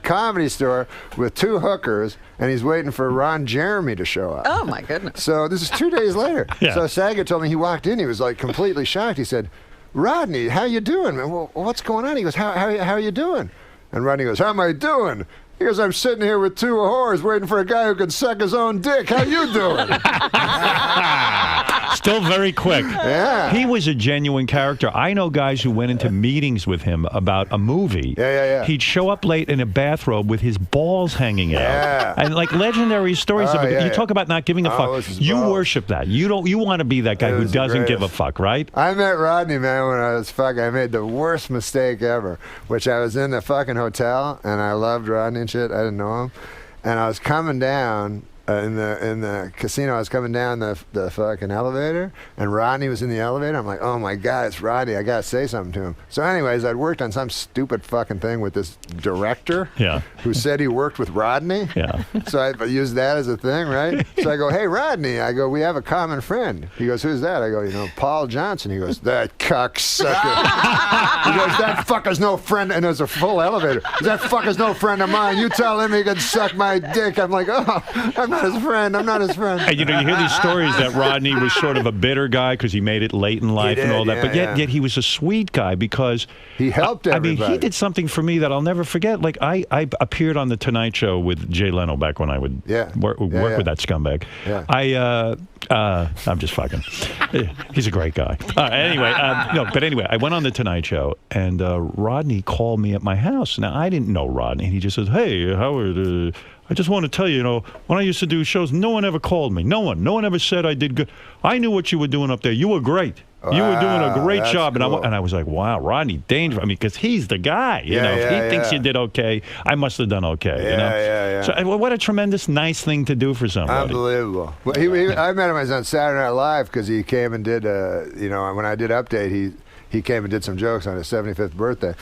comedy store with 2 hookers, and he's waiting for Ron Jeremy to show up. Oh my goodness! So this is 2 days later. Yeah. So Saget told me he walked in, he was like completely shocked. He said, "Rodney, how you doing, man? Well, what's going on?" He goes, "How are you doing?" And Rodney goes, "How am I doing?" He goes, "I'm sitting here with 2 whores waiting for a guy who can suck his own dick. How you doing?" Still very quick. Yeah. He was a genuine character. I know guys who went into meetings with him about a movie. Yeah. He'd show up late in a bathrobe with his balls hanging out. Yeah. And like legendary stories of it. yeah, You talk about not giving a fuck. You worship that. You want to be that guy who doesn't give a fuck, right? I met Rodney, man, when I was fucking. I made the worst mistake ever, which I was in the fucking hotel, and I loved Rodney and shit. I didn't know him, and I was coming down in the casino. I was coming down the fucking elevator, and Rodney was in the elevator. I'm like, oh my God, it's Rodney. I gotta say something to him. So anyways, I'd worked on some stupid fucking thing with this director who said he worked with Rodney. Yeah. So I used that as a thing, right? So I go, hey, Rodney. I go, we have a common friend. He goes, who's that? I go, Paul Johnson. He goes, that cocksucker. He goes, that fucker's no friend. And there's a full elevator. That fucker's no friend of mine. You tell him he can suck my dick. I'm like, oh, I'm not his friend. I'm not his friend. And you hear these stories that Rodney was sort of a bitter guy because he made it late in life and all that. But yet he was a sweet guy because he helped everybody. I mean, he did something for me that I'll never forget. Like I appeared on the Tonight Show with Jay Leno back when I would work with that scumbag. Yeah. I'm just fucking. He's a great guy. Anyway, but anyway, I went on the Tonight Show and Rodney called me at my house. Now I didn't know Rodney. He just says, "Hey, Howard, I just want to tell you, when I used to do shows, no one ever called me. No one ever said I did good. I knew what you were doing up there. You were great. You were doing a great job." Cool. And I was like, wow, Rodney Dangerous. I mean, because he's the guy. If he thinks you did okay, I must have done okay. Yeah. So what a tremendous, nice thing to do for somebody. Unbelievable. Well, I met him on Saturday Night Live because he came and did, when I did Update, he came and did some jokes on his 75th birthday.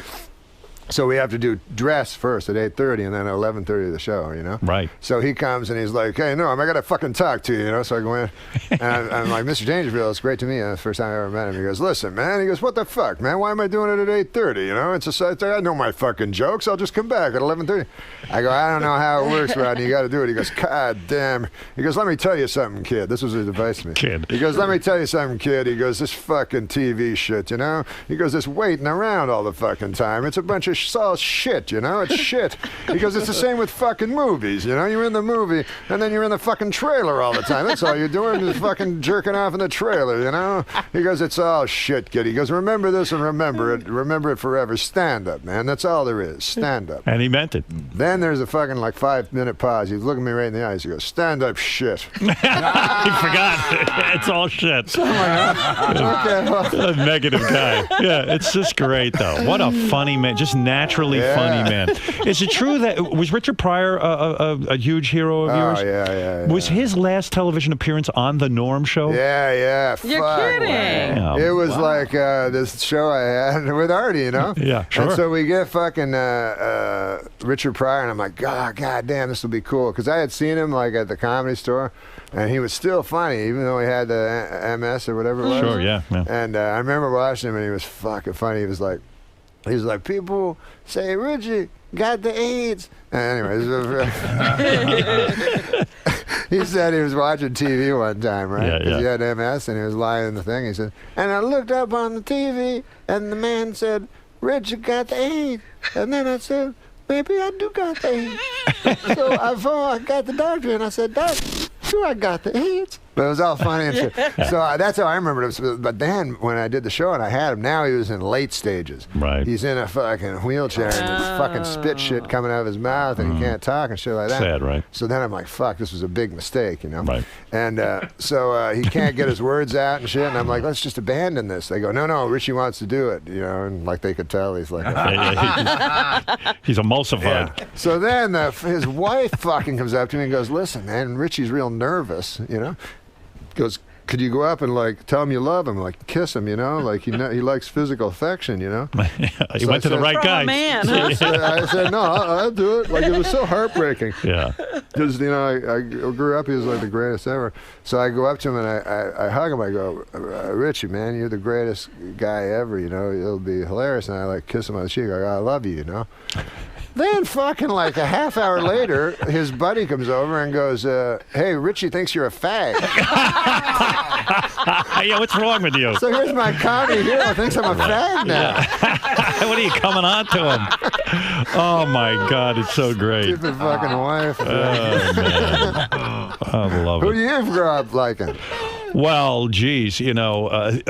So we have to do dress first at 8:30 and then at 11:30 the show, Right. So he comes and he's like, hey, Norm, I got to fucking talk to you, So I go in and I'm like, Mr. Dangerfield, it's great to meet you. The first time I ever met him. He goes, listen, man. He goes, what the fuck, man? Why am I doing it at 8:30? I know my fucking jokes. I'll just come back at 11:30. I go, I don't know how it works, Rodney. You got to do it. He goes, God damn. He goes, let me tell you something, kid. This was his advice to me. Kid. He goes, let me tell you something, kid. He goes, this fucking TV shit, He goes, this waiting around all the fucking time. It's a bunch of all shit, It's shit. He goes, it's the same with fucking movies, You're in the movie, and then you're in the fucking trailer all the time. That's all you're doing is fucking jerking off in the trailer, He goes, it's all shit, kid. He goes, remember this and remember it. Remember it forever. Stand up, man. That's all there is. Stand up. And he meant it. Then there's a fucking 5-minute pause. He's looking me right in the eyes. He goes, stand up, shit. He forgot. It's all shit. Okay, well. A negative guy. Yeah, it's just great, though. What a funny man. Just naturally funny man. Is it true that was Richard Pryor a huge hero of yours? Oh, yeah. Was his last television appearance on the Norm Show? Yeah. You're kidding. Wow. It was like this show I had with Artie, Yeah, sure. And so we get fucking Richard Pryor, and I'm like, God damn, this will be cool. Because I had seen him like at the Comedy Store, and he was still funny, even though he had the MS or whatever it was. Sure, yeah. And I remember watching him, and he was fucking funny. He was like, people say, Richie got the AIDS. Anyways, he said he was watching TV one time, right? Because he had MS, and he was lying in the thing. He said, and I looked up on the TV, and the man said, Richie got the AIDS. And then I said, maybe I do got the AIDS. So I got the doctor, and I said, Doc, sure I got the AIDS. But it was all funny and shit. So that's how I remembered it. But then when I did the show and I had him, now he was in late stages. Right. He's in a fucking wheelchair and there's fucking spit shit coming out of his mouth and he can't talk and shit like that. Sad, right? So then I'm like, fuck, this was a big mistake, you know? Right. And so he can't get his words out and shit. And I'm like, let's just abandon this. They go, no, Richie wants to do it, you know? And like they could tell, he's like, he's emulsified. yeah. So then his wife fucking comes up to me and goes, listen, man, Richie's real nervous, you know? Goes, could you go up and like tell him you love him, like kiss him, you know, like he likes physical affection, you know. He went to the right guy. Man, huh? I said, no, I'll do it. Like it was so heartbreaking. Yeah. Because you know, I grew up, he was like the greatest ever. So I go up to him and I hug him. I go, Richie, man, you're the greatest guy ever. You know, it'll be hilarious. And I like kiss him on the cheek. I go, I love you, you know. Then fucking like a half hour later, his buddy comes over and goes, hey, Richie thinks you're a fag. Yeah, what's wrong with you? So here's my comedy hero thinks I'm a fag now. Yeah. What are you coming on to him? Oh, my God, it's so great. Stupid fucking wife. Oh, man. I love it. Who do you grow up liking? Well, geez, you know,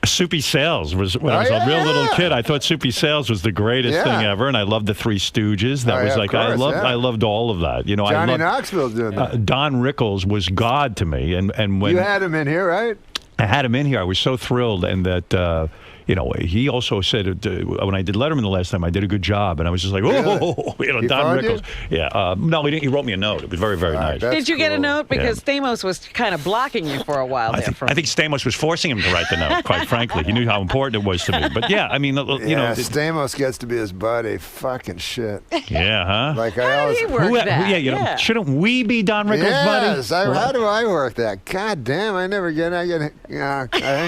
Soupy Sales was when I was a real little kid. I thought Soupy Sales was the greatest thing ever, and I loved the Three Stooges. That was like I loved all of that. You know, Johnny I loved, Knoxville's doing that. Don Rickles was God to me, and when you had him in here, right? I had him in here, I was so thrilled, and that. You know, he also said when I did Letterman the last time, I did a good job, and I was just like, oh, you know, Don Rickles. Yeah, no, he didn't. He wrote me a note. It was very, very nice. Did you get a note? Because Stamos was kind of blocking you for a while there. I think Stamos was forcing him to write the note. Quite frankly, he knew how important it was to me. But yeah, I mean, you know, Stamos gets to be his buddy. Fucking shit. Yeah, huh? Like I always. Know, shouldn't we be Don Rickles' buddy? Yes. How do I work that? God damn, I never get. I hang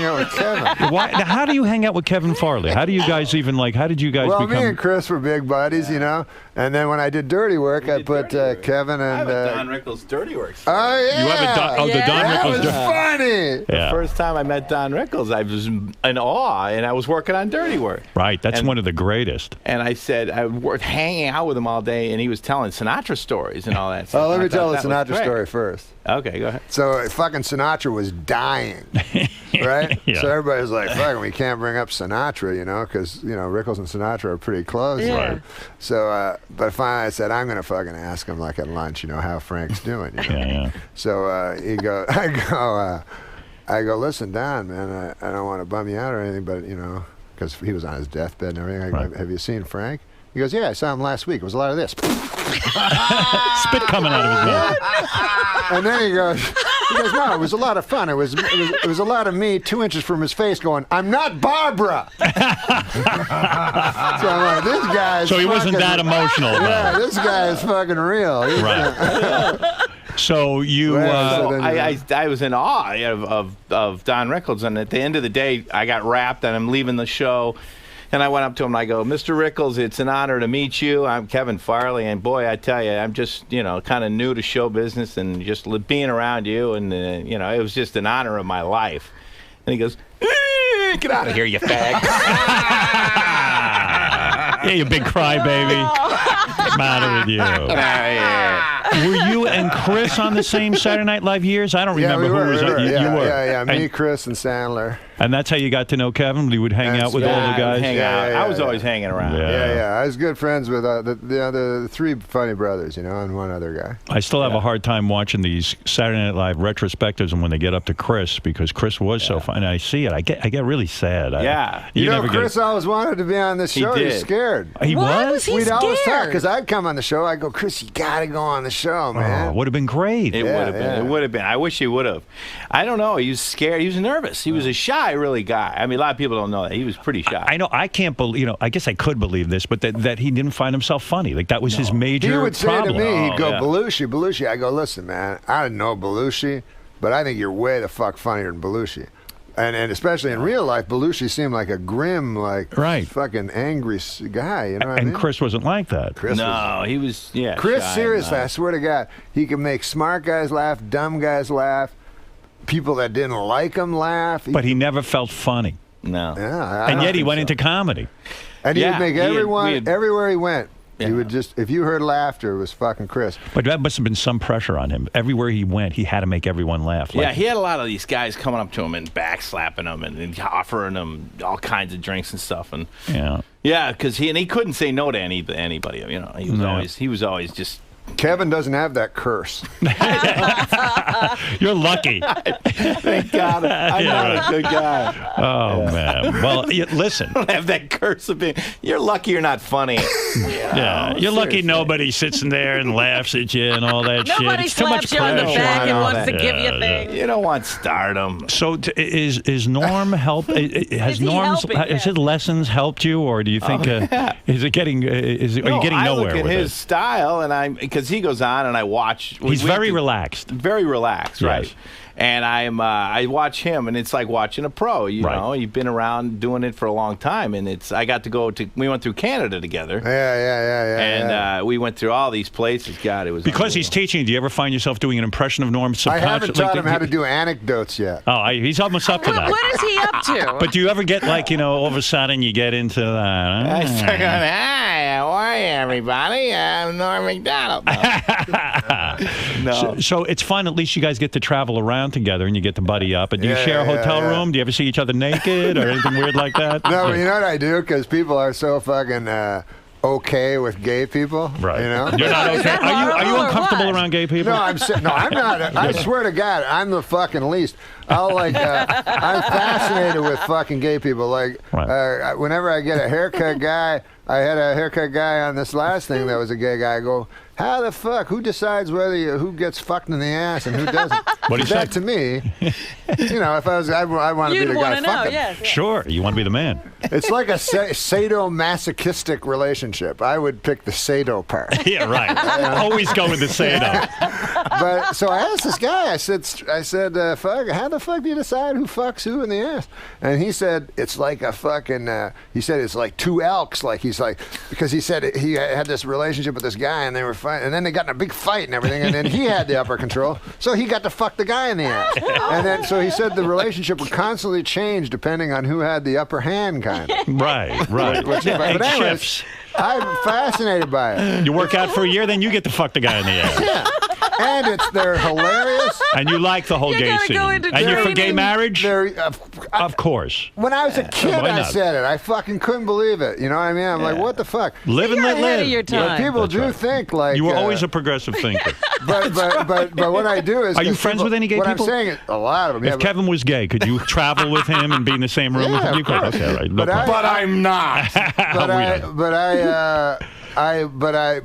out with Kevin. Now, how do you hang out with Kevin Farley? How do you guys even how did you guys become? Well, me and Chris were big buddies, you know. And then when I did Dirty Work, I put Kevin and. I have a Don Rickles Dirty Work. Oh yeah. You have the Don that Rickles. was funny. The first time I met Don Rickles, I was in awe, and I was working on Dirty Work. Right, that's one of the greatest. And I said I worked hanging out with him all day, and he was telling Sinatra stories and all that stuff. Oh, let me tell the Sinatra story first. Okay, go ahead. So fucking Sinatra was dying, right? Yeah. So everybody was like, fuck, we can't bring up Sinatra, you know, because, you know, Rickles and Sinatra are pretty close. Yeah. Right? So, but finally I said, I'm going to fucking ask him, like at lunch, you know, how Frank's doing. You know? Yeah. So I go, listen, Don, man, I don't want to bum you out or anything, but, you know, because he was on his deathbed and everything. I go, have you seen Frank? He goes, yeah, I saw him last week. It was a lot of this. Spit coming out of his mouth. And then he goes, no, it was a lot of fun. It was a lot of me 2 inches from his face going, I'm not Barbara. So I'm like, this guy's So he wasn't that emotional. Yeah, this guy is fucking real. Right. So you, I was in awe of Don Rickles, and at the end of the day, I got wrapped, and I'm leaving the show. And I went up to him and I go, Mr. Rickles, it's an honor to meet you. I'm Kevin Farley, and boy, I tell you, I'm just, you know, kind of new to show business, and just being around you, and you know, it was just an honor of my life. And he goes, get out of here, you fag. Yeah, you big crybaby. What's the matter with you? Were you and Chris on the same Saturday Night Live years? I don't remember who was on. You were. Yeah. Me, Chris, and Sandler. And that's how you got to know Kevin? You would hang out with all the guys? I was always hanging around. Yeah. I was good friends with the three funny brothers, you know, and one other guy. I still have a hard time watching these Saturday Night Live retrospectives and when they get up to Chris, because Chris was so funny. I see it. I get really sad. You know, Chris always wanted to be on this show. He He's scared. He was? We'd always talk, because I'd come on the show. I'd go, Chris, you got to go on the show, man. Oh, would have been great. It would have been. It would have been. I wish he would have. I don't know. He was scared. He was nervous. He was a shy, really guy. I mean, a lot of people don't know that. He was pretty shy. I know. I can't believe, you know, I guess I could believe this, but that he didn't find himself funny. Like, that was his major problem. He would say to me, he'd go, Belushi. I go, listen, man, I didn't know Belushi, but I think you're way the fuck funnier than Belushi. And especially in real life, Belushi seemed like a grim, like fucking angry guy. You know what I mean? And Chris wasn't like that. He was, Chris, shy, seriously, I swear to God, he could make smart guys laugh, dumb guys laugh, people that didn't like him laugh. But he never felt funny. No. Yeah, and yet he went into comedy. And he would make everyone, everywhere he went, He would just, if you heard laughter, it was fucking Chris. But that must have been some pressure on him. Everywhere he went, he had to make everyone laugh. Yeah, he had a lot of these guys coming up to him and backslapping him and offering him all kinds of drinks and stuff. And yeah, because he couldn't say no to anybody. You know, he was always just. Kevin doesn't have that curse. You're lucky. Thank God. I'm not a good guy. Oh, man. Well, listen. I don't have that curse of being. You're lucky you're not funny. Yeah. You're lucky nobody sits in there and laughs at you and all that shit. Nobody It's too much slaps you on the pressure. back and wants to give you things. You don't want stardom. So is Norm help? Has his lessons helped you, or do you think is it getting? Are you getting nowhere I look at with his it? style, because he goes on and I watch. He's very relaxed. Very relaxed, right? And I watch him, and it's like watching a pro. You know, you've been around doing it for a long time, and I got to we went through Canada together. And we went through all these places. God, it was because he's teaching. Do you ever find yourself doing an impression of Norm? I haven't taught him how to do anecdotes yet. Oh, he's almost up to that. What is he up to? But do you ever get all of a sudden you get into that? I start going, hi, how are you, everybody? I'm Norm Macdonald. No. So it's fun. At least you guys get to travel around together and you get to buddy up. And do you share a hotel room? Do you ever see each other naked or anything weird like that? No, you know what I do? Because people are so fucking okay with gay people. Right. You know? You're not okay. Are you uncomfortable around gay people? No, I'm not. I swear to God, I'm the fucking least. I'm fascinated with fucking gay people. Like, whenever I get a haircut guy, I had a haircut guy on this last thing that was a gay guy. I go, how the fuck? Who decides who gets fucked in the ass and who doesn't? What do you that say? to me, if I was, I want to be the guy fucking. Yes. Sure, you want to be the man. It's like a sadomasochistic relationship. I would pick the sado part. Yeah, right. Always go with the sado. But so I asked this guy. I said, fuck. How the fuck do you decide who fucks who in the ass? And he said it's like a fucking. He said it's like two elks. Like because he said he had this relationship with this guy and they were fighting, and then they got in a big fight and everything, and then he had the upper control, so he got to fuck the guy in the ass. And then so he said the relationship would constantly change depending on who had the upper hand, kind of. Right. But anyways, shifts. I'm fascinated by it. You work out for a year, then you get to fuck the guy in the ass. Yeah. And they're hilarious. And you like the whole gay scene. And you're for gay marriage? Of course. When I was a kid, I said it. I fucking couldn't believe it. You know what I mean? I'm like, what the fuck? Live and let live. Your time. But people do think like you were always a progressive thinker. But what I do is. Are you friends with any gay people? What I'm saying is a lot of them. If Kevin was gay, could you travel with him and be in the same room with him? You could. Okay, right. No problem. But I'm not.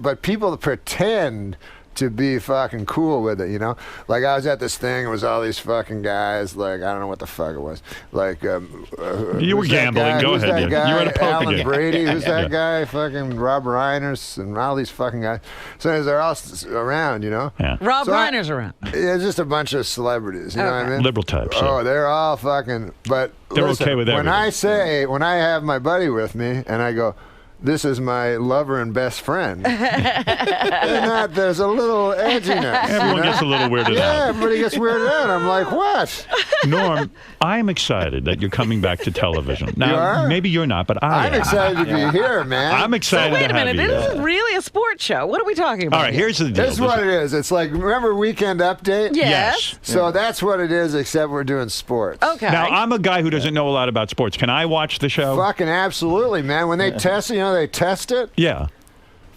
But people pretend to be fucking cool with it, you know? Like, I was at this thing, it was all these fucking guys, like, I don't know what the fuck it was. Like, you were gambling, go ahead. That guy? You were at a poker Alan game. Brady, who's that guy? Fucking Rob Reiners and all these fucking guys. So they're all around, you know? Yeah. Rob Reiner's around. It's just a bunch of celebrities, you know what I mean? Liberal types. Oh, they're all fucking, but they're listen, okay with everything. when I have my buddy with me and I go, this is my lover and best friend. There's a little edginess. Everyone gets a little weirded out. Yeah, everybody gets weirded out. I'm like, what? Norm, I'm excited that you're coming back to television. Now, maybe you're not, but I'm excited to be here, man. I'm excited Wait a to have minute, you. this is really a sports show. What are we talking about? All right, here's the deal. This is what it is. It's like, remember Weekend Update? Yes. So that's what it is, except we're doing sports. Okay. Now, I'm a guy who doesn't know a lot about sports. Can I watch the show? Fucking absolutely, man. When they test it, they test it. Yeah.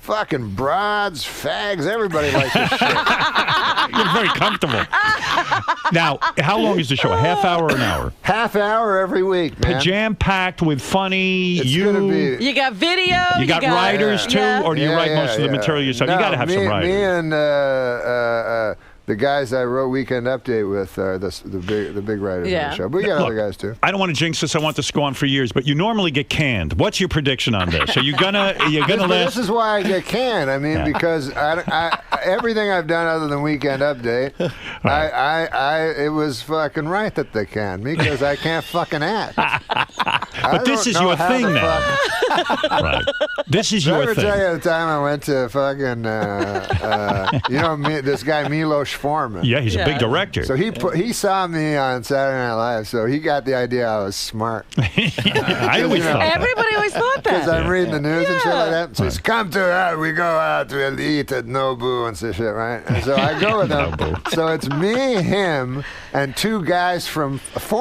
Fucking broads, fags, everybody likes this shit. You're very comfortable. Now, how long is the show? A half hour or an hour? Half hour every week, man. Jam-packed with funny, You got video. You got writers, too? Or do you write most of the material yourself? No, you got to have some writers. Me and the guys I wrote Weekend Update with are the big writers of the show. But we got other guys, too. I don't want to jinx this. I want this to go on for years. But you normally get canned. What's your prediction on this? Are you gonna last? This is why I get canned. I mean, because I everything I've done other than Weekend Update, it was fucking right that they canned me because I can't fucking act. But this is your thing now. Right. This is your thing. Did I ever tell you the time I went to fucking, this guy Milos Foreman. Yeah, he's a big director. So he saw me on Saturday Night Live, so he got the idea I was smart. I always thought that. Everybody always thought that. Because I'm reading the news and shit like that. So he's come to we go out to eat at Nobu and some shit, right? And so I go with him. So it's me, him, and two guys from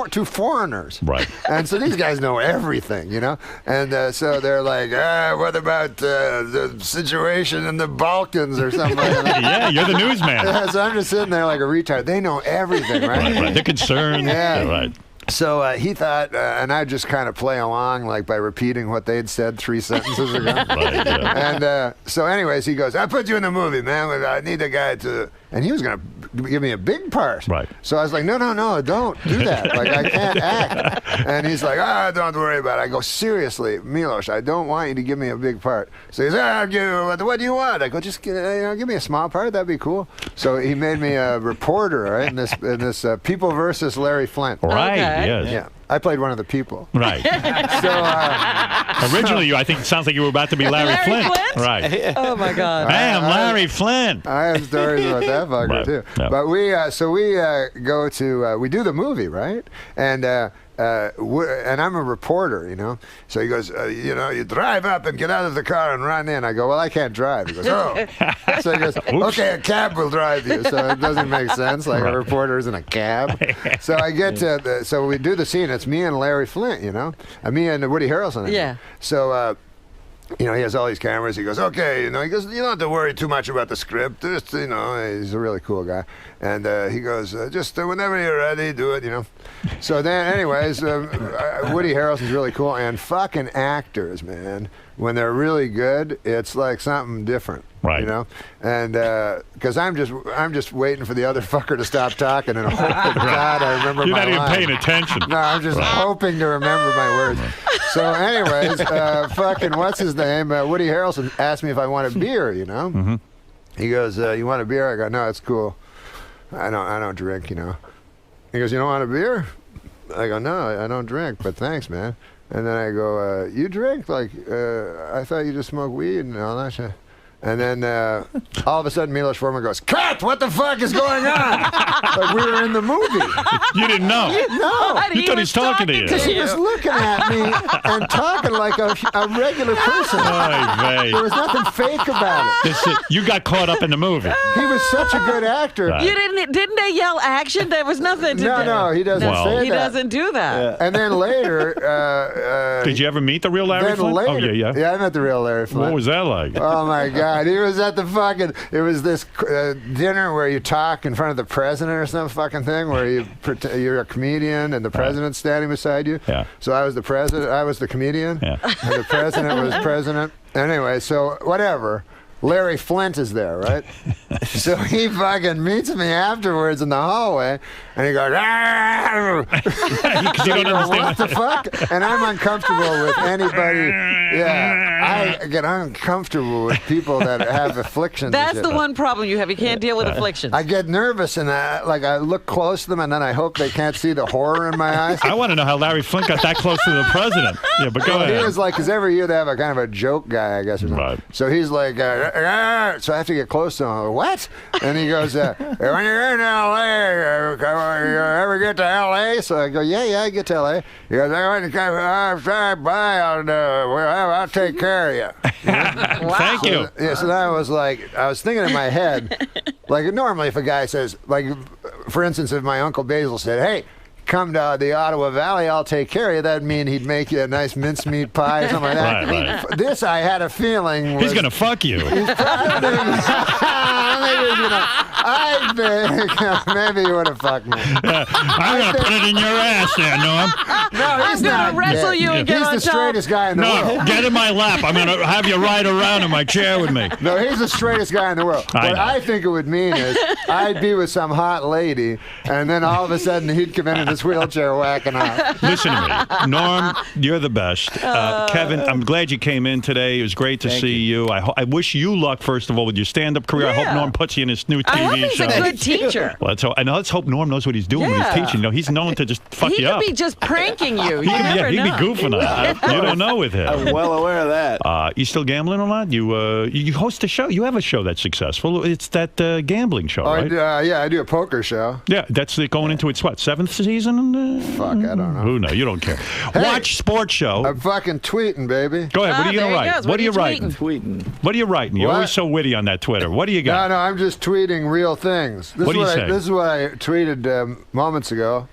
two foreigners. Right. And so these guys know everything, you know? And so they're like, what about the situation in the Balkans or something like that? Yeah, you're the newsman. Yeah, so I'm just sitting there like a retard. They know everything, right? Right. They're concerned. Yeah. Right. So he thought, and I just kind of play along like by repeating what they'd said 3 sentences ago. Right, yeah. And so anyways, he goes, I put you in the movie, man. I need a guy to... And he was going to give me a big part. Right. So I was like, no, don't do that. Like, I can't act. And he's like, don't worry about it. I go, seriously, Milos, I don't want you to give me a big part. So he says, what do you want? I go, just give me a small part. That'd be cool. So he made me a reporter, right, in this People versus Larry Flint. Right, Okay. yes. Yeah. I played one of the people. Right. So originally, I think it sounds like you were about to be Larry Flint. Right. Oh my God. Hey, I'm Larry Flint. I have stories about that fucker Right. too. Yeah. But we go to we do the movie, right? And I'm a reporter, you know. So he goes, you drive up and get out of the car and run in. I go, well, I can't drive. He goes, oh. So he goes, okay, a cab will drive you. So it doesn't make sense. Like a reporter's in a cab. So I get to so we do the scene. It's me and Larry Flint, you know, and me and Woody Harrelson. Yeah. So. He has all these cameras. He goes, okay, he goes, you don't have to worry too much about the script. Just, he's a really cool guy. And he goes, just whenever you're ready, do it, So then, anyways, Woody Harrelson's really cool. And fucking actors, man, when they're really good, it's like something different. Right. And because I'm just waiting for the other fucker to stop talking and hope to God I remember You're my not even line. paying attention. No, I'm just hoping to remember my words. So anyways, fucking what's his name? Woody Harrelson asked me if I want a beer, Mm-hmm. He goes, you want a beer? I go, no, it's cool. I don't drink, He goes, you don't want a beer? I go, no, I don't drink, but thanks, man. And then I go, you drink? Like, I thought you just smoke weed and all that shit. And then all of a sudden, Milos Forman goes, "Cut! What the fuck is going on?" Like we were in the movie. You didn't know. No. You thought he was talking to you. Because he was looking at me and talking like a regular person. There was nothing fake about it. You got caught up in the movie. He was such a good actor. Right. You didn't they yell action? There was nothing to do. No, he doesn't say that. He doesn't do that. And then later... Did you ever meet the real Larry Flint? Later, oh, yeah. Yeah, I met the real Larry Flint. What was that like? Oh, my God. He was at the fucking... It was this dinner where you talk in front of the president or some fucking thing where you're a comedian and the president's standing beside you. Yeah. So I was the president. I was the comedian. Yeah. And the president was president. Anyway, so whatever. Larry Flint is there, right? So he fucking meets me afterwards in the hallway, and he goes, you don't understand. What the fuck? And I'm uncomfortable with anybody. Yeah, I get uncomfortable with people that have afflictions. That's the one problem you have. You can't deal with afflictions. I get nervous, and I look close to them, and then I hope they can't see the horror in my eyes. I want to know how Larry Flint got that close to the president. Yeah, but go ahead. He was like, because every year they have a kind of a joke guy, I guess, or something. Right. So he's like, so I have to get close to him. What? And he goes, when you're in L.A., you ever get to L.A.? So I go, yeah, I get to L.A. He goes, drive by, I'll take care of you. Wow. Thank you. So then I was thinking in my head, like normally if a guy says, like, for instance, if my Uncle Basil said, hey, come to the Ottawa Valley, I'll take care of you, that'd mean he'd make you a nice mincemeat pie or something like that. Right. This, I had a feeling he's going to fuck you. I think maybe he would have fucked me. I'm going to put it in your ass there, Norm. No, he's not. I'm going to wrestle you and get on top. He's the straightest guy in the world. No, get in my lap. I'm going to have you ride around in my chair with me. No, he's the straightest guy in the world. What I think it would mean is I'd be with some hot lady, and then all of a sudden he'd come in and his wheelchair whacking off. Listen to me. Norm, you're the best. Kevin, I'm glad you came in today. It was great to see you. I wish you luck, first of all, with your stand-up career. I hope Norm puts you in his new TV show. I hope he's a good teacher. Well, let's hope Norm knows what he's doing when he's teaching. You know, he's known to just fuck you up. He could be just pranking you. He'd be goofing on you. You don't know with him. I'm well aware of that. You still gambling a lot? You host a show. You have a show that's successful. It's that gambling show, right? Yeah, I do a poker show. Yeah, that's going into its, what, 7th season? Fuck, I don't know. Who knows? You don't care. Hey, Watch sports show. I'm fucking tweeting, baby. Go ahead. What are you going to write? What are you writing? Tweeting. What are you writing? You're always so witty on that Twitter. What do you got? No, I'm just tweeting real things. What do you say? This is what I tweeted moments ago.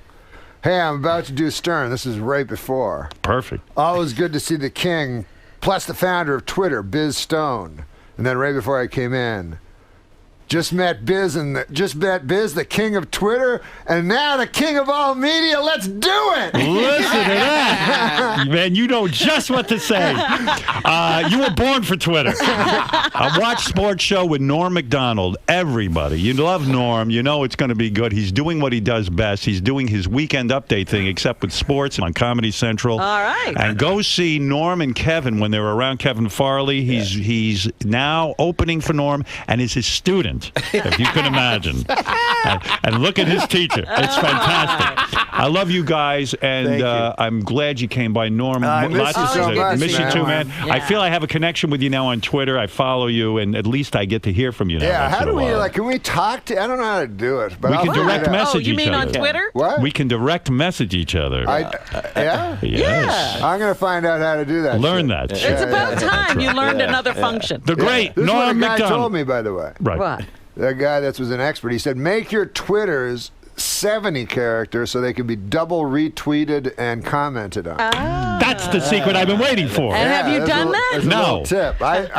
Hey, I'm about to do Stern. This is right before. Perfect. Always good to see the king, plus the founder of Twitter, Biz Stone. And then right before I came in, just met Biz, the king of Twitter, and now the king of all media. Let's do it! Listen to that. Man, you know just what to say. You were born for Twitter. Watch sports show with Norm Macdonald. Everybody. You love Norm. You know it's going to be good. He's doing what he does best. He's doing his weekend update thing, except with sports on Comedy Central. All right. And go see Norm and Kevin when they were around Kevin Farley. He's now opening for Norm and is his student. If you can imagine. And look at his teacher. It's fantastic. I love you guys, and I'm glad you came by, Norm. I miss you so much, miss you too, man. Yeah. I feel I have a connection with you now on Twitter. I follow you, and at least I get to hear from you now. Yeah, how do we, can we talk to, I don't know how to do it, but we can direct message you mean each other. on Twitter? What? We can direct message each other. Yeah? Yes. I'm going to find out how to do that. Learn that shit. It's about time you learned another function. The great This is what Norm a guy Macdonald. told me, by the way. Right. What? That guy that was an expert. He said, make your Twitters 70 characters so they can be double retweeted and commented on. That's the secret I've been waiting for. And have you done that? That's a No. little tip.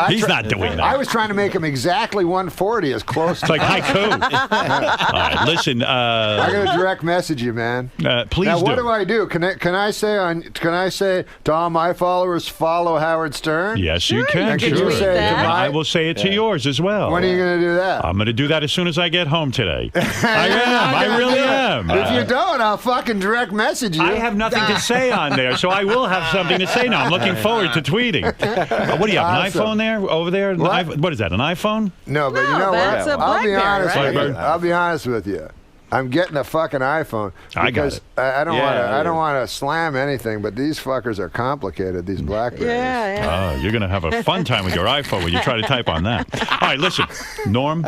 He's not doing that. I was trying to make him exactly 140 as close It's like haiku. All right, listen. I'm going to direct message you, man. Please now, do. what do I do? Can I say to all my followers, follow Howard Stern? Yes, you can. And can Sure. you say it to I will say it to yours as well. When are you going to do that? I'm going to do that as soon as I get home today. I am. I really am. If you don't, I'll fucking direct message you. I have nothing to say on there, so I will have something to say now. I'm looking forward to tweeting. What do you have, an iPhone there, over there? What is that, an iPhone? No, but you know that's what? a BlackBerry, I'll be honest with you. I'm getting a fucking iPhone I got because it. I don't want to slam anything, but these fuckers are complicated. These BlackBerries. Yeah. You're going to have a fun time with your iPhone when you try to type on that. All right, listen, Norm,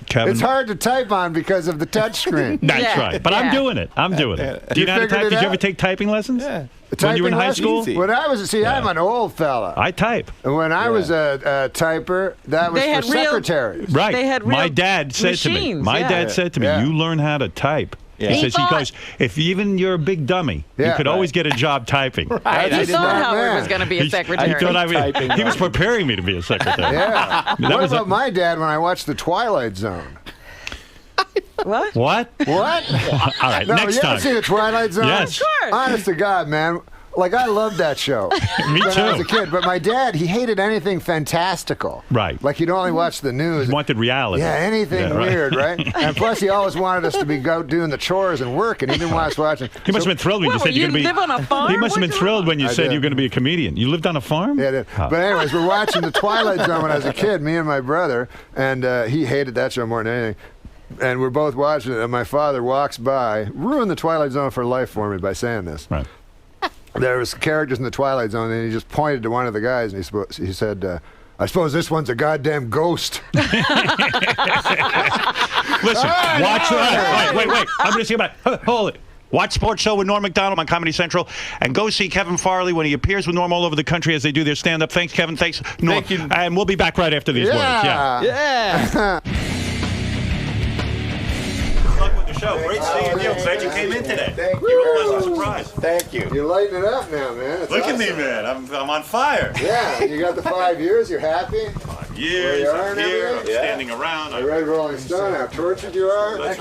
Kevin. It's hard to type on because of the touch screen. That's right, but I'm doing it. I'm doing it. Do you know how to type? Did you ever take typing lessons? Yeah. When you were in high school? When I was, I'm an old fella. I type. And when I was a typer, that was for secretaries. Right. They had real My dad said to me, you learn how to type. Yeah. He goes, if even you're a big dummy, you could always get a job typing. Right. He thought Howard was going to be a secretary. He was preparing me to be a secretary. Yeah. What about my dad when I watched The Twilight Zone? What? What? All right, no, next you time. ever see The Twilight Zone? Yes. Of course. Honest to God, man. Like, I loved that show. Me when too. I was a kid. But my dad, he hated anything fantastical. Right. Like, he'd only watch the news. He wanted reality. Yeah, anything weird, right? And plus, he always wanted us to be out doing the chores and working. He didn't want us watching. He must have been thrilled when you said you're going to be... live on a farm? He must have been thrilled when you said you were going to be a comedian. You lived on a farm? Yeah, I did. But anyways, we're watching The Twilight Zone when I was a kid, me and my brother, and he hated that show more than anything. And we're both watching it, and my father walks by, ruined The Twilight Zone for life for me by saying this. Right. There was characters in The Twilight Zone, and he just pointed to one of the guys, and he said, I suppose this one's a goddamn ghost. Listen, watch... Wait. I'm going to see about... Hold it. Watch Sports Show with Norm Macdonald on Comedy Central, and go see Kevin Farley when he appears with Norm all over the country as they do their stand-up. Thanks, Kevin. Thanks, Norm. Thank you. And we'll be back right after these words. Yeah. Good luck with the show. Great seeing you. Glad you came in today. Thank you. You're a pleasant surprise. Thank you. You're lighting it up now, man. It's Look awesome. at me, man. I'm on fire. Yeah, you got the 5 years. You're happy? 5 years. You are I'm and here. I'm everything? standing around. I read Rolling Stone how tortured you are. I'm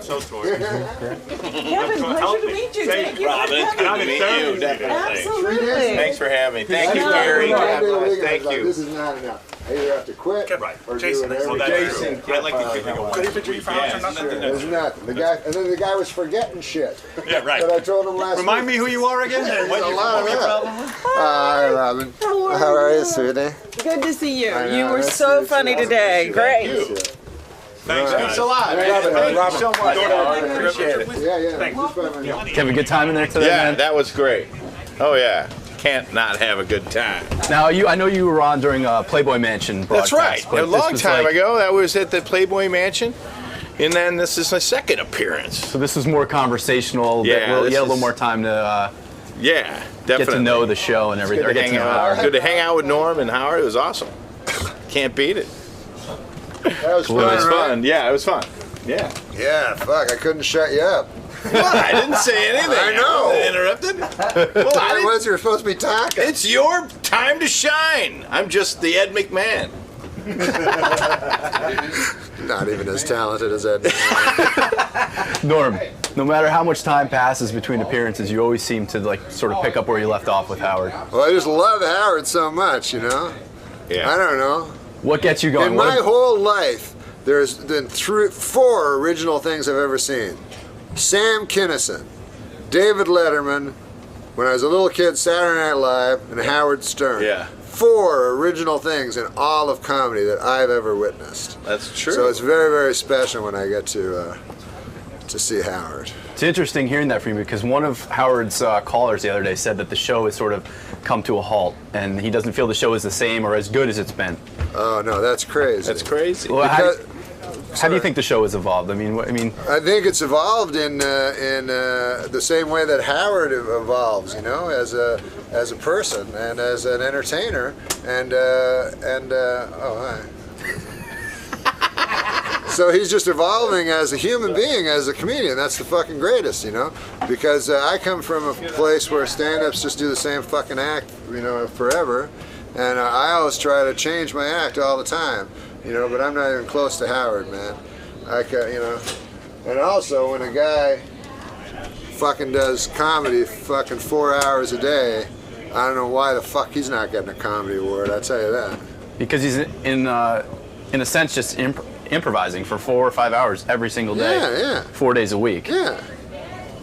so tortured. Kevin, pleasure to meet you. Thank you for Robin, coming. good to meet you, definitely. Absolutely. Thanks for having me. Thank you, Gary. God bless. Thank you. This is not enough. I either have to quit or Jason, do whatever. Jason, I like the kid. Could you picture you found nothing? There's nothing. The guy, and then the guy was forgetting shit. Yeah, right. That I told him last Remind week. me who you are again? There's What a your lot of that. problem? Hi, Robin. How are you, sweetie? Good to see you. I know, you were nice so to meet funny you. today. Great. Thanks, Thanks a lot. Hey, man. Robin, Thank you Robin. so much. I Appreciate it. Yeah. Did you have a good time in there today, Yeah, man? that was great. Oh yeah, can't not have a good time. Now, I know you were on during Playboy Mansion broadcast. That's right. but A this long was time like- ago, that was at the Playboy Mansion, and then this is my second appearance. So this was more conversational. Yeah, you this had a little is- more time to Yeah, definitely. get to know the show and everything. Good or to, get to hang know out. Howard. Good to hang out with Norm and Howard. It was awesome. Can't beat it. That was It fun, was right? fun. Yeah, it was fun. Yeah. Yeah, fuck, I couldn't shut you up. What? I didn't say anything. I know. wasn't interrupted. Well, I It was, you were supposed to be talking. It's your time to shine. I'm just the Ed McMahon. Not even as talented as Ed. Norm, no matter how much time passes between appearances, you always seem to like sort of pick up where you left off with Howard. Well, I just love Howard so much, you know? Yeah. I don't know. What gets you going? In my whole life, there's been 4 original things I've ever seen. Sam Kinison, David Letterman, when I was a little kid, Saturday Night Live, and Howard Stern. Yeah. 4 original things in all of comedy that I've ever witnessed. That's true. So it's very, very special when I get to see Howard. It's interesting hearing that from you because one of Howard's callers the other day said that the show has sort of come to a halt and he doesn't feel the show is the same or as good as it's been. Oh no, that's crazy. That's crazy. Well, how do you think the show has evolved? I think it's evolved in the same way that Howard evolves, you know, as a person and as an entertainer, and oh hi. So he's just evolving as a human being, as a comedian. That's the fucking greatest, you know, because I come from a place where stand-ups just do the same fucking act, you know, forever, and I always try to change my act all the time. You know, but I'm not even close to Howard, man. You know, and also when a guy fucking does comedy fucking 4 hours a day, I don't know why the fuck he's not getting a comedy award. I tell you that. Because he's in a sense just improvising for 4 or 5 hours every single day. Yeah. 4 days a week. Yeah.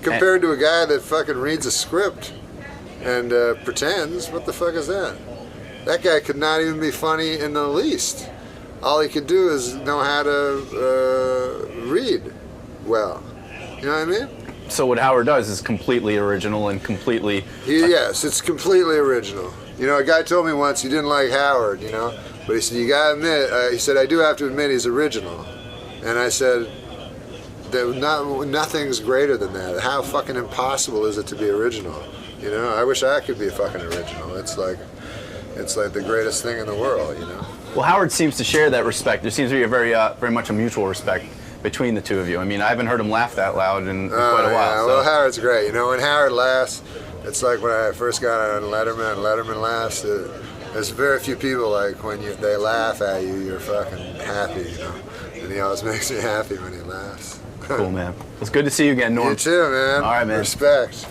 Compared to a guy that fucking reads a script and pretends, what the fuck is that? That guy could not even be funny in the least. All he could do is know how to read well. You know what I mean? So what Howard does is completely original and completely... Yes, it's completely original. You know, a guy told me once he didn't like Howard, you know, but he said, you gotta admit, he said, I do have to admit he's original. And I said, nothing's greater than that. How fucking impossible is it to be original? You know, I wish I could be fucking original. It's like the greatest thing in the world, you know? Well, Howard seems to share that respect. There seems to be a very much a mutual respect between the two of you. I mean, I haven't heard him laugh that loud in quite a while. Yeah. So. Well, Howard's great. You know, when Howard laughs, it's like when I first got on Letterman, and Letterman laughs. There's very few people like when they laugh at you, you're fucking happy, you know? And he always makes me happy when he laughs. Cool, man. It's good to see you again, Norm. You too, man. All right, man. Respect.